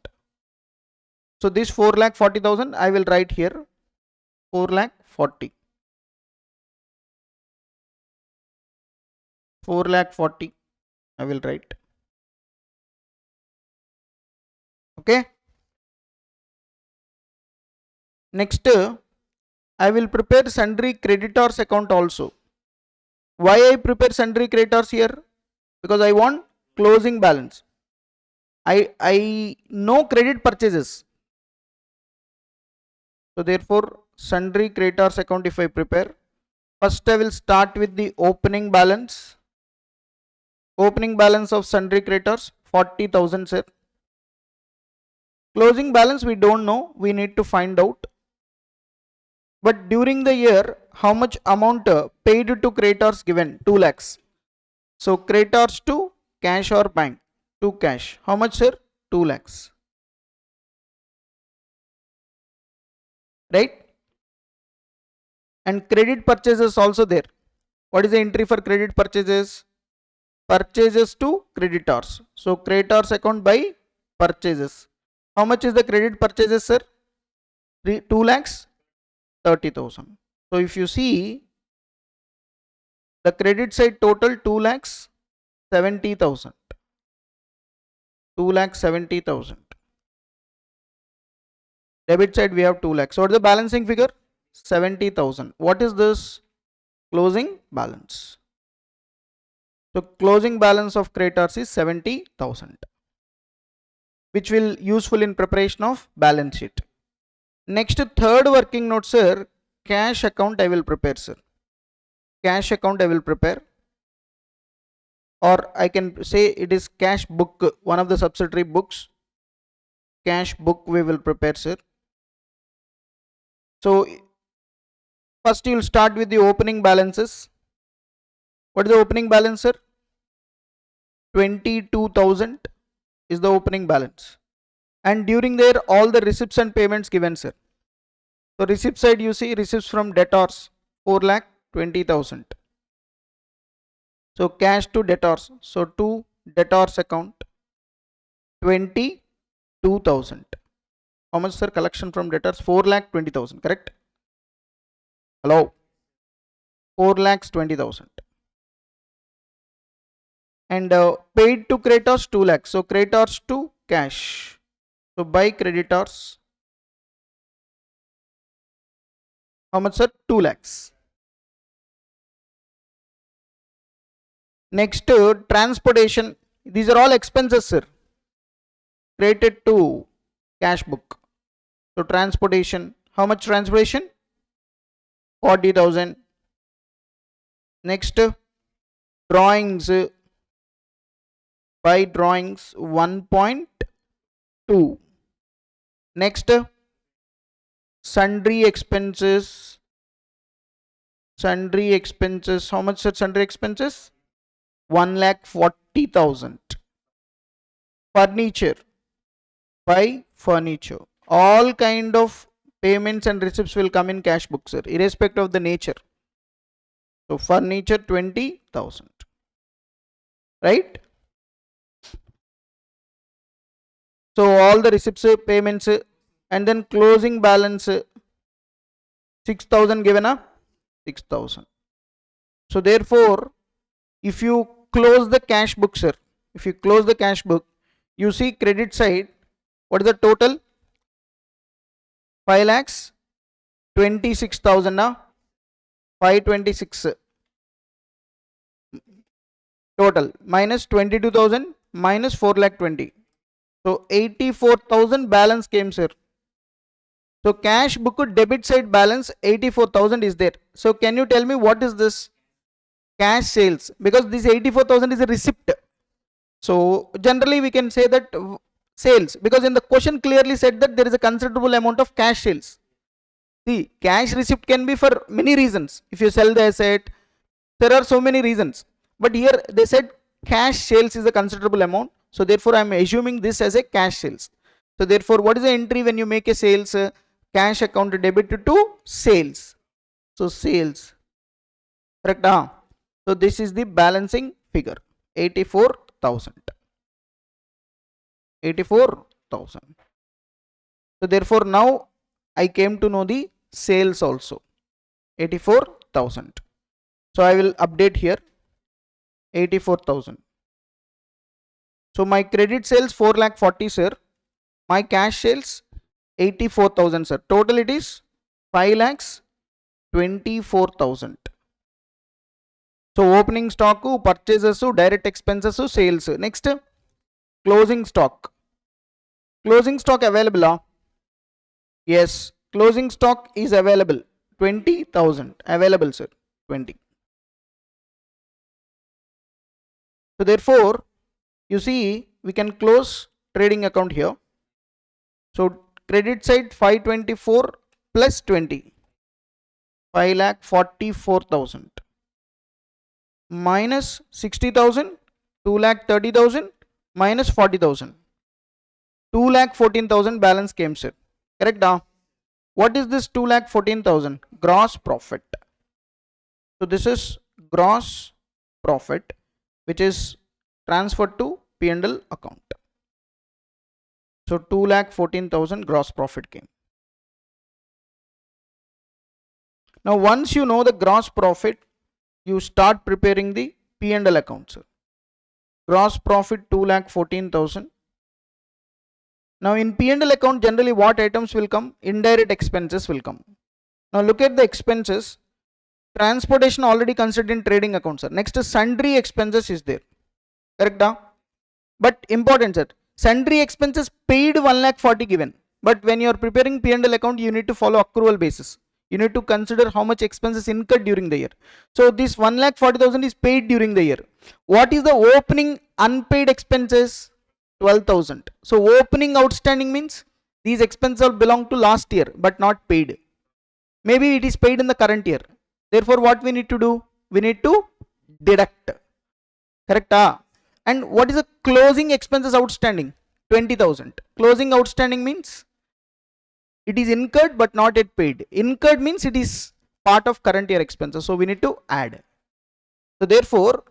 So this 4,40,000 I will write here 4,40,000. 4,40,000 I will write. Okay. Next, I will prepare sundry creditors account also. Why I prepare sundry creditors here? Because I want closing balance. I know credit purchases. So therefore, sundry creditors account if I prepare, first I will start with the opening balance. Opening balance of sundry creditors 40,000, sir. Closing balance we don't know, we need to find out. But during the year, how much amount paid to creditors given? 2 lakhs. So creditors to cash or bank? To cash. How much, sir? 2 lakhs. Right? And credit purchases also there. What is the entry for credit purchases? Purchases to creditors. So creditors account by purchases. How much is the credit purchases, sir? 2 lakhs 30,000. So if you see the credit side total 2 lakhs 70,000. 2 lakhs 70,000. Debit side we have 2 lakhs. So what is the balancing figure? 70,000. What is this? Closing balance. So closing balance of creditors is 70,000, which will useful in preparation of balance sheet. Next, third working note, sir, cash account I will prepare, sir. Cash account I will prepare, or I can say it is cash book, one of the subsidiary books. Cash book we will prepare, sir. So first you will start with the opening balances. What is the opening balance, sir? 22,000 is the opening balance. And during there all the receipts and payments given, sir. So receipt side you see receipts from debtors 4,20,000. So cash to debtors. So to debtors account 22,000. How much, sir? Collection from debtors 4,20,000. Correct? Hello. 4,20,000. And paid to creditors 2 lakhs. So creditors to cash. So by creditors, how much, sir? 2 lakhs. Next, transportation. These are all expenses, sir. Created to cash book. So transportation. How much transportation? 40,000. Next, drawings. By drawings 1.2. Next, sundry expenses. Sundry expenses. How much, sir? Sundry expenses 1,40,000. furniture, buy furniture. All kind of payments and receipts will come in cash book, sir, irrespective of the nature. So furniture 20,000, right? So all the receipts, payments, and then closing balance 6,000 given a 6,000. So therefore, if you close the cash book, sir, if you close the cash book, you see credit side, what is the total? 5 lakhs 26,000 now, 526 total, minus 22,000 minus 4 lakh 20. So 84,000 balance came, sir. So cash book debit side balance 84,000 is there. So can you tell me what is this? Cash sales, because this 84,000 is a receipt. So generally we can say that sales, because in the question clearly said that there is a considerable amount of cash sales. See, cash receipt can be for many reasons. If you sell the asset, there are so many reasons. But here they said cash sales is a considerable amount. So therefore I am assuming this as a cash sales. So therefore what is the entry when you make a sales? Cash account debit to sales. So sales. Correct? So this is the balancing figure. 84,000. 84,000. So therefore now I came to know the sales also. 84,000. So I will update here 84,000. So my credit sales 4 lakh 40, sir. My cash sales 84,000, sir. Total it is 5 lakhs 24,000. So opening stock, purchases, direct expenses, sales. Next, closing stock. Closing stock available? Yes, closing stock is available. 20,000 available, sir. 20. So therefore, you see, we can close trading account here. So credit side 524 plus 20, 5 lakh 44,000 minus 60,000, 2 lakh 30,000 minus 40,000, 2 lakh 14,000 balance came, sir. Correct? What is this 2 lakh 14,000? Gross profit. So this is gross profit which is transferred to P&L account. So 2 lakh 14,000 gross profit came. Now once you know the gross profit, you start preparing the P&L account, sir. Gross profit 2 lakh 14,000. Now in P&L account generally what items will come? Indirect expenses will come. Now look at the expenses. Transportation already considered in trading account, sir. Next sundry expenses is there. Correct? But important, sir. Sundry expenses paid 1 lakh 40 given. But when you are preparing P&L account, you need to follow accrual basis. You need to consider how much expenses incurred during the year. So this 1 lakh 40,000 is paid during the year. What is the opening unpaid expenses? 12,000. So opening outstanding means these expenses belong to last year but not paid. Maybe it is paid in the current year. Therefore what we need to do? We need to deduct. Correct? And what is the closing expenses outstanding? 20,000. Closing outstanding means it is incurred but not yet paid. Incurred means it is part of current year expenses. So we need to add. So therefore,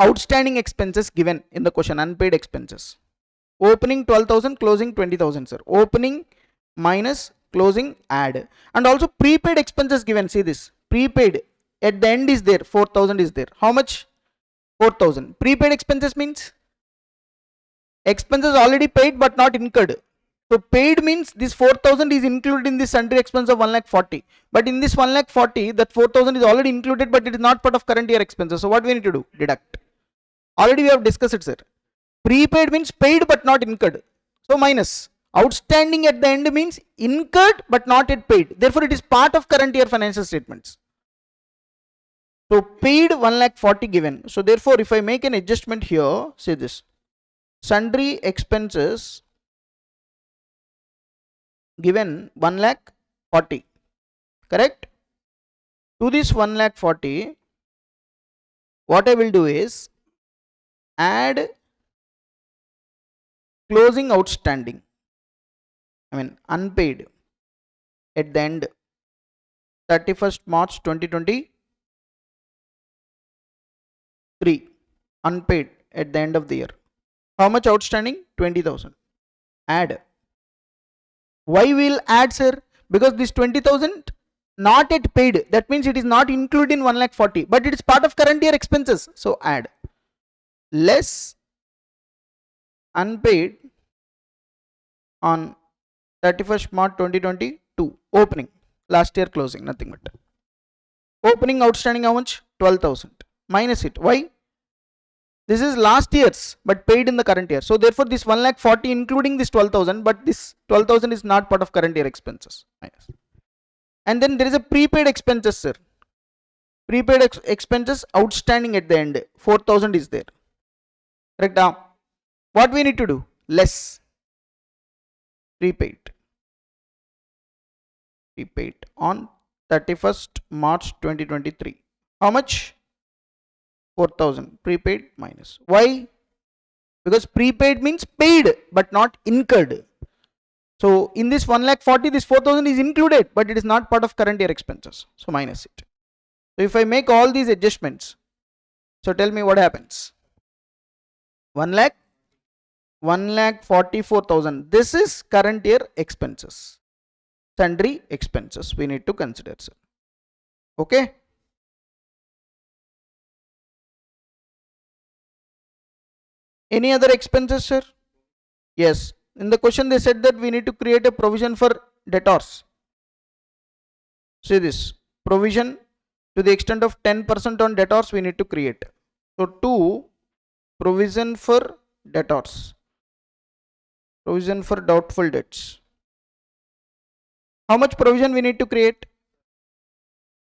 outstanding expenses given in the question, unpaid expenses. Opening 12,000, closing 20,000, sir. Opening minus closing add. And also prepaid expenses given. See this. Prepaid at the end is there. 4,000 is there. How much? 4,000. Prepaid expenses means expenses already paid but not incurred. So paid means this 4,000 is included in this sundry expense of 1 lakh 40. But in this 1 lakh 40, that 4,000 is already included but it is not part of current year expenses. So what we need to do? Deduct. Already we have discussed it, sir. Prepaid means paid but not incurred. So minus. Outstanding at the end means incurred but not yet paid. Therefore it is part of current year financial statements. So paid 1 lakh 40 given. So therefore if I make an adjustment here, say this. Sundry expenses given 1 lakh 40. Correct? To this 1 lakh 40, what I will do is add closing outstanding, unpaid at the end 31st March 2023, unpaid at the end of the year. How much outstanding? 20,000. Add. Why will add, sir? Because this 20,000 not yet paid, that means it is not included in 1,40,000, but it is part of current year expenses. So add less unpaid on 31st March 2022 opening, last year closing, nothing but opening outstanding. How much? 12,000. Minus it. Why? This is last year's but paid in the current year. So therefore this 1,40,000 including this 12,000, but this 12,000 is not part of current year expenses. Minus. And then there is a prepaid expenses, sir. Prepaid expenses outstanding at the end 4,000 is there. Correct? Now what we need to do? Less prepaid on 31st March 2023. How much? 4,000. Prepaid minus. Why? Because prepaid means paid but not incurred. So in this 1,40,000, this 4,000 is included, but it is not part of current year expenses. So minus it. So if I make all these adjustments, so tell me what happens. 1,44,000. This is current year expenses. Sundry expenses we need to consider, sir. Okay. Any other expenses, sir? Yes. In the question they said that we need to create a provision for debtors. See this. Provision to the extent of 10% on debtors we need to create. So 2, provision for debtors. Provision for doubtful debts. How much provision we need to create?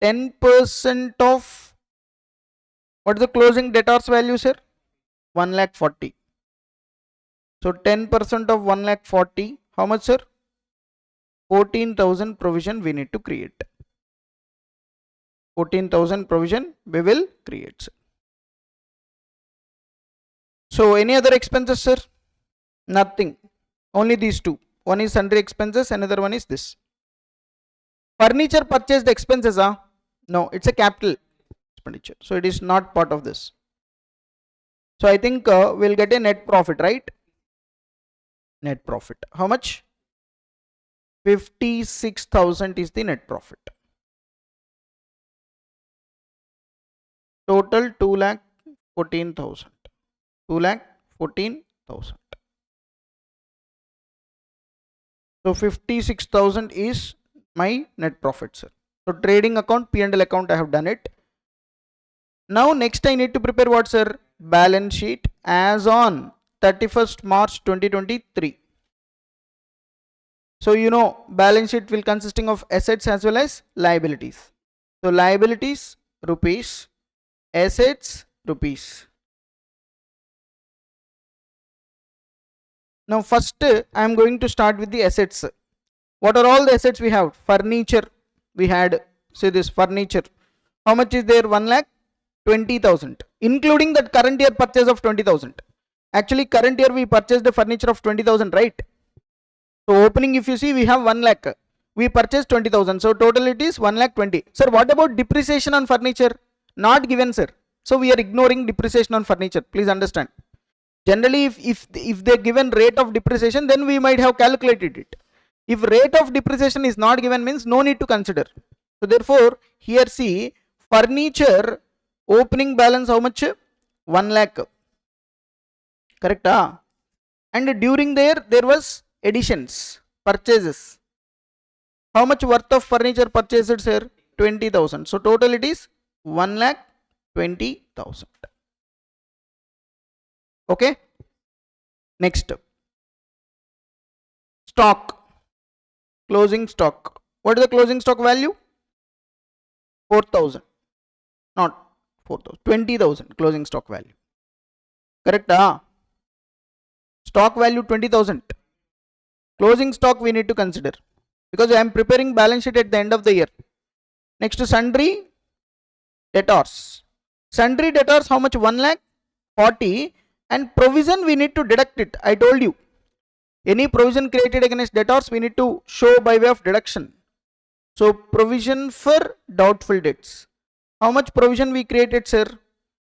10% of, what is the closing debtors value, sir? 1,40,000. So 10% of 1,40,000, how much, sir? 14,000 provision we need to create. 14,000 provision we will create, sir. So any other expenses, sir? Nothing. Only these two. One is sundry expenses, another one is this. Furniture purchased expenses, no, it's a capital expenditure. So it is not part of this. So I think we'll get a net profit, right? Net profit. How much? 56,000 is the net profit. Total 2,14,000. 2,14,000. So 56,000 is my net profit, sir. So trading account, P&L account, I have done it. Now next I need to prepare what, sir? Balance sheet as on 31st March 2023. So you know balance sheet will consisting of assets as well as liabilities. So liabilities rupees, assets rupees. Now first I am going to start with the assets. What are all the assets we have? Furniture we had. Say this furniture. How much is there? 1,20,000, including that current year purchase of 20,000. Actually current year we purchased the furniture of 20,000, right? So opening, if you see, we have 1 lakh. We purchased 20,000. So total it is 1,20,000. Sir, what about depreciation on furniture? Not given, sir. So we are ignoring depreciation on furniture. Please understand. Generally, if they given rate of depreciation, then we might have calculated it. If rate of depreciation is not given, means no need to consider. So therefore, here see furniture opening balance how much? 1 lakh. Correct? And during there was additions, purchases. How much worth of furniture purchased, sir? 20,000. So total it is 1,20,000. Okay. Next, stock. Closing stock. What is the closing stock value? 4,000. Not 4,000. 20,000 closing stock value. Correct? Stock value 20,000. Closing stock we need to consider because I am preparing balance sheet at the end of the year. Next, sundry debtors. Sundry debtors how much? 1,40,000, and provision we need to deduct it. I told you Any provision created against debtors we need to show by way of deduction. So provision for doubtful debts. How much provision we created, sir?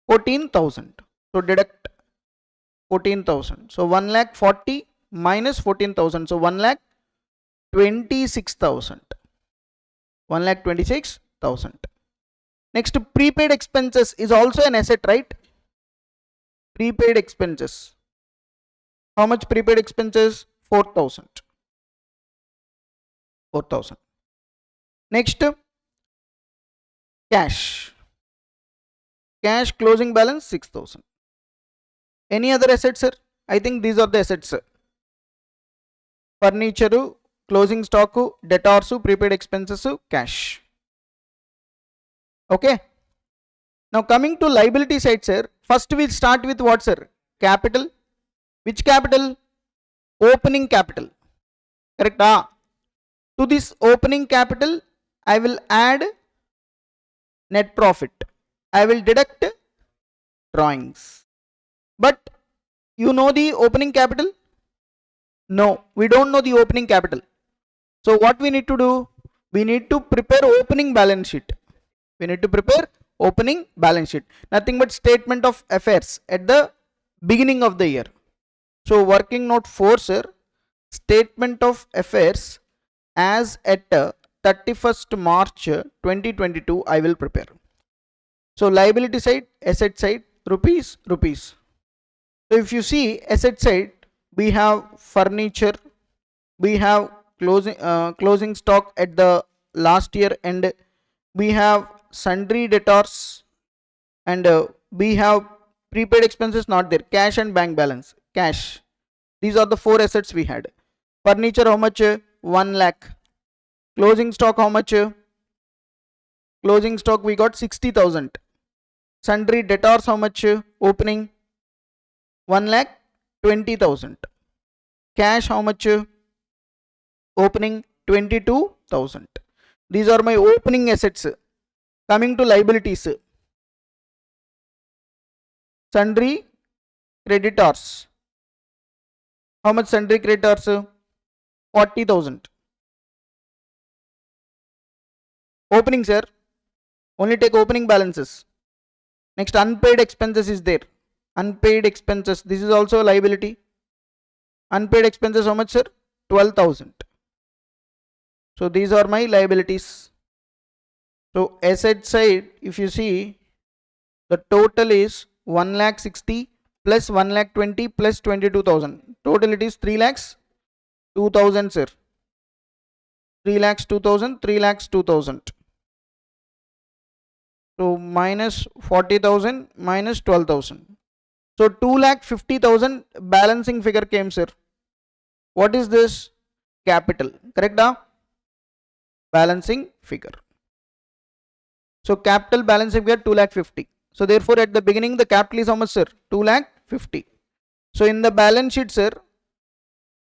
14,000. So deduct 14,000. So 1,40,000 minus 14,000. So 1,26,000. 1,26,000. Next, prepaid expenses is also an asset, right? Prepaid expenses. How much prepaid expenses? 4,000. 4,000. Next, cash. Cash closing balance 6,000. Any other assets, sir? I think these are the assets, sir. Furniture, closing stock, debtors, prepaid expenses, cash. Okay. Now coming to liability side, sir. First we start with what, sir? Capital. Which capital? Opening capital. Correct? To this opening capital, I will add net profit. I will deduct drawings. But you know the opening capital? No, we don't know the opening capital. So what we need to do? We need to prepare opening balance sheet. We need to prepare opening balance sheet. Nothing but statement of affairs at the beginning of the year. So working note 4, sir. Statement of affairs as at 31st March 2022 I will prepare. So liability side, asset side, rupees. So if you see asset side, we have furniture, we have closing stock at the last year end, we have sundry debtors, and we have prepaid expenses not there, cash and bank balance, cash. These are the 4 assets we had. Furniture how much? 1 lakh. Closing stock how much? Closing stock we got 60,000. Sundry debtors how much? Opening 1,20,000. Cash how much? Opening 22,000. These are my opening assets. Coming to liabilities. Sundry creditors. How much sundry creditors? 40,000. Opening, sir. Only take opening balances. Next, unpaid expenses is there. Unpaid expenses. This is also a liability. Unpaid expenses how much, sir? 12,000. So these are my liabilities. So asset side, if you see, the total is 1,60,000 plus 1,20,000 plus 22,000. Total it is 3,02,000, sir. 3,02,000, 3,02,000. So minus 40,000 minus 12,000. So 2,50,000 balancing figure came, sir. What is this? Capital. Correct? Balancing figure. So capital balancing figure 2,50,000. So therefore at the beginning the capital is how much, sir? 2,50,000. So in the balance sheet, sir,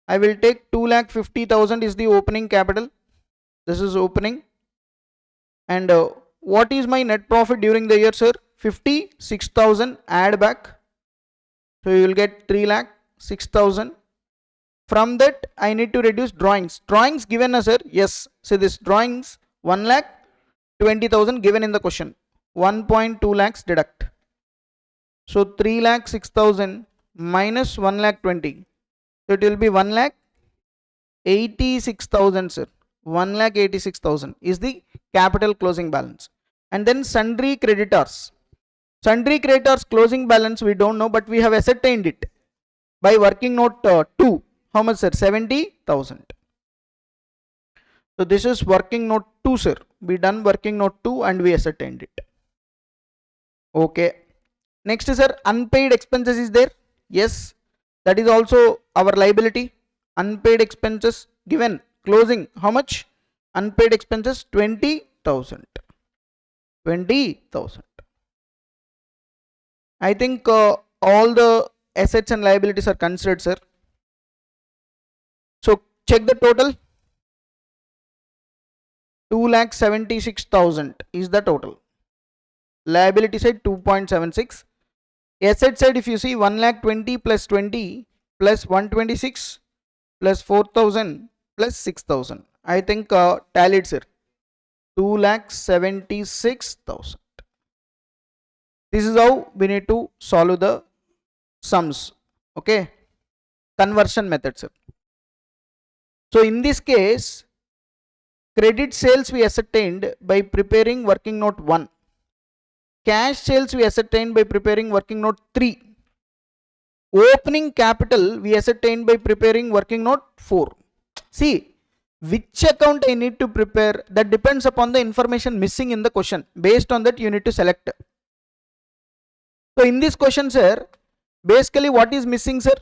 I will take 2,50,000 is the opening capital. This is opening. And what is my net profit during the year, sir? 56,000 add back. So you will get 3,06,000. From that I need to reduce drawings. Drawings given us, sir? Yes. So this drawings 1,20,000 given in the question. 1.2 lakhs deduct. So 3,06,000 minus 1,20,000. So it will be 1,86,000, sir. 1,86,000 is the capital closing balance. And then sundry creditors. Sundry creditors closing balance we don't know, but we have ascertained it by working note 2. How much, sir? 70,000. So this is working note 2, sir. We done working note 2 and we ascertained it. Okay. Next, sir, unpaid expenses is there? Yes. That is also our liability. Unpaid expenses given. Closing. How much? Unpaid expenses 20,000. 20,000. I think all the assets and liabilities are considered, sir. So check the total. 2,76,000 is the total. Liability side 2.76. Asset side if you see 1,20,000 plus 20 plus 126 plus 4,000 plus 6,000. I think tallied, sir. 2,76,000. This is how we need to solve the sums. Okay, conversion method, sir. So in this case, credit sales we ascertained by preparing working note 1. Cash sales we ascertained by preparing working note 3. Opening capital we ascertained by preparing working note 4. See, which account I need to prepare, that depends upon the information missing in the question. Based on that you need to select. So in this question, sir, basically what is missing, sir?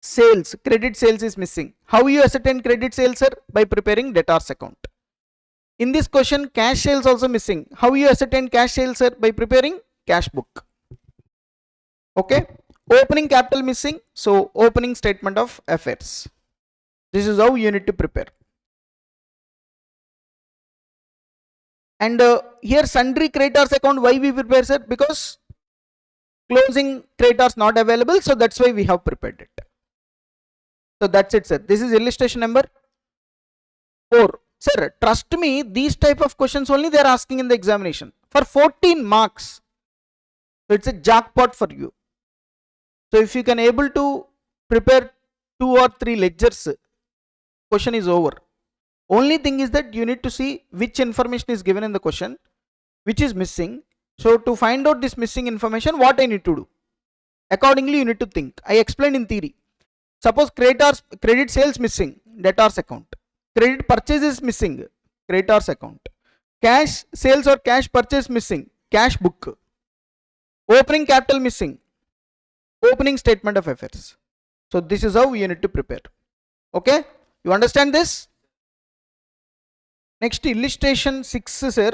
Sales, credit sales is missing. How you ascertain credit sales, sir? By preparing debtors account. In this question, cash sales also missing. How you ascertain cash sales, sir? By preparing cash book. Okay, opening capital missing, so opening statement of affairs. This is how you need to prepare. And here sundry creditors account, why we prepare, sir? Because closing creditors not available, so that's why we have prepared it. So that's it, sir. This is illustration number 4. Sir, trust me, these type of questions only they are asking in the examination for 14 marks. So it's a jackpot for you. So if you can able to prepare 2 or 3 ledgers, question is over. Only thing is that you need to see which information is given in the question, which is missing. So to find out this missing information, what I need to do? Accordingly you need to think. I explained in theory. Suppose credit sales missing, debtors account. Credit purchase is missing, creditors account. Cash sales or cash purchase missing, cash book. Opening capital missing, opening statement of affairs. So this is how you need to prepare. Okay, you understand this? Next, illustration 6, sir.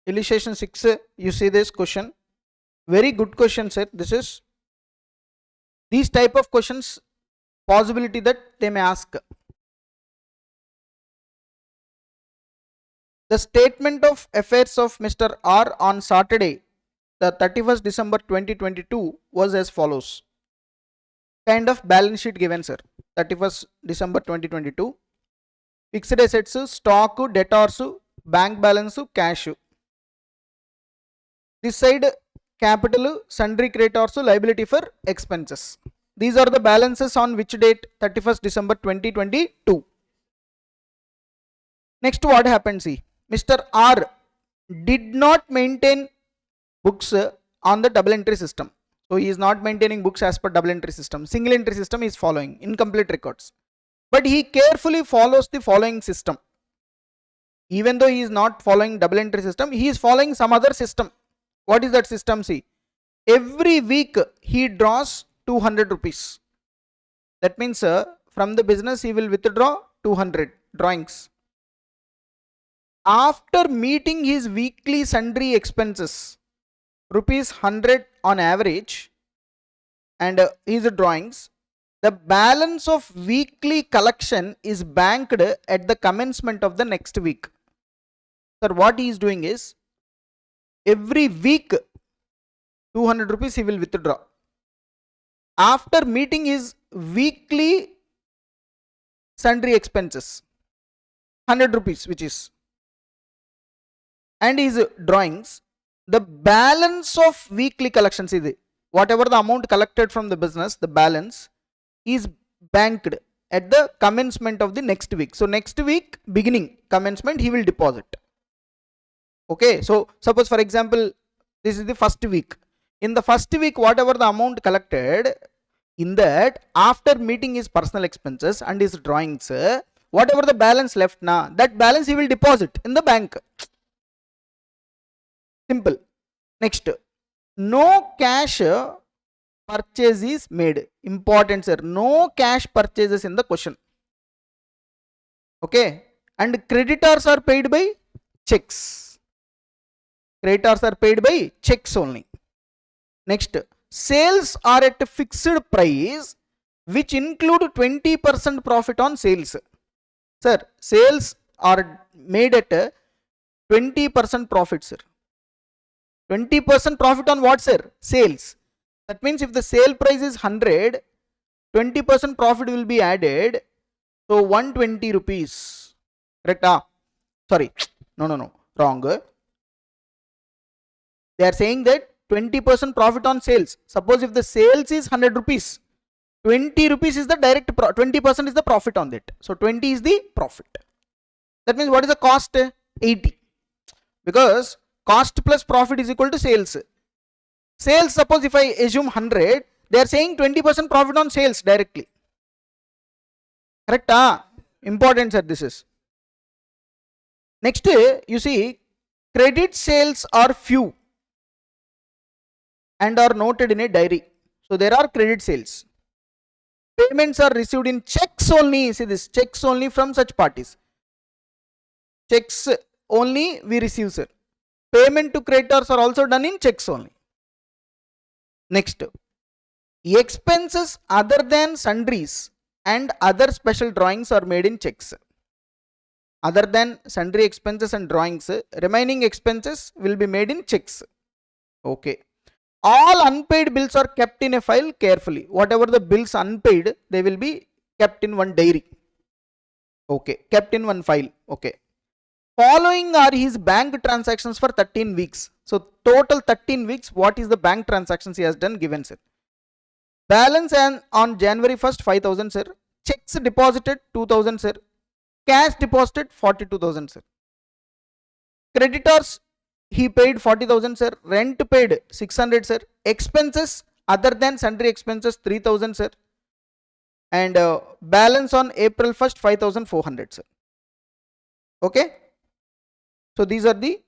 Illustration 6, you see this question. Very good question, sir. This is these type of questions, possibility that they may ask. The statement of affairs of Mr. R on Saturday, the 31st December 2022 was as follows. Kind of balance sheet given, sir. 31st December 2022. Fixed assets, stock, debtors, bank balance, cash. This side capital, sundry creditors, liability for expenses. These are the balances on which date? 31st December 2022. Next, what happened? See, Mr. R did not maintain books on the double entry system. So he is not maintaining books as per double entry system. Single entry system is following incomplete records. But he carefully follows the following system. Even though he is not following double entry system, he is following some other system. What is that system? See, every week he draws 200 rupees. That means from the business he will withdraw 200 drawings. After meeting his weekly sundry expenses, rupees 100 on average, and his drawings, the balance of weekly collection is banked at the commencement of the next week. Sir, what he is doing is, every week 200 rupees he will withdraw. After meeting his weekly sundry expenses, 100 rupees which is, and his drawings, the balance of weekly collections is whatever the amount collected from the business, the balance is banked at the commencement of the next week. So next week beginning commencement he will deposit. Okay, so suppose for example this is the first week. In the first week whatever the amount collected, in that after meeting his personal expenses and his drawings, whatever the balance left now, that balance he will deposit in the bank. Simple. Next, no cash purchase is made. Important, sir. No cash purchases in the question. Okay, and creditors are paid by checks. Creditors are paid by checks only. Next, sales are at a fixed price which include 20% profit on sales. Sir, sales are made at 20% profit, sir. 20% profit on what, sir? Sales. That means if the sale price is 100, 20% profit will be added. So 120 rupees. Correct? Sorry. No. Wrong. They are saying that 20% profit on sales. Suppose if the sales is 100 rupees, 20 rupees is the direct 20% is the profit on that. So 20 is the profit. That means what is the cost? 80. Because cost plus profit is equal to sales. Sales, suppose if I assume 100, they are saying 20% profit on sales directly. Correct? Important, sir, this is. Next, you see, credit sales are few and are noted in a diary. So there are credit sales. Payments are received in checks only. See this, checks only from such parties. Checks only we receive, sir. Payment to creditors are also done in checks only. Next, expenses other than sundries and other special drawings are made in checks. Other than sundry expenses and drawings, remaining expenses will be made in checks. Okay. All unpaid bills are kept in a file carefully. Whatever the bills unpaid, they will be kept in one diary. Okay. Kept in one file. Okay. Following are his bank transactions for 13 weeks. So total 13 weeks, what is the bank transactions he has done given, sir. Balance on January 1st, 5,000, sir. Checks deposited 2,000, sir. Cash deposited 42,000, sir. Creditors, he paid 40,000, sir. Rent paid 600, sir. Expenses other than sundry expenses 3,000, sir. And balance on April 1st, 5,400, sir. Okay. So these are the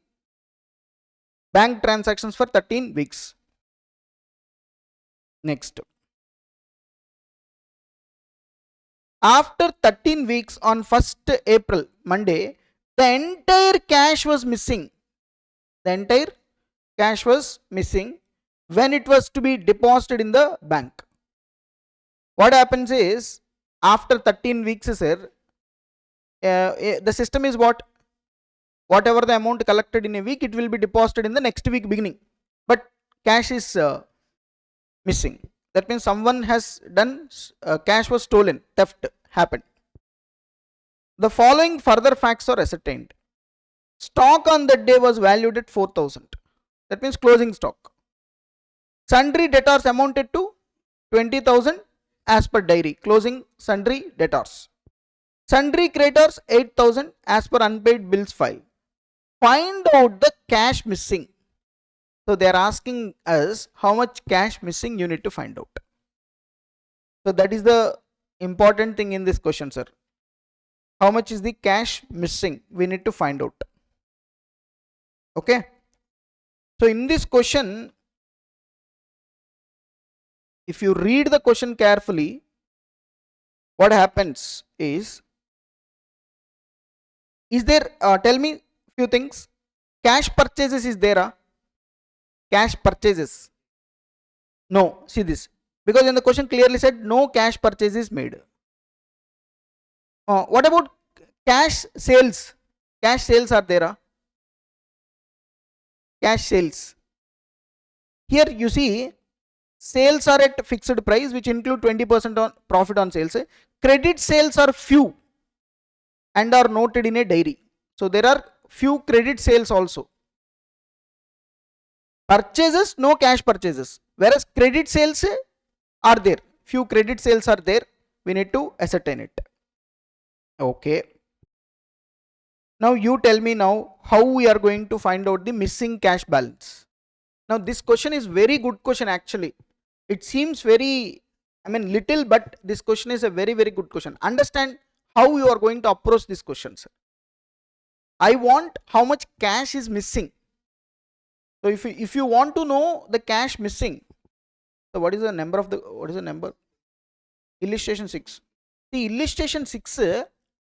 bank transactions for 13 weeks. Next. After 13 weeks on 1st April, Monday, the entire cash was missing. The entire cash was missing when it was to be deposited in the bank. What happens is, after 13 weeks, sir, the system is what? Whatever the amount collected in a week, it will be deposited in the next week beginning. But cash is missing. That means someone has done, cash was stolen, theft happened. The following further facts are ascertained. Stock on that day was valued at 4,000. That means closing stock. Sundry debtors amounted to 20,000 as per diary. Closing sundry debtors. Sundry creditors 8,000 as per unpaid bills file. Find out the cash missing. So they are asking us how much cash missing you need to find out. So that is the important thing in this question, sir. How much is the cash missing? We need to find out. Okay. So in this question, if you read the question carefully, what happens is there, tell me few things. Cash purchases is there? Cash purchases. No, see this. Because in the question clearly said no cash purchase is made. What about cash sales? Cash sales are there? Cash sales. Here you see sales are at fixed price, which include 20% on profit on sales. Credit sales are few and are noted in a diary. So there are few credit sales also. Purchases, no cash purchases. Whereas credit sales are there. Few credit sales are there. We need to ascertain it. Okay. Now you tell me now how we are going to find out the missing cash balance. Now this question is very good question actually. It seems very, little, but this question is a very, very good question. Understand how you are going to approach this question, sir. I want how much cash is missing. So if you want to know the cash missing, so what is the number? Illustration 6. The illustration 6,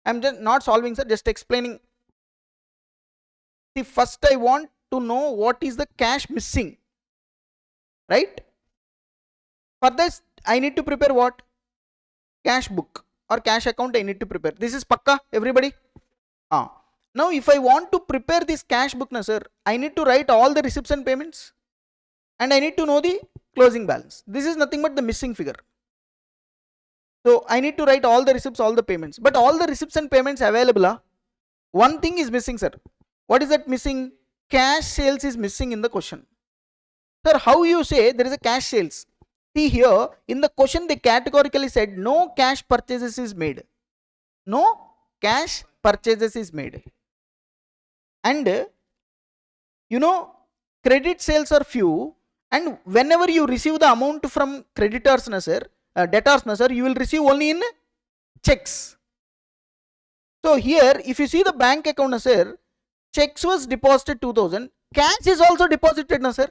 I'm just not solving, sir, just explaining. See, first I want to know what is the cash missing, right? For this, I need to prepare what? Cash book or cash account I need to prepare. This is pakka, everybody? Now if I want to prepare this cash book, sir, I need to write all the receipts and payments. and I need to know the closing balance. This is nothing but the missing figure. So I need to write all the receipts, all the payments, but all the receipts and payments available. One thing is missing, sir. What is that missing? Cash sales is missing in the question. Sir, how you say there is a cash sales? See here, in the question they categorically said no cash purchases is made. No cash purchases is made. And credit sales are few, and whenever you receive the amount from creditors, debtors, you will receive only in checks. So here, if you see the bank account, sir, checks was deposited 2000, cash is also deposited, sir.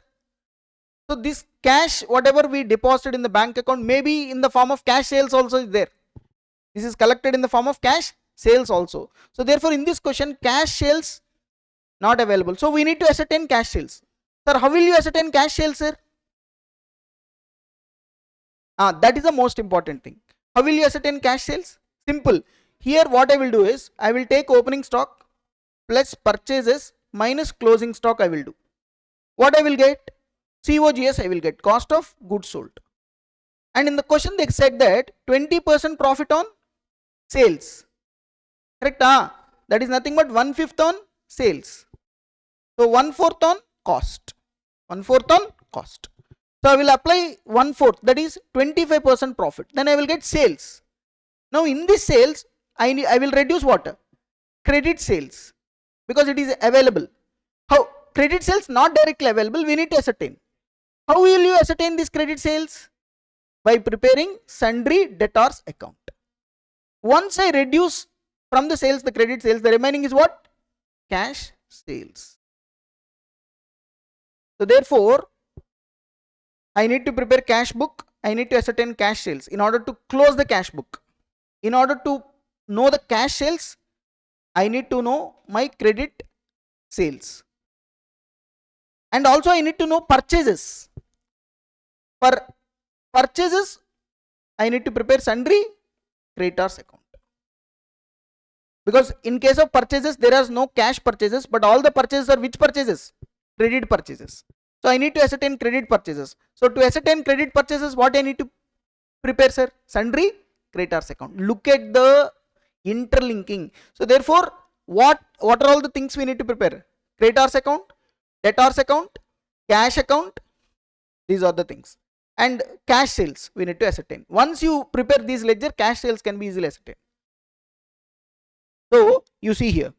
So this cash, whatever we deposited in the bank account, maybe in the form of cash sales also is there. This is collected in the form of cash sales also. So therefore, in this question, cash sales not available. So we need to ascertain cash sales. Sir, how will you ascertain cash sales, sir? That is the most important thing. How will you ascertain cash sales? Simple. Here what I will do is, I will take opening stock plus purchases minus closing stock I will do. What I will get? COGS I will get, cost of goods sold. And in the question they said that 20% profit on sales. Correct? That is nothing but 1/5 on sales. So 1/4 on cost. 1/4 on cost. So I will apply 1/4, that is 25% profit. Then I will get sales. Now in this sales, I will reduce what? Credit sales, because it is available. How? Credit sales not directly available, we need to ascertain. How will you ascertain this credit sales? By preparing sundry debtors account. Once I reduce from the sales the credit sales, the remaining is what? Cash sales. So therefore, I need to prepare cash book, I need to ascertain cash sales in order to close the cash book. In order to know the cash sales, I need to know my credit sales. And also I need to know purchases. For purchases, I need to prepare sundry creditors account. Because in case of purchases, there is no cash purchases, but all the purchases are which purchases? Credit purchases. So I need to ascertain credit purchases. So to ascertain credit purchases, what I need to prepare, sir? Sundry creditors account. Look at the interlinking. So therefore, what are all the things we need to prepare? Creditors account, debtors account, cash account. These are the things. And cash sales we need to ascertain. Once you prepare these ledger, cash sales can be easily ascertained. So you see here,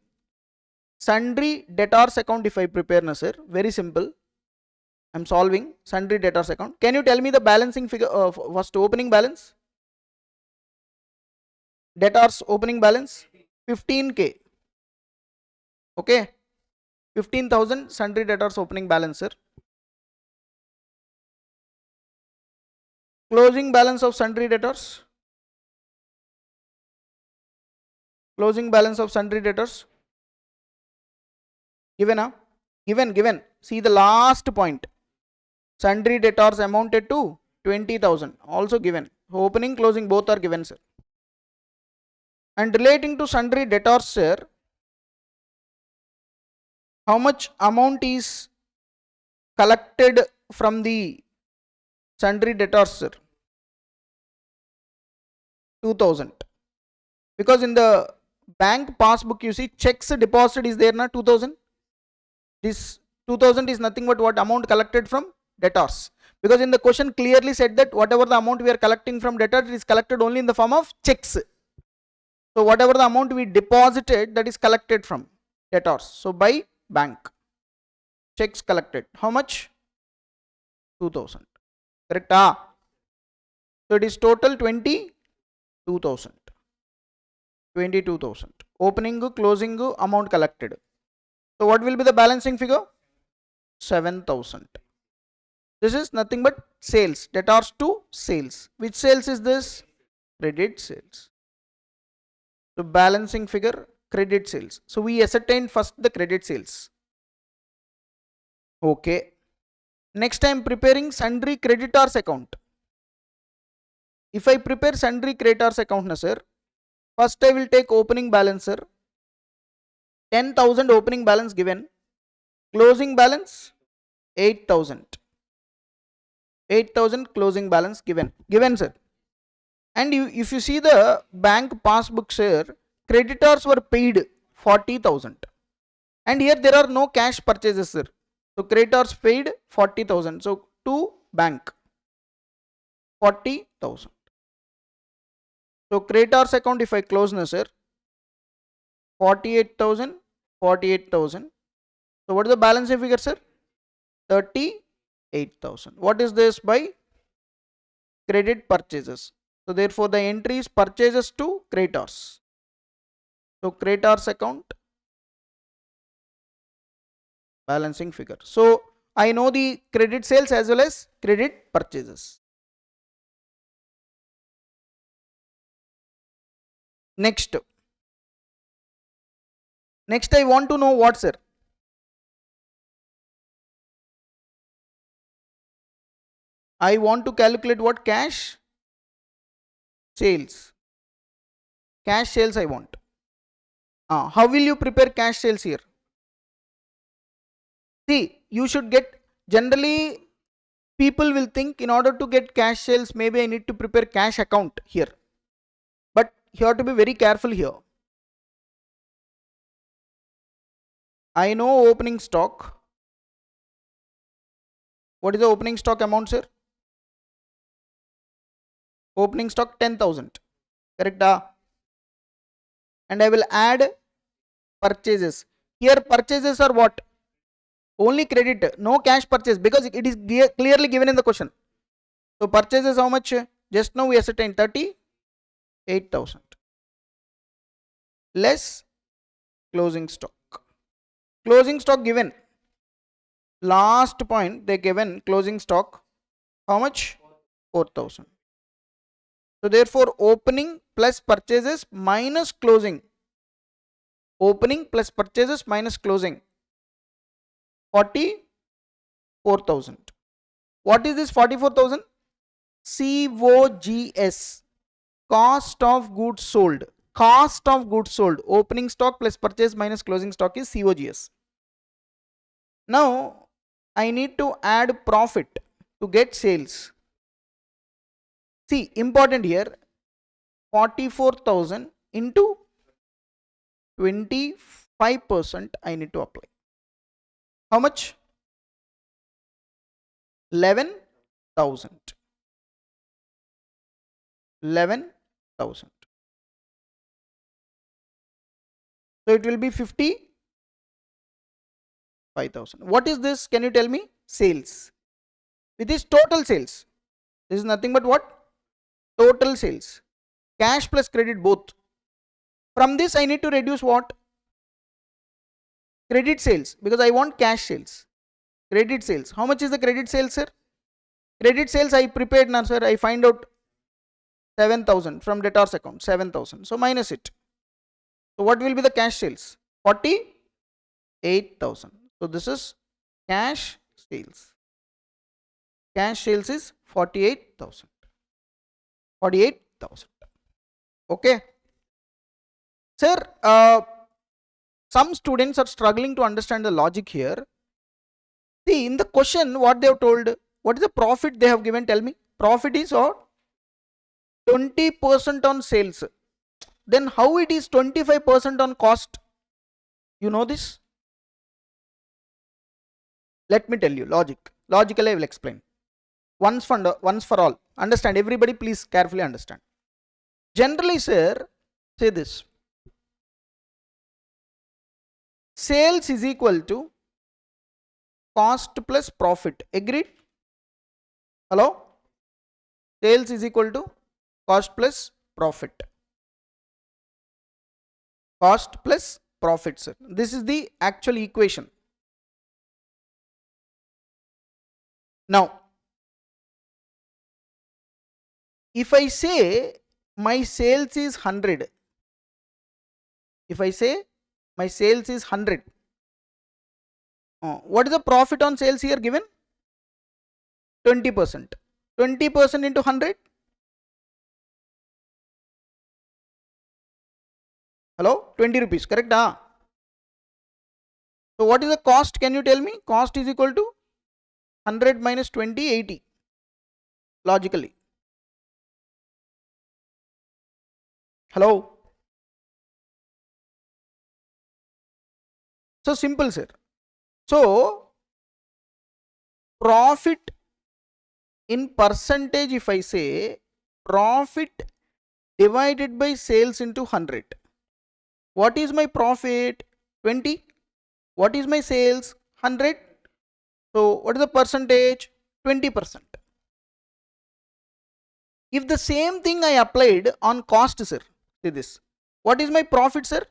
sundry debtors account if I prepare, sir, very simple. I'm solving sundry debtors account. Can you tell me the balancing figure of first opening balance? Debtors opening balance 15k. Okay, 15,000 sundry debtors opening balance, sir. Closing balance of sundry debtors. Closing balance of sundry debtors. Given, given. See the last point. Sundry debtors amounted to 20,000. Also given. Opening, closing both are given, sir. And relating to sundry debtors, sir, how much amount is collected from the sundry debtors, sir? 2,000. Because in the bank passbook you see checks deposit is there na 2,000. This 2,000 is nothing but what amount collected from debtors. Because in the question clearly said that whatever the amount we are collecting from debtors is collected only in the form of checks. So whatever the amount we deposited, that is collected from debtors. So by bank, checks collected. How much? 2,000. Correct? So it is total 22,000. 22,000. Opening, closing, amount collected. So what will be the balancing figure? 7,000. This is nothing but sales. Debtors to sales. Which sales is this? Credit sales. So balancing figure, credit sales. So we ascertained first the credit sales. Okay. Next I am preparing sundry creditors account. If I prepare sundry creditors account, sir, first I will take opening balance, sir. 10,000 opening balance given. Closing balance 8,000. 8,000 closing balance given sir. And if you see the bank passbook sir, creditors were paid 40,000 and here there are no cash purchases sir. So creditors paid 40,000. So to bank 40,000. So creditors account if I close now sir, 48,000, 48,000. So what is the balance figure sir? 38,000. What is this by credit purchases? So therefore the entry is purchases to creditors. So creditors account balancing figure. So I know the credit sales as well as credit purchases. Next I want to know what sir? I want to calculate what? Cash sales. Cash sales I want. How will you prepare cash sales here? See, you should get, generally people will think in order to get cash sales maybe I need to prepare cash account here. But you have to be very careful here. I know opening stock. What is the opening stock amount sir? Opening stock 10,000. Correct? And I will add purchases. Here purchases are what? Only credit, no cash purchase, because it is clearly given in the question. So purchases how much? Just now we ascertained 38,000 less closing stock. Closing stock given. Last point they given closing stock. How much? 4,000. So therefore opening plus purchases minus closing. Opening plus purchases minus closing. 44,000. What is this 44,000? COGS. Cost of goods sold. Cost of goods sold. Opening stock plus purchase minus closing stock is COGS. Now I need to add profit to get sales. See, important here, 44,000 into 25% I need to apply. How much? 11,000. 11,000. So it will be 55,000. What is this? Can you tell me? Sales. It is total sales. This is nothing but what? Total sales. Cash plus credit both. From this I need to reduce what? Credit sales, because I want cash sales. Credit sales. How much is the credit sales sir? Credit sales I prepared now sir. I find out 7,000 from debtors account. 7,000. So minus it. So what will be the cash sales? 48,000. So this is cash sales. Cash sales is 48,000. 48,000. Okay. Sir, some students are struggling to understand the logic here. See, in the question, what they have told, what is the profit they have given? Tell me. Profit is what? 20% on sales. Then how it is 25% on cost? You know this? Let me tell you, logically I will explain. Once for all. Understand, everybody please carefully understand. Generally sir, say this. Sales is equal to cost plus profit. Agreed? Hello? Sales is equal to cost plus profit. Cost plus profit sir. This is the actual equation. Now, if I say my sales is 100, if I say my sales is 100, what is the profit on sales here given? 20%. 20% into 100? Hello? 20 rupees, correct? So what is the cost? Can you tell me? Cost is equal to 100 minus 20, 80. logically? Hello? So simple, sir. So profit in percentage, if I say profit divided by sales into 100, what is my profit? 20. What is my sales? 100. So what is the percentage? 20%. If the same thing I applied on cost, sir, see this. What is my profit, sir?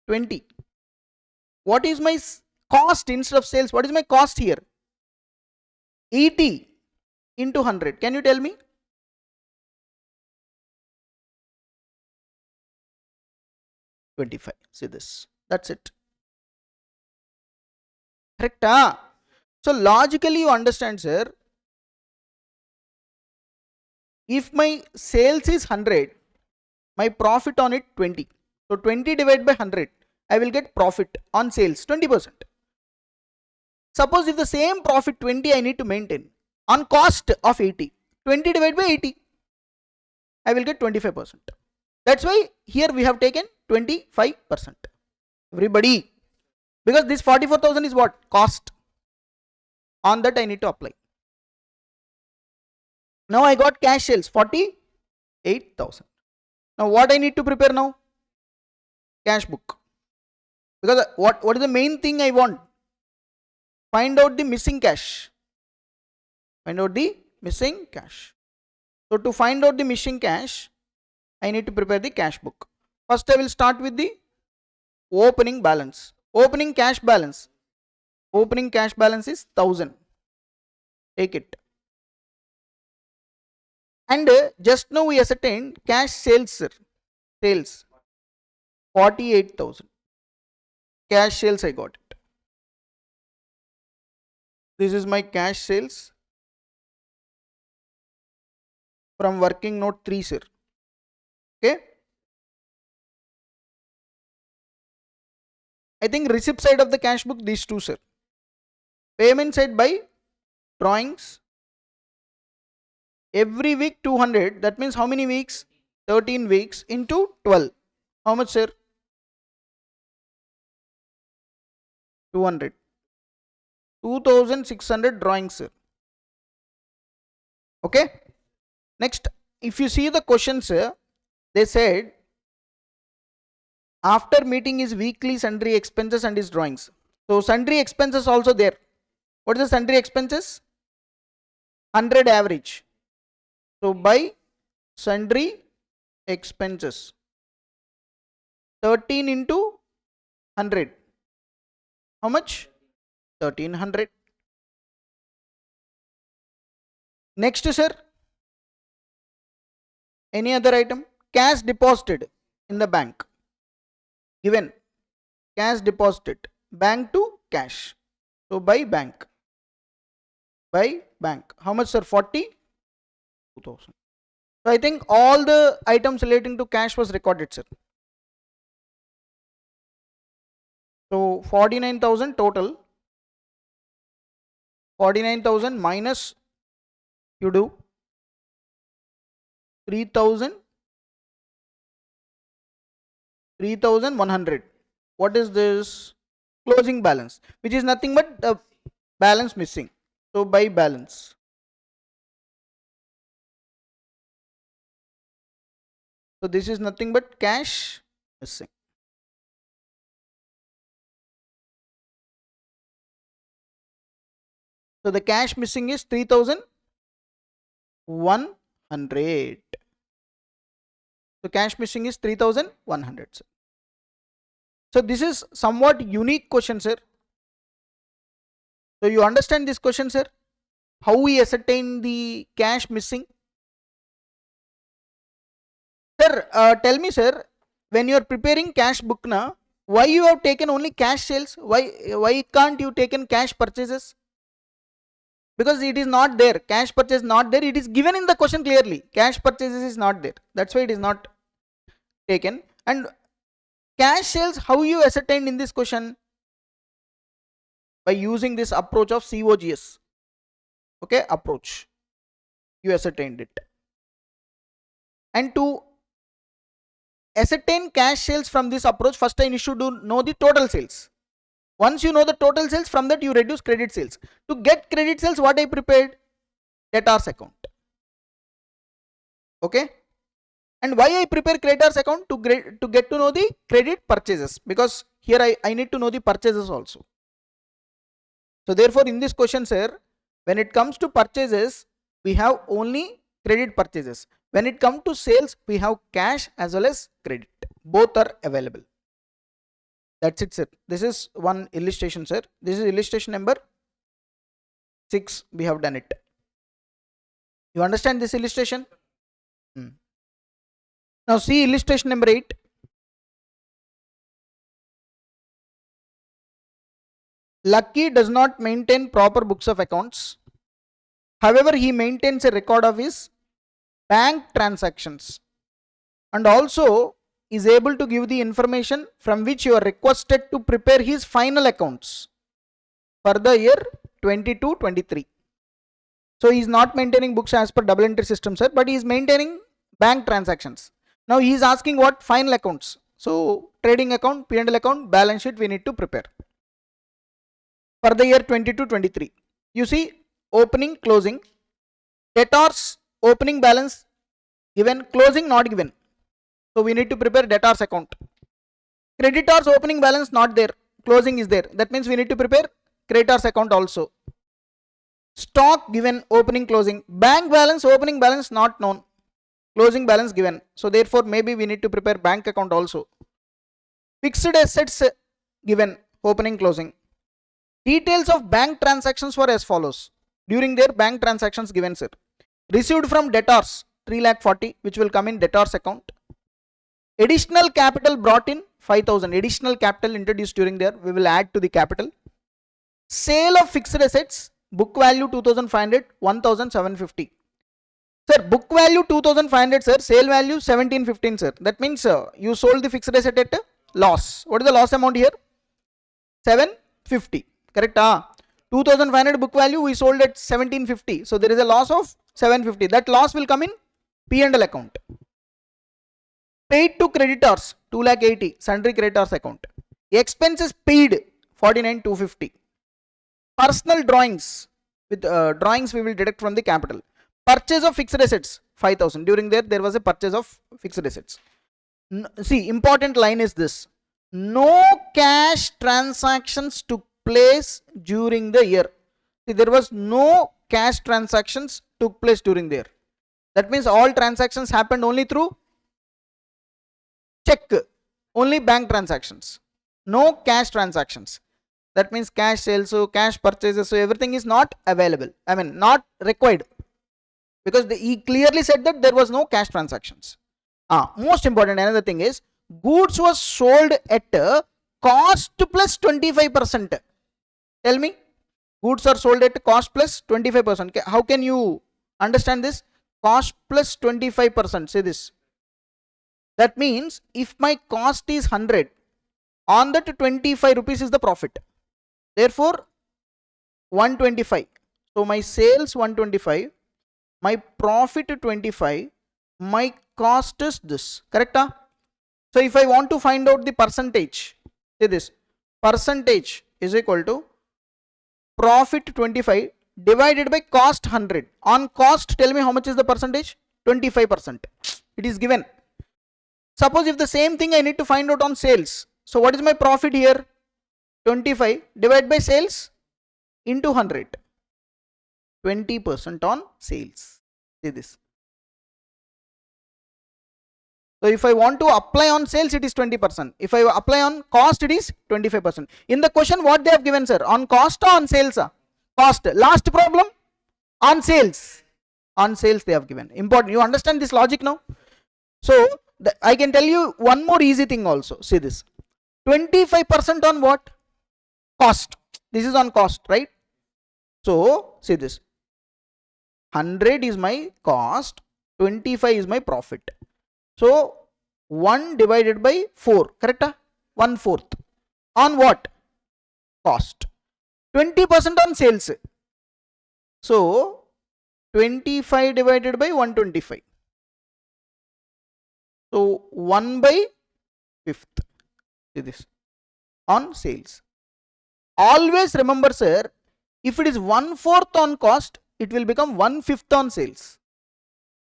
20. What is my cost instead of sales? What is my cost here? 80 into 100. Can you tell me? 25. See this. That's it. Correct? So logically you understand, sir. If my sales is 100, my profit on it 20. So 20 divided by 100, I will get profit on sales 20%. Suppose if the same profit 20 I need to maintain on cost of 80, 20 divided by 80, I will get 25%. That's why here we have taken 25%. Everybody, because this 44,000 is what? Cost. On that I need to apply. Now I got cash sales 48,000. Now what I need to prepare now? Cash book. Because what is the main thing I want? Find out the missing cash. Find out the missing cash. So to find out the missing cash, I need to prepare the cash book. First I will start with the opening balance. Opening cash balance. Opening cash balance is 1000. Take it. And just now we ascertained cash sales, sir. Sales 48,000. Cash sales I got it. This is my cash sales from working note 3, sir. Okay. I think receipt side of the cash book, these two, sir. Payment side by drawings. Every week 200. That means how many weeks? 13 weeks into 12. How much, sir? 200. 2600 drawings, sir. Okay. Next, if you see the questions, they said after meeting his weekly sundry expenses and his drawings. So sundry expenses also there. What is the sundry expenses? 100 average. So by sundry expenses 13 into 100. How much? 1300. Next, sir. Any other item? Cash deposited in the bank. Given cash deposited, bank to cash. So by bank. By bank. How much, sir? 42,000. So I think all the items relating to cash was recorded, sir. So 49,000 total. 49,000 minus you do 3,100. What is this? Closing balance, which is nothing but the balance missing. So by balance. So this is nothing but cash missing. So the cash missing is 3,100. So cash missing is 3,100, sir. So this is somewhat unique question, sir. So you understand this question, sir? How we ascertain the cash missing? Sir, tell me, sir, when you are preparing cash book now, why you have taken only cash sales? Why can't you taken cash purchases? Because it is not there. Cash purchase not there. It is given in the question clearly. Cash purchases is not there. That's why it is not taken. And cash sales, how you ascertain in this question? By using this approach of COGS. Okay, approach. you ascertained it. And to ascertain cash sales from this approach, first I need to know the total sales. Once you know the total sales, from that you reduce credit sales. To get credit sales, what I prepared? Debtors account. Okay. And why I prepare creditors account? To get to know the credit purchases, because here I need to know the purchases also. So therefore in this question, sir, when it comes to purchases, we have only credit purchases. When it comes to sales, we have cash as well as credit. Both are available. That's it, sir. This is one illustration, sir. This is illustration number 6. We have done it. You understand this illustration? Now see illustration number 8. Lucky does not maintain proper books of accounts. However, he maintains a record of his bank transactions and also is able to give the information from which you are requested to prepare his final accounts for the year 22-23. So he is not maintaining books as per double entry system, sir, but he is maintaining bank transactions. Now he is asking what? Final accounts. So trading account, P&L account, balance sheet we need to prepare for the year 22-23. You see, opening, closing, debtors, opening balance given, closing not given. So we need to prepare debtors account. Creditors opening balance not there, closing is there. That means we need to prepare creditors account also. Stock given, opening, closing. Bank balance, opening balance not known, closing balance given. So therefore maybe we need to prepare bank account also. Fixed assets given, opening, closing. Details of bank transactions were as follows. During their bank transactions given, sir. Received from debtors 3,40,000, which will come in debtors account. Additional capital brought in 5,000. Additional capital introduced during there, we will add to the capital. Sale of fixed assets, book value 2,500, 1,750. Sir, book value 2,500, sir. Sale value 1,715, sir. That means you sold the fixed asset at loss. What is the loss amount here? 750. Correct? 2,500 book value, we sold at 1,750. So there is a loss of 750. That loss will come in P&L account. Paid to creditors 2,80,000, sundry creditors account. Expenses paid 49,250. Personal drawings, with drawings we will deduct from the capital. Purchase of fixed assets 5,000. During there was a purchase of fixed assets. See, important line is this: no cash transactions took place during the year. See, there was no cash transactions took place during the year. That means all transactions happened only through check, only bank transactions, no cash transactions. That means cash sales, so cash purchases, so everything is not available. I mean, not required, because he clearly said that there was no cash transactions. Most important, another thing is, goods was sold at cost plus 25%. Tell me, goods are sold at cost plus 25%. How can you understand this? Cost plus 25%. Say this. That means if my cost is 100, on that 25 rupees is the profit. Therefore 125. So my sales 125, my profit 25, my cost is this. Correct? So if I want to find out the percentage, say this: percentage is equal to profit 25 divided by cost 100. On cost, tell me how much is the percentage? 25%. It is given. Suppose if the same thing I need to find out on sales. So what is my profit here? 25 divided by sales into 100. 20% on sales. See this. So if I want to apply on sales, it is 20%. If I apply on cost, it is 25%. In the question, what they have given, sir? On cost or on sales? Cost. Last problem, on sales. On sales they have given. Important. You understand this logic now? So I can tell you one more easy thing also. See this. 25% on what? Cost. This is on cost, right? So see this. 100 is my cost, 25 is my profit. So 1 divided by 4, correct? 1/4. On what? Cost. 20% on sales. So 25 divided by 125. So 1 by 5th. See this on sales. Always remember, sir, if it is 1/4 on cost, it will become 1/5 on sales.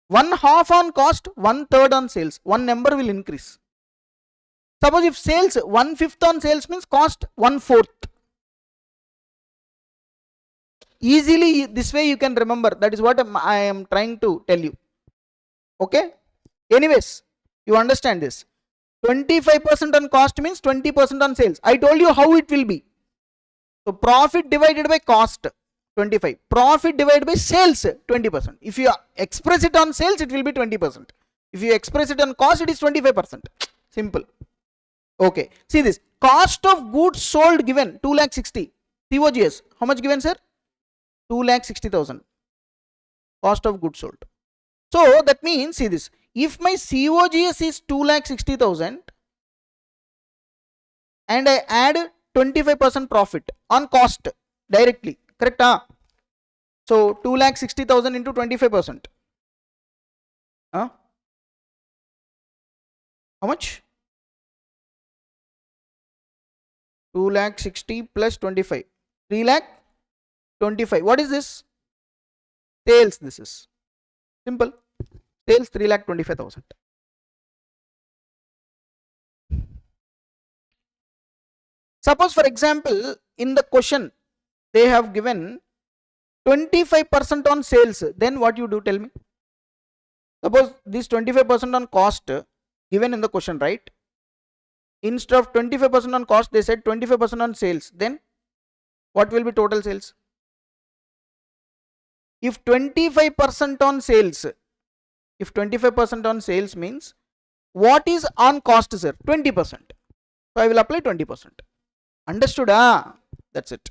1/2 on cost, 1/3 on sales. One number will increase. Suppose if sales 1/5 on sales means cost 1/4. Easily this way you can remember. That is what I am trying to tell you. Okay. Anyways, you understand this. 25% on cost means 20% on sales. I told you how it will be. So profit divided by cost 25. Profit divided by sales 20%. If you express it on sales, it will be 20%. If you express it on cost, it is 25%. Simple. Okay. See this. Cost of goods sold given 2,60,000. COGS. How much given, sir? 2,60,000. Cost of goods sold. So that means, see this. If my COGS is 2,60,000 and I add 25% profit on cost directly, correct? So 2,60,000 into 25%. How much? 2,60,000 plus 25. 3,25,000. What is this? Sales. This is simple. Sales 3,25,000. Suppose, for example, in the question they have given 25% on sales. Then what you do? Tell me. Suppose this 25% on cost given in the question, right? Instead of 25% on cost, they said 25% on sales. Then what will be total sales? If 25% on sales, if 25% on sales means what is on cost, sir? 20%. So I will apply 20%. Understood? That's it.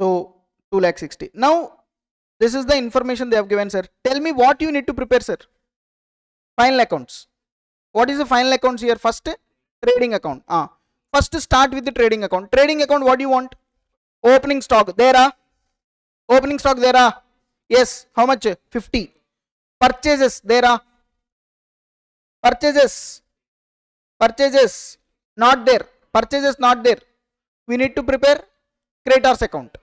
So 2,60,000. Now this is the information they have given, sir. Tell me what you need to prepare, sir. Final accounts. What is the final accounts here? First, trading account. First start with the trading account. Trading account, what do you want? Opening stock. There opening stock there. Yes. How much? 50. Purchases there. Purchases not there. Purchases not there. We need to prepare creditors account,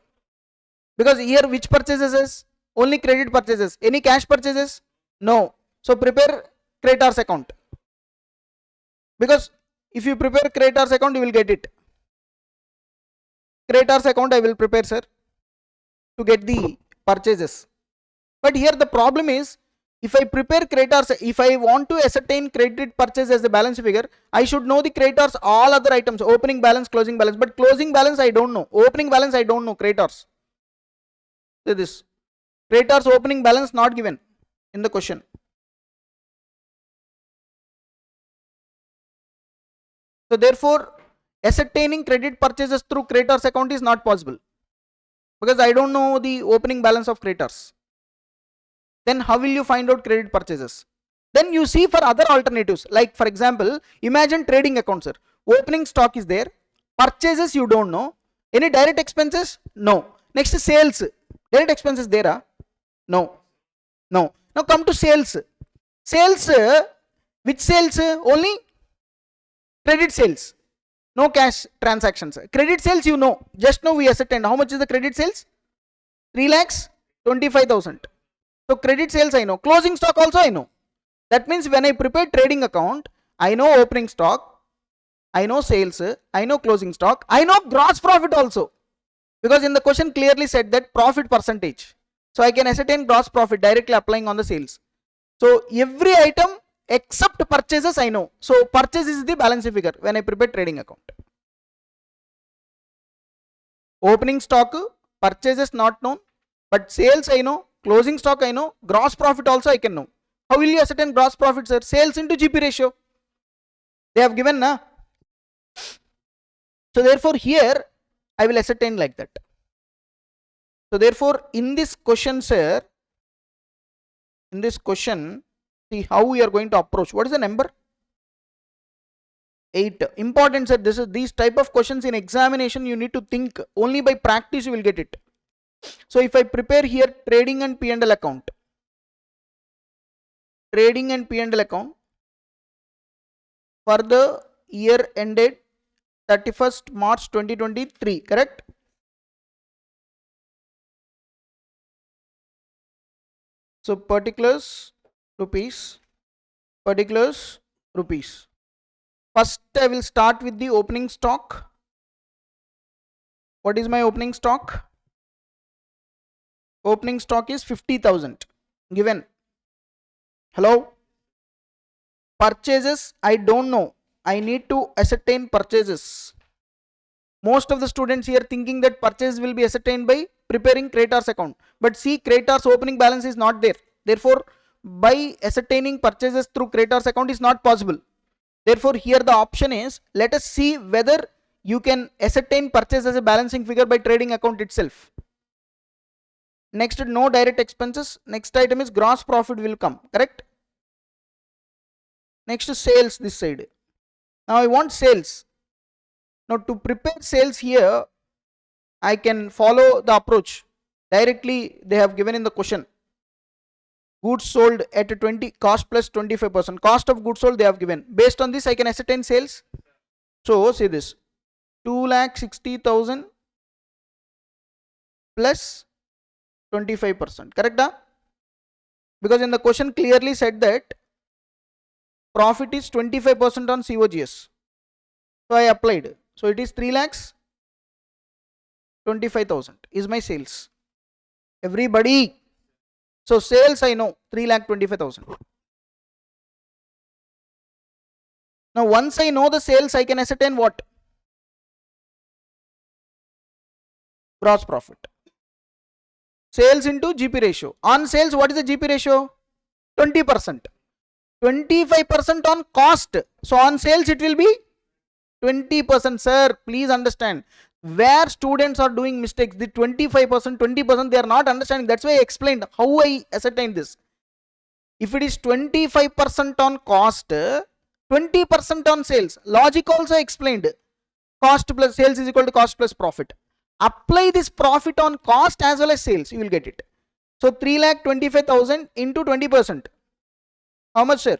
because here which purchases is only credit purchases. Any cash purchases? No. So prepare creditors account, because if you prepare creditors account, you will get it. Creditors account I will prepare, sir, to get the purchases. But here the problem is, if I prepare creditors, if I want to ascertain credit purchase as the balance figure, I should know the creditors, all other items, opening balance, closing balance. But closing balance I don't know. Opening balance I don't know. Creditors. See this. Creditors opening balance not given in the question. So therefore, ascertaining credit purchases through creditors account is not possible, because I don't know the opening balance of creditors. Then how will you find out credit purchases? Then you see for other alternatives, like for example, imagine trading account, sir. Opening stock is there, purchases you don't know, any direct expenses? No. Next, sales. Direct expenses there? No. Now come to sales. Sales, which sales? Only credit sales. No cash transactions. Credit sales you know. Just now we ascertained. How much is the credit sales? 3,25,000. So credit sales I know. Closing stock also I know. That means when I prepare trading account, I know opening stock, I know sales, I know closing stock, I know gross profit also. Because in the question clearly said that profit percentage. So I can ascertain gross profit directly applying on the sales. So every item except purchases I know. So purchase is the balance figure when I prepare trading account. Opening stock, purchases not known, but sales I know, closing stock I know, gross profit also I can know. How will you ascertain gross profit, sir? Sales into GP ratio. They have given, na? So therefore here I will ascertain like that. So therefore in this question, sir, in this question, see how we are going to approach. What is the number? 8. Important, sir. These type of questions in examination you need to think. Only by practice you will get it. So if I prepare here trading and P&L account, trading and P&L account for the year ended 31st March 2023, correct? So particulars rupees, particulars rupees. First I will start with the opening stock. What is my opening stock? Opening stock is 50,000 given. Hello? Purchases, I don't know. I need to ascertain purchases. Most of the students here thinking that purchase will be ascertained by preparing creditors account. But see, creditors opening balance is not there. Therefore, by ascertaining purchases through creditors account is not possible. Therefore, here the option is, let us see whether you can ascertain purchase as a balancing figure by trading account itself. Next, no direct expenses. Next item is gross profit will come, correct? Next, sales this side. Now I want sales. Now to prepare sales here, I can follow the approach. Directly they have given in the question. Goods sold at 20, cost plus 25%. Cost of goods sold they have given. Based on this I can ascertain sales. So see this. 2,60,000 plus 25%. Correct? Because in the question clearly said that profit is 25% on COGS. So I applied. So it is 3,25,000 is my sales. Everybody. So sales I know 3,25,000. Now once I know the sales, I can ascertain what? Gross profit. Sales into GP ratio. On sales, what is the GP ratio? 20%. 25% on cost. So on sales it will be 20%. Sir, please understand. Where students are doing mistakes, the 25%, 20% they are not understanding. That's why I explained how I ascertain this. If it is 25% on cost, 20% on sales. Logic also explained. Cost plus sales is equal to cost plus profit. Apply this profit on cost as well as sales, you will get it. So 3,25,000 into 20%. How much, sir?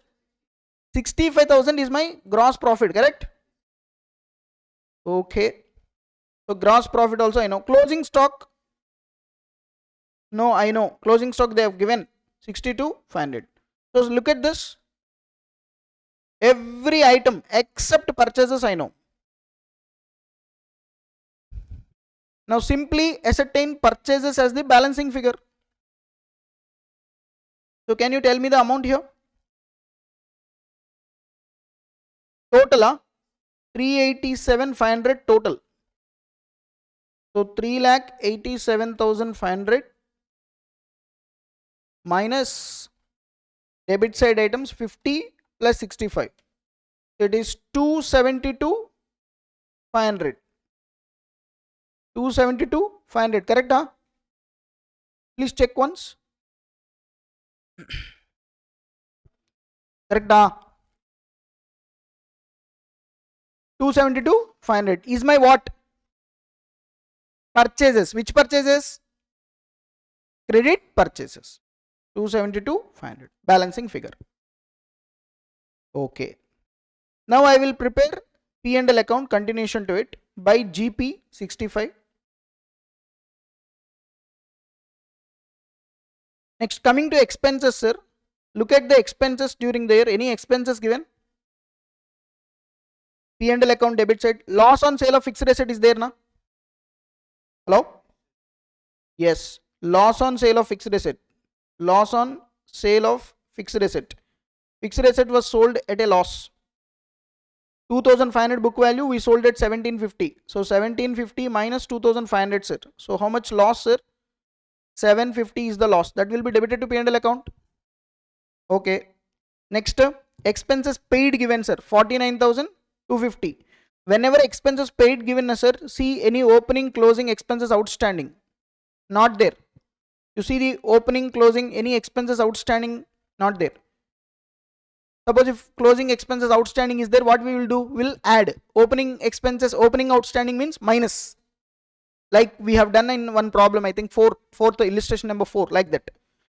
65,000 is my gross profit, correct? Okay. So gross profit also I know. Closing stock. No, I know. Closing stock they have given 62,500. So look at this. Every item except purchases I know. Now simply ascertain purchases as the balancing figure. So can you tell me the amount here? Total 387,500 total. So 3,87,500 minus debit side items 50 plus 65. It is 272,500. 272,500, correct? Please check once. Correct? 272,500 is my what? Purchases. Which purchases? Credit purchases. 272,500 balancing figure. Okay. Now I will prepare P&L account continuation to it by GP 65. Next, coming to expenses, sir. Look at the expenses during the year. Any expenses given? P&L account debit side. Loss on sale of fixed asset is there, na? Hello? Yes. Loss on sale of fixed asset. Loss on sale of fixed asset. Fixed asset was sold at a loss. 2,500 book value, we sold at 1,750. So 1,750 minus 2,500, sir. So how much loss, sir? 750 is the loss. That will be debited to P&L account. Okay. Next, expenses paid given, sir. 49,250. Whenever expenses paid given, sir, see any opening, closing expenses outstanding. Not there. You see the opening, closing, any expenses outstanding, not there. Suppose if closing expenses outstanding is there, what we will do? We'll add. Opening expenses, opening outstanding means minus. like we have done in one problem, I think fourth illustration number 4, like that.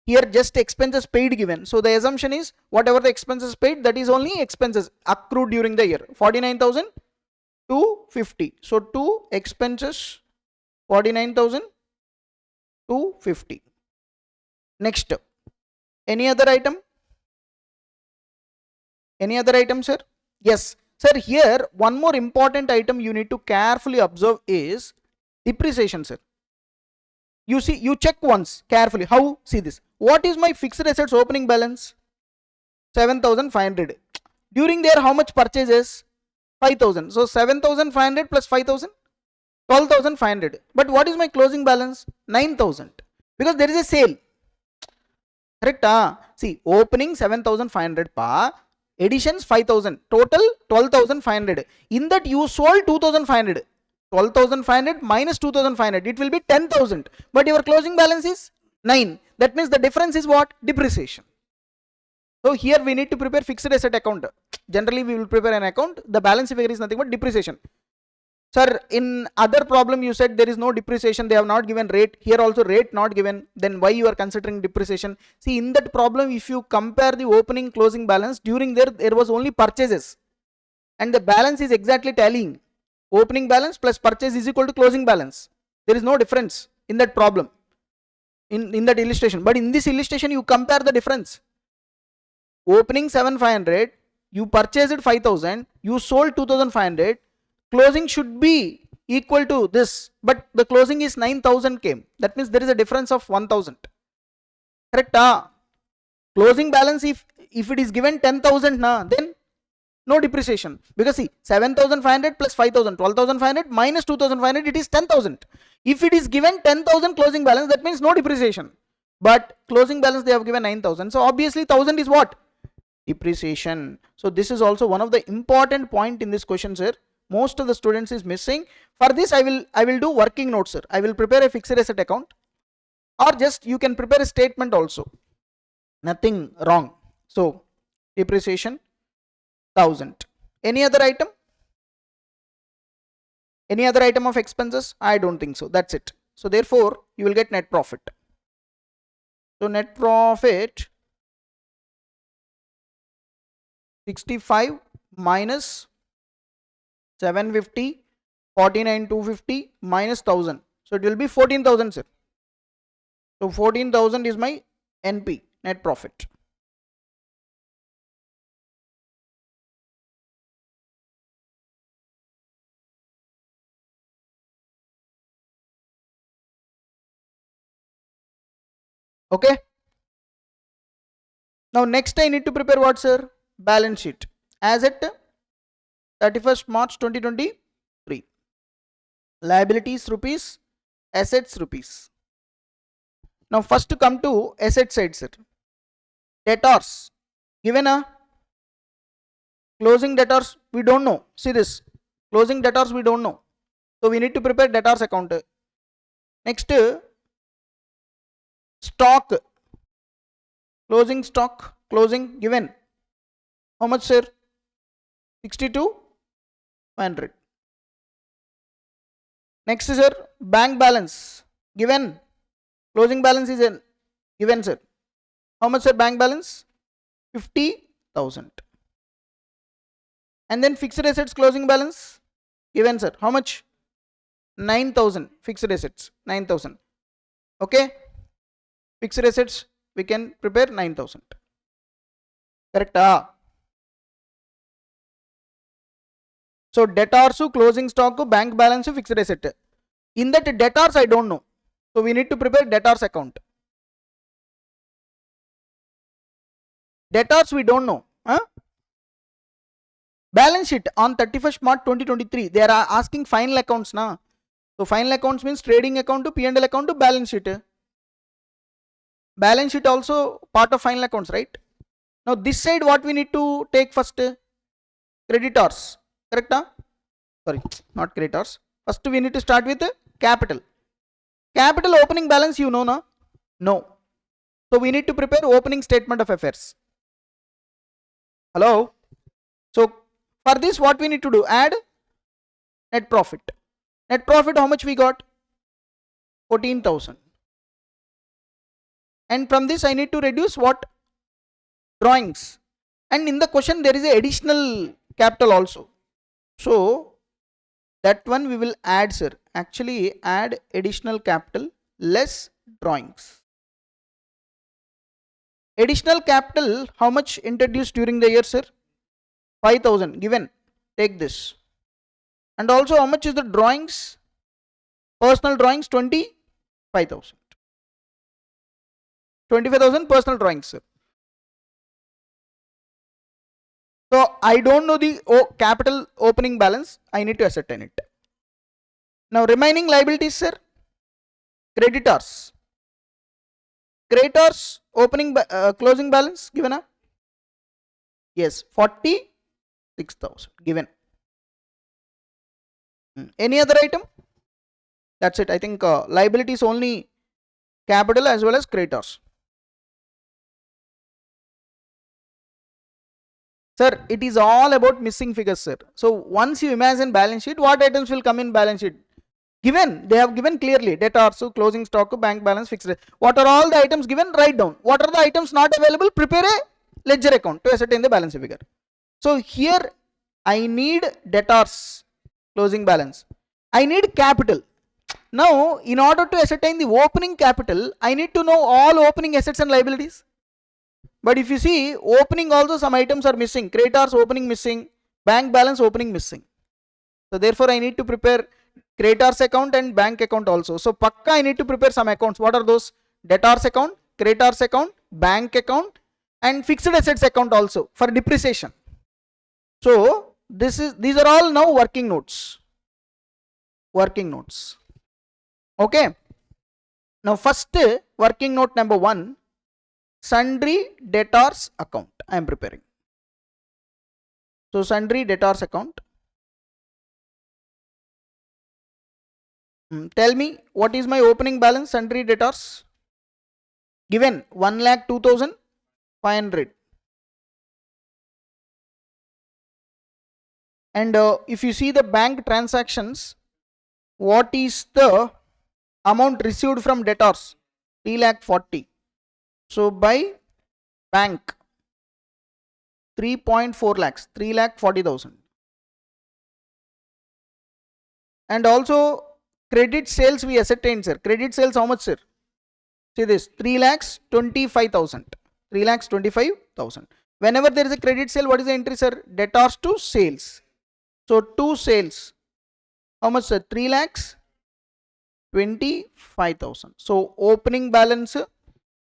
Here just expenses paid given, so the assumption is whatever the expenses paid, that is only expenses accrued during the year. 49,250, so 2 expenses 49,250. Next, any other item? Any other item, sir? Yes, sir. Here one more important item you need to carefully observe is depreciation, sir. You see, you check once carefully. How? See this. What is my fixed assets opening balance? 7,500. During there, how much purchases? 5,000. So 7,500 plus 5,000, 12,500. But what is my closing balance? 9,000. Because there is a sale. Correct? See, opening 7,500 pa, additions 5,000, total 12,500. In that you sold 2,500. 12,500 minus 2,500, it will be 10,000. But your closing balance is 9. That means the difference is what? Depreciation. So here we need to prepare fixed asset account. Generally we will prepare an account. The balance figure is nothing but depreciation. Sir, in other problem you said there is no depreciation, they have not given rate. Here also rate not given. Then why you are considering depreciation? See, in that problem, if you compare the opening closing balance, during there was only purchases. And the balance is exactly tallying. Opening balance plus purchase is equal to closing balance. There is no difference in that problem, in that illustration. But in this illustration, you compare the difference. Opening 7,500, you purchased 5,000, you sold 2,500. Closing should be equal to this, but the closing is 9,000 came. That means there is a difference of 1,000. Correct? Closing balance, if it is given 10,000, then no depreciation. Because see, 7,500 plus 5,000, 12,500 minus 2,500, it is 10,000. If it is given 10,000 closing balance, that means no depreciation. But closing balance they have given 9,000. So obviously 1,000 is what? Depreciation. So this is also one of the important point in this question, sir. Most of the students is missing. For this I will do working notes, sir. I will prepare a fixed asset account, or just you can prepare a statement also. Nothing wrong. So depreciation 1,000. Any other item? Any other item of expenses? I don't think so. That's it. So therefore you will get net profit. So net profit 65 minus 750, 49,250 minus 1,000. So it will be 14,000, sir. So 14,000 is my NP, net profit. Okay. Now next I need to prepare what, sir? Balance sheet. As at 31st March 2023. Liabilities rupees, assets rupees. Now first to come to asset side, sir. Debtors. Given a closing debtors, we don't know. See this. Closing debtors we don't know. So we need to prepare debtors account. Next, stock. Closing stock. Closing given. How much, sir? 62,500. Next, sir, bank balance given. Closing balance is given, sir. How much, sir? Bank balance 50,000. And then fixed assets closing balance given, sir. How much? 9,000. Fixed assets 9,000. Okay. Fixed assets we can prepare 9,000. Correct? So debtors, closing stock, bank balance, fixed asset. In that debtors I don't know. So we need to prepare debtors account. Debtors we don't know. Balance sheet on 31st March 2023. They are asking final accounts. So final accounts means trading account to P&L account to balance sheet. Balance sheet also part of final accounts, right? Now this side what we need to take first? Creditors. Correct? Sorry, not creditors. First we need to start with capital. Capital opening balance you know, na? No. So we need to prepare opening statement of affairs. Hello? So for this what we need to do? Add net profit. Net profit how much we got? 14,000. And from this I need to reduce what? Drawings. And in the question there is a additional capital also. So that one we will add, sir. Actually add additional capital less drawings. Additional capital, how much introduced during the year, sir? 5,000 given. Take this. And also how much is the drawings? Personal drawings 25,000. 25,000 personal drawings, sir. So I don't know the capital opening balance. I need to ascertain it. Now remaining liabilities, sir. Creditors. Creditors opening closing balance given a? Yes, 46,000 given. Any other item? That's it. I think liabilities only capital as well as creditors. Sir, it is all about missing figures, sir. So once you imagine balance sheet, what items will come in balance sheet? Given, they have given clearly debtors, closing stock, bank balance, fixed. What are all the items given? Write down. What are the items not available? Prepare a ledger account to ascertain the balance figure. So here I need debtors, closing balance. I need capital. Now in order to ascertain the opening capital, I need to know all opening assets and liabilities. But if you see, opening also some items are missing. Creditors opening missing, bank balance opening missing. So therefore I need to prepare creditors account and bank account also. So pakka I need to prepare some accounts. What are those? Debtors account, creditors account, bank account and fixed assets account also for depreciation. So these are all now working notes. Working notes. Okay. Now first working note number 1, sundry debtors account I am preparing. So sundry debtors account. Tell me what is my opening balance sundry debtors? Given 1,02,500. And if you see the bank transactions, what is the amount received from debtors? 3,40,000. So by bank 3.4 lakhs, 3,40,000. And also credit sales we ascertained, sir. Credit sales how much, sir? See this, 3,25,000. 3,25,000. Whenever there is a credit sale, what is the entry, sir? Debtors to sales. So to sales, how much, sir? 3,25,000. So opening balance,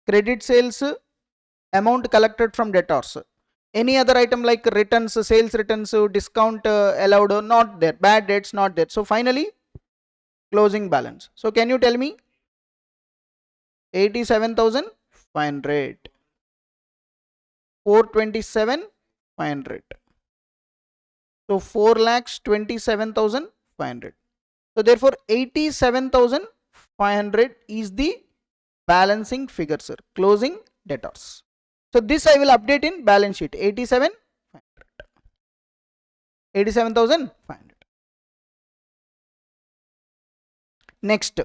credit sales, amount collected from debtors. Any other item like returns, sales returns, discount allowed, not there. Bad debts, not there. So finally closing balance. So can you tell me? 87,500. 427,500. So 4,27,500. So therefore 87,500 is the balancing figure, sir. Closing debtors. So this I will update in balance sheet. 87,500. Next,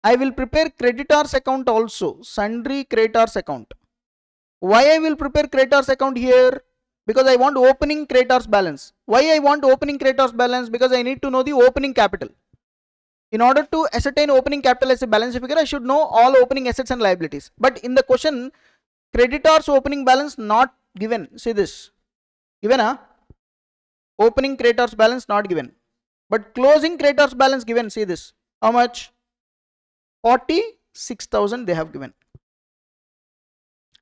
I will prepare creditors account also. Sundry creditors account. Why I will prepare creditors account here? Because I want opening creditors balance. Why I want opening creditors balance? Because I need to know the opening capital. In order to ascertain opening capital as a balance figure, I should know all opening assets and liabilities. But in the question, creditors opening balance not given. See this. Given opening creditors balance not given. But closing creditors balance given. See this. How much? 46,000 they have given.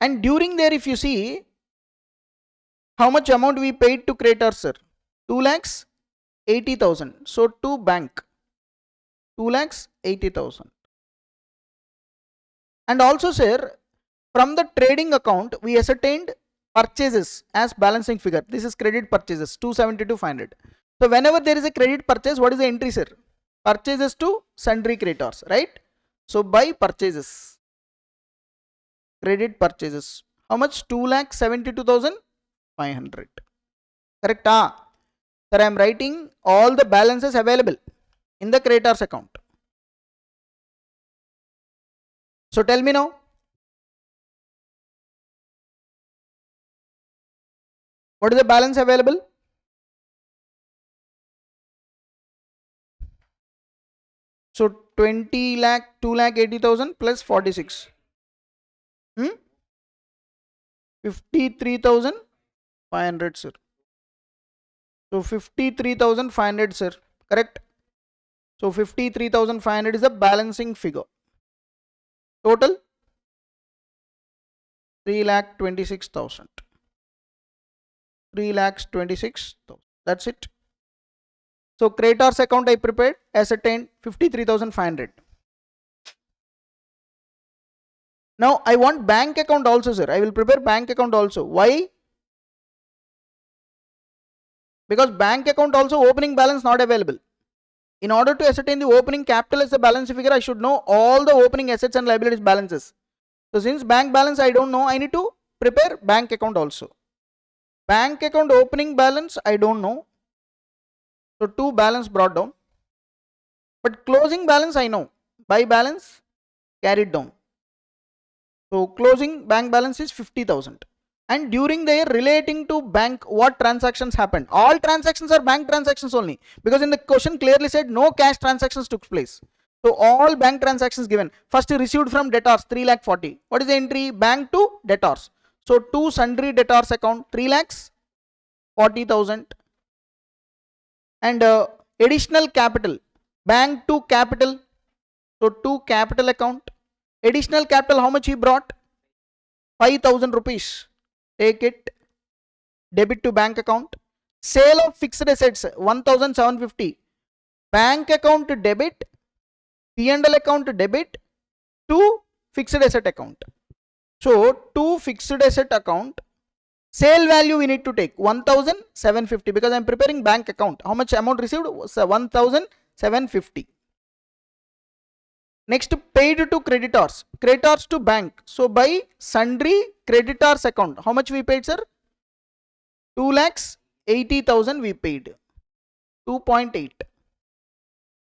And during there, if you see, how much amount we paid to creditors, sir? 2,80,000. So to bank, 2,80,000. And also, sir, from the trading account, we ascertained purchases as balancing figure. This is credit purchases, 272,500. So whenever there is a credit purchase, what is the entry, sir? Purchases to sundry creditors, right? So by purchases, credit purchases, how much? 2,72,500. Correct? Sir, I am writing all the balances available in the creditors account. So tell me now. What is the balance available? So 20 lakh, 2 lakh 80,000 plus 46. 53,500, sir. So 53,500, sir. Correct. So 53,500 is the balancing figure. Total 3,26,000. 3,26,000. That's it. So creditors account I prepared, ascertained 53,500. Now I want bank account also, sir. I will prepare bank account also. Why? Because bank account also opening balance not available. In order to ascertain the opening capital as a balance figure, I should know all the opening assets and liabilities balances. So since bank balance I don't know, I need to prepare bank account also. Bank account opening balance I don't know. So 2 balance brought down. But closing balance I know. By balance carried down. So closing bank balance is 50,000. And during the year relating to bank, what transactions happened? All transactions are bank transactions only, because in the question clearly said no cash transactions took place. So all bank transactions given. First received from debtors 3,40,000. What is the entry? Bank to debtors. So to sundry debtors account 3,40,000. And additional capital, bank to capital. So to capital account. Additional capital, how much he brought? 5,000 rupees. Take it, debit to bank account. Sale of fixed assets 1,750. Bank account debit, P&L account debit to fixed asset account. So to fixed asset account, sale value we need to take 1,750, because I am preparing bank account. How much amount received? 1,750. Next, paid to creditors, creditors to bank. So by sundry creditors account, how much we paid, sir? 2,80,000 we paid. 2.8.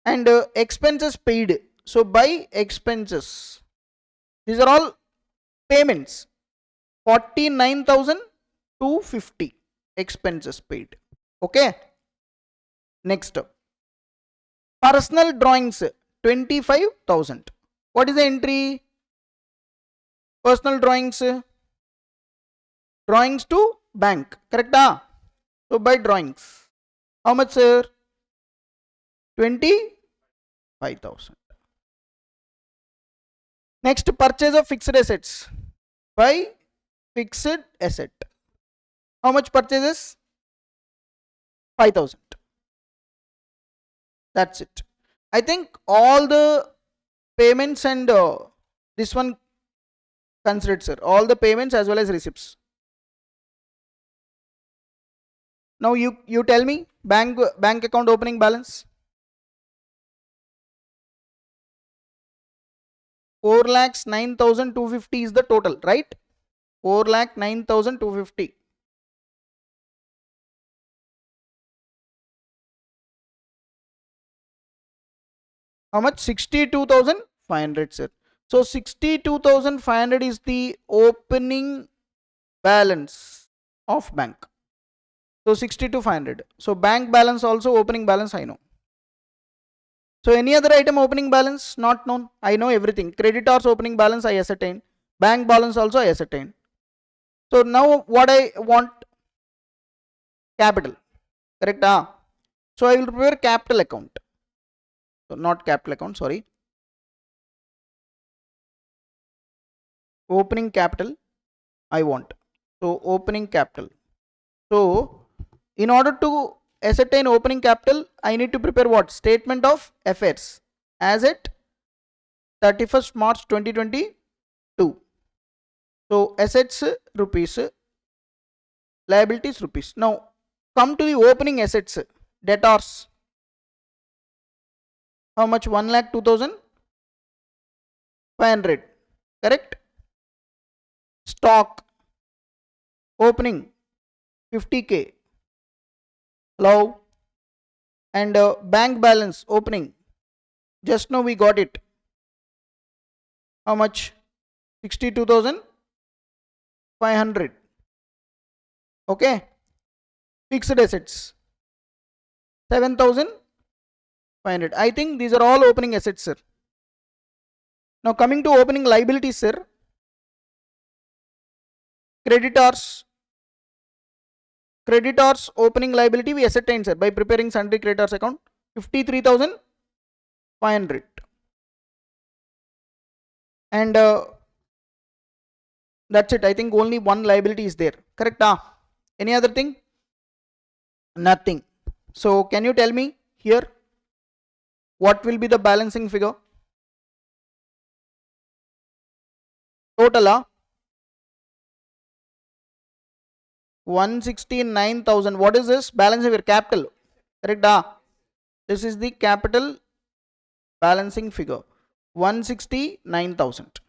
And expenses paid. So by expenses, these are all payments. 49,250 expenses paid. Okay. Next, personal drawings 25,000. What is the entry? Personal drawings, drawings to bank. Correct? So by drawings, how much, sir? 25,000. Next, purchase of fixed assets by fixed asset. How much purchases? 5,000. That's it. I think all the payments and this one considered, sir. All the payments as well as receipts. Now you tell me bank account opening balance. 4,09,250 is the total, right? 4,09,250. How much? 62,500, sir. So 62,500 is the opening balance of bank. So 62,500. So bank balance also, opening balance I know. So any other item opening balance not known? I know everything. Creditors opening balance I ascertained. Bank balance also I ascertained. So now what I want? Capital. Correct? So I will prepare capital account. So not capital account, sorry. Opening capital I want. So opening capital. So in order to ascertain opening capital, I need to prepare what? Statement of affairs as at 31st March 2022. So assets rupees, liabilities rupees. Now come to the opening assets. Debtors. How much? 1,02,500. Correct? Stock opening 50k. Hello. And bank balance opening, just now we got it. How much? 62,500. Okay. Fixed assets 7,500. I think these are all opening assets, sir. Now coming to opening liabilities, sir. Creditors opening liability we ascertain, sir, by preparing sundry creditors account 53,500. And that's it. I think only one liability is there. Correct? Any other thing? Nothing. So can you tell me here what will be the balancing figure? Total 169,000. What is this? Balancing figure, capital. Correct? This is the capital balancing figure. 169,000.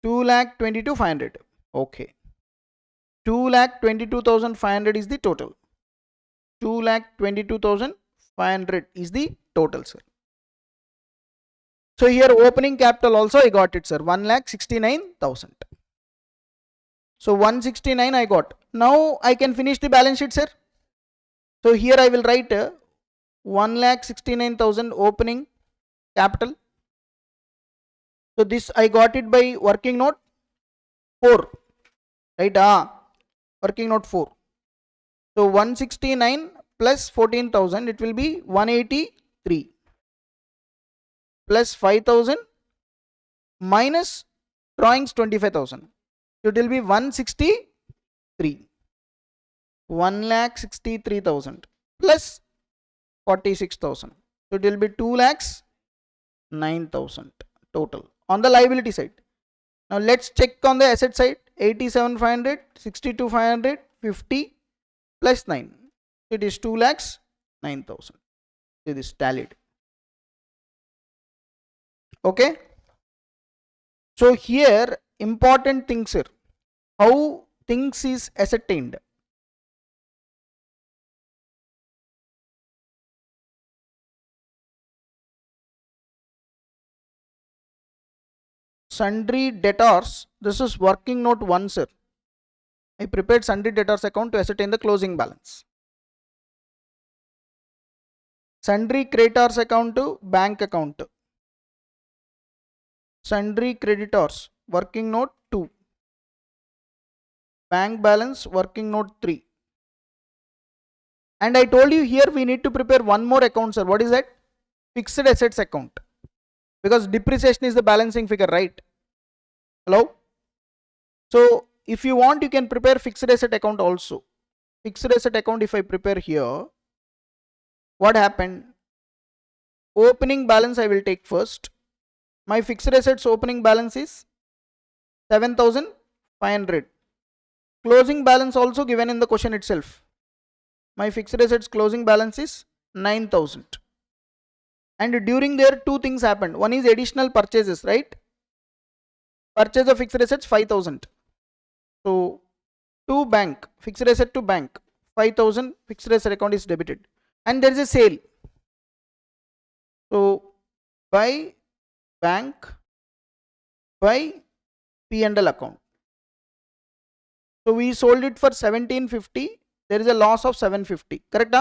2,22,500. Okay. 2,22,500 is the total. 2,22,500 is the total, sir. So here opening capital also I got it, sir. 1,69,000. So 169 I got. Now I can finish the balance sheet, sir. So here I will write 1,69,000 opening capital. So this I got it by working note 4. Right? Working note 4. So 169 plus 14,000, it will be 183 plus 5,000 minus drawings 25,000. So it will be 163. 1,63,000 plus 46,000. So it will be 2,09,000 total on the liability side. Now let's check on the asset side. 87,500, 62,500, 50 plus 9. It is 2,09,000. It is tallied. Okay. So here important things, sir. How things is ascertained. Sundry debtors, this is working note 1, sir. I prepared sundry debtors account to ascertain the closing balance. Sundry creditors account to bank account. Sundry creditors working note 2. Bank balance working note 3. And I told you here we need to prepare one more account, sir. What is that? Fixed assets account. Because depreciation is the balancing figure, right? Hello? So if you want, you can prepare fixed asset account also. Fixed asset account, if I prepare here, what happened? Opening balance I will take first. My fixed assets opening balance is 7,500. Closing balance also given in the question itself. My fixed assets closing balance is 9,000. And during there, two things happened. One is additional purchases, right? Purchase of fixed assets 5,000. So to bank, fixed asset to bank, 5,000 fixed asset account is debited. And there is a sale. So by bank, by P&L account. So we sold it for 1,750. There is a loss of 750. Correct?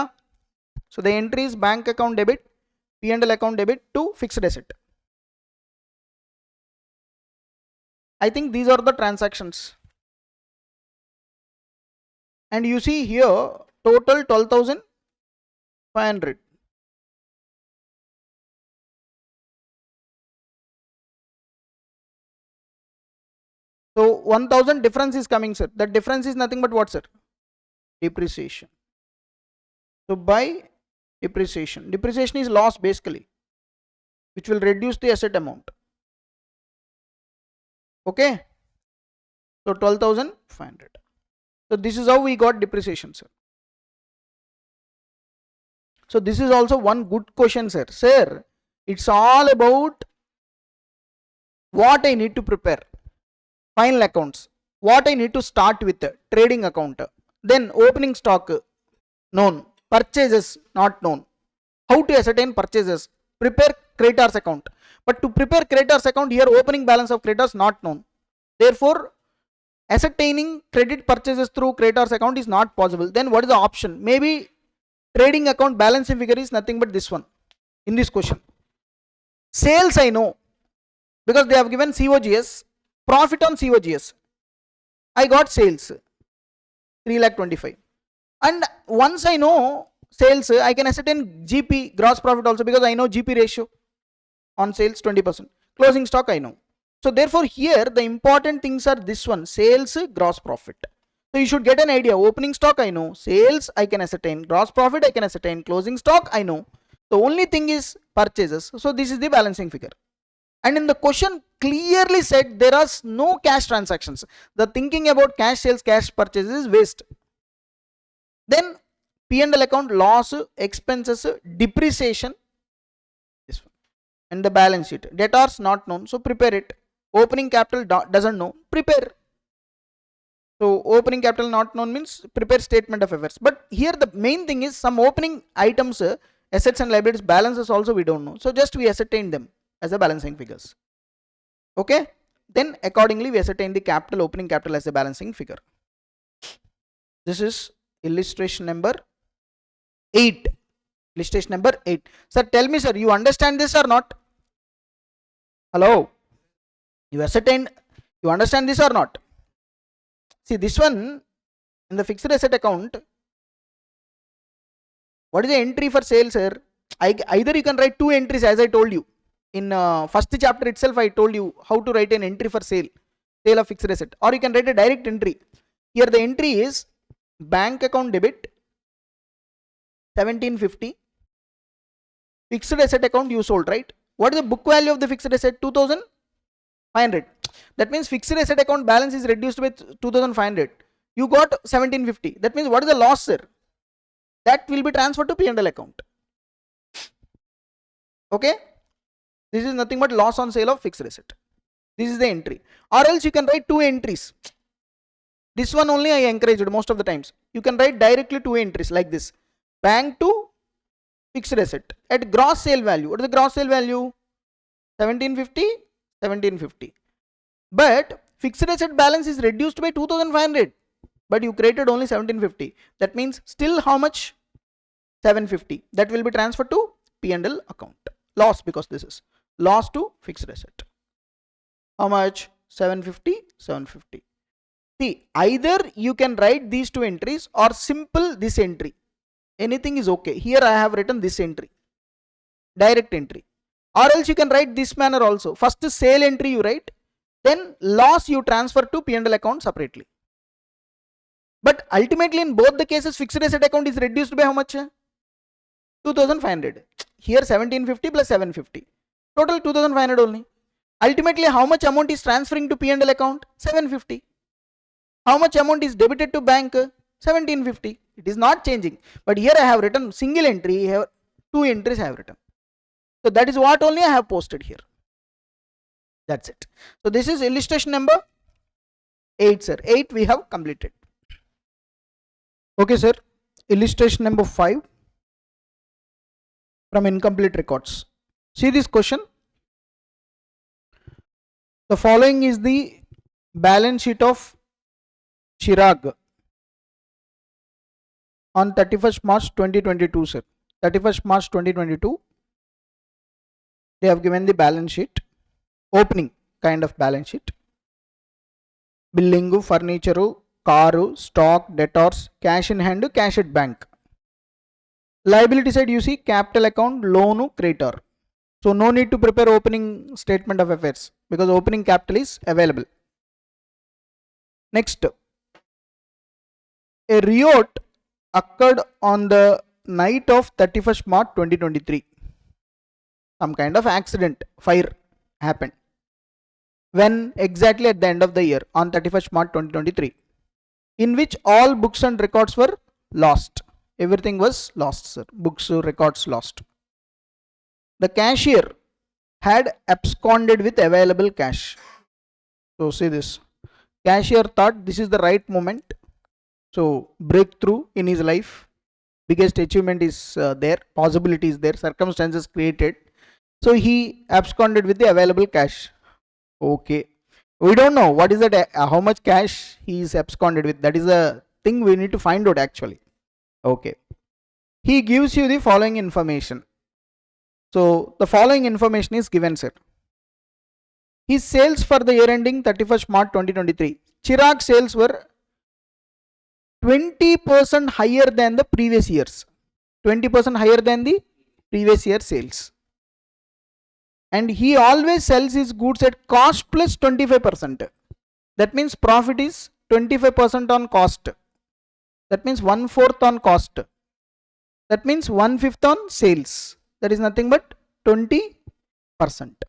So the entry is bank account debit, P&L account debit to fixed asset. I think these are the transactions. And you see here total 12,500. So 1,000 difference is coming, sir. That difference is nothing but what, sir? Depreciation. So by depreciation. Depreciation is loss basically, which will reduce the asset amount. Okay. So 12,500. So this is how we got depreciation, sir. So this is also one good question, sir. Sir, it's all about what I need to prepare. Final accounts. What I need to start with. Trading account. Then opening stock known. Purchases not known. How to ascertain purchases? prepare creditors account. But to prepare creditors account, here opening balance of creditors not known. Therefore, ascertaining credit purchases through creditors account is not possible. Then what is the option? Maybe trading account balancing figure is nothing but this one in this question. Sales I know because they have given COGS, profit on COGS. I got sales 3,25,000, and once I know sales, I can ascertain GP, gross profit also, because I know GP ratio on sales 20%. Closing stock I know. So therefore here the important things are this one, sales, gross profit. So you should get an idea. Opening stock I know, sales I can ascertain, gross profit I can ascertain, closing stock I know. The only thing is purchases. So this is the balancing figure. And in the question clearly said there are no cash transactions. The thinking about cash sales, cash purchases is waste. Then P&L account, loss, expenses, depreciation, this one, and the balance sheet. Debtors not known, so prepare it. Opening capital doesn't know, prepare. So opening capital not known means prepare statement of affairs. But here the main thing is some opening items, assets and liabilities, balances also we don't know. So just we ascertain them as the balancing figures. Okay. Then accordingly we ascertain the capital, opening capital as a balancing figure. This is illustration number 8. Illustration number 8. Sir, tell me, sir, you understand this or not? Hello? You ascertained, you understand this or not? See, this one in the fixed asset account, what is the entry for sale, sir? Either you can write two entries as I told you. In first chapter itself, I told you how to write an entry for sale of fixed asset, or you can write a direct entry. Here the entry is bank account debit 1750, fixed asset account you sold, right? What is the book value of the fixed asset? 2500. That means fixed asset account balance is reduced by 2500. You got 1750. That means what is the loss, sir? That will be transferred to P&L account. Okay. This is nothing but loss on sale of fixed asset. This is the entry. Or else you can write two entries. This one only I encouraged most of the times. You can write directly two entries like this. Bank to fixed asset at gross sale value. What is the gross sale value? 1750, 1750. But fixed asset balance is reduced by 2500. But you created only 1750. That means still how much? 750. That will be transferred to P&L account. Loss, because this is loss to fixed asset. How much? 750, 750. See, either you can write these two entries or simple this entry. Anything is okay. Here I have written this entry, direct entry. Or else you can write this manner also. First sale entry you write, then loss you transfer to P&L account separately. But ultimately in both the cases fixed asset account is reduced by how much? 2500. Here 1750 plus 750. Total 2500 only. Ultimately how much amount is transferring to P&L account? 750. How much amount is debited to bank? 1750. It is not changing. But here I have written single entry, here two entries I have written. So that is what only I have posted here. That's it. So this is illustration number 8, sir. 8 we have completed. Okay, sir. Illustration number 5 from incomplete records. See this question. The following is the balance sheet of Chirag on 31st March 2022, sir. 31st March 2022. They have given the balance sheet, opening kind of balance sheet. Billing, furniture, car, stock, debtors, cash in hand, cash at bank. Liability side you see capital account, loan, creditor. So no need to prepare opening statement of affairs because opening capital is available. Next, a riot occurred on the night of 31st March 2023. Some kind of accident, fire happened. When? Exactly at the end of the year on 31st March 2023. In which all books and records were lost. Everything was lost, sir. Books, records lost. The cashier had absconded with available cash. So see this. Cashier thought this is the right moment. So breakthrough in his life. Biggest achievement is there. Possibility is there. Circumstances created. So he absconded with the available cash. Okay. We don't know what is that, how much cash he is absconded with. That is a thing we need to find out actually. Okay. He gives you the following information. So the following information is given, sir. His sales for the year ending 31st March 2023. Chirag sales were 20% higher than the previous years. 20% higher than the previous year sales. And he always sells his goods at cost plus 25%. That means profit is 25% on cost. That means 1/4 on cost. That means 1/5 on sales. That is nothing but 20%.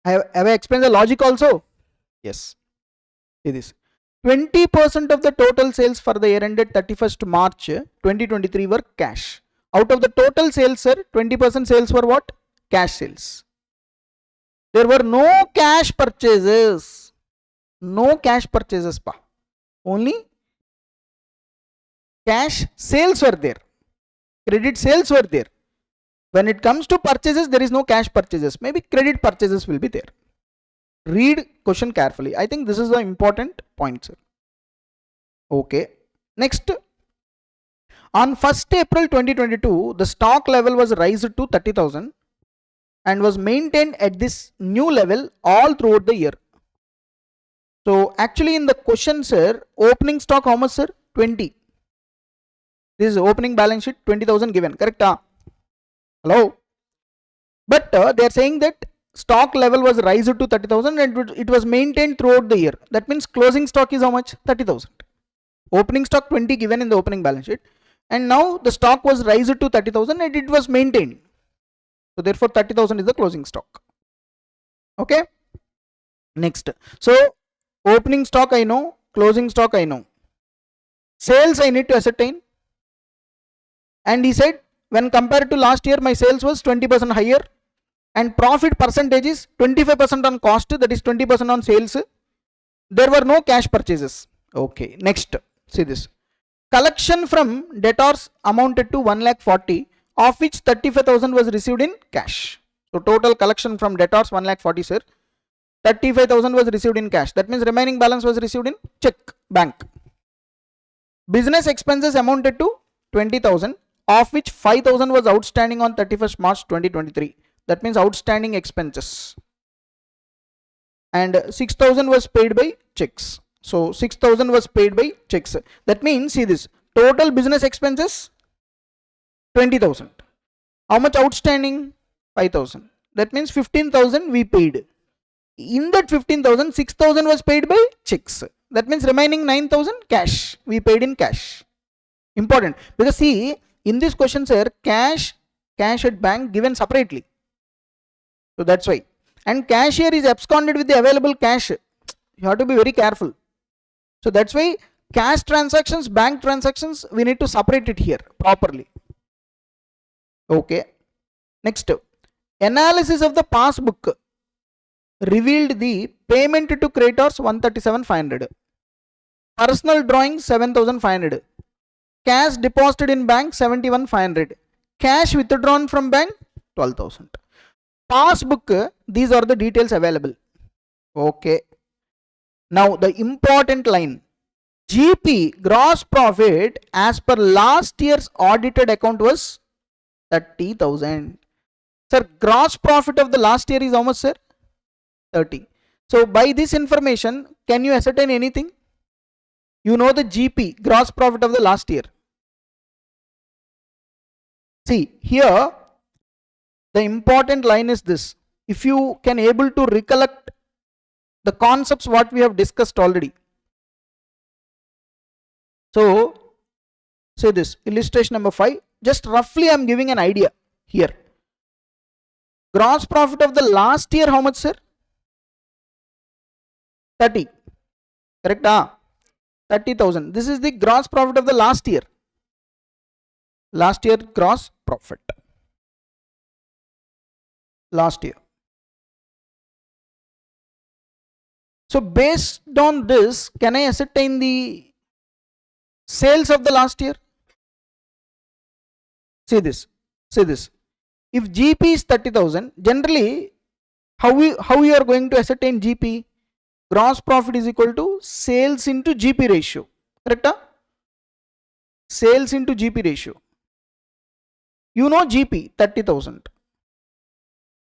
Have I explained the logic also? Yes. See this. 20% of the total sales for the year ended 31st March 2023 were cash. Out of the total sales, sir, 20% sales were what? Cash sales. There were no cash purchases. No cash purchases, pa. Only cash sales were there. Credit sales were there. When it comes to purchases, there is no cash purchases. Maybe credit purchases will be there. Read question carefully. I think this is the important point, sir. Okay. Next. On 1st April 2022, the stock level was raised to 30,000 and was maintained at this new level all throughout the year. So actually in the question, sir, opening stock how much, sir? 20. This is opening balance sheet, 20,000 given, correct? Hello? But they are saying that stock level was raised to 30,000 and it was maintained throughout the year. That means closing stock is how much? 30,000. Opening stock 20 given in the opening balance sheet. And now the stock was raised to 30,000 and it was maintained. So therefore 30,000 is the closing stock. Okay. Next. So opening stock I know, closing stock I know. Sales I need to ascertain. And he said when compared to last year my sales was 20% higher and profit percentage is 25% on cost, that is 20% on sales. There were no cash purchases. Okay. Next. See this. Collection from debtors amounted to 1,40,000, of which 35,000 was received in cash. So total collection from debtors 1,40,000, sir. 35,000 was received in cash. That means remaining balance was received in check, bank. Business expenses amounted to 20,000, of which 5,000 was outstanding on 31st March 2023. That means outstanding expenses. And 6,000 was paid by checks. So 6,000 was paid by checks. That means, see this, total business expenses 20,000. How much outstanding? 5,000. That means 15,000 we paid. In that 15,000, 6,000 was paid by checks. That means remaining 9,000 cash. We paid in cash. Important. Because see, in this question, sir, cash at bank given separately. So that's why. And cash here is absconded with the available cash. You have to be very careful. So that's why cash transactions, bank transactions, we need to separate it here properly. Okay. Next. Analysis of the passbook revealed the payment to creditors 137,500. Personal drawing 7,500. Cash deposited in bank 71,500. Cash withdrawn from bank 12,000. Passbook, these are the details available. Okay. Now the important line, GP, gross profit, as per last year's audited account was 30,000. Sir, gross profit of the last year is how much, sir? 30. So by this information, can you ascertain anything? You know the GP, gross profit of the last year. See, here the important line is this. If you can able to recollect the concepts what we have discussed already. So, say this, illustration number 5, just roughly I am giving an idea here. Gross profit of the last year, how much, sir? 30. Correct? 30,000. This is the gross profit of the last year. Last year gross profit. Last year. So based on this, can I ascertain the sales of the last year? See this. See this. if GP is 30,000, generally how you are going to ascertain GP? Gross profit is equal to sales into GP ratio, correct? Sales into GP ratio. You know GP 30,000.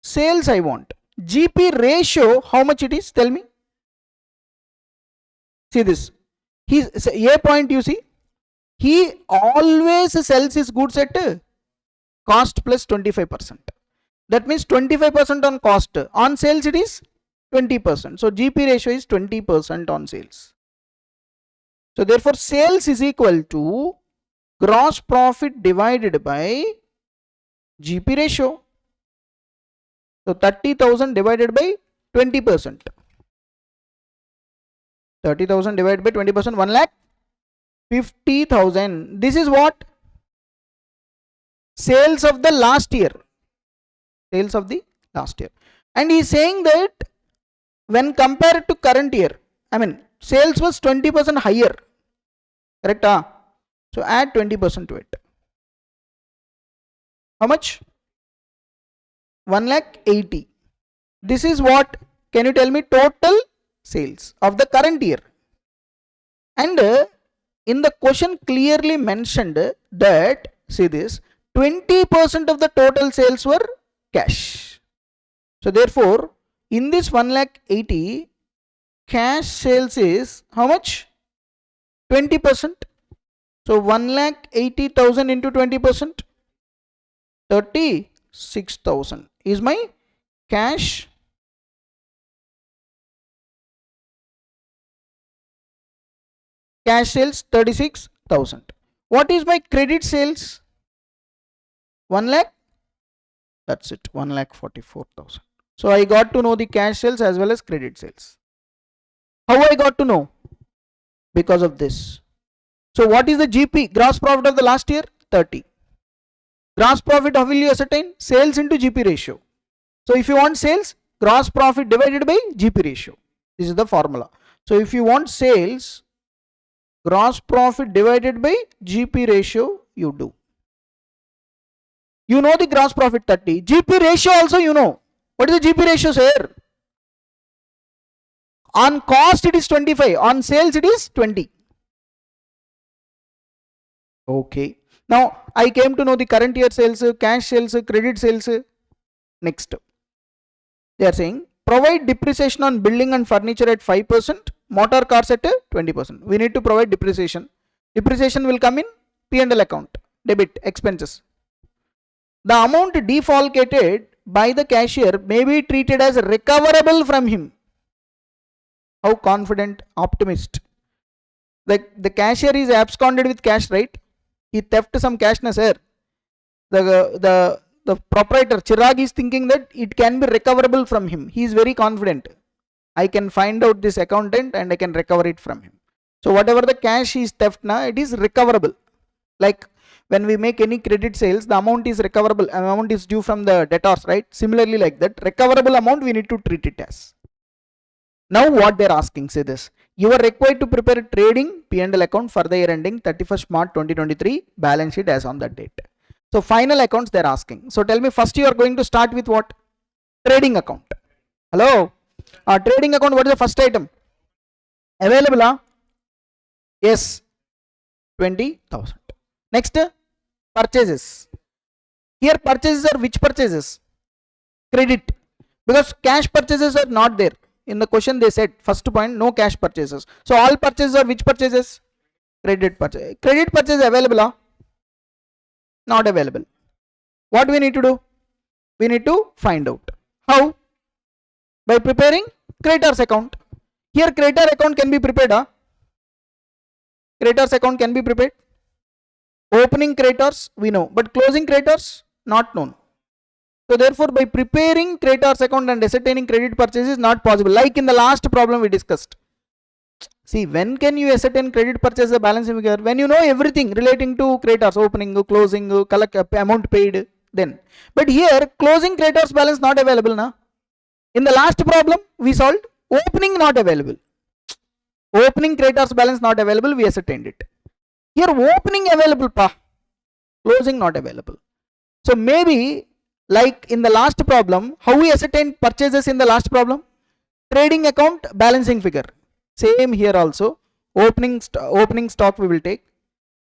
Sales I want. GP ratio, how much it is? Tell me. See this. He's A point, you see. He always sells his goods at cost plus 25%. That means 25% on cost. On sales it is 20%. So GP ratio is 20% on sales. So therefore sales is equal to gross profit divided by GP ratio. So 30,000 divided by 20%. 30,000 divided by 20%, 1,50,000. This is what? Sales of the last year. Sales of the last year. And he is saying that when compared to current year, I mean sales was 20% higher. Correct? So add 20% to it. How much? 1,80,000. This is what? Can you tell me total sales of the current year? And in the question clearly mentioned that, see this, 20% of the total sales were cash. So therefore in this 1,80,000, cash sales is how much? 20%. So 1,80,000 into 20%, 36,000 is my cash sales, 36,000. What is my credit sales? 1 lakh. That's it, 1,44,000. So I got to know the cash sales as well as credit sales. How I got to know? Because of this. So what is the GP, gross profit of the last year? 30. Gross profit, how will you ascertain? Sales into GP ratio. So if you want sales, gross profit divided by GP ratio. This is the formula. So if you want sales, gross profit divided by GP ratio, you do. You know the gross profit 30. GP ratio also you know. What is the GP ratio, sir? On cost it is 25. On sales it is 20. Okay. Now I came to know the current year sales, cash sales, credit sales. Next. They are saying provide depreciation on building and furniture at 5%, motor cars at 20%. We need to provide depreciation. Depreciation will come in P&L account, debit, expenses. The amount defalcated by the cashier may be treated as recoverable from him. How confident, optimist. The cashier is absconded with cash, right? He theft some cash, na sir. The proprietor Chirag is thinking that it can be recoverable from him. He is very confident. I can find out this accountant and I can recover it from him. So whatever the cash is theft na, it is recoverable. Like when we make any credit sales, the amount is recoverable, amount is due from the debtors, right? Similarly like that, recoverable amount we need to treat it as. Now what they are asking, say this. You are required to prepare a trading P&L account for the year ending 31st March 2023, balance sheet as on that date. So final accounts they are asking. So tell me, first you are going to start with what? Trading account. Hello? Trading account, what is the first item? Available? Yes. 20,000. Next, purchases. Here purchases are which purchases? Credit. Because cash purchases are not there. In the question they said, first point, no cash purchases. So all purchases are which purchases? Credit purchase. Credit purchase available? Not available. What we need to do? We need to find out. How? By preparing creditors account. Here creditor account can be prepared. Creditors account can be prepared. Opening creditors we know, but closing creditors not known. So therefore by preparing creditors account and ascertaining credit purchase is not possible. Like in the last problem we discussed. See, when can you ascertain credit purchase the balance figure? When you know everything relating to creditors, opening, closing, collect, amount paid, then. But here closing creditors balance not available na. In the last problem we solved opening not available. Opening creditors balance not available, we ascertained it. Here opening available pa, closing not available. So maybe Like in the last problem, how we ascertain purchases in the last problem? Trading account balancing figure. Same here also. Opening stock we will take.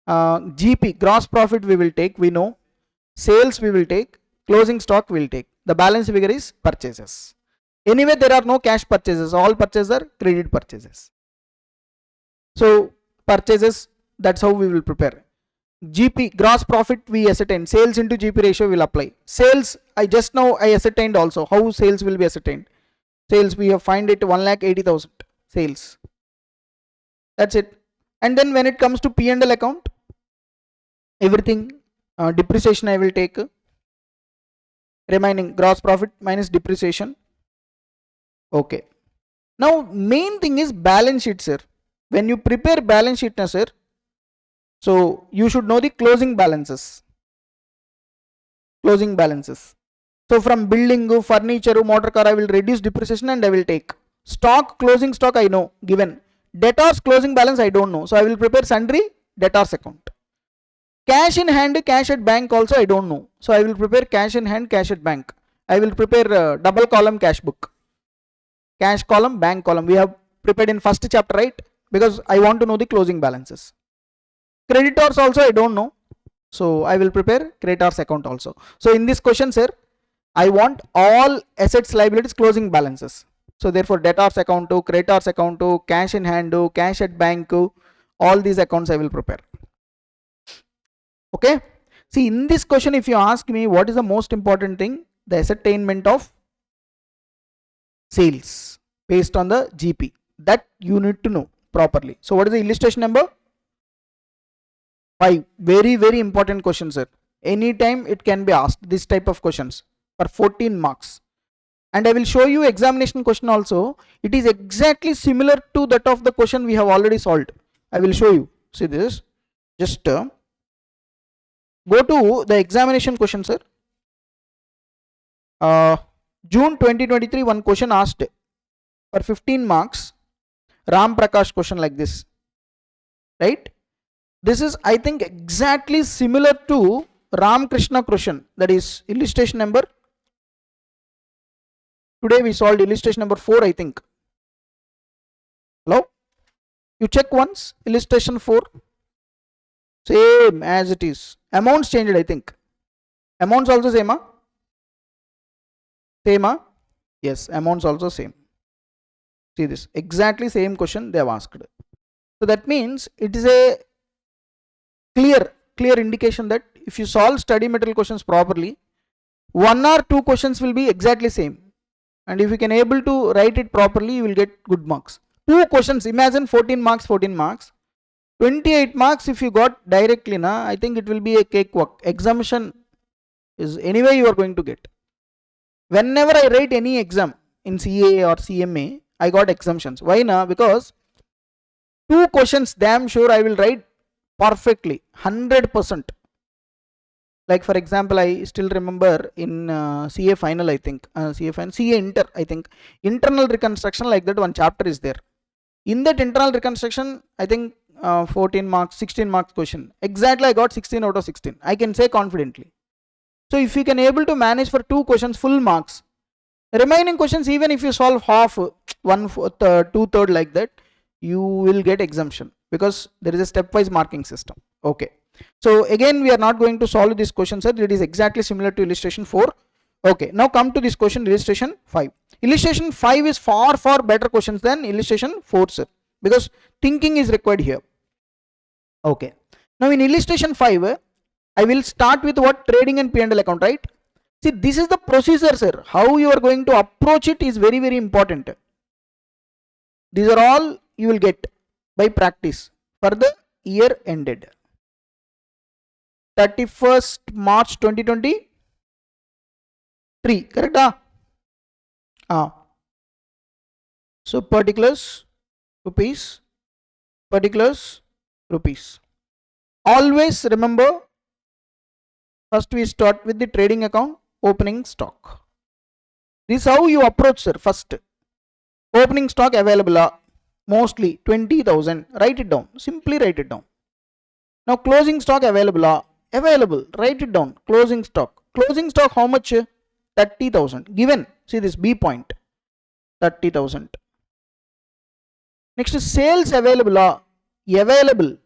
GP, gross profit we will take, we know. Sales we will take. Closing stock we will take. The balance figure is purchases. Anyway, there are no cash purchases. All purchases are credit purchases. So purchases, that's how we will prepare. GP, gross profit we ascertain. Sales into GP ratio will apply. Sales, I ascertained also. How sales will be ascertained? Sales, we have find it 1,80,000 sales. That's it. And then when it comes to P&L account, everything, depreciation I will take. Remaining gross profit minus depreciation. Okay. Now main thing is balance sheet, sir. When you prepare balance sheet, sir, so you should know the closing balances. Closing balances. So from building, furniture, motor car, I will reduce depreciation and I will take. Stock, closing stock I know, given. Debtors closing balance I don't know. So I will prepare sundry debtors account. Cash in hand, cash at bank also I don't know. So I will prepare cash in hand, cash at bank. I will prepare double column cash book. Cash column, bank column. We have prepared in first chapter, right? Because I want to know the closing balances. Creditors also I don't know. So I will prepare creditors account also. So in this question, sir, I want all assets, liabilities, closing balances. So therefore debtors account, creditors account, cash in hand, cash at bank, all these accounts I will prepare. Okay. See, in this question, if you ask me what is the most important thing, the ascertainment of sales based on the GP, that you need to know properly. So what is the illustration number 5? Very, very important question, sir. Anytime it can be asked, this type of questions for 14 marks. And I will show you examination question also. It is exactly similar to that of the question we have already solved. I will show you. See this. Just go to the examination question, sir. June 2023, one question asked for 15 marks. Ram Prakash question like this. Right? This is, I think, exactly similar to Ram Krishna question. That is illustration number. Today we solved illustration number 4, I think. Hello? You check once. Illustration 4. Same as it is. Amounts changed, I think. Amounts also same, huh? Same, huh? Yes, amounts also same. See this. Exactly same question they have asked. So that means it is a clear indication that if you solve study material questions properly, 1 or 2 questions will be exactly same. And if you can able to write it properly, you will get good marks. 2 questions, imagine 14 marks, 28 marks if you got directly, na, I think it will be a cakewalk. Exemption is anyway you are going to get. Whenever I write any exam in CA or CMA, I got exemptions. Why na? Because 2 questions damn sure I will write perfectly, 100%. Like for example, I still remember in CA final, I think, CA inter, I think, internal reconstruction, like that one chapter is there. In that internal reconstruction, I think 14 marks, 16 marks question. Exactly I got 16 out of 16. I can say confidently. So if you can able to manage for 2 questions full marks, remaining questions, even if you solve half, 1/4, 2/3 like that, you will get exemption because there is a stepwise marking system. Okay. So again, we are not going to solve this question, sir. It is exactly similar to illustration 4. Okay. Now come to this question, illustration 5. Illustration 5 is far better questions than illustration 4, sir, because thinking is required here. Okay. Now in illustration 5, I will start with what? Trading and P&L account, right? See, this is the procedure, sir. How you are going to approach it is very, very important. These are all you will get by practice for the year ended 31st March 2023, correct? So particulars rupees, particulars rupees. Always remember, first we start with the trading account, opening stock. This is how you approach, sir. First, opening stock available, mostly 20,000. Write it down. Simply write it down. Now closing stock available, write it down. Closing stock Closing stock how much? 30,000 given. See this B point, 30,000. Next, sales available. Available.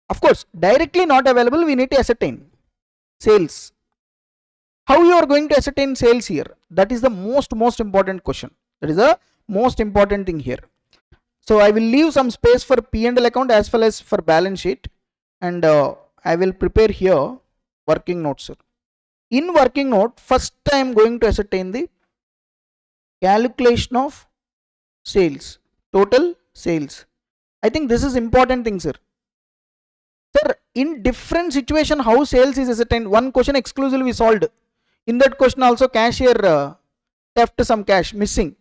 Of course, directly not available, we need to ascertain sales. How you are going to ascertain sales here? That is the most important question. That is the most important thing here. So I will leave some space for P&L account as well as for balance sheet, and I will prepare here working notes, sir. In working note, first I am going to ascertain the calculation of sales, total sales. I think this is important thing, sir. Sir, in different situation, how sales is ascertained? One question exclusively we solved. In that question also cashier left some cash missing.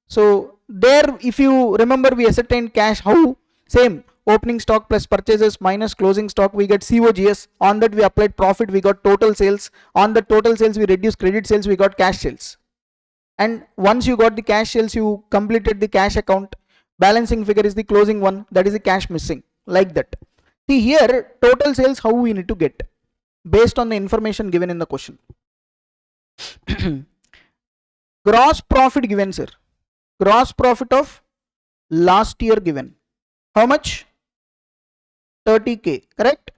So there, if you remember, we ascertained cash. How? Same. Opening stock plus purchases minus closing stock, we get COGS. On that we applied profit, we got total sales. On the total sales we reduced credit sales, we got cash sales. And once you got the cash sales, you completed the cash account. Balancing figure is the closing one, that is the cash missing, like that. See here, total sales how we need to get based on the information given in the question. Gross profit given, sir. Gross profit of last year given. How much? 30K, correct?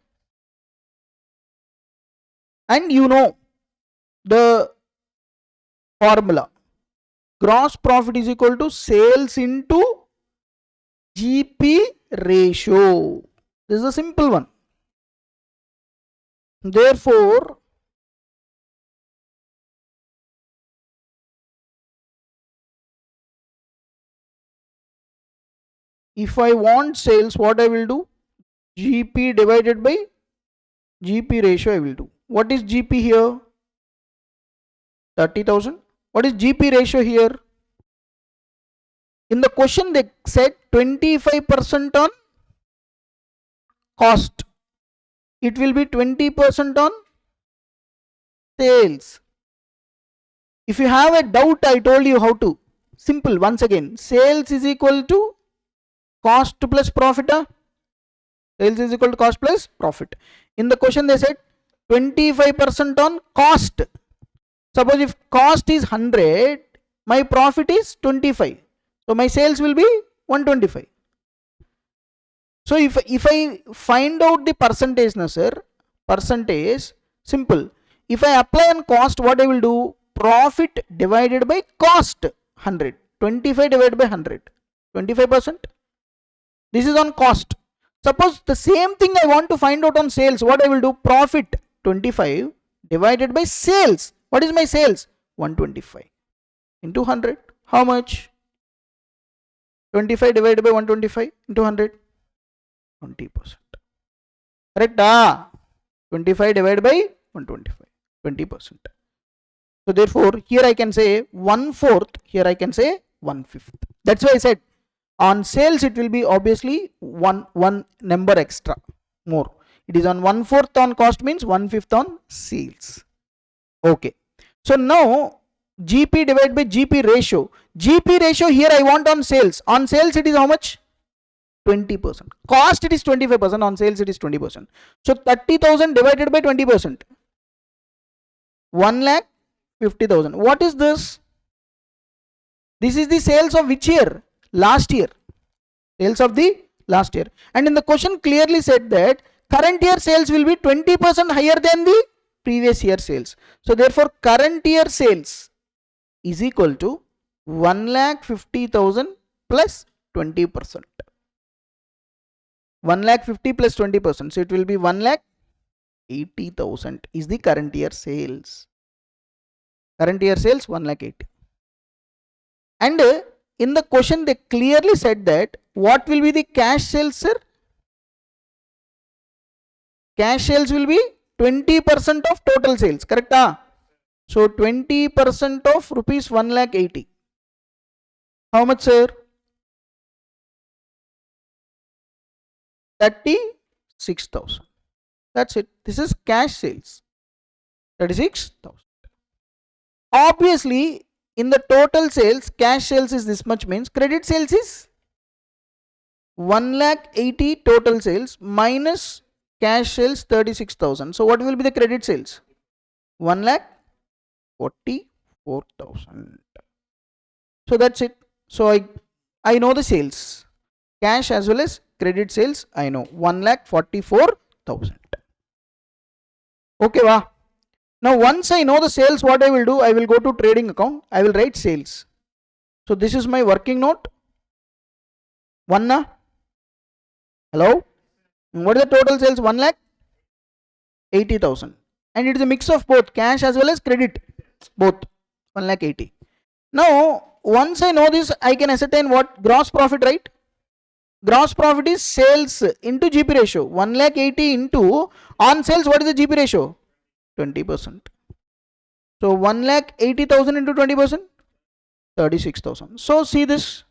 And you know the formula. Gross profit is equal to sales into GP ratio. This is a simple one. Therefore, if I want sales, what I will do? GP divided by GP ratio I will do. What is GP here? 30,000. What is GP ratio here? In the question they said 25% on cost. It will be 20% on sales. If you have a doubt, I told you how to. Simple. Once again, sales is equal to cost plus profit. Sales is equal to cost plus profit. In the question they said 25% on cost. Suppose if cost is 100, my profit is 25. So my sales will be 125. So if I find out the percentage, na sir, percentage, simple. If I apply on cost, what I will do? Profit divided by cost, 100. 25 divided by 100. 25%. This is on cost. Suppose the same thing I want to find out on sales. What I will do? Profit 25 divided by sales. What is my sales? 125 into 100. How much? 25 divided by 125 into 100. 20%. Correct? 25 divided by 125. 20%. So therefore, here I can say 1/4. Here I can say 1/5. That's why I said on sales it will be obviously one number extra more. It is on 1/4 on cost, means 1/5 on sales. Okay. So now GP divided by GP ratio. GP ratio here I want on sales. On sales it is how much? 20%. Cost it is 25%. On sales it is 20%. So 30,000 divided by 20%. 1,50,000. What is this? This is the sales of which year? Last year. Sales of the last year. And in the question clearly said that current year sales will be 20% higher than the previous year sales. So therefore current year sales is equal to 1,50,000 plus 20%. 1,50,000 plus 20%. So it will be 1,80,000 is the current year sales. Current year sales 1,80,000. And in the question they clearly said that what will be the cash sales, sir? Cash sales will be 20% of total sales, correct? So 20% of rupees 1,80,000. How much, sir? 36,000. That's it. This is cash sales. 36,000. Obviously, in the total sales, cash sales is this much, means credit sales is 1,80,000 total sales minus cash sales 36,000. So what will be the credit sales? 1,00,000 44,000. So that's it. So I know the sales, cash as well as credit sales. I know 1,44,000. Okay, wow. Now once I know the sales, what I will do, I will go to trading account. I will write sales. So this is my working note. One na? Hello? What is the total sales? 1,80,000. And it is a mix of both cash as well as credit. Both. 1,80,000. Now once I know this, I can ascertain what gross profit, right? Gross profit is sales into GP ratio. 1,80,000 into on sales, what is the GP ratio? 20%. So 1,80,000 into 20%, 36,000. So see this,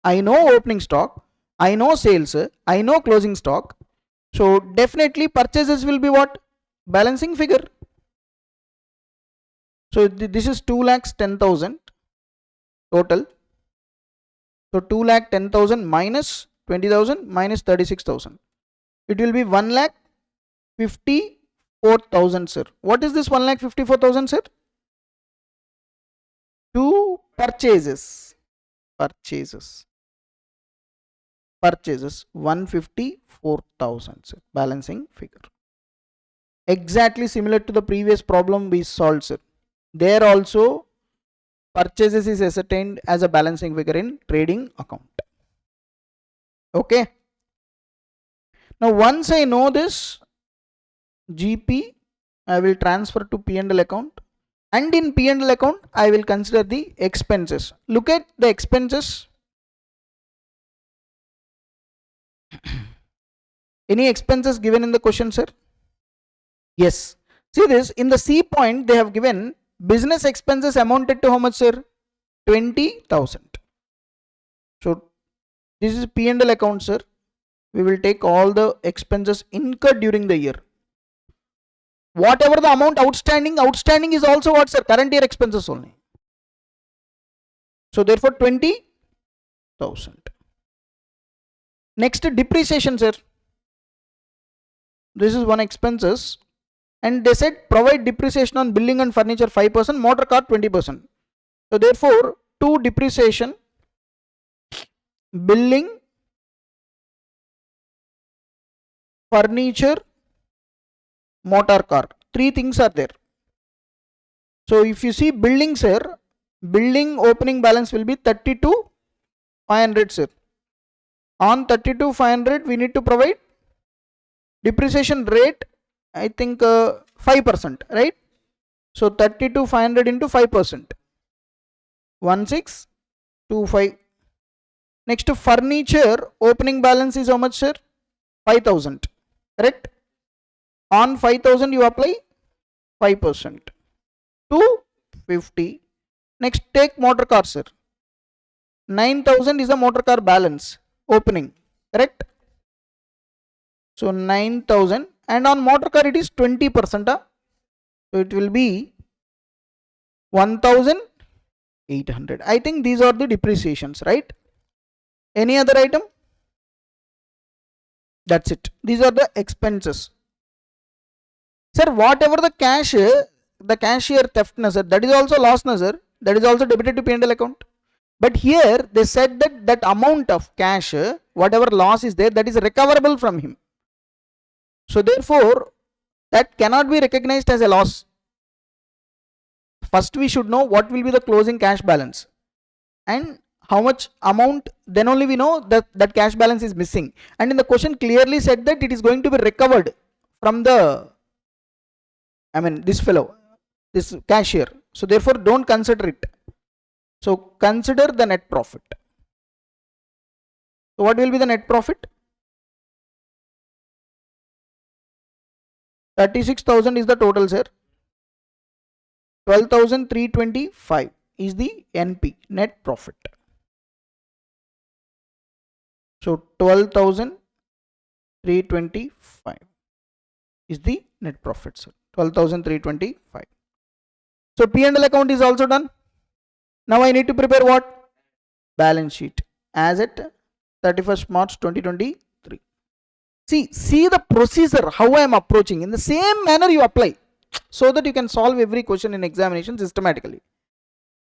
I know opening stock, I know sales, I know closing stock. So definitely purchases will be what? Balancing figure. So this is 2,10,000 total. So 2,10,000 minus 20,000 minus 36,000. It will be 1,54,000, sir. What is this 1,54,000, sir? Two purchases. Purchases 154,000, sir. Balancing figure. Exactly similar to the previous problem we solved, sir. There also purchases is ascertained as a balancing figure in trading account. Okay. Now once I know this GP, I will transfer to P&L account, and in P&L account I will consider the expenses. Look at the expenses. Any expenses given in the question, sir? Yes. See this, in the C point they have given business expenses amounted to how much, sir? 20,000. So this is P&L account, sir. We will take all the expenses incurred during the year. Whatever the amount outstanding is also what, sir? Current year expenses only. So therefore 20,000. Next, depreciation, sir. This is one expenses, and they said provide depreciation on building and furniture 5%, motor car 20%. So therefore to depreciation, building, furniture, motor car, three things are there. So if you see building, sir, building opening balance will be 32,500, sir. On 32,500 we need to provide depreciation rate, I think 5%, right? So 32,500 into 5%, 1625. Next to furniture opening balance is how much, sir? 5,000, correct? On 5,000 you apply 5%, 250. Next take motor car, sir. 9,000 is the motor car balance opening, correct? So 9,000, and on motor car it is 20%. So it will be 1,800. I think these are the depreciations, right? Any other item? That's it. These are the expenses. Sir, whatever the cash, the cashier theft, sir, that is also loss, sir. That is also debited to P&L account. But here they said that that amount of cash, whatever loss is there, that is recoverable from him. So therefore that cannot be recognized as a loss. First we should know what will be the closing cash balance and how much amount, then only we know that that cash balance is missing. And in the question clearly said that it is going to be recovered from the, this fellow, this cashier. So therefore don't consider it. So consider the net profit. So what will be the net profit? 36,000 is the total, sir. 12,325 is the NP, net profit. So 12,325 is the net profit, sir. 12,325. So P&L account is also done. Now I need to prepare what? Balance sheet as at 31st March 2023. See the procedure, how I am approaching. In the same manner you apply. so that you can solve every question in examination systematically.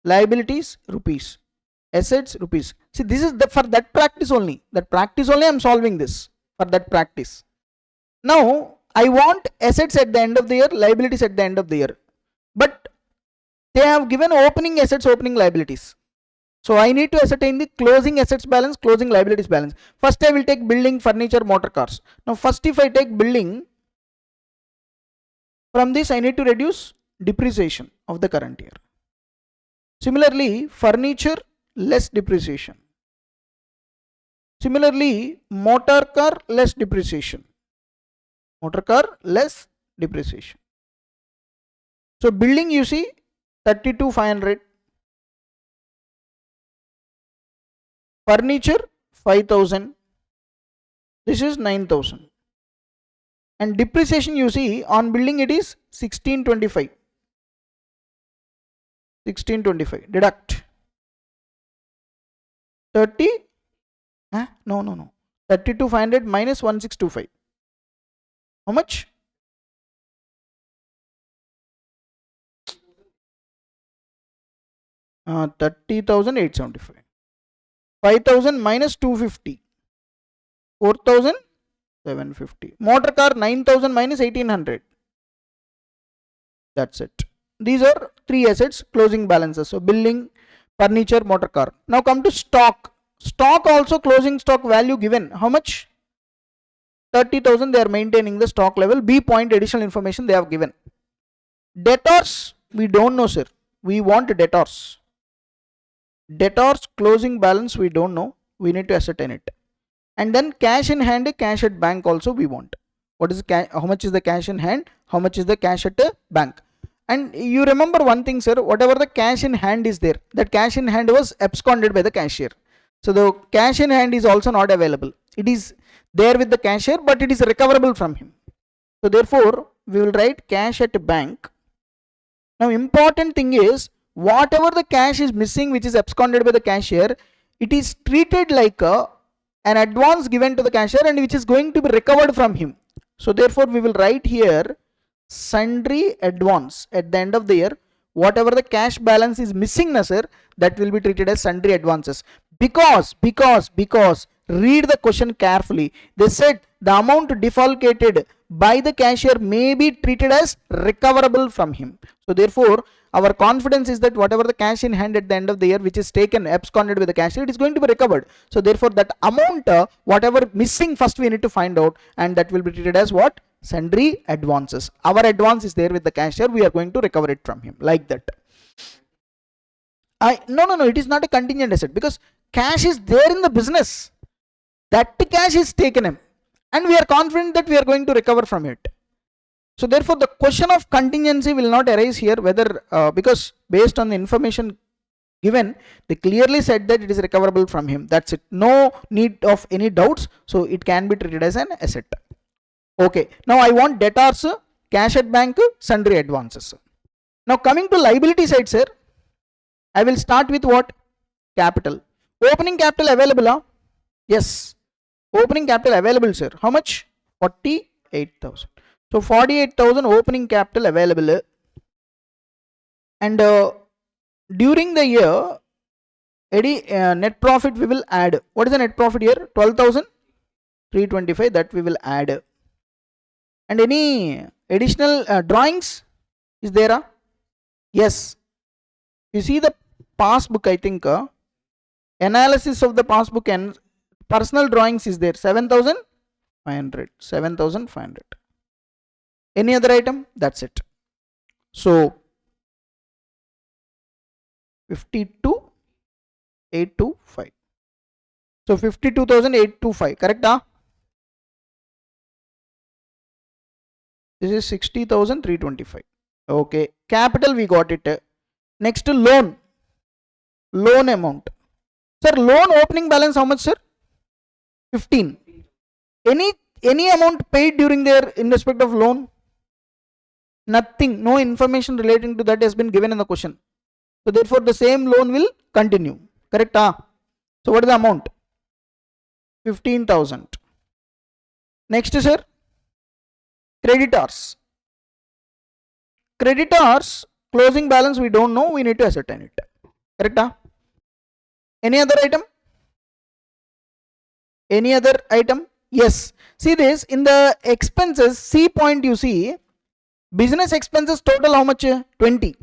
Liabilities rupees, assets rupees. See, this is for that practice only. That practice only I am solving this for that practice. Now I want assets at the end of the year, liabilities at the end of the year, but they have given opening assets, opening liabilities. So I need to ascertain the closing assets balance, closing liabilities balance. First I will take building, furniture, motor cars. Now first if I take building, from this I need to reduce depreciation of the current year. Similarly, furniture less depreciation. Similarly, motor car less depreciation. Motor car less depreciation. So building you see 32,500. Furniture 5,000. This is 9,000. And depreciation you see on building it is 1625. 1625. Deduct 30. No. 32,500 minus 1625. How much? 30,875. 5,000 minus 250. 4,750. Motor car 9,000 minus 1,800. That's it. These are three assets, closing balances. So building, furniture, motor car. Now come to stock. Stock also closing stock value given. How much? 30,000 they are maintaining the stock level. B point additional information they have given. Debtors we don't know, sir. We want debtors. Debtors closing balance we don't know. We need to ascertain it. And then cash in hand, cash at bank also we want. What is how much is the cash in hand? How much is the cash at the bank? And you remember one thing, sir, whatever the cash in hand is there, that cash in hand was absconded by the cashier. So the cash in hand is also not available. It is there with the cashier, but it is recoverable from him. So therefore, we will write cash at bank. Now important thing is, whatever the cash is missing which is absconded by the cashier, it is treated like an advance given to the cashier and which is going to be recovered from him. So therefore we will write here sundry advance at the end of the year. Whatever the cash balance is missing, sir, that will be treated as sundry advances. Because read the question carefully. They said the amount defalcated by the cashier may be treated as recoverable from him. So therefore our confidence is that whatever the cash in hand at the end of the year which is taken absconded with the cashier, it is going to be recovered. So therefore that amount whatever missing first we need to find out, and that will be treated as what? Sundry advances. Our advance is there with the cashier, we are going to recover it from him, like that. No, it is not a contingent asset, because cash is there in the business. That cash is taken in, and we are confident that we are going to recover from it. So therefore the question of contingency will not arise here, whether because based on the information given, they clearly said that it is recoverable from him. That's it. No need of any doubts. So it can be treated as an asset. Okay. Now I want debtors, cash at bank, sundry advances. Now coming to liability side, sir, I will start with what? Capital. Opening capital available? Yes. Opening capital available, sir. How much? 48,000. So 48,000 opening capital available. And during the year, net profit we will add. What is the net profit here? 12,325, that we will add. And any additional drawings is there? Yes. You see the passbook, I think analysis of the passbook and personal drawings is there. 7,500. 7,500. Any other item? That's it. So 52,825. So 52,825, correct? This is 60,325. Okay. Capital we got it. Next loan. Loan amount. Sir, loan opening balance how much, sir? 15. Any amount paid during their in respect of loan? Nothing. No information relating to that has been given in the question. So therefore the same loan will continue. Correct? So what is the amount? 15,000. Next, sir, creditors. creditors closing balance we don't know, we need to ascertain it. Correct? Any other item? Any other item? Yes. See this in the expenses, C point you see business expenses total how much? 20.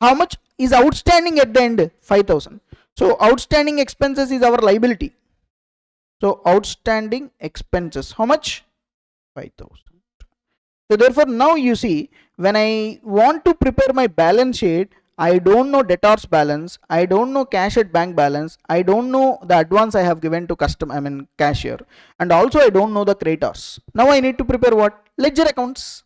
How much is outstanding at the end? 5,000. So outstanding expenses is our liability. So outstanding expenses how much? 5,000. So therefore now you see when I want to prepare my balance sheet, I don't know debtors balance, I don't know cash at bank balance, I don't know the advance I have given to cashier, and also I don't know the creditors. Now I need to prepare what? Ledger accounts.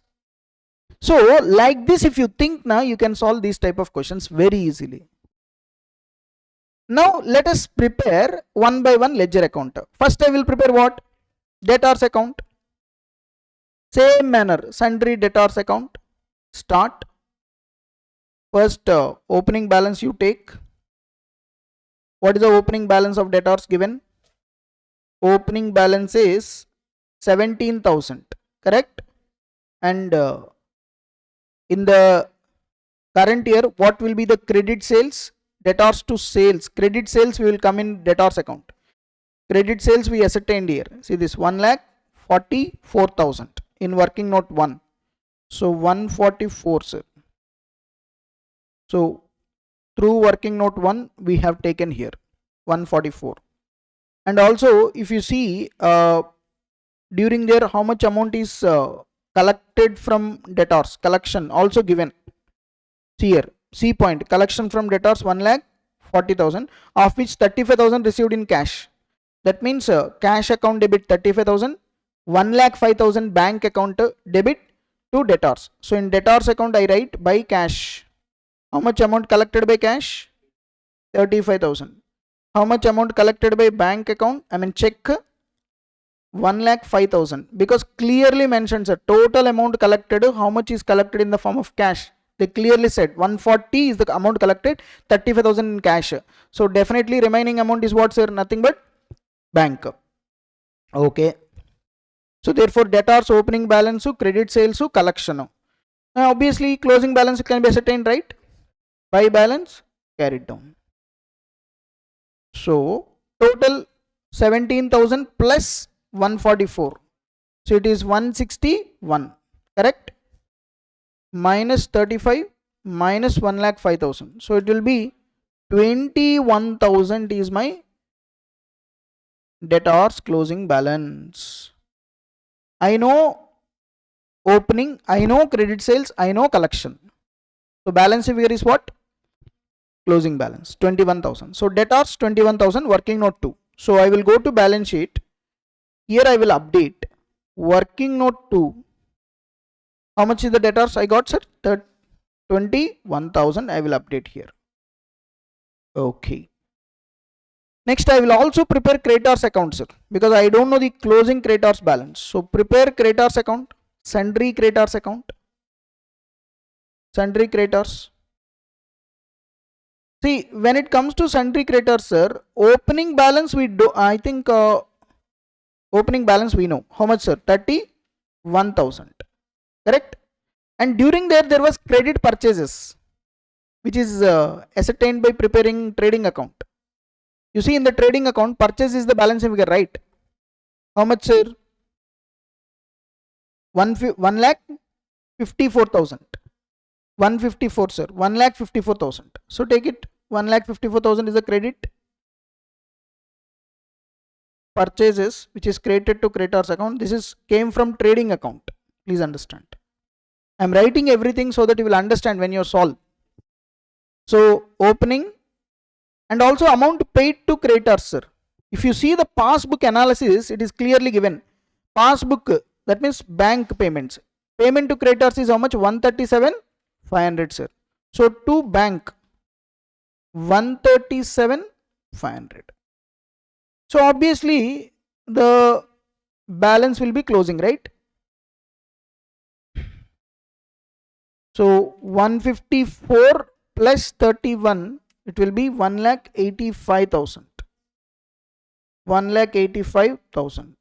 So like this, if you think now, you can solve these type of questions very easily. Now let us prepare one by one ledger account. First I will prepare what? Debtors account. Same manner, sundry debtors account. Start. First opening balance you take. What is the opening balance of debtors given? Opening balance is 17,000, correct? And in the current year, what will be the credit sales? Debtors to sales. Credit sales will come in debtors account. Credit sales we ascertained here. See this 1,44,000 in working note 1. So 144, sir. So through working note 1 we have taken here 144. And also if you see during there how much amount is collected from debtors, collection also given. See here, C point, collection from debtors 1,40,000, of which 35,000 received in cash. That means cash account debit 35,000, 1,05,000 bank account debit to debtors. So in debtors account I write by cash. How much amount collected by cash? 35,000. How much amount collected by bank account? Check 1,05,000, because clearly mentions a total amount collected. How much is collected in the form of cash? They clearly said 140 is the amount collected, 35,000 in cash. So definitely remaining amount is what, sir? Nothing but bank. Okay. So therefore debtors opening balance, credit sales, collection. Now obviously closing balance can be ascertained, right? By balance carried down. So total 17,000 plus 144. So it is 161, correct? Minus 35 minus 1,05,000. So it will be 21,000 is my debtors closing balance. I know opening, I know credit sales, I know collection. So balance figure is what? Closing balance 21,000. So debtors 21,000, working note 2. So I will go to balance sheet. Here I will update working note 2. How much is the debtors I got, sir? 21,000. I will update here. Okay. Next I will also prepare creditors account, sir, because I don't know the closing creditors balance. So prepare creditors account, sundry creditors account, sundry creditors. See, when it comes to sundry creditors, sir, opening balance we do, I think opening balance we know. How much, sir? 31,000. Correct? And during there was credit purchases, which is ascertained by preparing trading account. You see in the trading account, purchase is the balance figure, right? How much, sir? 1,54,000. 154, sir. 1,54,000. So take it. 1,54,000 is a credit. Purchases, which is credited to creditors account. This is came from trading account. Please understand. I am writing everything so that you will understand when you solve. So opening and also amount paid to creditors, sir. If you see the passbook analysis, it is clearly given. Passbook, that means bank payments. Payment to creditors is how much? 137,500, sir. So to bank 137,500. So obviously the balance will be closing, right? So 154 plus 31, it will be 1,85,000. 1,85,000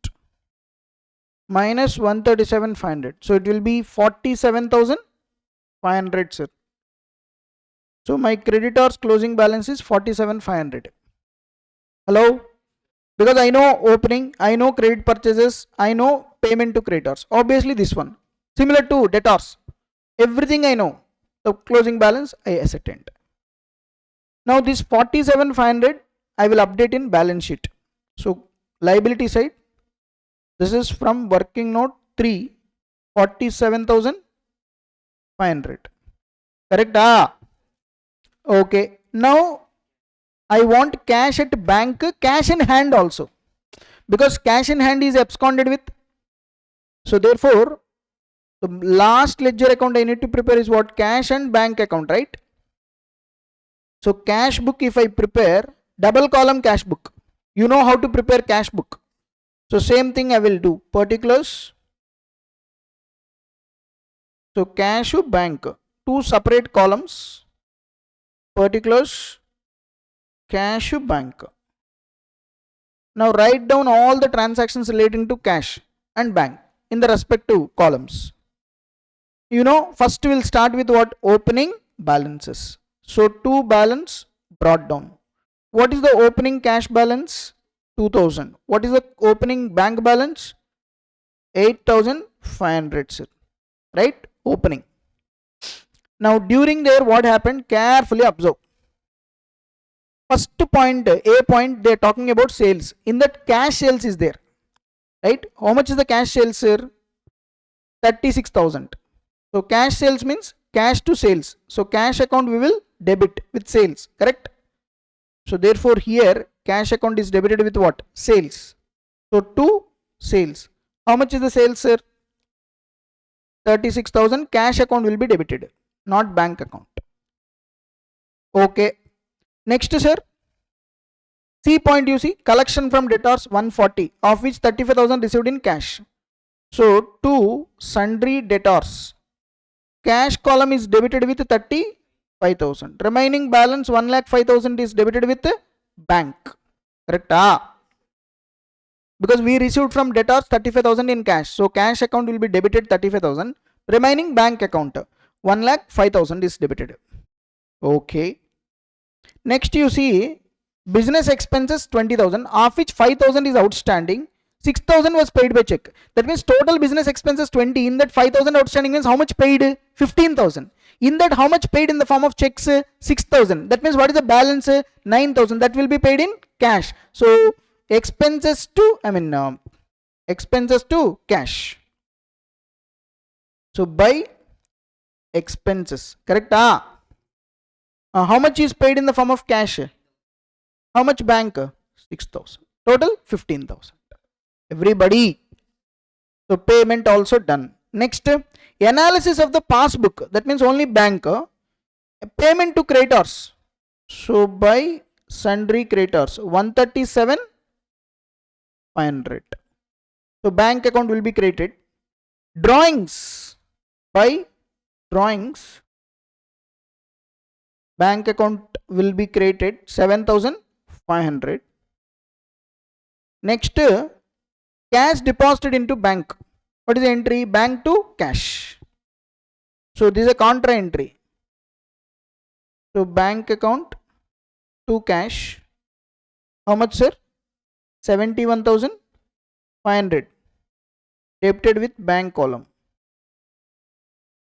minus 137,500. So it will be 47,500. 500, sir. So my creditors closing balance is 47,500. Hello? Because I know opening, I know credit purchases, I know payment to creditors. Obviously this one. Similar to debtors. Everything I know. The closing balance I ascertained. Now this 47,500 I will update in balance sheet. So liability side, this is from working note 3, 47,500. Correct? Okay. Now I want cash at bank, cash in hand also. Because cash in hand is absconded with. So therefore, the last ledger account I need to prepare is what? Cash and bank account, right? So cash book, if I prepare, double column cash book. You know how to prepare cash book. So same thing I will do. Particulars. So cash to bank. Two separate columns. Particulars. Cash to bank. Now write down all the transactions relating to cash and bank in the respective columns. You know, first we'll start with what? Opening balances. So to balance brought down. What is the opening cash balance? 2000. What is the opening bank balance? 8,500, sir. Right? Opening. Now during there what happened? Carefully observe. First point, A point, they are talking about sales. In that cash sales is there. Right? How much is the cash sales, sir? 36,000. So cash sales means cash to sales. So cash account we will debit with sales. Correct? So therefore here cash account is debited with what? Sales. So to sales. How much is the sales, sir? 36,000. Cash account will be debited, not bank account. Okay. Next, sir. C point you see, collection from debtors 140, of which 35,000 received in cash. So to sundry debtors, cash column is debited with 35,000. Remaining balance 1,05,000 is debited with bank. Correct? Because we received from debtors 35,000 in cash. So cash account will be debited 35,000. Remaining bank account 1,05,000 is debited. Okay. Next you see business expenses 20,000, of which 5,000 is outstanding. 6,000 was paid by check. That means total business expenses 20. In that 5,000 outstanding means how much paid? 15,000. In that how much paid in the form of checks? 6,000. That means what is the balance? 9,000. That will be paid in cash. So expenses to expenses to cash. So by expenses. Correct? How much is paid in the form of cash? How much bank? 6,000. Total 15,000. Everybody. So payment also done. Next, analysis of the passbook. That means only bank. Payment to creditors. So by sundry creditors 137,500. So bank account will be created. Drawings. By drawings, bank account will be created 7,500. Next, cash deposited into bank. What is the entry? Bank to cash. So this is a contra entry. So bank account to cash. How much, sir? 71,500. Debited with bank column.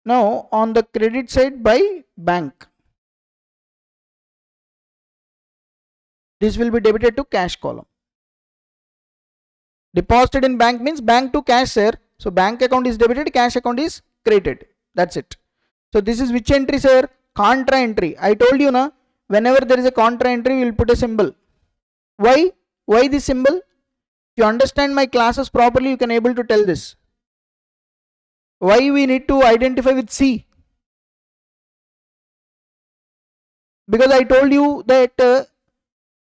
Now on the credit side by bank, this will be debited to cash column. Deposited in bank means bank to cash, sir. So bank account is debited, cash account is credited. That's it. So this is which entry, sir? Contra entry. I told you na, whenever there is a contra entry, we will put a symbol. Why? Why this symbol? If you understand my classes properly, you can able to tell this. Why we need to identify with C? Because I told you that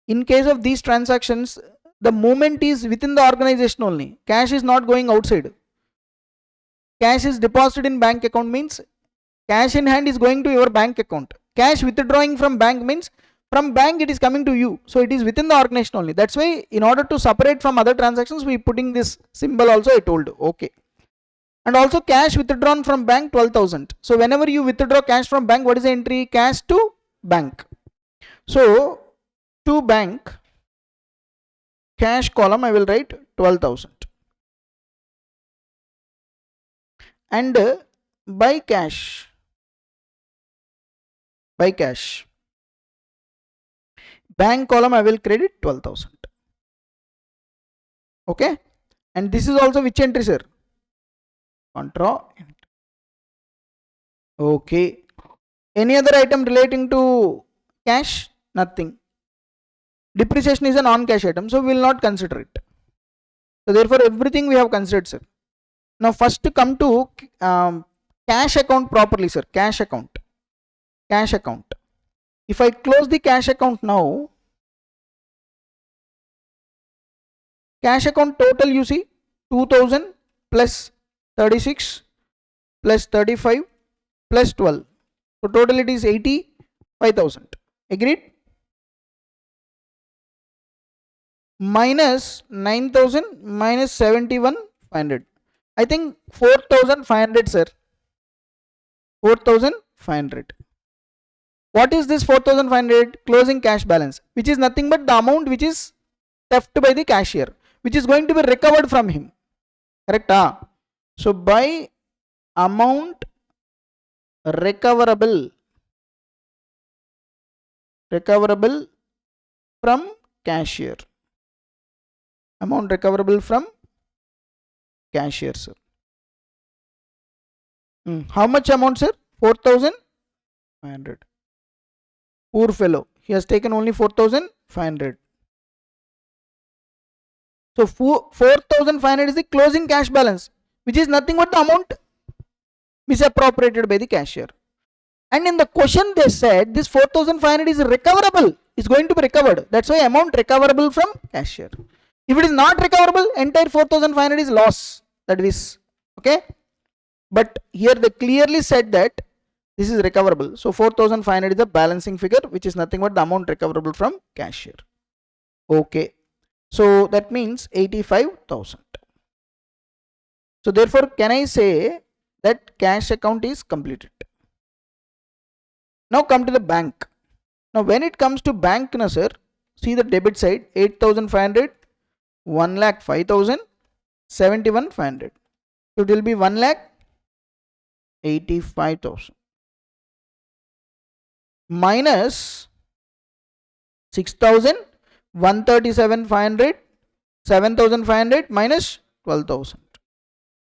in case of these transactions, the movement is within the organization only. Cash is not going outside. Cash is deposited in bank account means cash in hand is going to your bank account. Cash withdrawing from bank means from bank it is coming to you. So it is within the organization only. That's why in order to separate from other transactions, we putting this symbol also I told. Okay. And also cash withdrawn from bank 12,000. So whenever you withdraw cash from bank, what is the entry? Cash to bank. So to bank, cash column I will write 12,000. And by cash, bank column I will credit 12,000. Okay. And this is also which entry, sir? Contra. Okay. Any other item relating to cash? Nothing. Depreciation is a non-cash item, so we will not consider it. So therefore everything we have considered, sir. Now first to come to cash account properly, sir. Cash account. If I close the cash account now, cash account total you see 2000 plus 36 plus 35 plus 12. So total it is 85,000. Agreed? Minus 9,000 minus 71,500. I think 4,500, sir. 4,500. What is this 4,500? Closing cash balance, which is nothing but the amount which is theft by the cashier, which is going to be recovered from him. Correct? So by amount recoverable from cashier. Amount recoverable from cashier, sir. How much amount, sir? 4,500. Poor fellow, he has taken only 4,500. So 4,500 is the closing cash balance, which is nothing but the amount misappropriated by the cashier. And in the question they said this 4,500 is recoverable, is going to be recovered. That's why amount recoverable from cashier. If it is not recoverable, entire 4,500 is loss. That is okay. But here they clearly said that this is recoverable. So 4,500 is the balancing figure, which is nothing but the amount recoverable from cashier. Okay. So that means 85,000. So therefore, can I say that cash account is completed? Now come to the bank. Now when it comes to bank, sir, see the debit side 8,500, 1,05,000, 71,500. So it will be 1,85,000 minus 6,000, 137,500, 7,500 minus 12,000.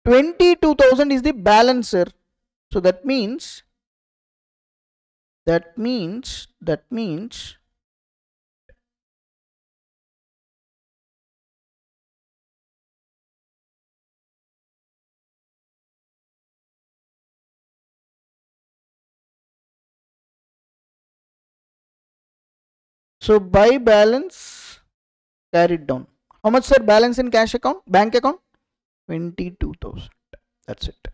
22,000 is the balance, sir. So that means so by balance carried down. How much, sir, balance in cash account, bank account? 22,000. That's it.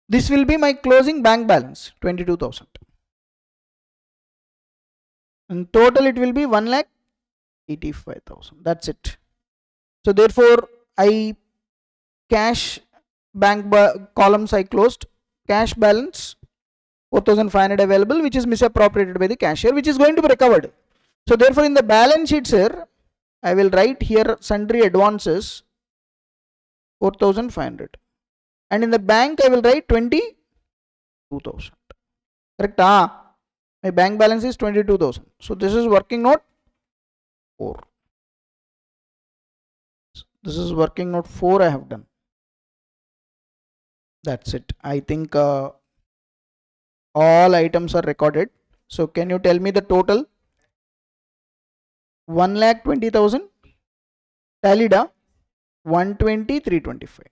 This will be my closing bank balance, 22,000. And total it will be 1,85,000. That's it. So therefore, I cash bank columns I closed. Cash balance 4,500 available, which is misappropriated by the cashier, which is going to be recovered. So therefore, in the balance sheet, sir, I will write here sundry advances 4,500, and in the bank I will write 22,000. Correct? My bank balance is 22,000. So this is working note 4. This is working note 4 I have done. That's it. I think all items are recorded. So can you tell me the total? 1,20,000 tallied 120, 325.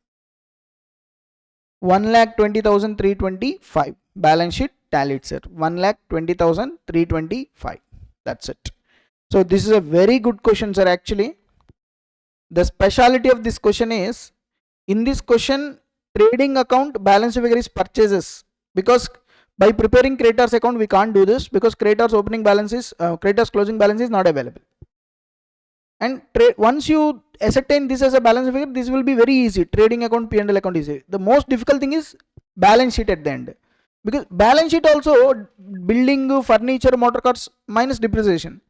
1,20,325 balance sheet tallied, sir. 1,20,325. That's it. So this is a very good question, sir. Actually, the speciality of this question is, in this question, trading account balance figure is purchases, because by preparing creditors account we can't do this, because creditors opening balance is creditors closing balance is not available. And once you ascertain this as a balance figure, this will be very easy. Trading account, P&L account is easy. The most difficult thing is balance sheet at the end, because balance sheet also building, furniture, motor cars minus depreciation.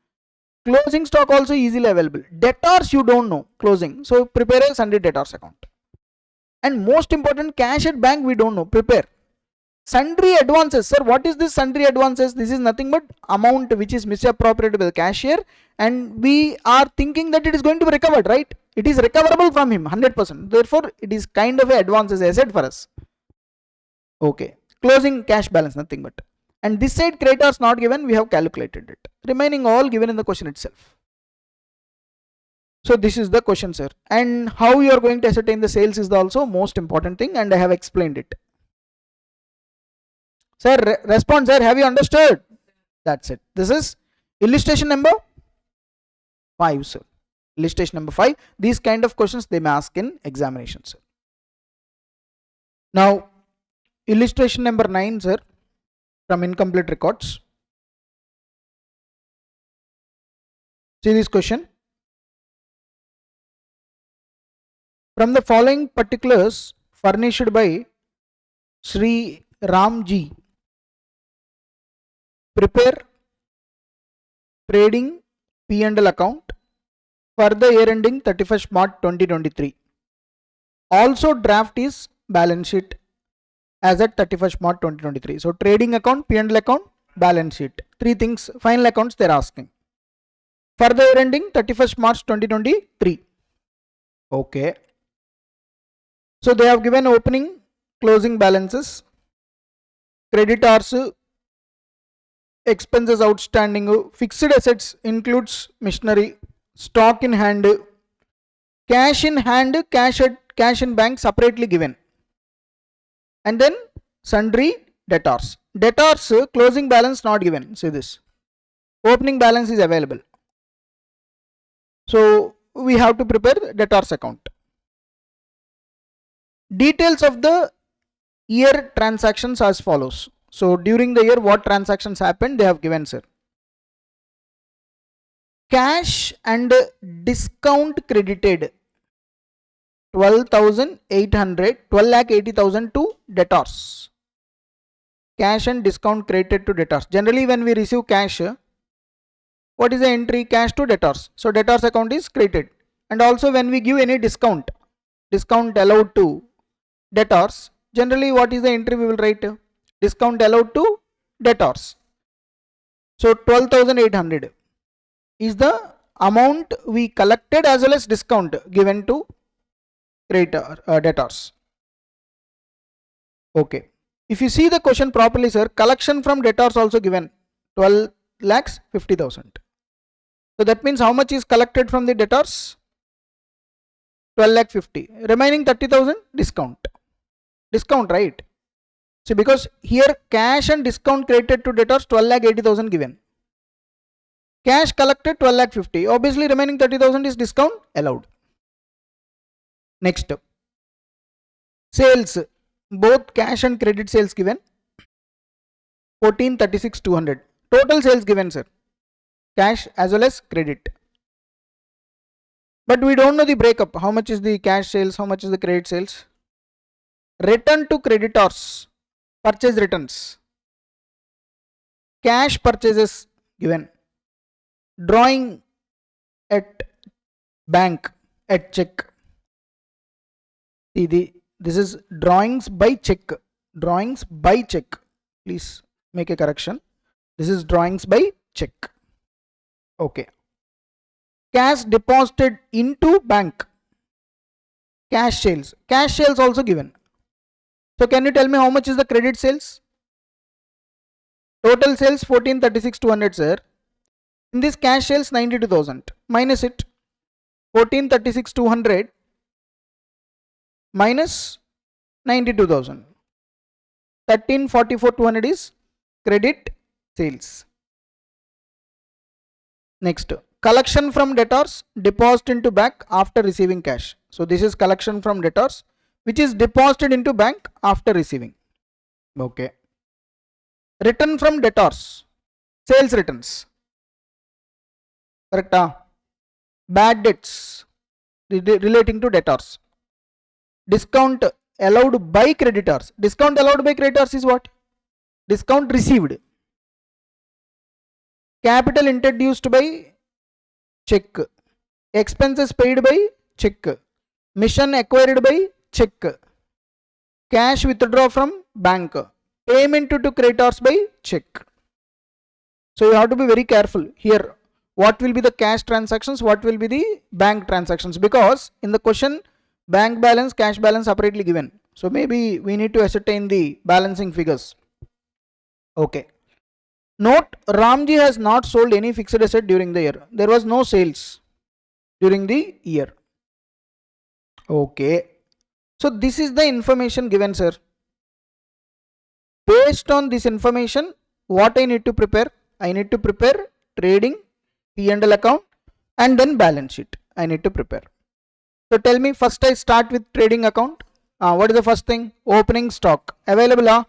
Closing stock also easily available. Debtors you don't know closing, so prepare a sundry debtors account. And most important, cash at bank we don't know, prepare. Sundry advances, sir, what is this sundry advances? This is nothing but amount which is misappropriated by the cashier, and we are thinking that it is going to be recovered, right? It is recoverable from him 100%. Therefore, it is kind of a advances asset for us. Okay, closing cash balance, nothing but. And this side creditors not given, we have calculated it. Remaining all given in the question itself. So this is the question, sir. And how you are going to ascertain the sales is the also most important thing, and I have explained it. Sir, respond, sir. Have you understood? That's it. This is illustration number 5, sir. Illustration number 5. These kind of questions they may ask in examination, sir. Now, illustration number 9, sir, from incomplete records. See this question. From the following particulars furnished by Sri Ramji, prepare trading P&L account for the year ending 31st March 2023. Also draft his balance sheet as at 31st March 2023. So trading account, P&L account, balance sheet. 3 things, final accounts they are asking. For the year ending 31st March 2023. Okay. So they have given opening, closing balances, creditors, expenses outstanding, fixed assets includes machinery, stock in hand, cash in hand, cash in bank separately given, and then sundry debtors. Debtors closing balance not given. See this. Opening balance is available. So we have to prepare debtors account. Details of the year transactions as follows. So during the year what transactions happened they have given, sir. Cash and discount credited 12,80,000 to debtors. Cash and discount credited to debtors. Generally when we receive cash, what is the entry? Cash to debtors. So debtors account is credited. And also when we give any discount allowed to debtors, generally what is the entry we will write? Discount allowed to debtors. So 12,800 is the amount we collected as well as discount given to debtors. Okay. If you see the question properly, sir, collection from debtors also given 12,50,000. So that means how much is collected from the debtors? 12,50,000. Remaining 30,000 discount. Discount, right? So because here cash and discount credited to debtors 12,80,000 given. Cash collected 12,50,000. Obviously remaining 30,000 is discount allowed. Next, sales, both cash and credit sales given 14,36,200. Total sales given, sir, cash as well as credit. But we don't know the breakup. How much is the cash sales? How much is the credit sales? Return to creditors, purchase returns, cash purchases given, drawing at bank at check. See this is drawings by check. Drawings by check. Please make a correction. This is drawings by check. Okay. Cash deposited into bank. Cash sales. Cash sales also given. So can you tell me how much is the credit sales? Total sales 14,36,200, sir. In this cash sales 92,000. Minus it. 14,36,200 minus 92,000. 13,44,200 is credit sales. Next, collection from debtors, deposit into bank after receiving cash. So this is collection from debtors which is deposited into bank after receiving. Okay. Return from debtors, sales returns. Correct? bad debts relating to debtors. Discount allowed by creditors. Discount allowed by creditors is what? Discount received. Capital introduced by check. Expenses paid by check. Mission acquired by check. Cash withdraw from bank. Payment to creditors by check. So you have to be very careful here. What will be the cash transactions? What will be the bank transactions? Because in the question, bank balance, cash balance separately given. So maybe we need to ascertain the balancing figures. Okay. Note, Ramji has not sold any fixed asset during the year. There was no sales during the year. Okay. So this is the information given, sir. Based on this information, what I need to prepare? I need to prepare trading, P&L account, and then balance sheet. I need to prepare. So tell me, first I start with trading account. What is the first thing? Opening stock. Available?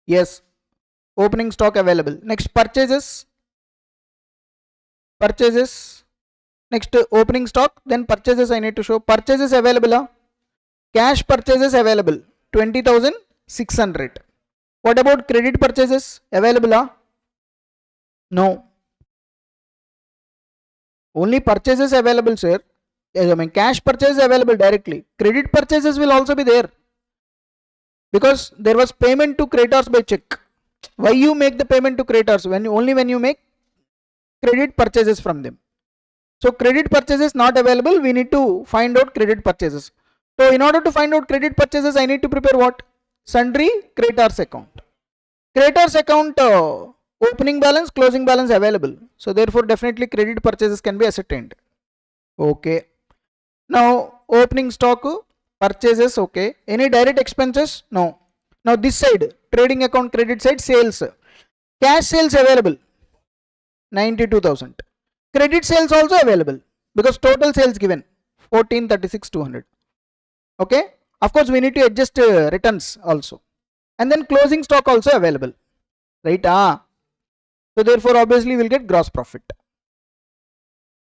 Yes. Opening stock available. Next, purchases. Purchases. Next, opening stock. Then purchases I need to show. Purchases available. Cash purchases available. 20,600. What about credit purchases? Available? No. Only purchases available, sir. I mean, cash purchase available directly. Credit purchases will also be there. Because there was payment to creditors by check. Why you make the payment to creditors? Only when you make credit purchases from them. So credit purchases not available. We need to find out credit purchases. So in order to find out credit purchases, I need to prepare what? Sundry creditors account. Creditors account opening balance, closing balance available. So therefore definitely credit purchases can be ascertained. Okay. Now opening stock, purchases, okay. Any direct expenses? No. Now this side, trading account credit side, sales. Cash sales available, 92,000. Credit sales also available because total sales given, 1436,200. Okay. Of course we need to adjust returns also. And then closing stock also available. Right? So therefore obviously we'll get gross profit.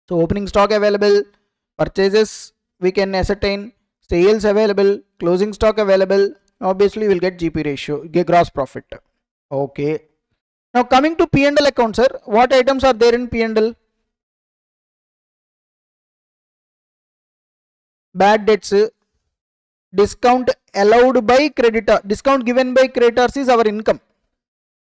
So opening stock available, purchases we can ascertain, sales available, closing stock available, obviously we'll get GP ratio, get gross profit. Okay. Now coming to P&L account, sir, what items are there in P&L? Bad debts, discount allowed by creditor, discount given by creditors is our income,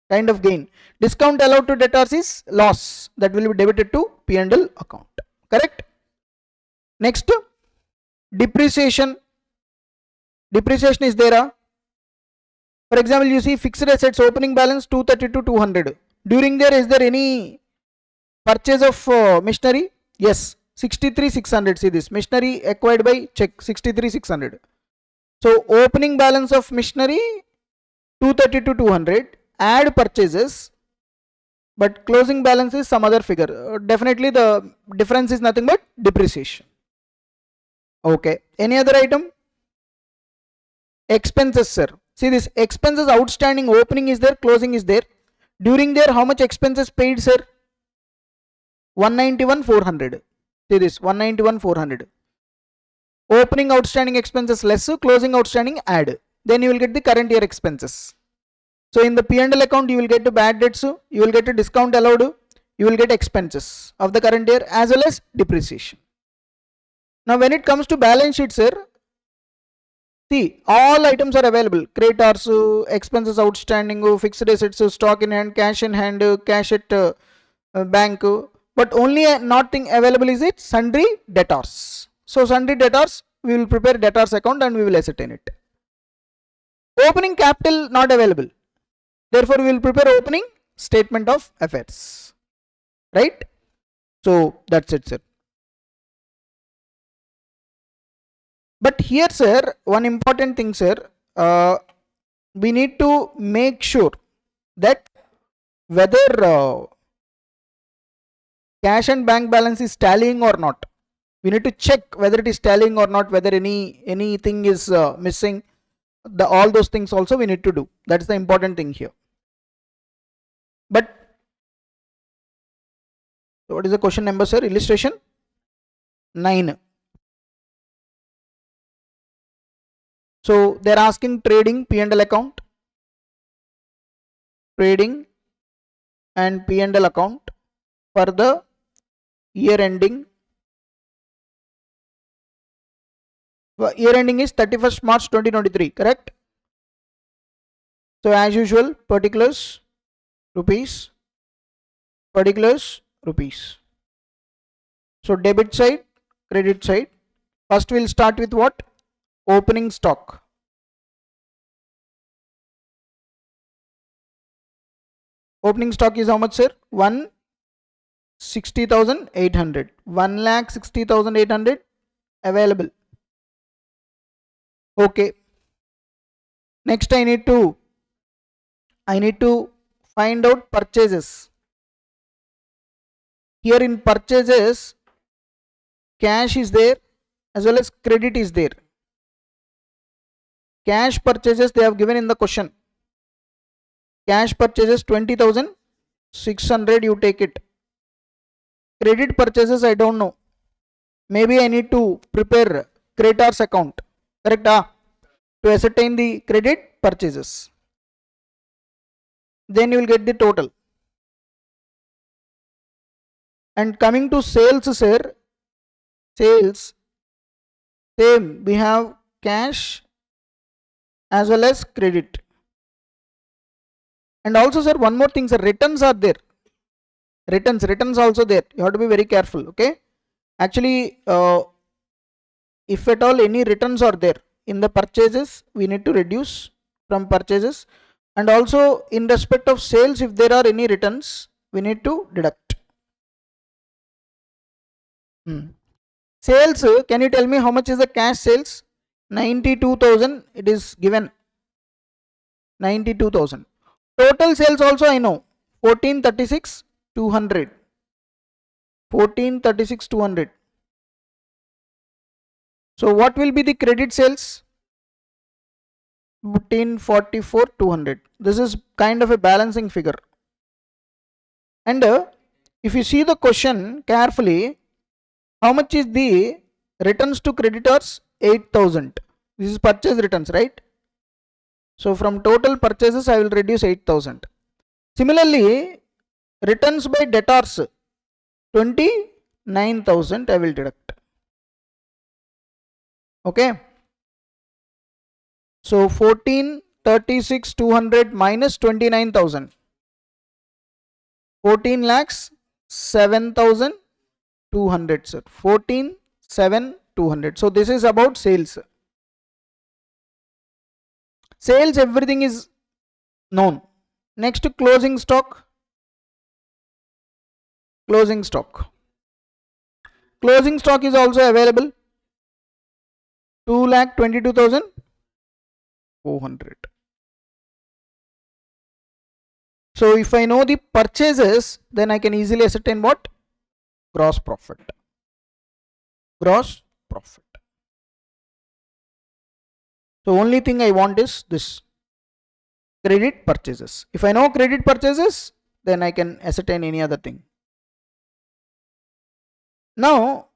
kind of gain. Discount allowed to debtors is loss, that will be debited to P&L account. Correct? Next, depreciation. Depreciation is there. For example, you see fixed assets opening balance 232,200. During there, is there any purchase of machinery? Yes, 63,600. See this machinery acquired by check, 63,600. So opening balance of machinery 232,200. Add purchases, but closing balance is some other figure. Definitely the difference is nothing but depreciation. Okay. Any other item? Expenses, sir. See this expenses outstanding, opening is there, closing is there. During there, how much expenses paid, sir? 191,400. See this 191,400. Opening outstanding expenses less, closing outstanding add. Then you will get the current year expenses. So in the P&L account, you will get the bad debts, you will get a discount allowed, you will get expenses of the current year as well as depreciation. Now when it comes to balance sheet, sir, see all items are available. Creditors, expenses outstanding, fixed assets, stock in hand, cash at bank. But only nothing available is it sundry debtors. So sundry debtors, we will prepare debtors account and we will ascertain it. Opening capital not available. Therefore, we will prepare opening statement of affairs. Right? So that's it, sir. But here, sir, one important thing, sir, we need to make sure that whether cash and bank balance is tallying or not. We need to check whether it is tallying or not, whether anything is missing. All those things also we need to do. That's the important thing here. But what is the question number, sir? Illustration. 9. So they're asking trading P&L account, trading and P&L account for the year ending. Year ending is 31st March 2023, correct? So as usual, particulars rupees, particulars rupees. So debit side, credit side. First we'll start with what? Opening stock. Opening stock is how much, sir? 160,800. 1,60,800 available. Okay. Next I need to find out purchases. Here in purchases, cash is there as well as credit is there. Cash purchases they have given in the question. Cash purchases 20,600, you take it. Credit purchases I don't know. Maybe I need to prepare creditors account. Correct? To ascertain the credit purchases. Then you will get the total. And coming to sales, sir, sales, same, we have cash as well as credit. And also, sir, one more thing, sir, returns are there. Returns also there. You have to be very careful. Okay. Actually, if at all any returns are there in the purchases, we need to reduce from purchases. And also in respect of sales, if there are any returns, we need to deduct. Sales, can you tell me how much is the cash sales? 92,000 it is given. 92,000. Total sales also I know. 1436,200. 1436,200. So what will be the credit sales? 1444,200. This is kind of a balancing figure. And if you see the question carefully, how much is the returns to creditors? 8,000. This is purchase returns, right? So from total purchases I will reduce 8,000. Similarly, returns by debtors 29,000 I will deduct. Okay. So 1436,200 minus 29,000. 14 lakhs 7,200, sir. 14,7,200. So this is about sales. Sales, everything is known. Next, closing stock. Closing stock. Closing stock is also available. 2,22,400. So if I know the purchases, then I can easily ascertain what? Gross profit. Gross profit. So only thing I want is this, credit purchases. If I know credit purchases, then I can ascertain any other thing. Now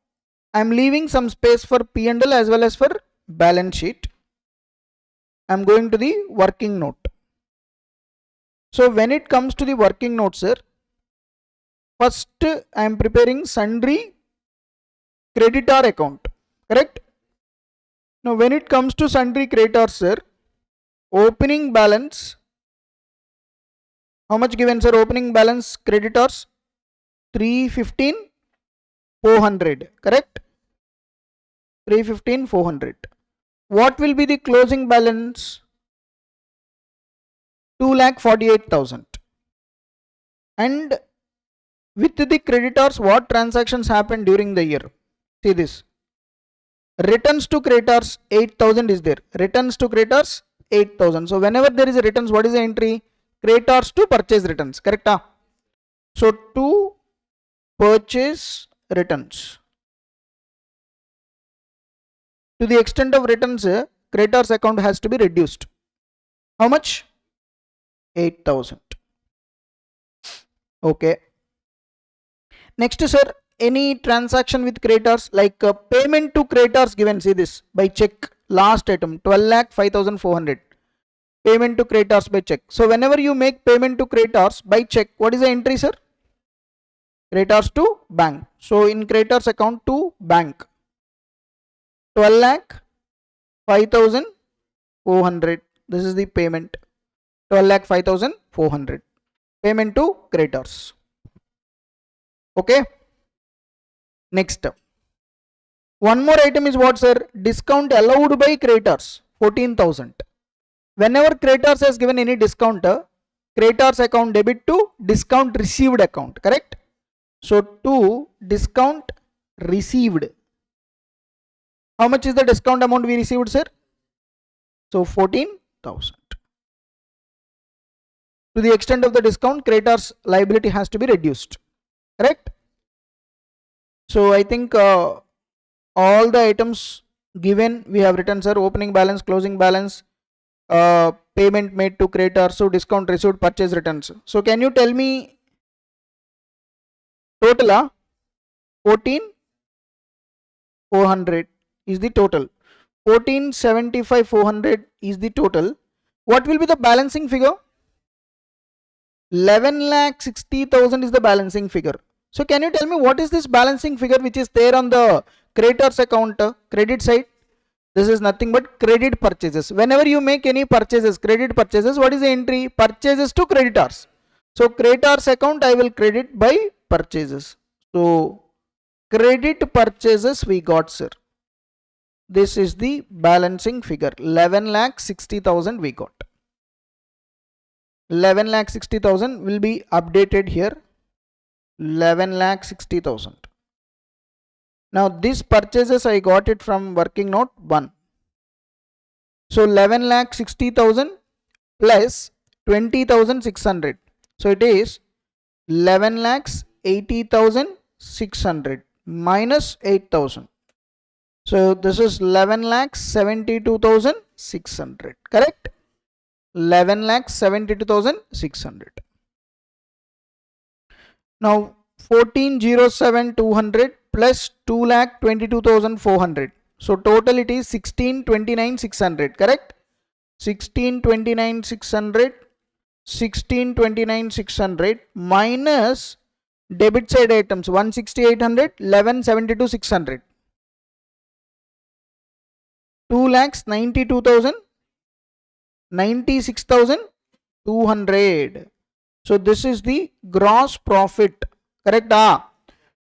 I am leaving some space for P&L as well as for balance sheet. I am going to the working note. So when it comes to the working note, sir, first I am preparing sundry creditor account. Correct? Now when it comes to sundry creditors, sir, opening balance, how much given, sir? Opening balance creditors 315,400. Correct? 315,400. What will be the closing balance? 2,48,000. And with the creditors, what transactions happened during the year? See this. Returns to creditors 8,000 is there. Returns to creditors 8,000. So whenever there is a returns, what is the entry? Creditors to purchase returns. Correct? So to purchase returns. To the extent of returns, creditors account has to be reduced. How much? 8,000. Okay. Next, sir, any transaction with creditors, like payment to creditors given, see this, by check, last item 12,05,400, payment to creditors by check. So whenever you make payment to creditors by check, what is the entry, sir? Creditors to bank. So in creditors account to bank, 12,05,400, this is the payment, 12,05,400, payment to creditors. Okay. Next, one more item is what, sir? Discount allowed by creditors, 14,000. Whenever creditors has given any discount, creditors account debit to discount received account, correct? So to discount received, how much is the discount amount we received, sir? So 14,000. To the extent of the discount, creditors liability has to be reduced, correct? So I think all the items given we have written, sir. Opening balance, closing balance, payment made to creditors, so discount received, purchase returns. So can you tell me total? 14,400 is the total. 14,75,400 is the total. What will be the balancing figure? 11,60,000 is the balancing figure. So can you tell me what is this balancing figure which is there on the creditors account, credit side? This is nothing but credit purchases. Whenever you make any purchases, credit purchases, what is the entry? Purchases to creditors. So creditors account I will credit by purchases. So credit purchases we got, sir. This is the balancing figure. 11,60,000 we got. 11,60,000 will be updated here. 11,60,000. Now this purchases I got it from working note 1. So 11,60,000 plus 20,600. So it is 11,80,600 minus 8,000. So this is 11,72,600. Correct? 11,72,600. Now 14,07,200 plus 2,22,400. So total it is 16,29,600. Correct? 16,29,600. 16,29,600 minus debit side items 1,68,100, 11,72,600. 2,92,000, 96,200. So this is the gross profit. Correct?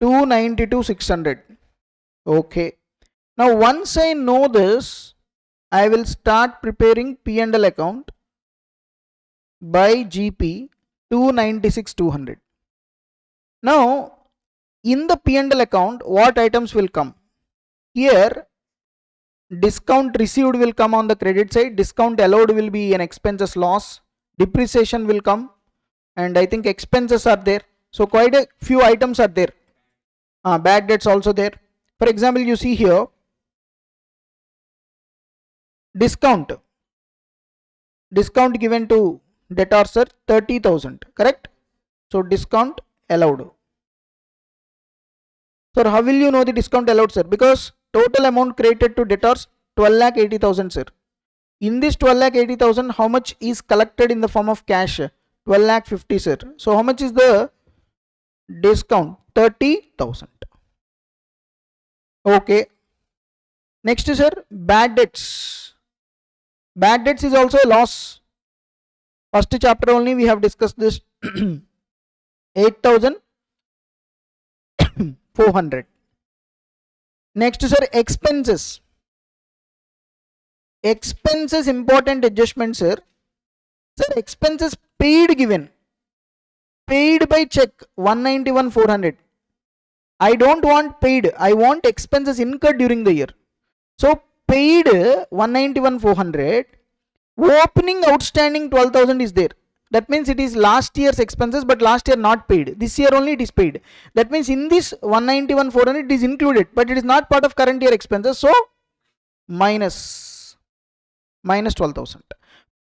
292,600. Okay. Now once I know this, I will start preparing P&L account by GP 296,200. Now in the P&L account, what items will come? Here discount received will come on the credit side, discount allowed will be an expenses loss, depreciation will come, and I think expenses are there. So quite a few items are there. Bad debts also there. For example, you see here discount given to debtors are 30,000. Correct? So discount allowed. So how will you know the discount allowed, sir? Because total amount credited to debtors 12,80,000, sir. In this 12,80,000, how much is collected in the form of cash? 12,50,000, sir. So how much is the discount? 30,000. Okay. Next, sir, bad debts. Bad debts is also a loss. First chapter only we have discussed this. 8,400. Next, sir, expenses. Expenses important adjustment, sir. Sir, expenses paid given. Paid by check 191,400. I don't want paid. I want expenses incurred during the year. So paid 191,400. Opening outstanding 12,000 is there. That means it is last year's expenses, but last year not paid. This year only it is paid. That means in this 191,400 it is included, but it is not part of current year expenses. So minus 12,000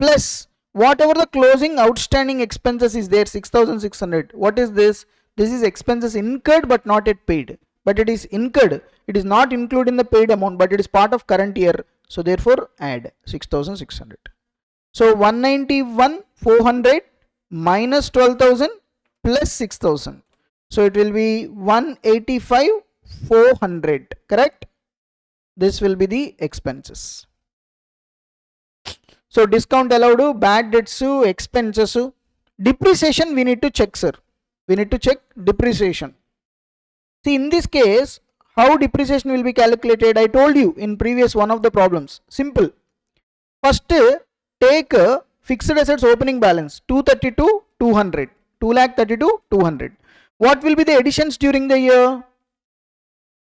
plus whatever the closing outstanding expenses is there, 6,600. What is this? This is expenses incurred but not yet paid. But it is incurred. It is not included in the paid amount, but it is part of current year. So therefore add 6,600. So 191,400 minus 12,000 plus 6,000. So it will be 185,400. Correct? This will be the expenses. So discount allowed, bad debts, expenses, depreciation we need to check, sir. We need to check depreciation. See, in this case, how depreciation will be calculated? I told you in previous one of the problems. Simple. First, take fixed assets opening balance 232, 200. 232, 200. What will be the additions during the year?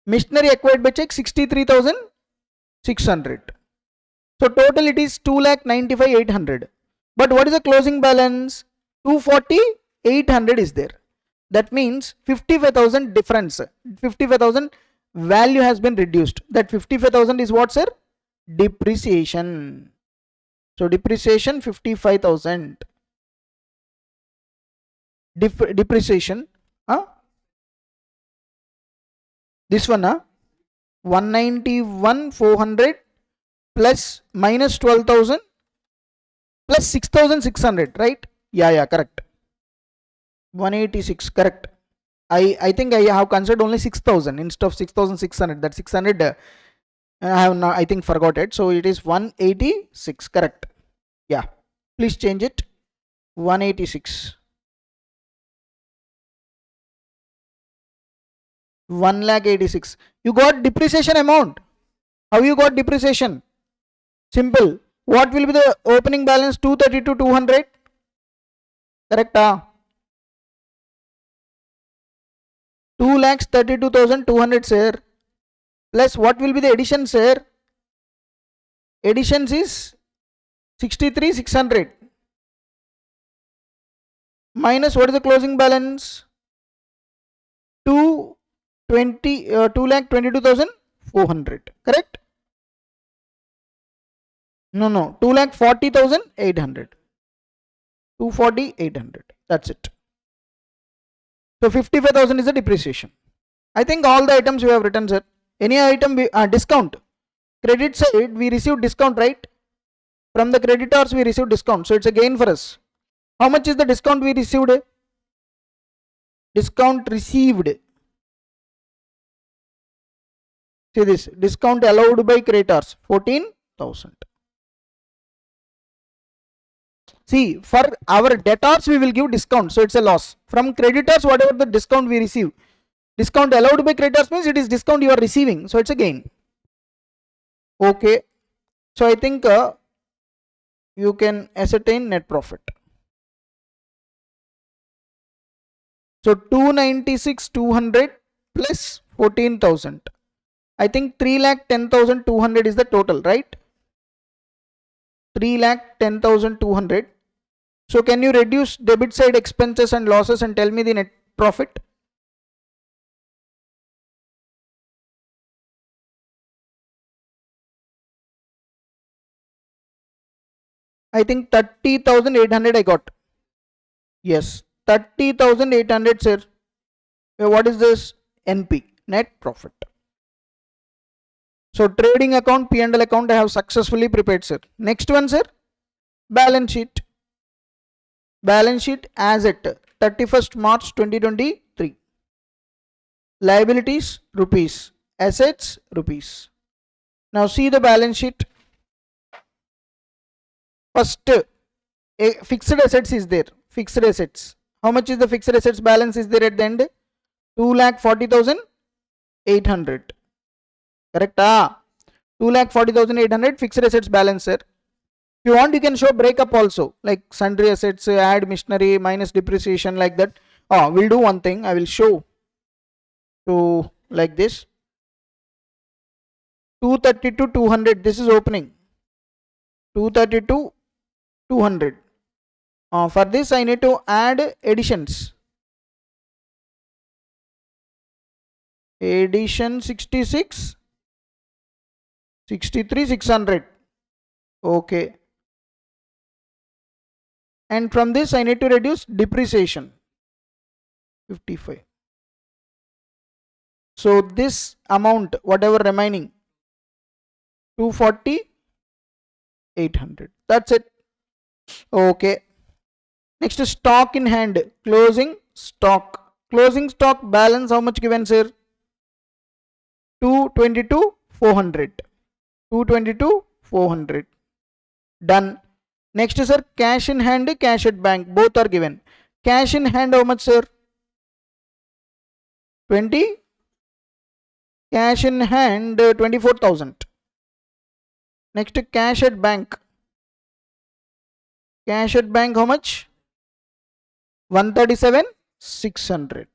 Machinery acquired by check 63,600. So total it is 2,95,800. But what is the closing balance? 240,800 is there. That means 55,000 difference. 55,000 value has been reduced. That 55,000 is what, sir? Depreciation. So depreciation 55,000. Depreciation. This one, 191,400 plus minus 12,000 plus 6,600, right? Yeah, correct. 186, correct. I think I have considered only 6,000 instead of 6,600. That 600 I have not, I think, forgot it. So it is 186, correct. Yeah, please change it. 186. 1,86,000. You got depreciation amount. How you got depreciation? Simple. What will be the opening balance? 232, 200. Correct? 2,32,200, sir. Plus what will be the addition, sir? Additions is 63,600. Minus what is the closing balance? 2,22,400. Correct? No. 2,40,800. 240,800. That's it. So 55,000 is the depreciation. I think all the items we have written, sir. Any item we discount. Credit side we received discount, right? From the creditors we received discount. So it's a gain for us. How much is the discount we received? Discount received. See this. Discount allowed by creditors 14,000. See, for our debtors we will give discount, so it's a loss. From creditors, whatever the discount we receive, discount allowed by creditors means it is discount you are receiving, so it's a gain. Okay, so I think you can ascertain net profit. So 296,200 plus 14,000. I think 3,10,200 is the total, right? 3,10,200. So can you reduce debit side expenses and losses and tell me the net profit? I think 30,800 I got. Yes, 30,800, sir. What is this? NP, net profit. So trading account, P&L account I have successfully prepared, sir. Next one, sir. Balance sheet. Balance sheet as at 31st March 2023. Liabilities rupees. Assets rupees. Now see the balance sheet. First, fixed assets is there. Fixed assets. How much is the fixed assets balance is there at the end? 2,40,800. Correct? 2,40,800 fixed assets balance, sir. If you want, you can show breakup also, like sundry assets, add machinery, minus depreciation, like that. We'll do one thing. I will show. So like this. 232, 200. This is opening. 232, 200. For this, I need to add additions. Addition 66, 63, 600. Okay. And from this, I need to reduce depreciation. 55. So this amount, whatever remaining, 240, 800. That's it. Okay. Next is stock in hand, closing stock. Closing stock balance, how much given, sir? 222, 400. 222, 400. Done. Next is, sir, cash in hand, cash at bank. Both are given. Cash in hand, how much, sir? 20. Cash in hand, 24,000. Next, cash at bank. Cash at bank, how much? 137, 600.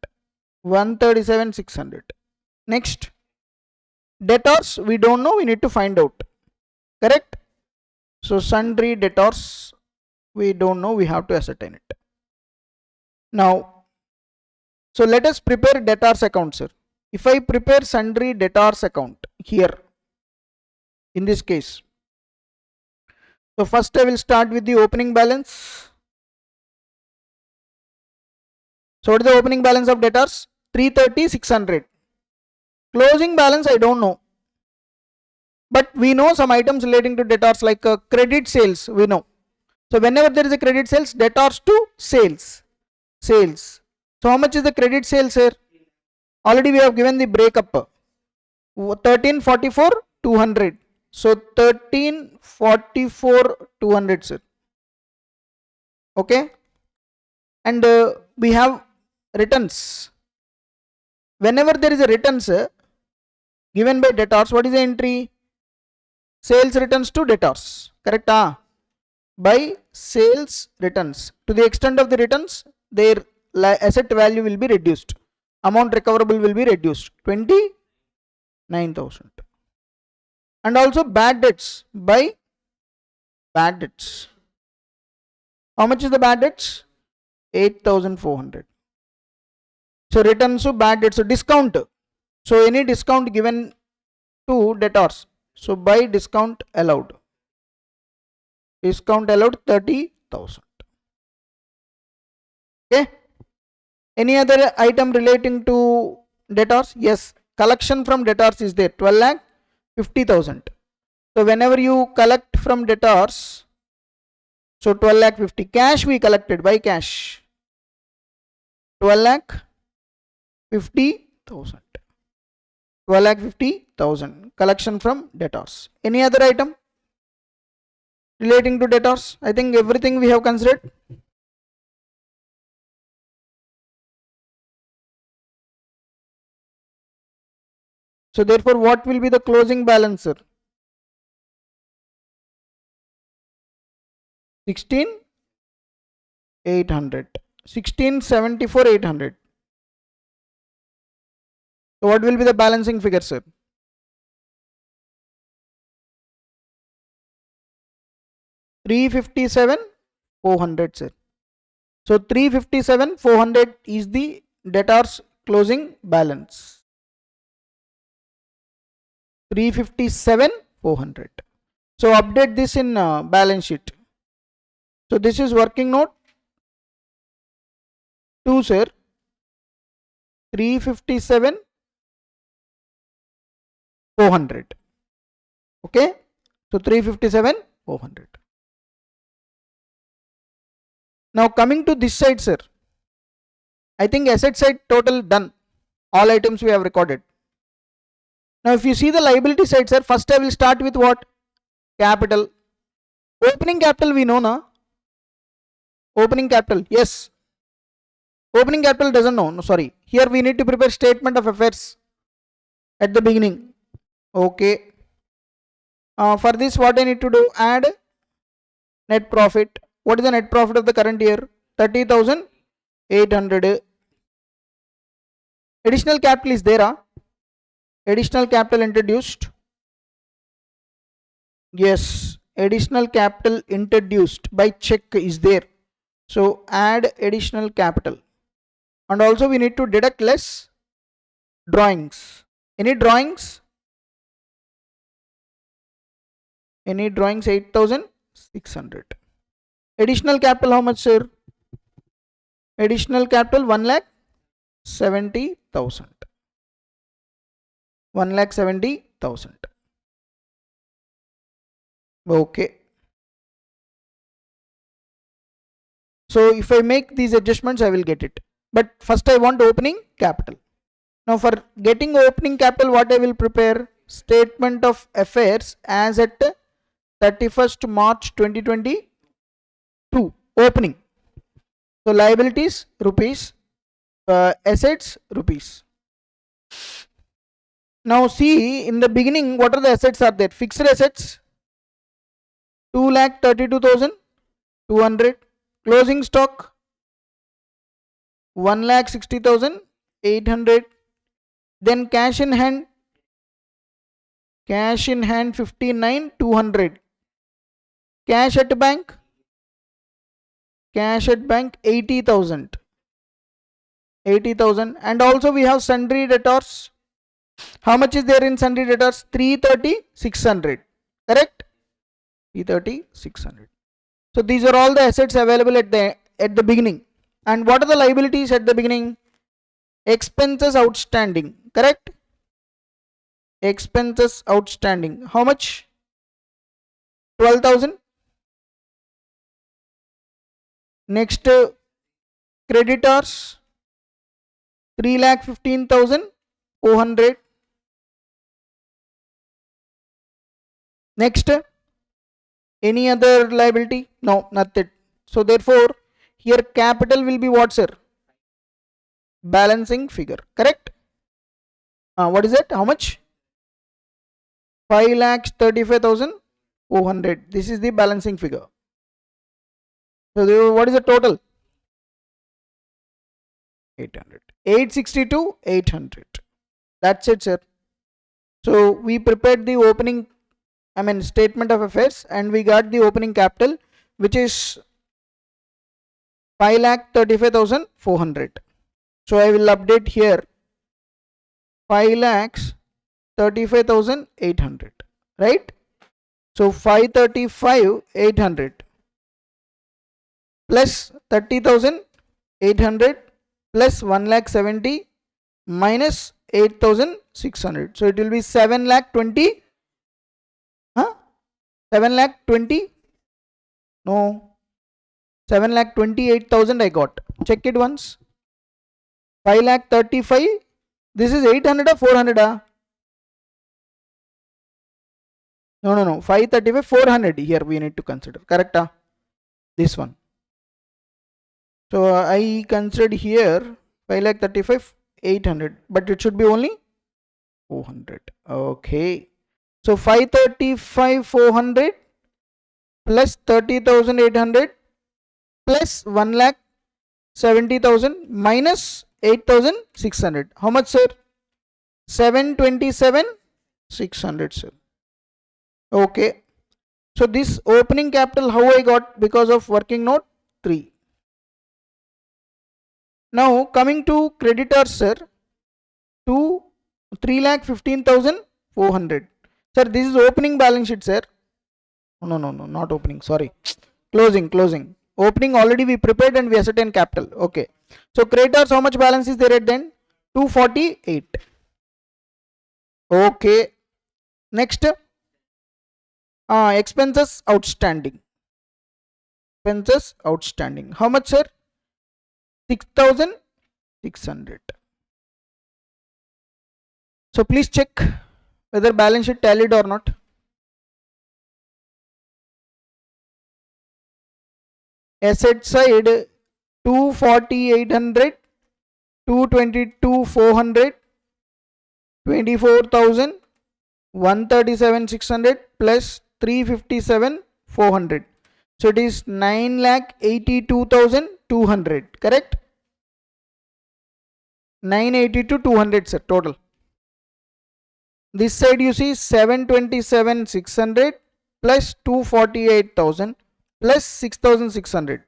137, 600. Next, debtors, we don't know, we need to find out. Correct? So, sundry debtors, we don't know, we have to ascertain it. Now, so let us prepare debtors account, sir. If I prepare sundry debtors account here, in this case, so first I will start with the opening balance. So what is the opening balance of debtors? 330, 600. Closing balance I don't know. But we know some items relating to debtors like credit sales, we know. So whenever there is a credit sales, debtors to sales. Sales. So how much is the credit sales here? Already we have given the breakup. 1344, 200. So 1344, 200, sir. Okay. And we have returns. Whenever there is a returns given by debtors, what is the entry? Sales returns to debtors. Correct? By sales returns. To the extent of the returns, their asset value will be reduced. Amount recoverable will be reduced. 29,000. And also bad debts by bad debts. How much is the bad debts? 8,400. So returns to bad debts. So discount. So any discount given to debtors. So by discount allowed. Discount allowed 30,000. Okay. Any other item relating to debtors? Yes. Collection from debtors is there. 12 lakh 50,000. So whenever you collect from debtors, so 12 lakh 50. Cash we collected by cash. 12 lakh 50,000. 12 lakh 50,000. Collection from debtors. Any other item relating to debtors? I think everything we have considered. So therefore, what will be the closing balance, sir? 16,800. 1674, 800. So what will be the balancing figure, sir? 357, 400, sir. So 357, 400 is the debtors closing balance. 357, 400. So update this in balance sheet. So this is working note 2, sir. 357, 400. Okay. So 357, 400. Now coming to this side, sir. I think asset side total done. All items we have recorded. Now if you see the liability side, sir, first I will start with what? Capital. Opening capital we know, na? Opening capital, yes. Opening capital doesn't know, no, sorry. Here we need to prepare statement of affairs at the beginning. Okay. For this what I need to do? Add net profit. What is the net profit of the current year? 30,800. Additional capital is there, additional capital introduced. Yes, additional capital introduced by check is there. So add additional capital. And also we need to deduct less drawings. Any drawings? Any drawings? 8,600. Additional capital how much, sir? Additional capital 1 lakh 70,000. 1,70,000. Okay. So if I make these adjustments, I will get it. But first I want opening capital. Now for getting opening capital, what I will prepare? Statement of affairs as at 31st March 2022. Opening. So liabilities rupees, assets rupees. Now see in the beginning what are the assets are there? Fixed assets 2,32,200. Closing stock 1,60,800. Then cash in hand 59,200. Cash at bank 80,000. And also we have sundry debtors. How much is there in sundry debtors? 330,600. Correct? 330,600. So these are all the assets available at the beginning. And what are the liabilities at the beginning? Expenses outstanding. Correct? Expenses outstanding. How much? 12,000. Next, creditors 3,15,400. Next, any other liability? No, nothing. So therefore, here capital will be what, sir? Balancing figure. Correct? What is it? How much? 5,35,400. This is the balancing figure. So what is the total? 800. 862, 800. That's it, sir. So we prepared the opening, statement of affairs, and we got the opening capital, which is 5,35,400. So I will update here 5,35,800. Right? So 535,800 plus 30,800 plus 1,70,000 minus 8,600. So it will be 7,20,000. 7,20,000? No. 7,28,000 I got. Check it once. 5,35,000. This is 800 or 400? No. 535, 400 here we need to consider. Correct? This one. So I considered here 5,35,000, 800, but it should be only 400. Okay. So 535, 400 plus 30,800 plus 1,70,000 minus 8,600. How much, sir? 727,600, sir. Okay. So this opening capital, how I got? Because of working note 3. Now coming to creditors, sir, to 3,15,400. Sir, this is opening balance sheet, sir. No, not opening. Sorry, closing. Opening already we prepared and we ascertained capital. Okay. So creditors, how much balance is there at then? 248. Okay. Next, expenses outstanding. Expenses outstanding. How much, sir? 6,600. So please check whether balance sheet tallied or not. Asset side 240,800, 222,400, 24,000, 137,600 plus 357,400. So it is 9,82,200. Correct? 982,200, sir, total. This side you see 727,600 plus 248,000 plus 6,600.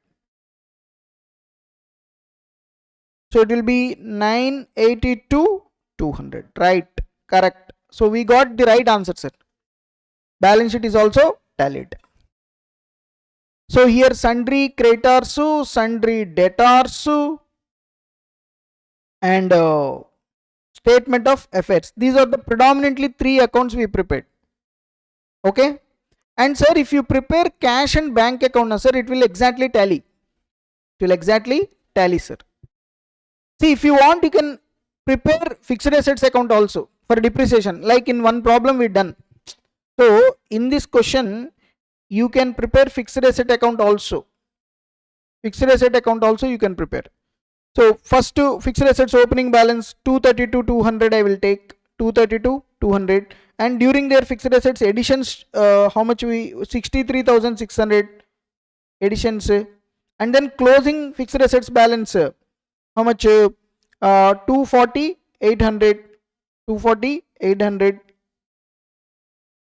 So it will be 982,200. Right? Correct. So we got the right answer, sir. Balance sheet is also tallied. So here sundry creditors, sundry debtors, and statement of affairs. These are the predominantly 3 accounts we prepared. Okay. And sir, if you prepare cash and bank account, sir, it will exactly tally. It will exactly tally, sir. See, if you want, you can prepare fixed assets account also for depreciation. Like in one problem we done. So in this question, you can prepare fixed asset account also. Fixed asset account also you can prepare. So first to fixed assets opening balance 232 200 I will take 232 200, and during their fixed assets additions, how much we 63,600 additions, and then closing fixed assets balance, how much 240 800 240 800.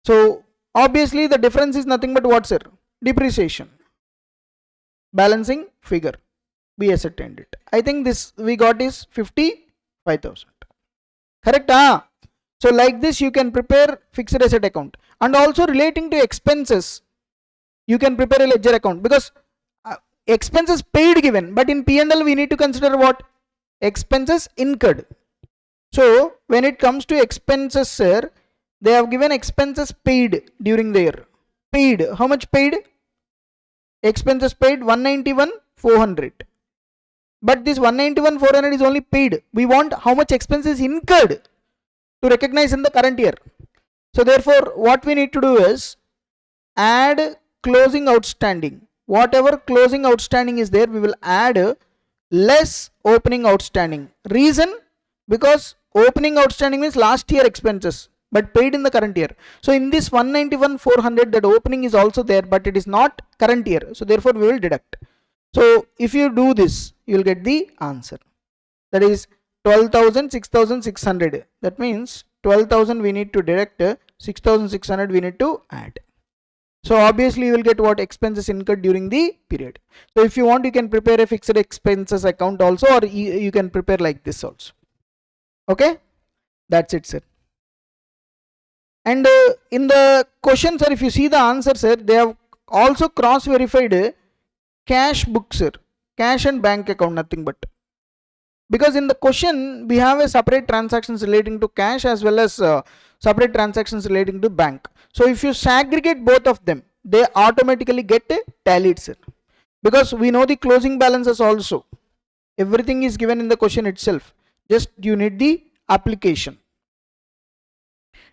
So obviously the difference is nothing but what, sir? Depreciation. Balancing figure be asset and it. I think this we got is 55,000. Correct? So like this you can prepare fixed asset account, and also relating to expenses you can prepare a ledger account, because expenses paid given, but in P&L we need to consider what? Expenses incurred. So when it comes to expenses, sir, they have given expenses paid during the year. Paid, how much paid? Expenses paid 191 400. But this 191 400 is only paid. We want how much expenses incurred to recognize in the current year. So therefore what we need to do is add closing outstanding. Whatever closing outstanding is there, we will add less opening outstanding. Reason? Because opening outstanding means last year expenses but paid in the current year. So in this 191 400, that opening is also there, but it is not current year. So therefore we will deduct. So if you do this, you will get the answer. That is 12,000 6,600. That means 12,000 we need to deduct, 6,600 we need to add. So obviously you will get what? Expenses incurred during the period. So if you want, you can prepare a fixed expenses account also, or you can prepare like this also. Okay, that's it, sir. And in the question, sir, if you see the answer, sir, they have also cross verified cash book, sir, cash and bank account, nothing but. Because in the question we have a separate transactions relating to cash as well as separate transactions relating to bank. So if you segregate both of them, they automatically get tallied, sir. Because we know the closing balances also. Everything is given in the question itself. Just you need the application.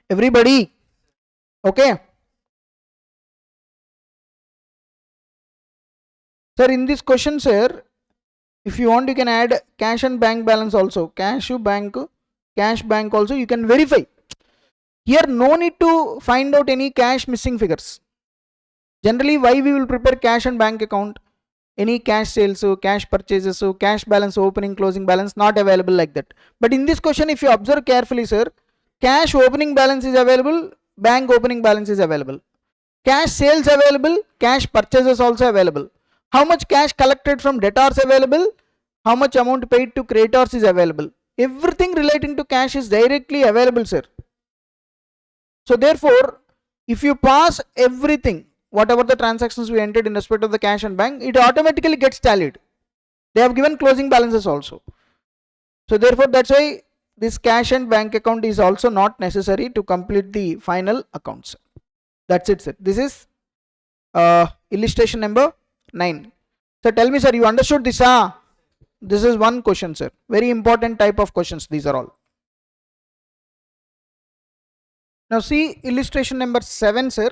Everybody, okay? Sir, in this question, sir, if you want, you can add cash and bank balance also. Cash bank also you can verify. Here no need to find out any cash missing figures. Generally, why we will prepare cash and bank account? Any cash sales, cash purchases, cash balance, opening, closing balance not available like that. But in this question, if you observe carefully, sir, cash opening balance is available, bank opening balance is available. Cash sales available, cash purchases also available. How much cash collected from debtors available, how much amount paid to creditors is available. Everything relating to cash is directly available, sir. So therefore, if you pass everything, whatever the transactions we entered in respect of the cash and bank, it automatically gets tallied. They have given closing balances also. So therefore, that's why this cash and bank account is also not necessary to complete the final accounts. That's it, sir. This is illustration number 9. So tell me, sir, you understood this? This is one question, sir. Very important type of questions. These are all. Now see illustration number 7, sir,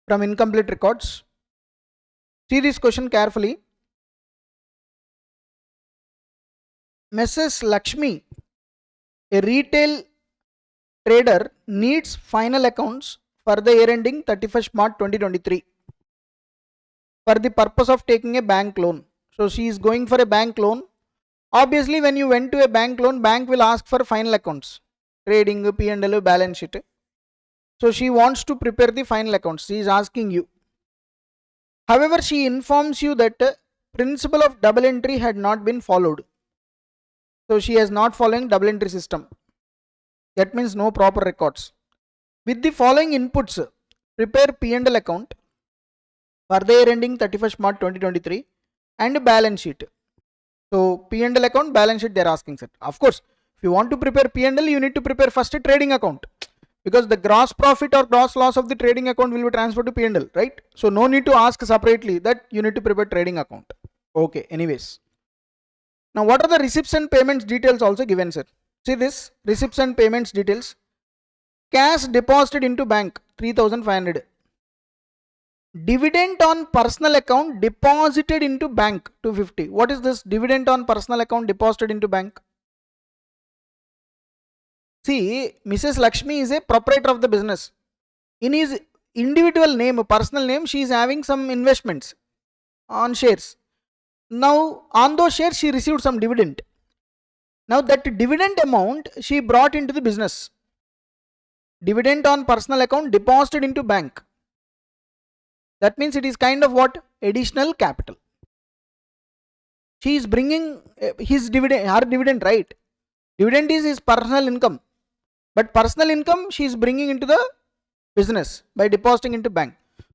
from incomplete records. See this question carefully. Mrs. Lakshmi, a retail trader, needs final accounts for the year ending 31st March 2023 for the purpose of taking a bank loan. So she is going for a bank loan. Obviously, when you went to a bank loan, bank will ask for final accounts, trading, P&L, balance sheet. So she wants to prepare the final accounts. She is asking you. However, she informs you that principle of double entry had not been followed. So she is not following double entry system. That means no proper records. With the following inputs, prepare P&L account for the year ending 31st March 2023 and balance sheet. So P&L account, balance sheet, they're asking, sir. Of course, if you want to prepare P&L, you need to prepare first a trading account, because the gross profit or gross loss of the trading account will be transferred to P&L, right? So no need to ask separately that you need to prepare trading account. Okay, anyways. Now what are the receipts and payments details also given, sir? See this, receipts and payments details. Cash deposited into bank 3,500. Dividend on personal account deposited into bank 250. What is this dividend on personal account deposited into bank? See, Mrs. Lakshmi is a proprietor of the business. In his individual name, personal name, she is having some investments on shares. Now on those shares she received some dividend. Now that dividend amount she brought into the business. Dividend on personal account deposited into bank. That means it is kind of what? Additional capital. She is bringing his dividend, her dividend, right? Dividend is his personal income, but personal income she is bringing into the business by depositing into bank.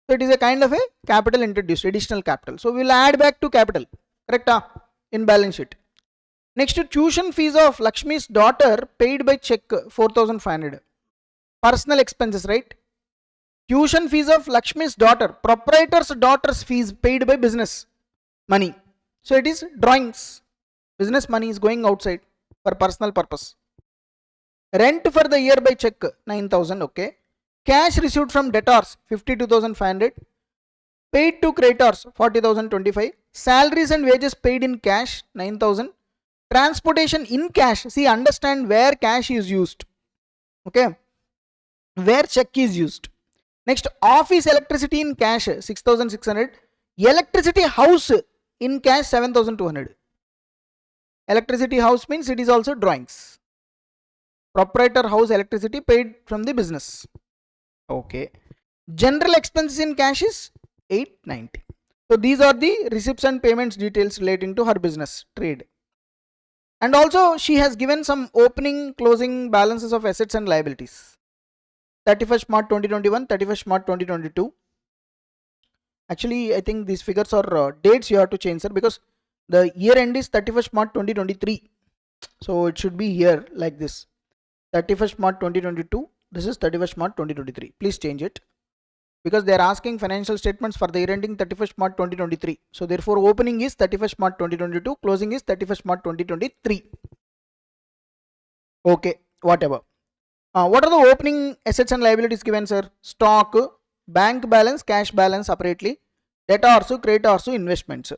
So it is a kind of a capital introduced, additional capital. So we will add back to capital, correct? In balance sheet. Next, tuition fees of Lakshmi's daughter paid by check 4,500. Personal expenses, right? Tuition fees of Lakshmi's daughter, proprietor's daughter's fees paid by business money. So it is drawings. Business money is going outside for personal purpose. Rent for the year by check 9,000. Okay. Cash received from debtors 52,500. Paid to creditors 40,025. Salaries and wages paid in cash 9,000. Transportation in cash. See, understand where cash is used. Okay. Where check is used. Next, office electricity in cash 6,600. Electricity house in cash 7,200. Electricity house means it is also drawings. Proprietor house electricity paid from the business. Okay. General expenses in cash is 890. So these are the receipts and payments details relating to her business trade. And also she has given some opening closing balances of assets and liabilities. 31st March 2021, 31st March 2022. Actually, I think these figures are dates you have to change, sir, because the year end is 31st March 2023. So it should be here like this. 31st March 2022. This is 31st March 2023. Please change it, because they are asking financial statements for the year ending 31st March 2023. So therefore opening is 31st March 2022, closing is 31st March 2023. Okay, whatever. What are the opening assets and liabilities given, sir? Stock, bank balance, cash balance separately, debtors, creditors, investments.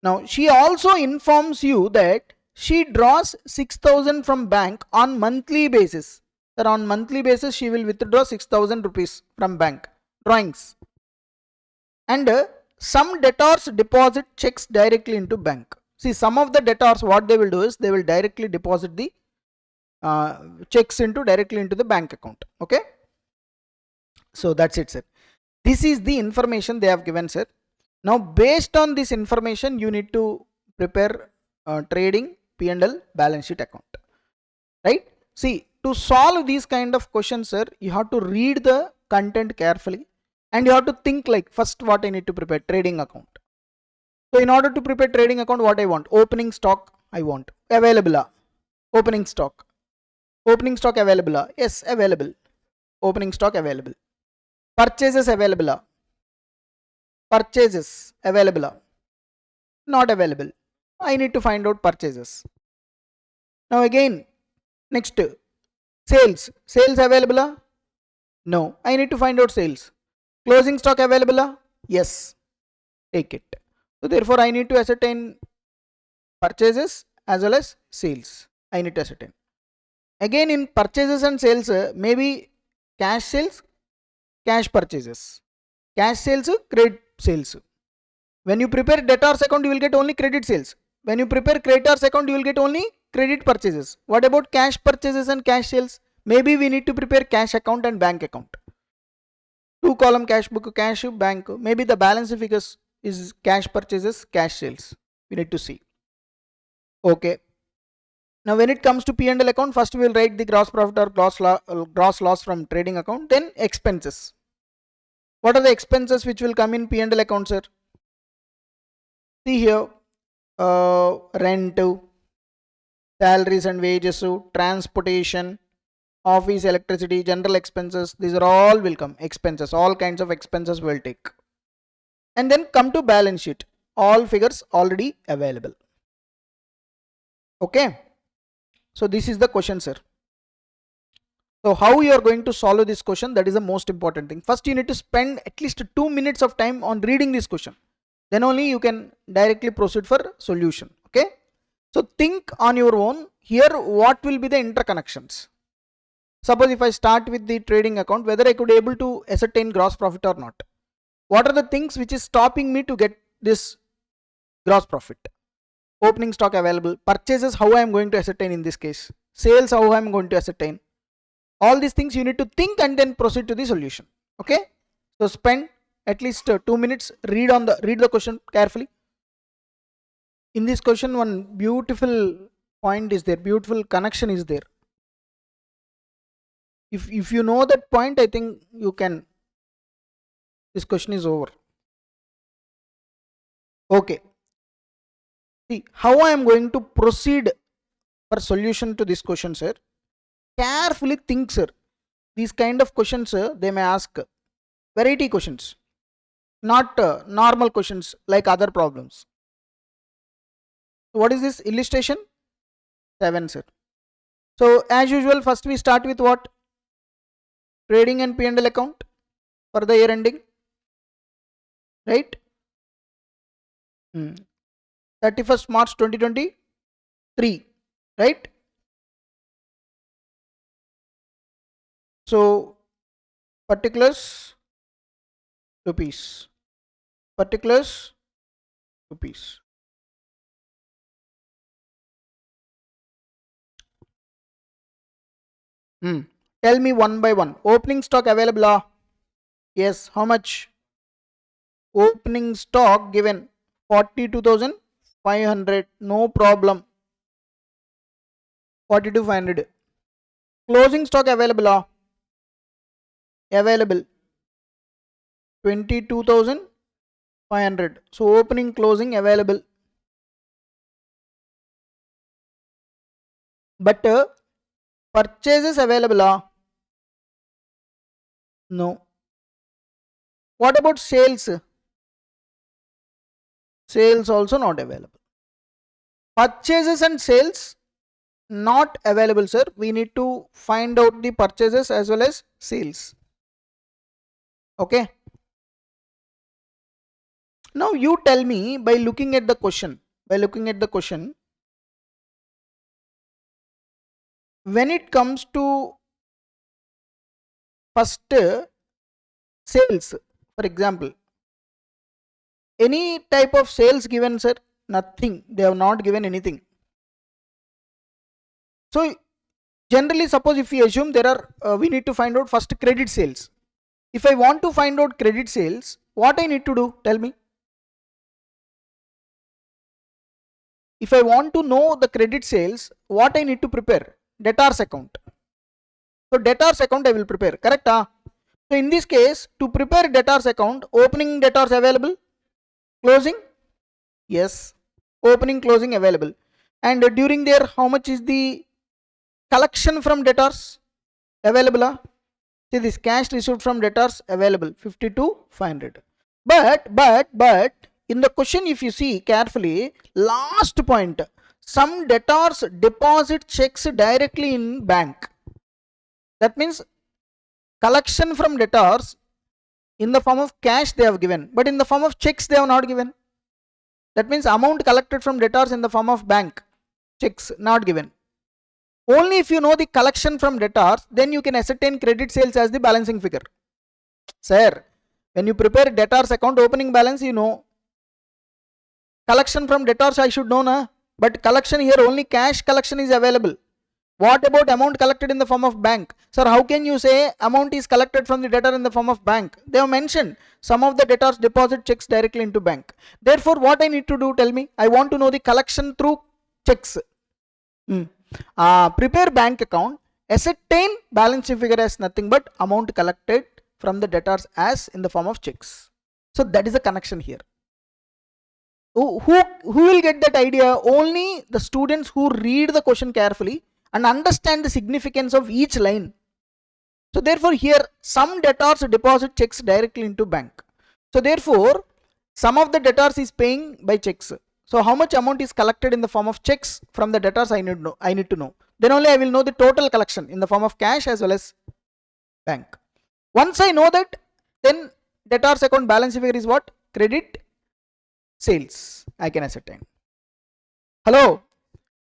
Now she also informs you that she draws 6,000 from bank on monthly basis. Sir, on monthly basis she will withdraw 6,000 rupees from bank, drawings. And some debtors deposit checks directly into bank. See, some of the debtors, what they will do is they will directly deposit the checks directly into the bank account. Okay. So that's it, sir. This is the information they have given, sir. Now based on this information you need to prepare trading P&L balance sheet account, right? See, to solve these kind of questions, sir, you have to read the content carefully and you have to think like, first what I need to prepare? Trading account. So in order to prepare trading account, what I want? Opening stock I want. Available. Opening stock. Opening stock available. Yes, available. Opening stock available. Purchases available. Purchases available. Not available. I need to find out purchases. Now again, next, sales. Sales available? No. I need to find out sales. Closing stock available? Yes. Take it. So therefore I need to ascertain purchases as well as sales. I need to ascertain. Again, in purchases and sales, maybe cash sales, cash purchases. Cash sales, credit sales. When you prepare debtors account, you will get only credit sales. When you prepare creditors account, you will get only credit purchases. What about cash purchases and cash sales? Maybe we need to prepare cash account and bank account. 2-column cash book, cash, bank. Maybe the balance figures is cash purchases, cash sales. We need to see. Okay. Now when it comes to P&L account, first we will write the gross profit or gross loss from trading account, then expenses. What are the expenses which will come in P&L account, sir? See here, rent, salaries and wages, transportation, office electricity, general expenses, these are all will come, expenses, all kinds of expenses will take. And then come to balance sheet, all figures already available. Okay, so this is the question, sir. So how you are going to solve this question, that is the most important thing. First you need to spend at least 2 minutes of time on reading this question, then only you can directly proceed for solution. Okay, so think on your own here, what will be the interconnections. Suppose if I start with the trading account, whether I could able to ascertain gross profit or not. What are the things which is stopping me to get this gross profit? Opening stock available, purchases, how I am going to ascertain in this case, sales, how I am going to ascertain. All these things you need to think and then proceed to the solution. Okay, so spend at least 2 minutes, read the question carefully. In this question, one beautiful point is there, beautiful connection is there. If you know that point, I think you can, this question is over. Okay, see how I am going to proceed for solution to this question, sir. Carefully think, sir. These kind of questions, they may ask variety questions, not normal questions like other problems. So what is this illustration? 7, sir. So as usual, first we start with what? Trading and P&L account for the year ending, right? 31st March 2023, right? So particulars rupees, particulars rupees. Tell me one by one. Opening stock available? Yes. How much? Opening stock given 42,500. No problem. 42,500. Closing stock available? Available 22,500. So opening closing available. But purchases available? No. What about sales? Sales also not available. Purchases and sales not available, sir. We need to find out the purchases as well as sales. Okay. Now you tell me, by looking at the question, when it comes to first sales, for example, any type of sales given, sir? Nothing. They have not given anything. So generally, suppose if we assume there are, we need to find out first credit sales. If I want to find out credit sales, what I need to do? Tell me. If I want to know the credit sales, what I need to prepare? Debtors account. So debtors account I will prepare, correct? So in this case, to prepare debtors account, opening debtors available, closing, yes, opening closing available. And during there, how much is the collection from debtors available? See, this cash received from debtors available 52,500. But in the question, if you see carefully, last point, some debtors deposit checks directly in bank. That means collection from debtors in the form of cash they have given, but in the form of checks they have not given. That means amount collected from debtors in the form of bank checks not given. Only if you know the collection from debtors, then you can ascertain credit sales as the balancing figure. Sir, when you prepare debtors account opening balance, you know. Collection from debtors I should know, na? But collection here, only cash collection is available. What about amount collected in the form of bank? Sir, how can you say amount is collected from the debtor in the form of bank? They have mentioned some of the debtors deposit checks directly into bank. Therefore, what I need to do, tell me? I want to know the collection through checks. Prepare bank account, ascertain balance sheet figure as nothing but amount collected from the debtors as in the form of checks. So that is the connection here. Who will get that idea? Only the students who read the question carefully and understand the significance of each line. So therefore here some debtors deposit checks directly into bank. So therefore some of the debtors is paying by checks. So how much amount is collected in the form of checks from the debtors, I need to know. Then only I will know the total collection in the form of cash as well as bank. Once I know that, then debtors account balance figure is what? Credit sales I can ascertain. Hello.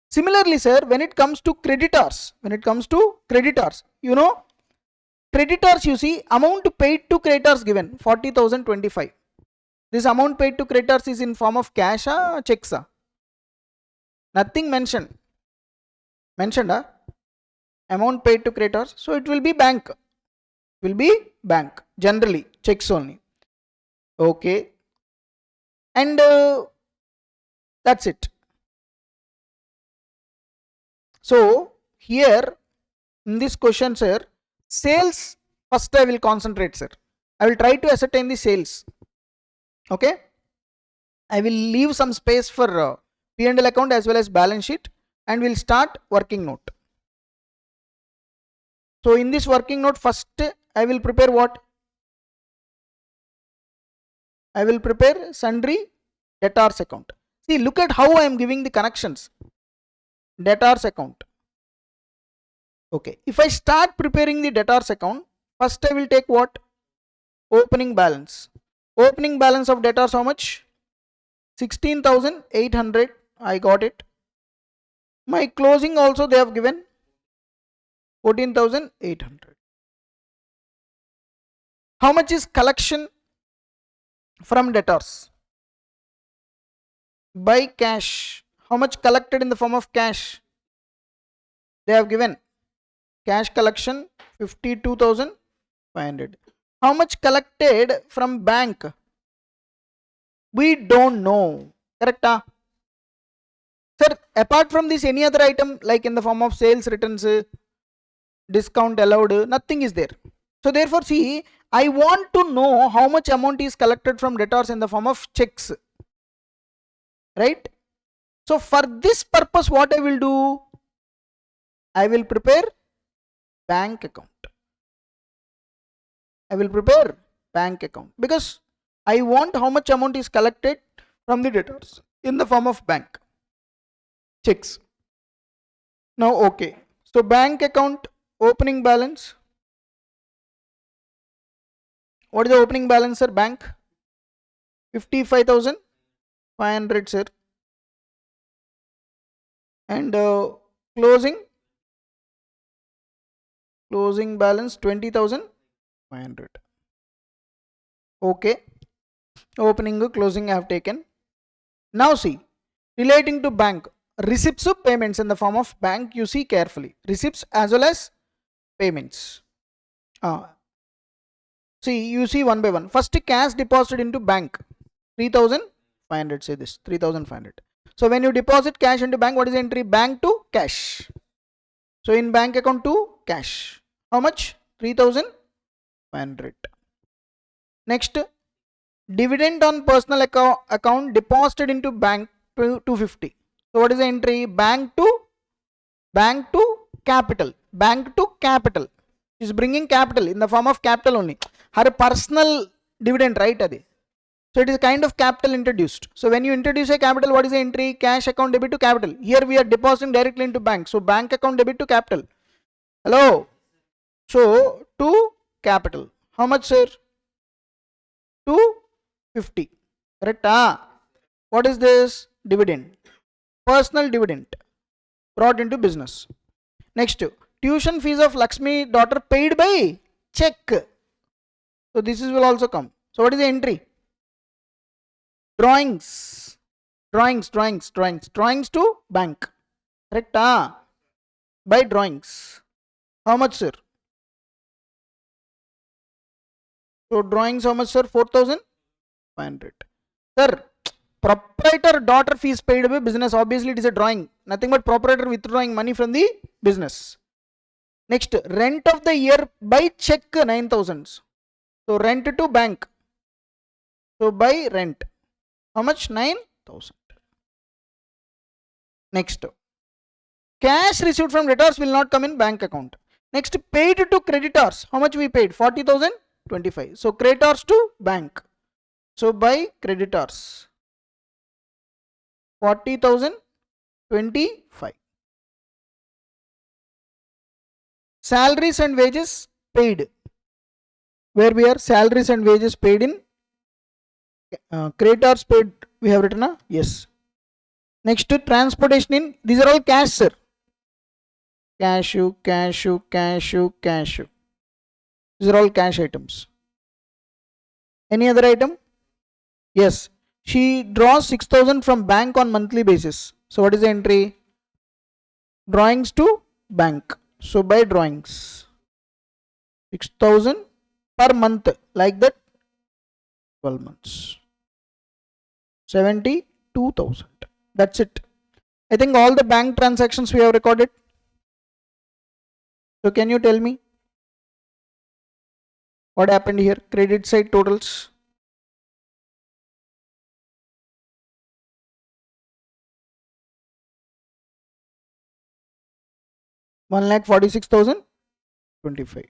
Similarly, sir, when it comes to creditors, you know, creditors, you see, amount paid to creditors given 40,025. This amount paid to creditors is in form of cash or checks? Nothing mentioned. Amount paid to creditors. So it will be bank. Generally, checks only. Okay. And that's it. So here in this question, sir, sales first I will concentrate, sir. I will try to ascertain the sales. Okay. I will leave some space for P&L account as well as balance sheet, and we'll start working note. So in this working note, first I will prepare what? I will prepare sundry debtors account. See, look at how I am giving the connections. Debtors account. Okay, if I start preparing the debtors account, first I will take what? Opening balance. Opening balance of debtors, how much? 16,800. I got it. My closing also they have given 14,800. How much is collection from debtors? By cash. How much collected in the form of cash? They have given cash collection 52,500. How much collected from bank? We don't know. Correct? Sir, apart from this, any other item like in the form of sales returns, discount allowed, nothing is there. So therefore, see, I want to know how much amount is collected from debtors in the form of checks. Right? So for this purpose, what I will do? I will prepare bank account. Because I want how much amount is collected from the debtors in the form of bank checks. Now, okay. So bank account opening balance. What is the opening balance, sir? Bank 55,500, sir. And closing balance 20,500. Okay. Opening, closing I have taken. Now see, relating to bank, receipts of payments in the form of bank, you see carefully. Receipts as well as payments. See, you see one by one. First, cash deposited into bank 3,500. Say this 3,500. So when you deposit cash into bank, what is the entry? Bank to cash. So in bank account to cash. How much? 3,500. Next, dividend on personal account deposited into bank 250. So what is the entry? Bank to capital. Bank to capital is bringing capital in the form of capital only. Her personal dividend, right? So it is a kind of capital introduced. So when you introduce a capital, what is the entry? Cash account debit to capital. Here we are depositing directly into bank. So bank account debit to capital. Hello. So to capital. How much, sir? 250. Correct? What is this? Dividend. Personal dividend brought into business. Next, tuition fees of Lakshmi daughter paid by check. So this will also come. So what is the entry? Drawings to bank. Correct? By drawings. How much, sir? So drawings, how much, sir? 4,500. Sir, proprietor daughter fees paid by business. Obviously it is a drawing. Nothing but proprietor withdrawing money from the business. Next, rent of the year by check 9,000. So rent to bank. So by rent. How much? 9 thousand. Next, cash received from debtors will not come in bank account. Next, paid to creditors. How much we paid? 40,025. So creditors to bank. So by creditors, 40,025. Salaries and wages paid. Where we are salaries and wages paid in creditors paid, we have written yes. Next, transportation in, these are all cash, sir. Cashew. These are all cash items. Any other item? Yes. She draws 6,000 from bank on monthly basis. So what is the entry? Drawings to bank. So by drawings, 6,000 per month, like that, 12 months. 72,000. That's it. I think all the bank transactions we have recorded. So can you tell me what happened here? Credit side totals. One lakh 46,025.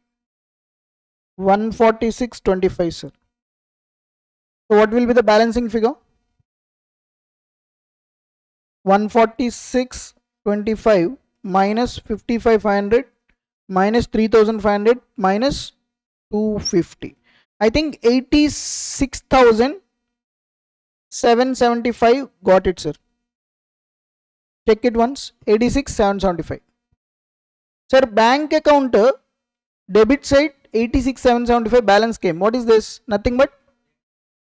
146.25, sir. So what will be the balancing figure? 146.25 minus 55,500 minus 3,500 minus 250. I think 86,775 got it, sir. Check it once. 86,775. Sir, bank account debit side 86,775 balance came. What is this? Nothing but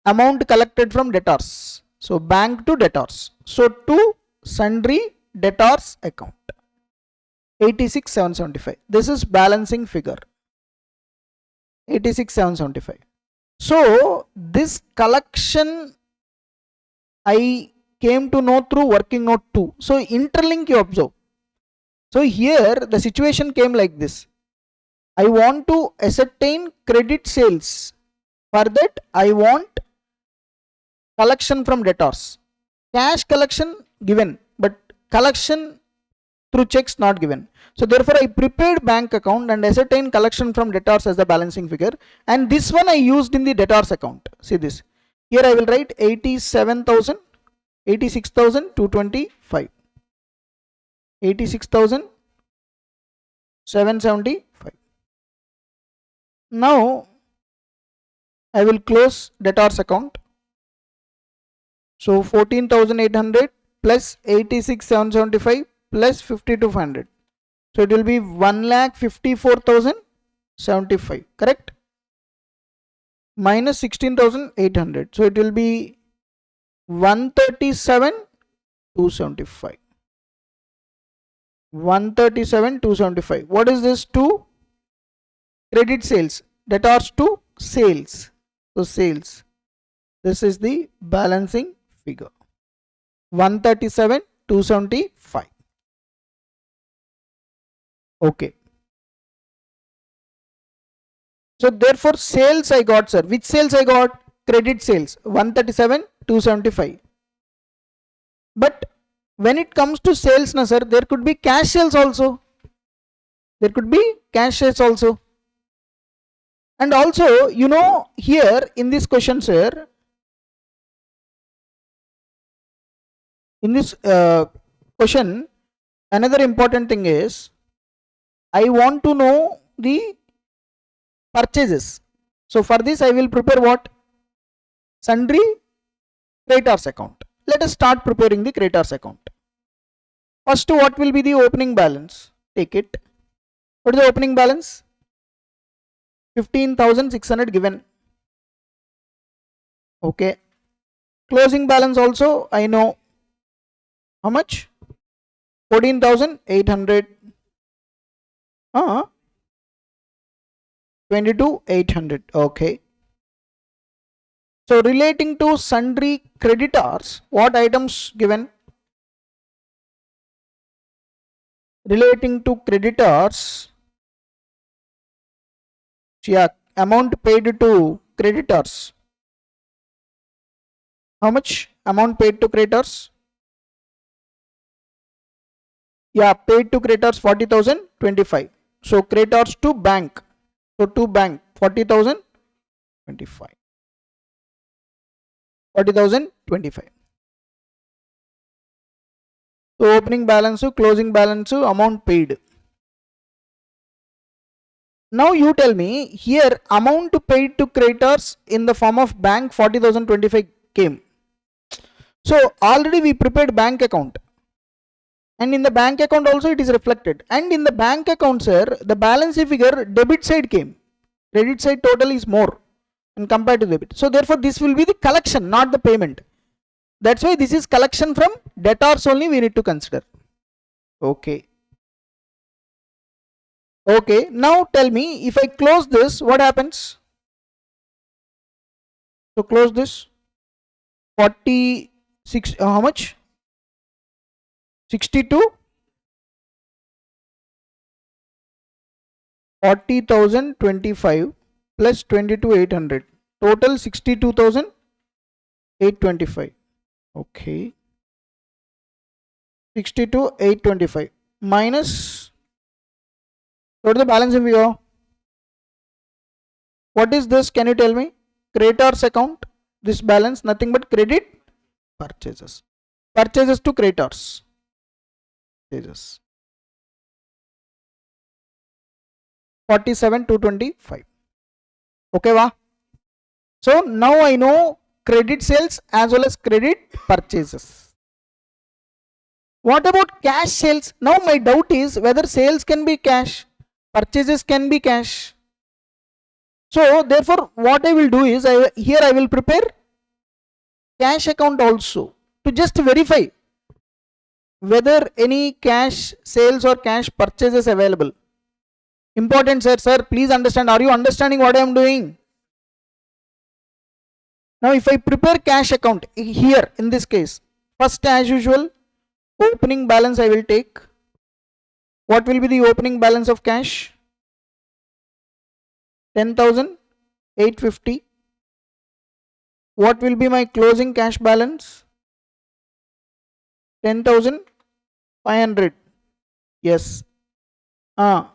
amount collected from debtors. So bank to debtors. So to sundry debtors account. 86,775. This is balancing figure. 86,775. So this collection I came to know through working note 2. So interlink you observe. So here the situation came like this. I want to ascertain credit sales. For that I want collection from debtors. Cash collection given, but collection through checks not given. So therefore I prepared bank account and ascertain collection from debtors as the balancing figure, and this one I used in the debtors account. See this. Here I will write 86,225. 86,775. Now I will close debtors account. So 14,800 plus 86,775 plus 52,500. So it will be 1,54,075, correct? Minus 16,800. So it will be 137,275. 137,275. What is this? To credit sales. Debtors to sales. So sales. This is the balancing figure. 137,275. Okay. So therefore sales I got, sir. Which sales I got? Credit sales. 137,275. But when it comes to sales, na sir, there could be cash sales also. There could be cash sales also. And also, you know, here in this question, sir, in this question, another important thing is, I want to know the purchases. So for this I will prepare what? Sundry creditors account. Let us start preparing the creditors account. First, what will be the opening balance? Take it. What is the opening balance? 15,600 given. Okay. Closing balance also I know. How much? 14,800. 22,800. Okay. So relating to sundry creditors, what items given? Relating to creditors, yeah, amount paid to creditors. How much? amount paid to creditors. Yeah, paid to creditors 40,025. So creditors to bank. So to bank 40,025. 40,025. So opening balance, closing balance, amount paid. Now you tell me here amount paid to creditors in the form of bank 40,025 came. So already we prepared bank account. And in the bank account also it is reflected. And in the bank account, sir, the balance figure debit side came. Credit side total is more and compared to debit. So therefore this will be the collection, not the payment. That's why this is collection from debtors only we need to consider. Okay. Okay. Now tell me, if I close this, what happens? So close this. 46, how much? 62? 40,025 plus 22,800. Total 62,825. Okay. 62,825 minus, what is the balance if we go? What is this? Can you tell me? Creditors account. This balance nothing but credit purchases. Purchases to creditors. Purchases. 47,225. Okay, va? So now I know credit sales as well as credit purchases. What about cash sales? Now my doubt is whether sales can be cash, purchases can be cash. So therefore what I will do is, here I will prepare cash account also to just verify whether any cash sales or cash purchases available. Important, sir, please understand. Are you understanding what I am doing? Now if I prepare cash account here in this case, first as usual opening balance I will take. What will be the opening balance of cash? 10,850. What will be my closing cash balance? 10,500. Yes.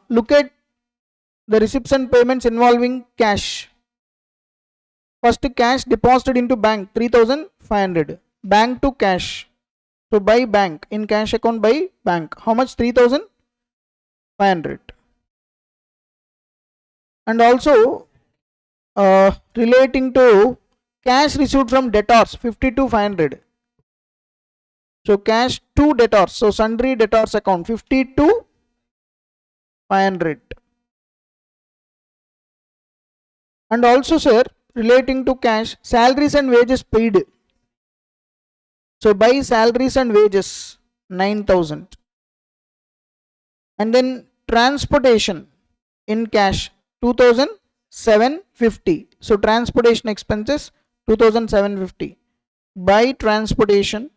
Look at the receipts and payments involving cash. First cash deposited into bank 3,500. Bank to cash. So by bank, in cash account by bank. How much? 3,500. And also relating to cash received from debtors 52,500. So cash to debtors. So sundry debtors account 52,500. And also, sir, relating to cash, salaries and wages paid. So by salaries and wages 9,000. And then transportation in cash 2,750. So transportation expenses 2,750. By transportation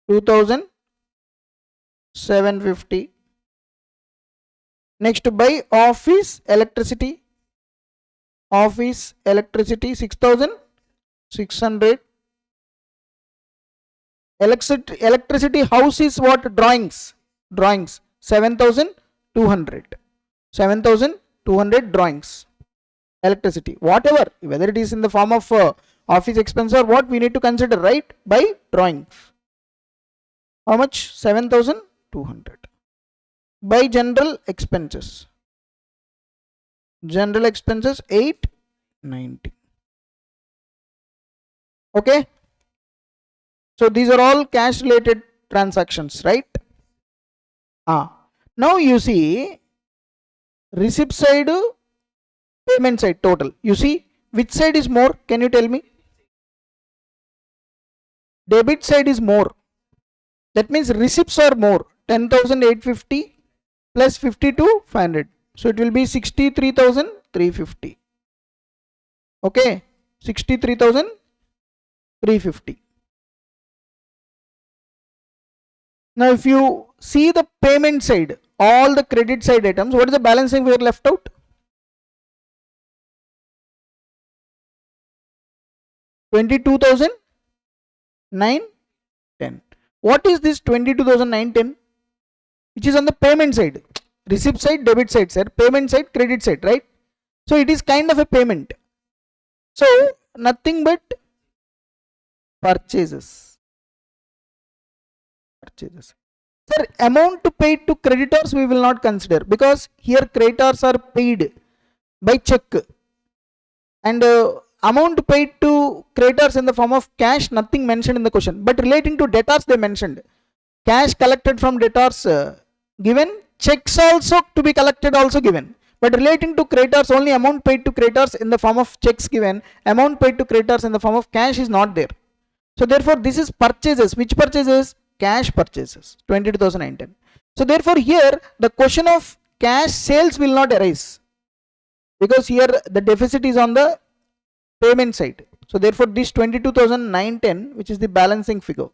2,750. Next by office electricity. Office electricity 6,600. Electricity house is what? Drawings. 7,200. 7,200 drawings. Electricity. Whatever, whether it is in the form of office expense or what, we need to consider, right? By drawings. How much? 7,200. By general expenses. General expenses 890. Okay. So these are all cash related transactions, right? Now you see receipt side, payment side total. You see which side is more? Can you tell me? Debit side is more. That means receipts are more. 10,850 plus 52,500. So it will be 63,350. Okay, 63,350. Now if you see the payment side, all the credit side items, what is the balance we are left out? 22,910. What is this 22,910? Which is on the payment side. Receipt side, debit side, sir. Payment side, credit side, right? So it is kind of a payment. So nothing but purchases. Sir, amount paid to creditors we will not consider, because here creditors are paid by check, and amount paid to creditors in the form of cash, nothing mentioned in the question. But relating to debtors, they mentioned cash collected from debtors given, checks also to be collected also given. But relating to creditors, only amount paid to creditors in the form of checks given, amount paid to creditors in the form of cash is not there. So therefore this is purchases. Which purchases? Cash purchases, 22,910. So therefore here the question of cash sales will not arise, because here the deficit is on the payment side. So therefore this 22,910, which is the balancing figure,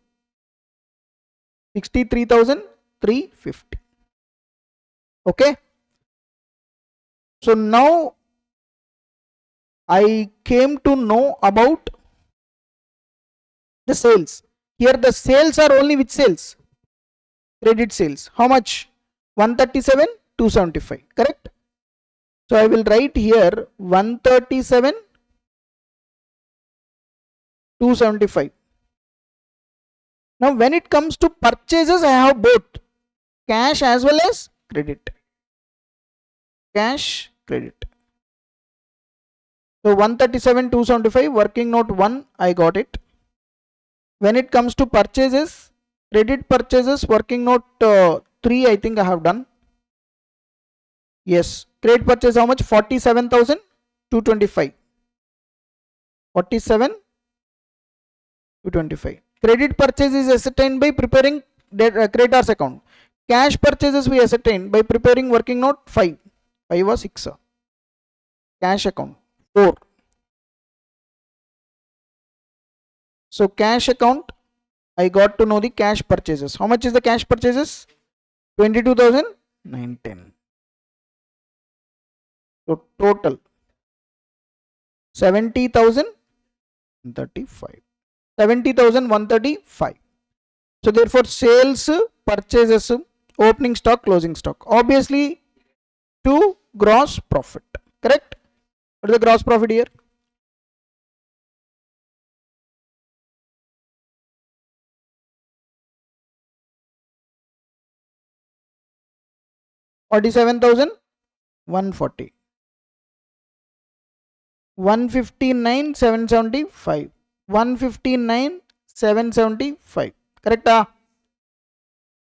63,350. Okay. So now I came to know about the sales. Here the sales are only which sales? Credit sales. How much? 137, 275. Correct? So I will write here 137, 275. Now when it comes to purchases, I have both cash as well as credit. Cash, credit. So 137, 275, working note 1, I got it. When it comes to purchases, credit purchases, working note 3, I think I have done. Yes, credit purchase how much? 47,225. 47,225. Credit purchase is ascertained by preparing creditors account. Cash purchases we ascertained by preparing working note 5. 5 or 6. Cash account 4. So cash account, I got to know the cash purchases. How much is the cash purchases? 22,910. So total 70,035. 70,135. So therefore sales, purchases, opening stock, closing stock. Obviously to gross profit. Correct? What is the gross profit here? $47,140. 159,775. 159,775. Correct?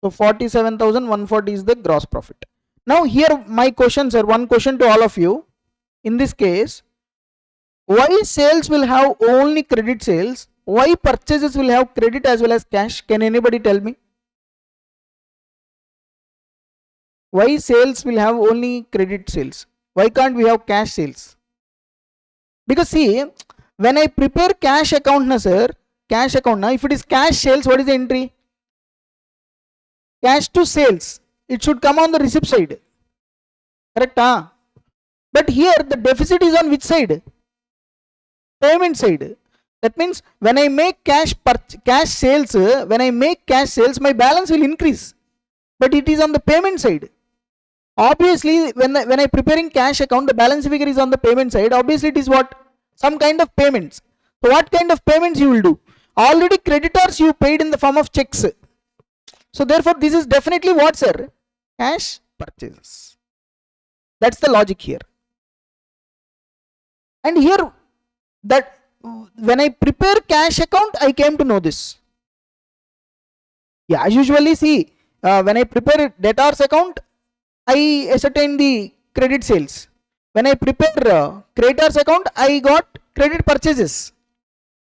So 47,140 is the gross profit. Now here my questions are one question to all of you. In this case, why sales will have only credit sales? Why purchases will have credit as well as cash? Can anybody tell me? Why sales will have only credit sales? Why can't we have cash sales? Because see, when I prepare cash account na sir, cash account na, if it is cash sales, what is the entry? Cash to sales. It should come on the receipt side. Correct? But here the deficit is on which side? Payment side. That means when I make cash sales, my balance will increase. But it is on the payment side. Obviously, when I preparing cash account, the balance figure is on the payment side. Obviously, it is what? Some kind of payments. So what kind of payments you will do? Already creditors you paid in the form of checks. So therefore, this is definitely what, sir? Cash purchases. That's the logic here. And here, that when I prepare cash account, I came to know this. Yeah, usually see, when I prepare debtors account, I ascertain the credit sales. When I prepare creditors account, I got credit purchases.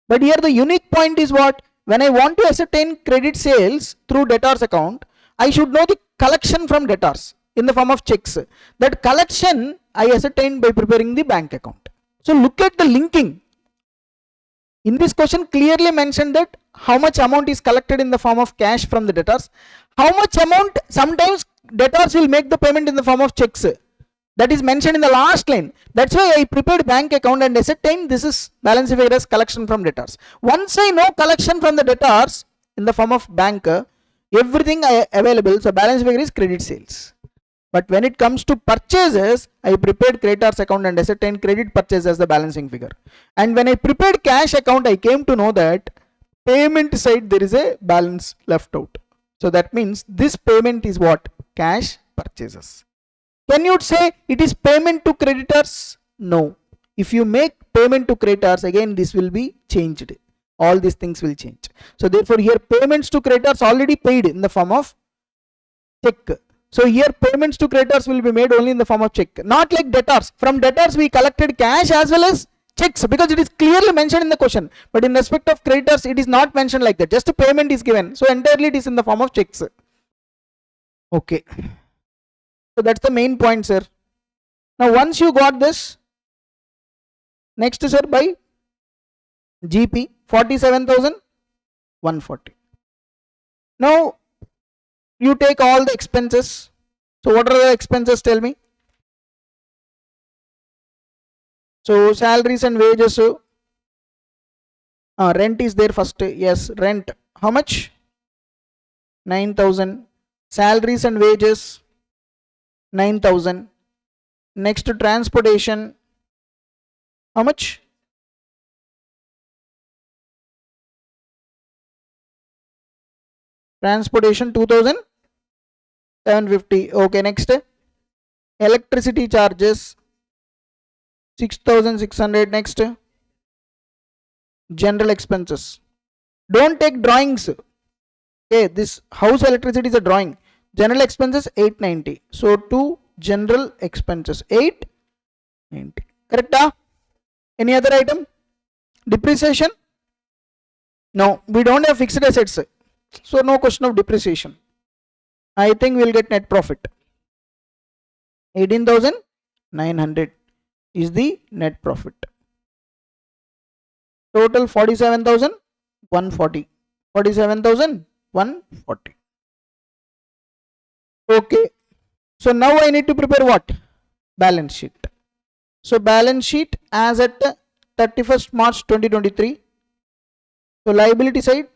But here the unique point is what? When I want to ascertain credit sales through debtors account, I should know the collection from debtors in the form of checks. That collection I ascertain by preparing the bank account. So look at the linking. In this question clearly mentioned that how much amount is collected in the form of cash from the debtors. How much amount? Sometimes debtors will make the payment in the form of checks. That is mentioned in the last line. That's why I prepared bank account and ascertained this is balance figure as collection from debtors. Once I know collection from the debtors in the form of bank, everything available, so balance figure is credit sales. But when it comes to purchases, I prepared creditors account and ascertained credit purchase as the balancing figure. And when I prepared cash account, I came to know that payment side there is a balance left out. So that means this payment is what? Cash purchases. Can you say it is payment to creditors? No. If you make payment to creditors, again this will be changed. All these things will change. So therefore here payments to creditors already paid in the form of check. So here payments to creditors will be made only in the form of check. Not like debtors. From debtors we collected cash as well as checks because it is clearly mentioned in the question. But in respect of creditors it is not mentioned like that. Just a payment is given. So entirely it is in the form of checks. Okay. So that's the main point, sir. Now once you got this, next sir, by GP 47,140. Now you take all the expenses. So what are the expenses? Tell me. So salaries and wages. Rent is there first. Yes, rent. How much? 9,000. Salaries and wages 9,000. Next transportation. How much? Transportation 2,750. Okay, next electricity charges 6,600. Next general expenses. Don't take drawings. Okay, this house electricity is a drawing. General expenses 890. So to general expenses 890. Correct? Any other item? Depreciation? No, we don't have fixed assets. So no question of depreciation. I think we'll get net profit. 18,900 is the net profit. Total 47,140. 47,140. Okay. So now I need to prepare what? Balance sheet. So balance sheet as at 31st March 2023. So liability side,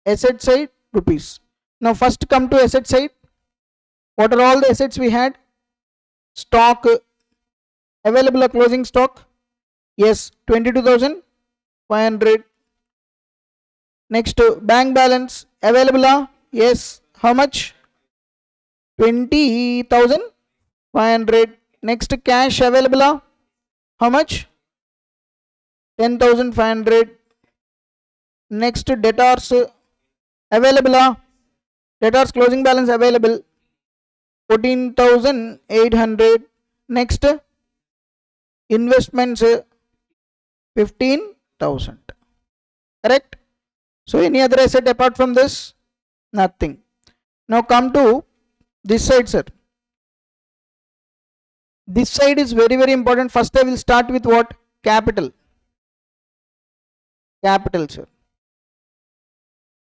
asset side, rupees. Now first come to asset side. What are all the assets we had? Stock, available closing stock. Yes, 22,500. Next bank balance available. Yes, how much? 20,500. Next cash available. How much? 10,500. Next debtors available. Debtors closing balance available 14,800. Next investments 15,000. Correct? So any other asset apart from this? Nothing. Now come to this side, sir. This side is very, very important. First I will start with what? Capital. Capital, sir.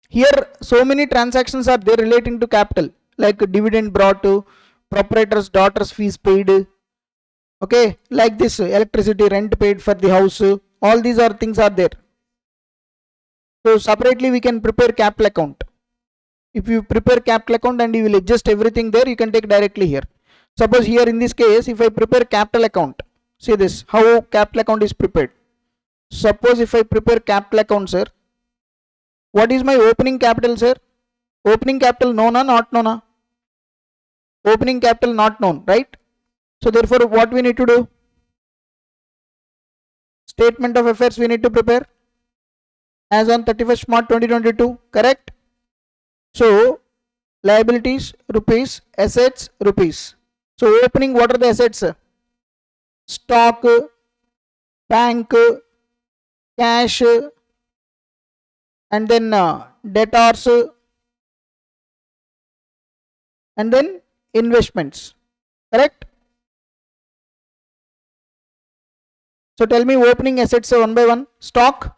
Here so many transactions are there relating to capital, like dividend brought to, proprietor's daughter's fees paid, okay, like this electricity rent paid for the house. All these are things are there. So separately we can prepare capital account. If you prepare capital account and you will adjust everything there, you can take directly here. Suppose here in this case, if I prepare capital account, see this, how capital account is prepared. Suppose if I prepare capital account, sir, what is my opening capital, sir? Opening capital known or not known? Opening capital not known, right? So therefore what we need to do? Statement of affairs we need to prepare as on 31st March 2022, correct? So liabilities rupees, assets rupees. So opening, what are the assets? Stock, bank, cash, and then debtors, and then investments, correct? So tell me opening assets one by one. Stock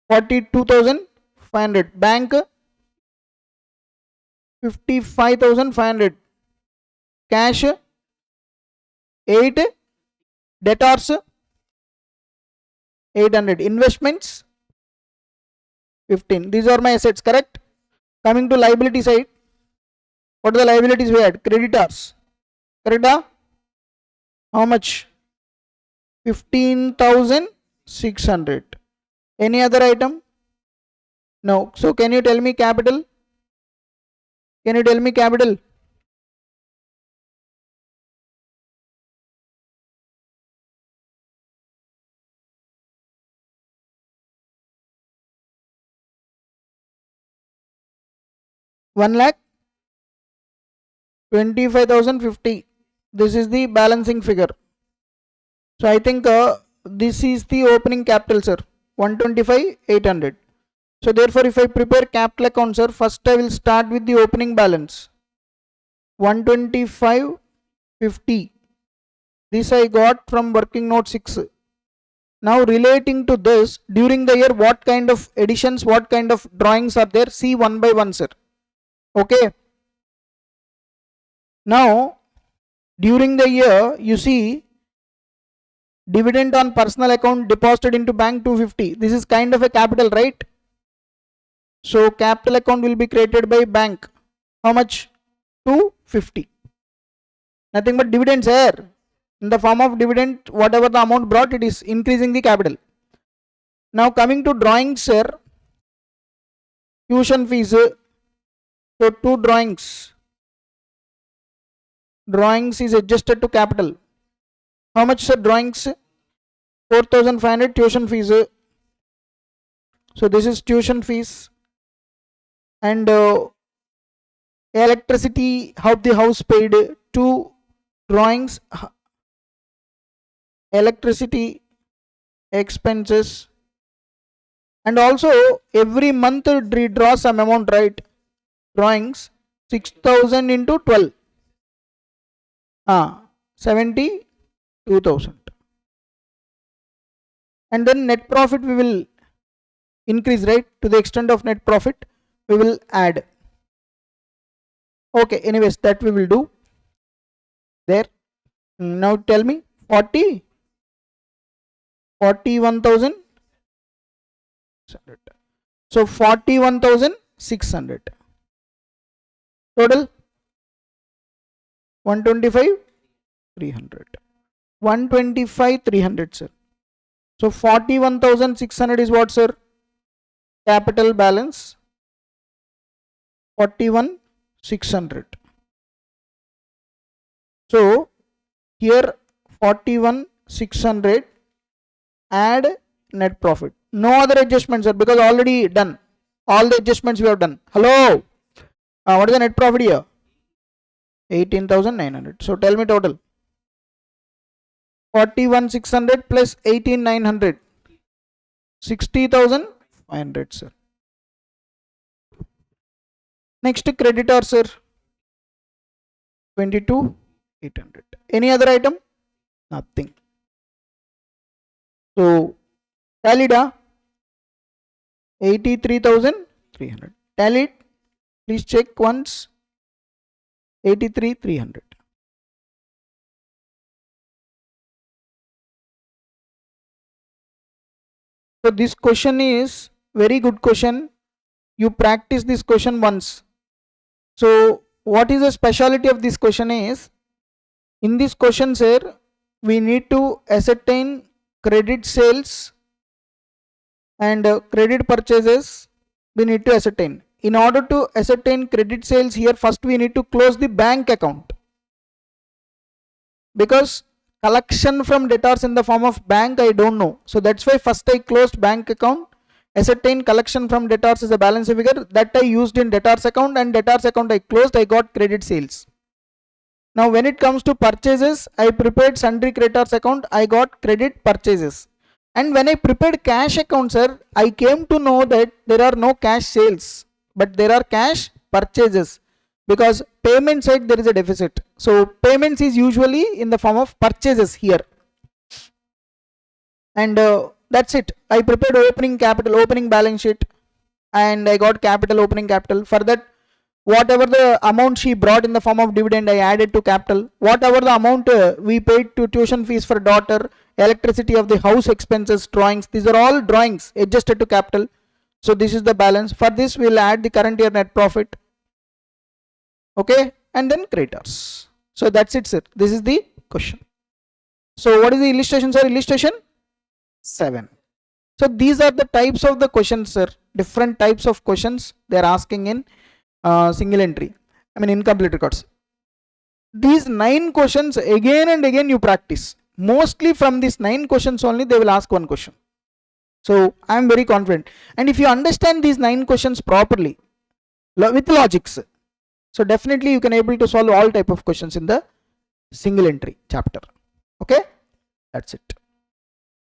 42,500. Bank 55,500. cash 8, debtors 800, investments 15. These are my assets, correct? Coming to liability side, what are the liabilities we had? Creditors, correct? How much? 15,600. Any other item? No. So can you tell me capital? Can you tell me capital? One lakh 25,050. This is the balancing figure. So I think this is the opening capital, sir. 125,800. So therefore, if I prepare capital account, sir, first I will start with the opening balance. 125,50. This I got from working note 6. Now relating to this, during the year, what kind of additions, what kind of drawings are there? See one by one, sir. Okay. Now, during the year, you see dividend on personal account deposited into bank 250. This is kind of a capital, right? So capital account will be created by bank. How much? 250. Nothing but dividends here. In the form of dividend, whatever the amount brought, it is increasing the capital. Now coming to drawings, sir. Tuition fees. So 2 drawings. Drawings is adjusted to capital. How much, sir? Drawings 4,500. Tuition fees. So this is tuition fees. And electricity, how the house paid. 2 drawings. Electricity expenses. And also every month redraw some amount, right? Drawings 6,000 into 12. 72,000. And then net profit we will increase, right? To the extent of net profit we will add. Okay, anyways, that we will do there. Now tell me 41,000. So 41,600 total. 125,300. 125,300, sir. So 41,600 is what, sir? Capital balance. 41,600. So here 41,600 add net profit. No other adjustments, sir, because already done. All the adjustments we have done. Hello. What is the net profit here? 18,900. So tell me total. 41,600 plus 18,900. 60,500, sir. Next creditor, sir. 22,800. Any other item? Nothing. So tallied 83,300. Tallied. Please check once. 83,300. So this question is very good question. You practice this question once. So what is the speciality of this question is, in this question, sir, we need to ascertain credit sales and credit purchases we need to ascertain. In order to ascertain credit sales here, first we need to close the bank account, because collection from debtors in the form of bank I don't know. So that's why first I closed bank account, ascertain collection from debtors is a balance figure, that I used in debtors account, and debtors account I closed, I got credit sales. Now when it comes to purchases, I prepared sundry creditors account, I got credit purchases. And when I prepared cash account, sir, I came to know that there are no cash sales, but there are cash purchases, because payment side there is a deficit. So payments is usually in the form of purchases here. And that's it. I prepared opening capital, opening balance sheet, and I got capital, opening capital. For that, whatever the amount she brought in the form of dividend, I added to capital. Whatever the amount we paid to tuition fees for daughter, electricity of the house expenses, drawings, these are all drawings adjusted to capital. So this is the balance. For this we will add the current year net profit, okay, and then creditors. So that's it, sir. This is the question. So what is the illustration, sir? Illustration 7. So these are the types of the questions, sir. Different types of questions they are asking in single entry, I mean incomplete records. These 9 questions again and again you practice. Mostly from these 9 questions only they will ask one question. So I am very confident, and if you understand these 9 questions properly with logics, so definitely you can able to solve all type of questions in the single entry chapter. Okay, that's it.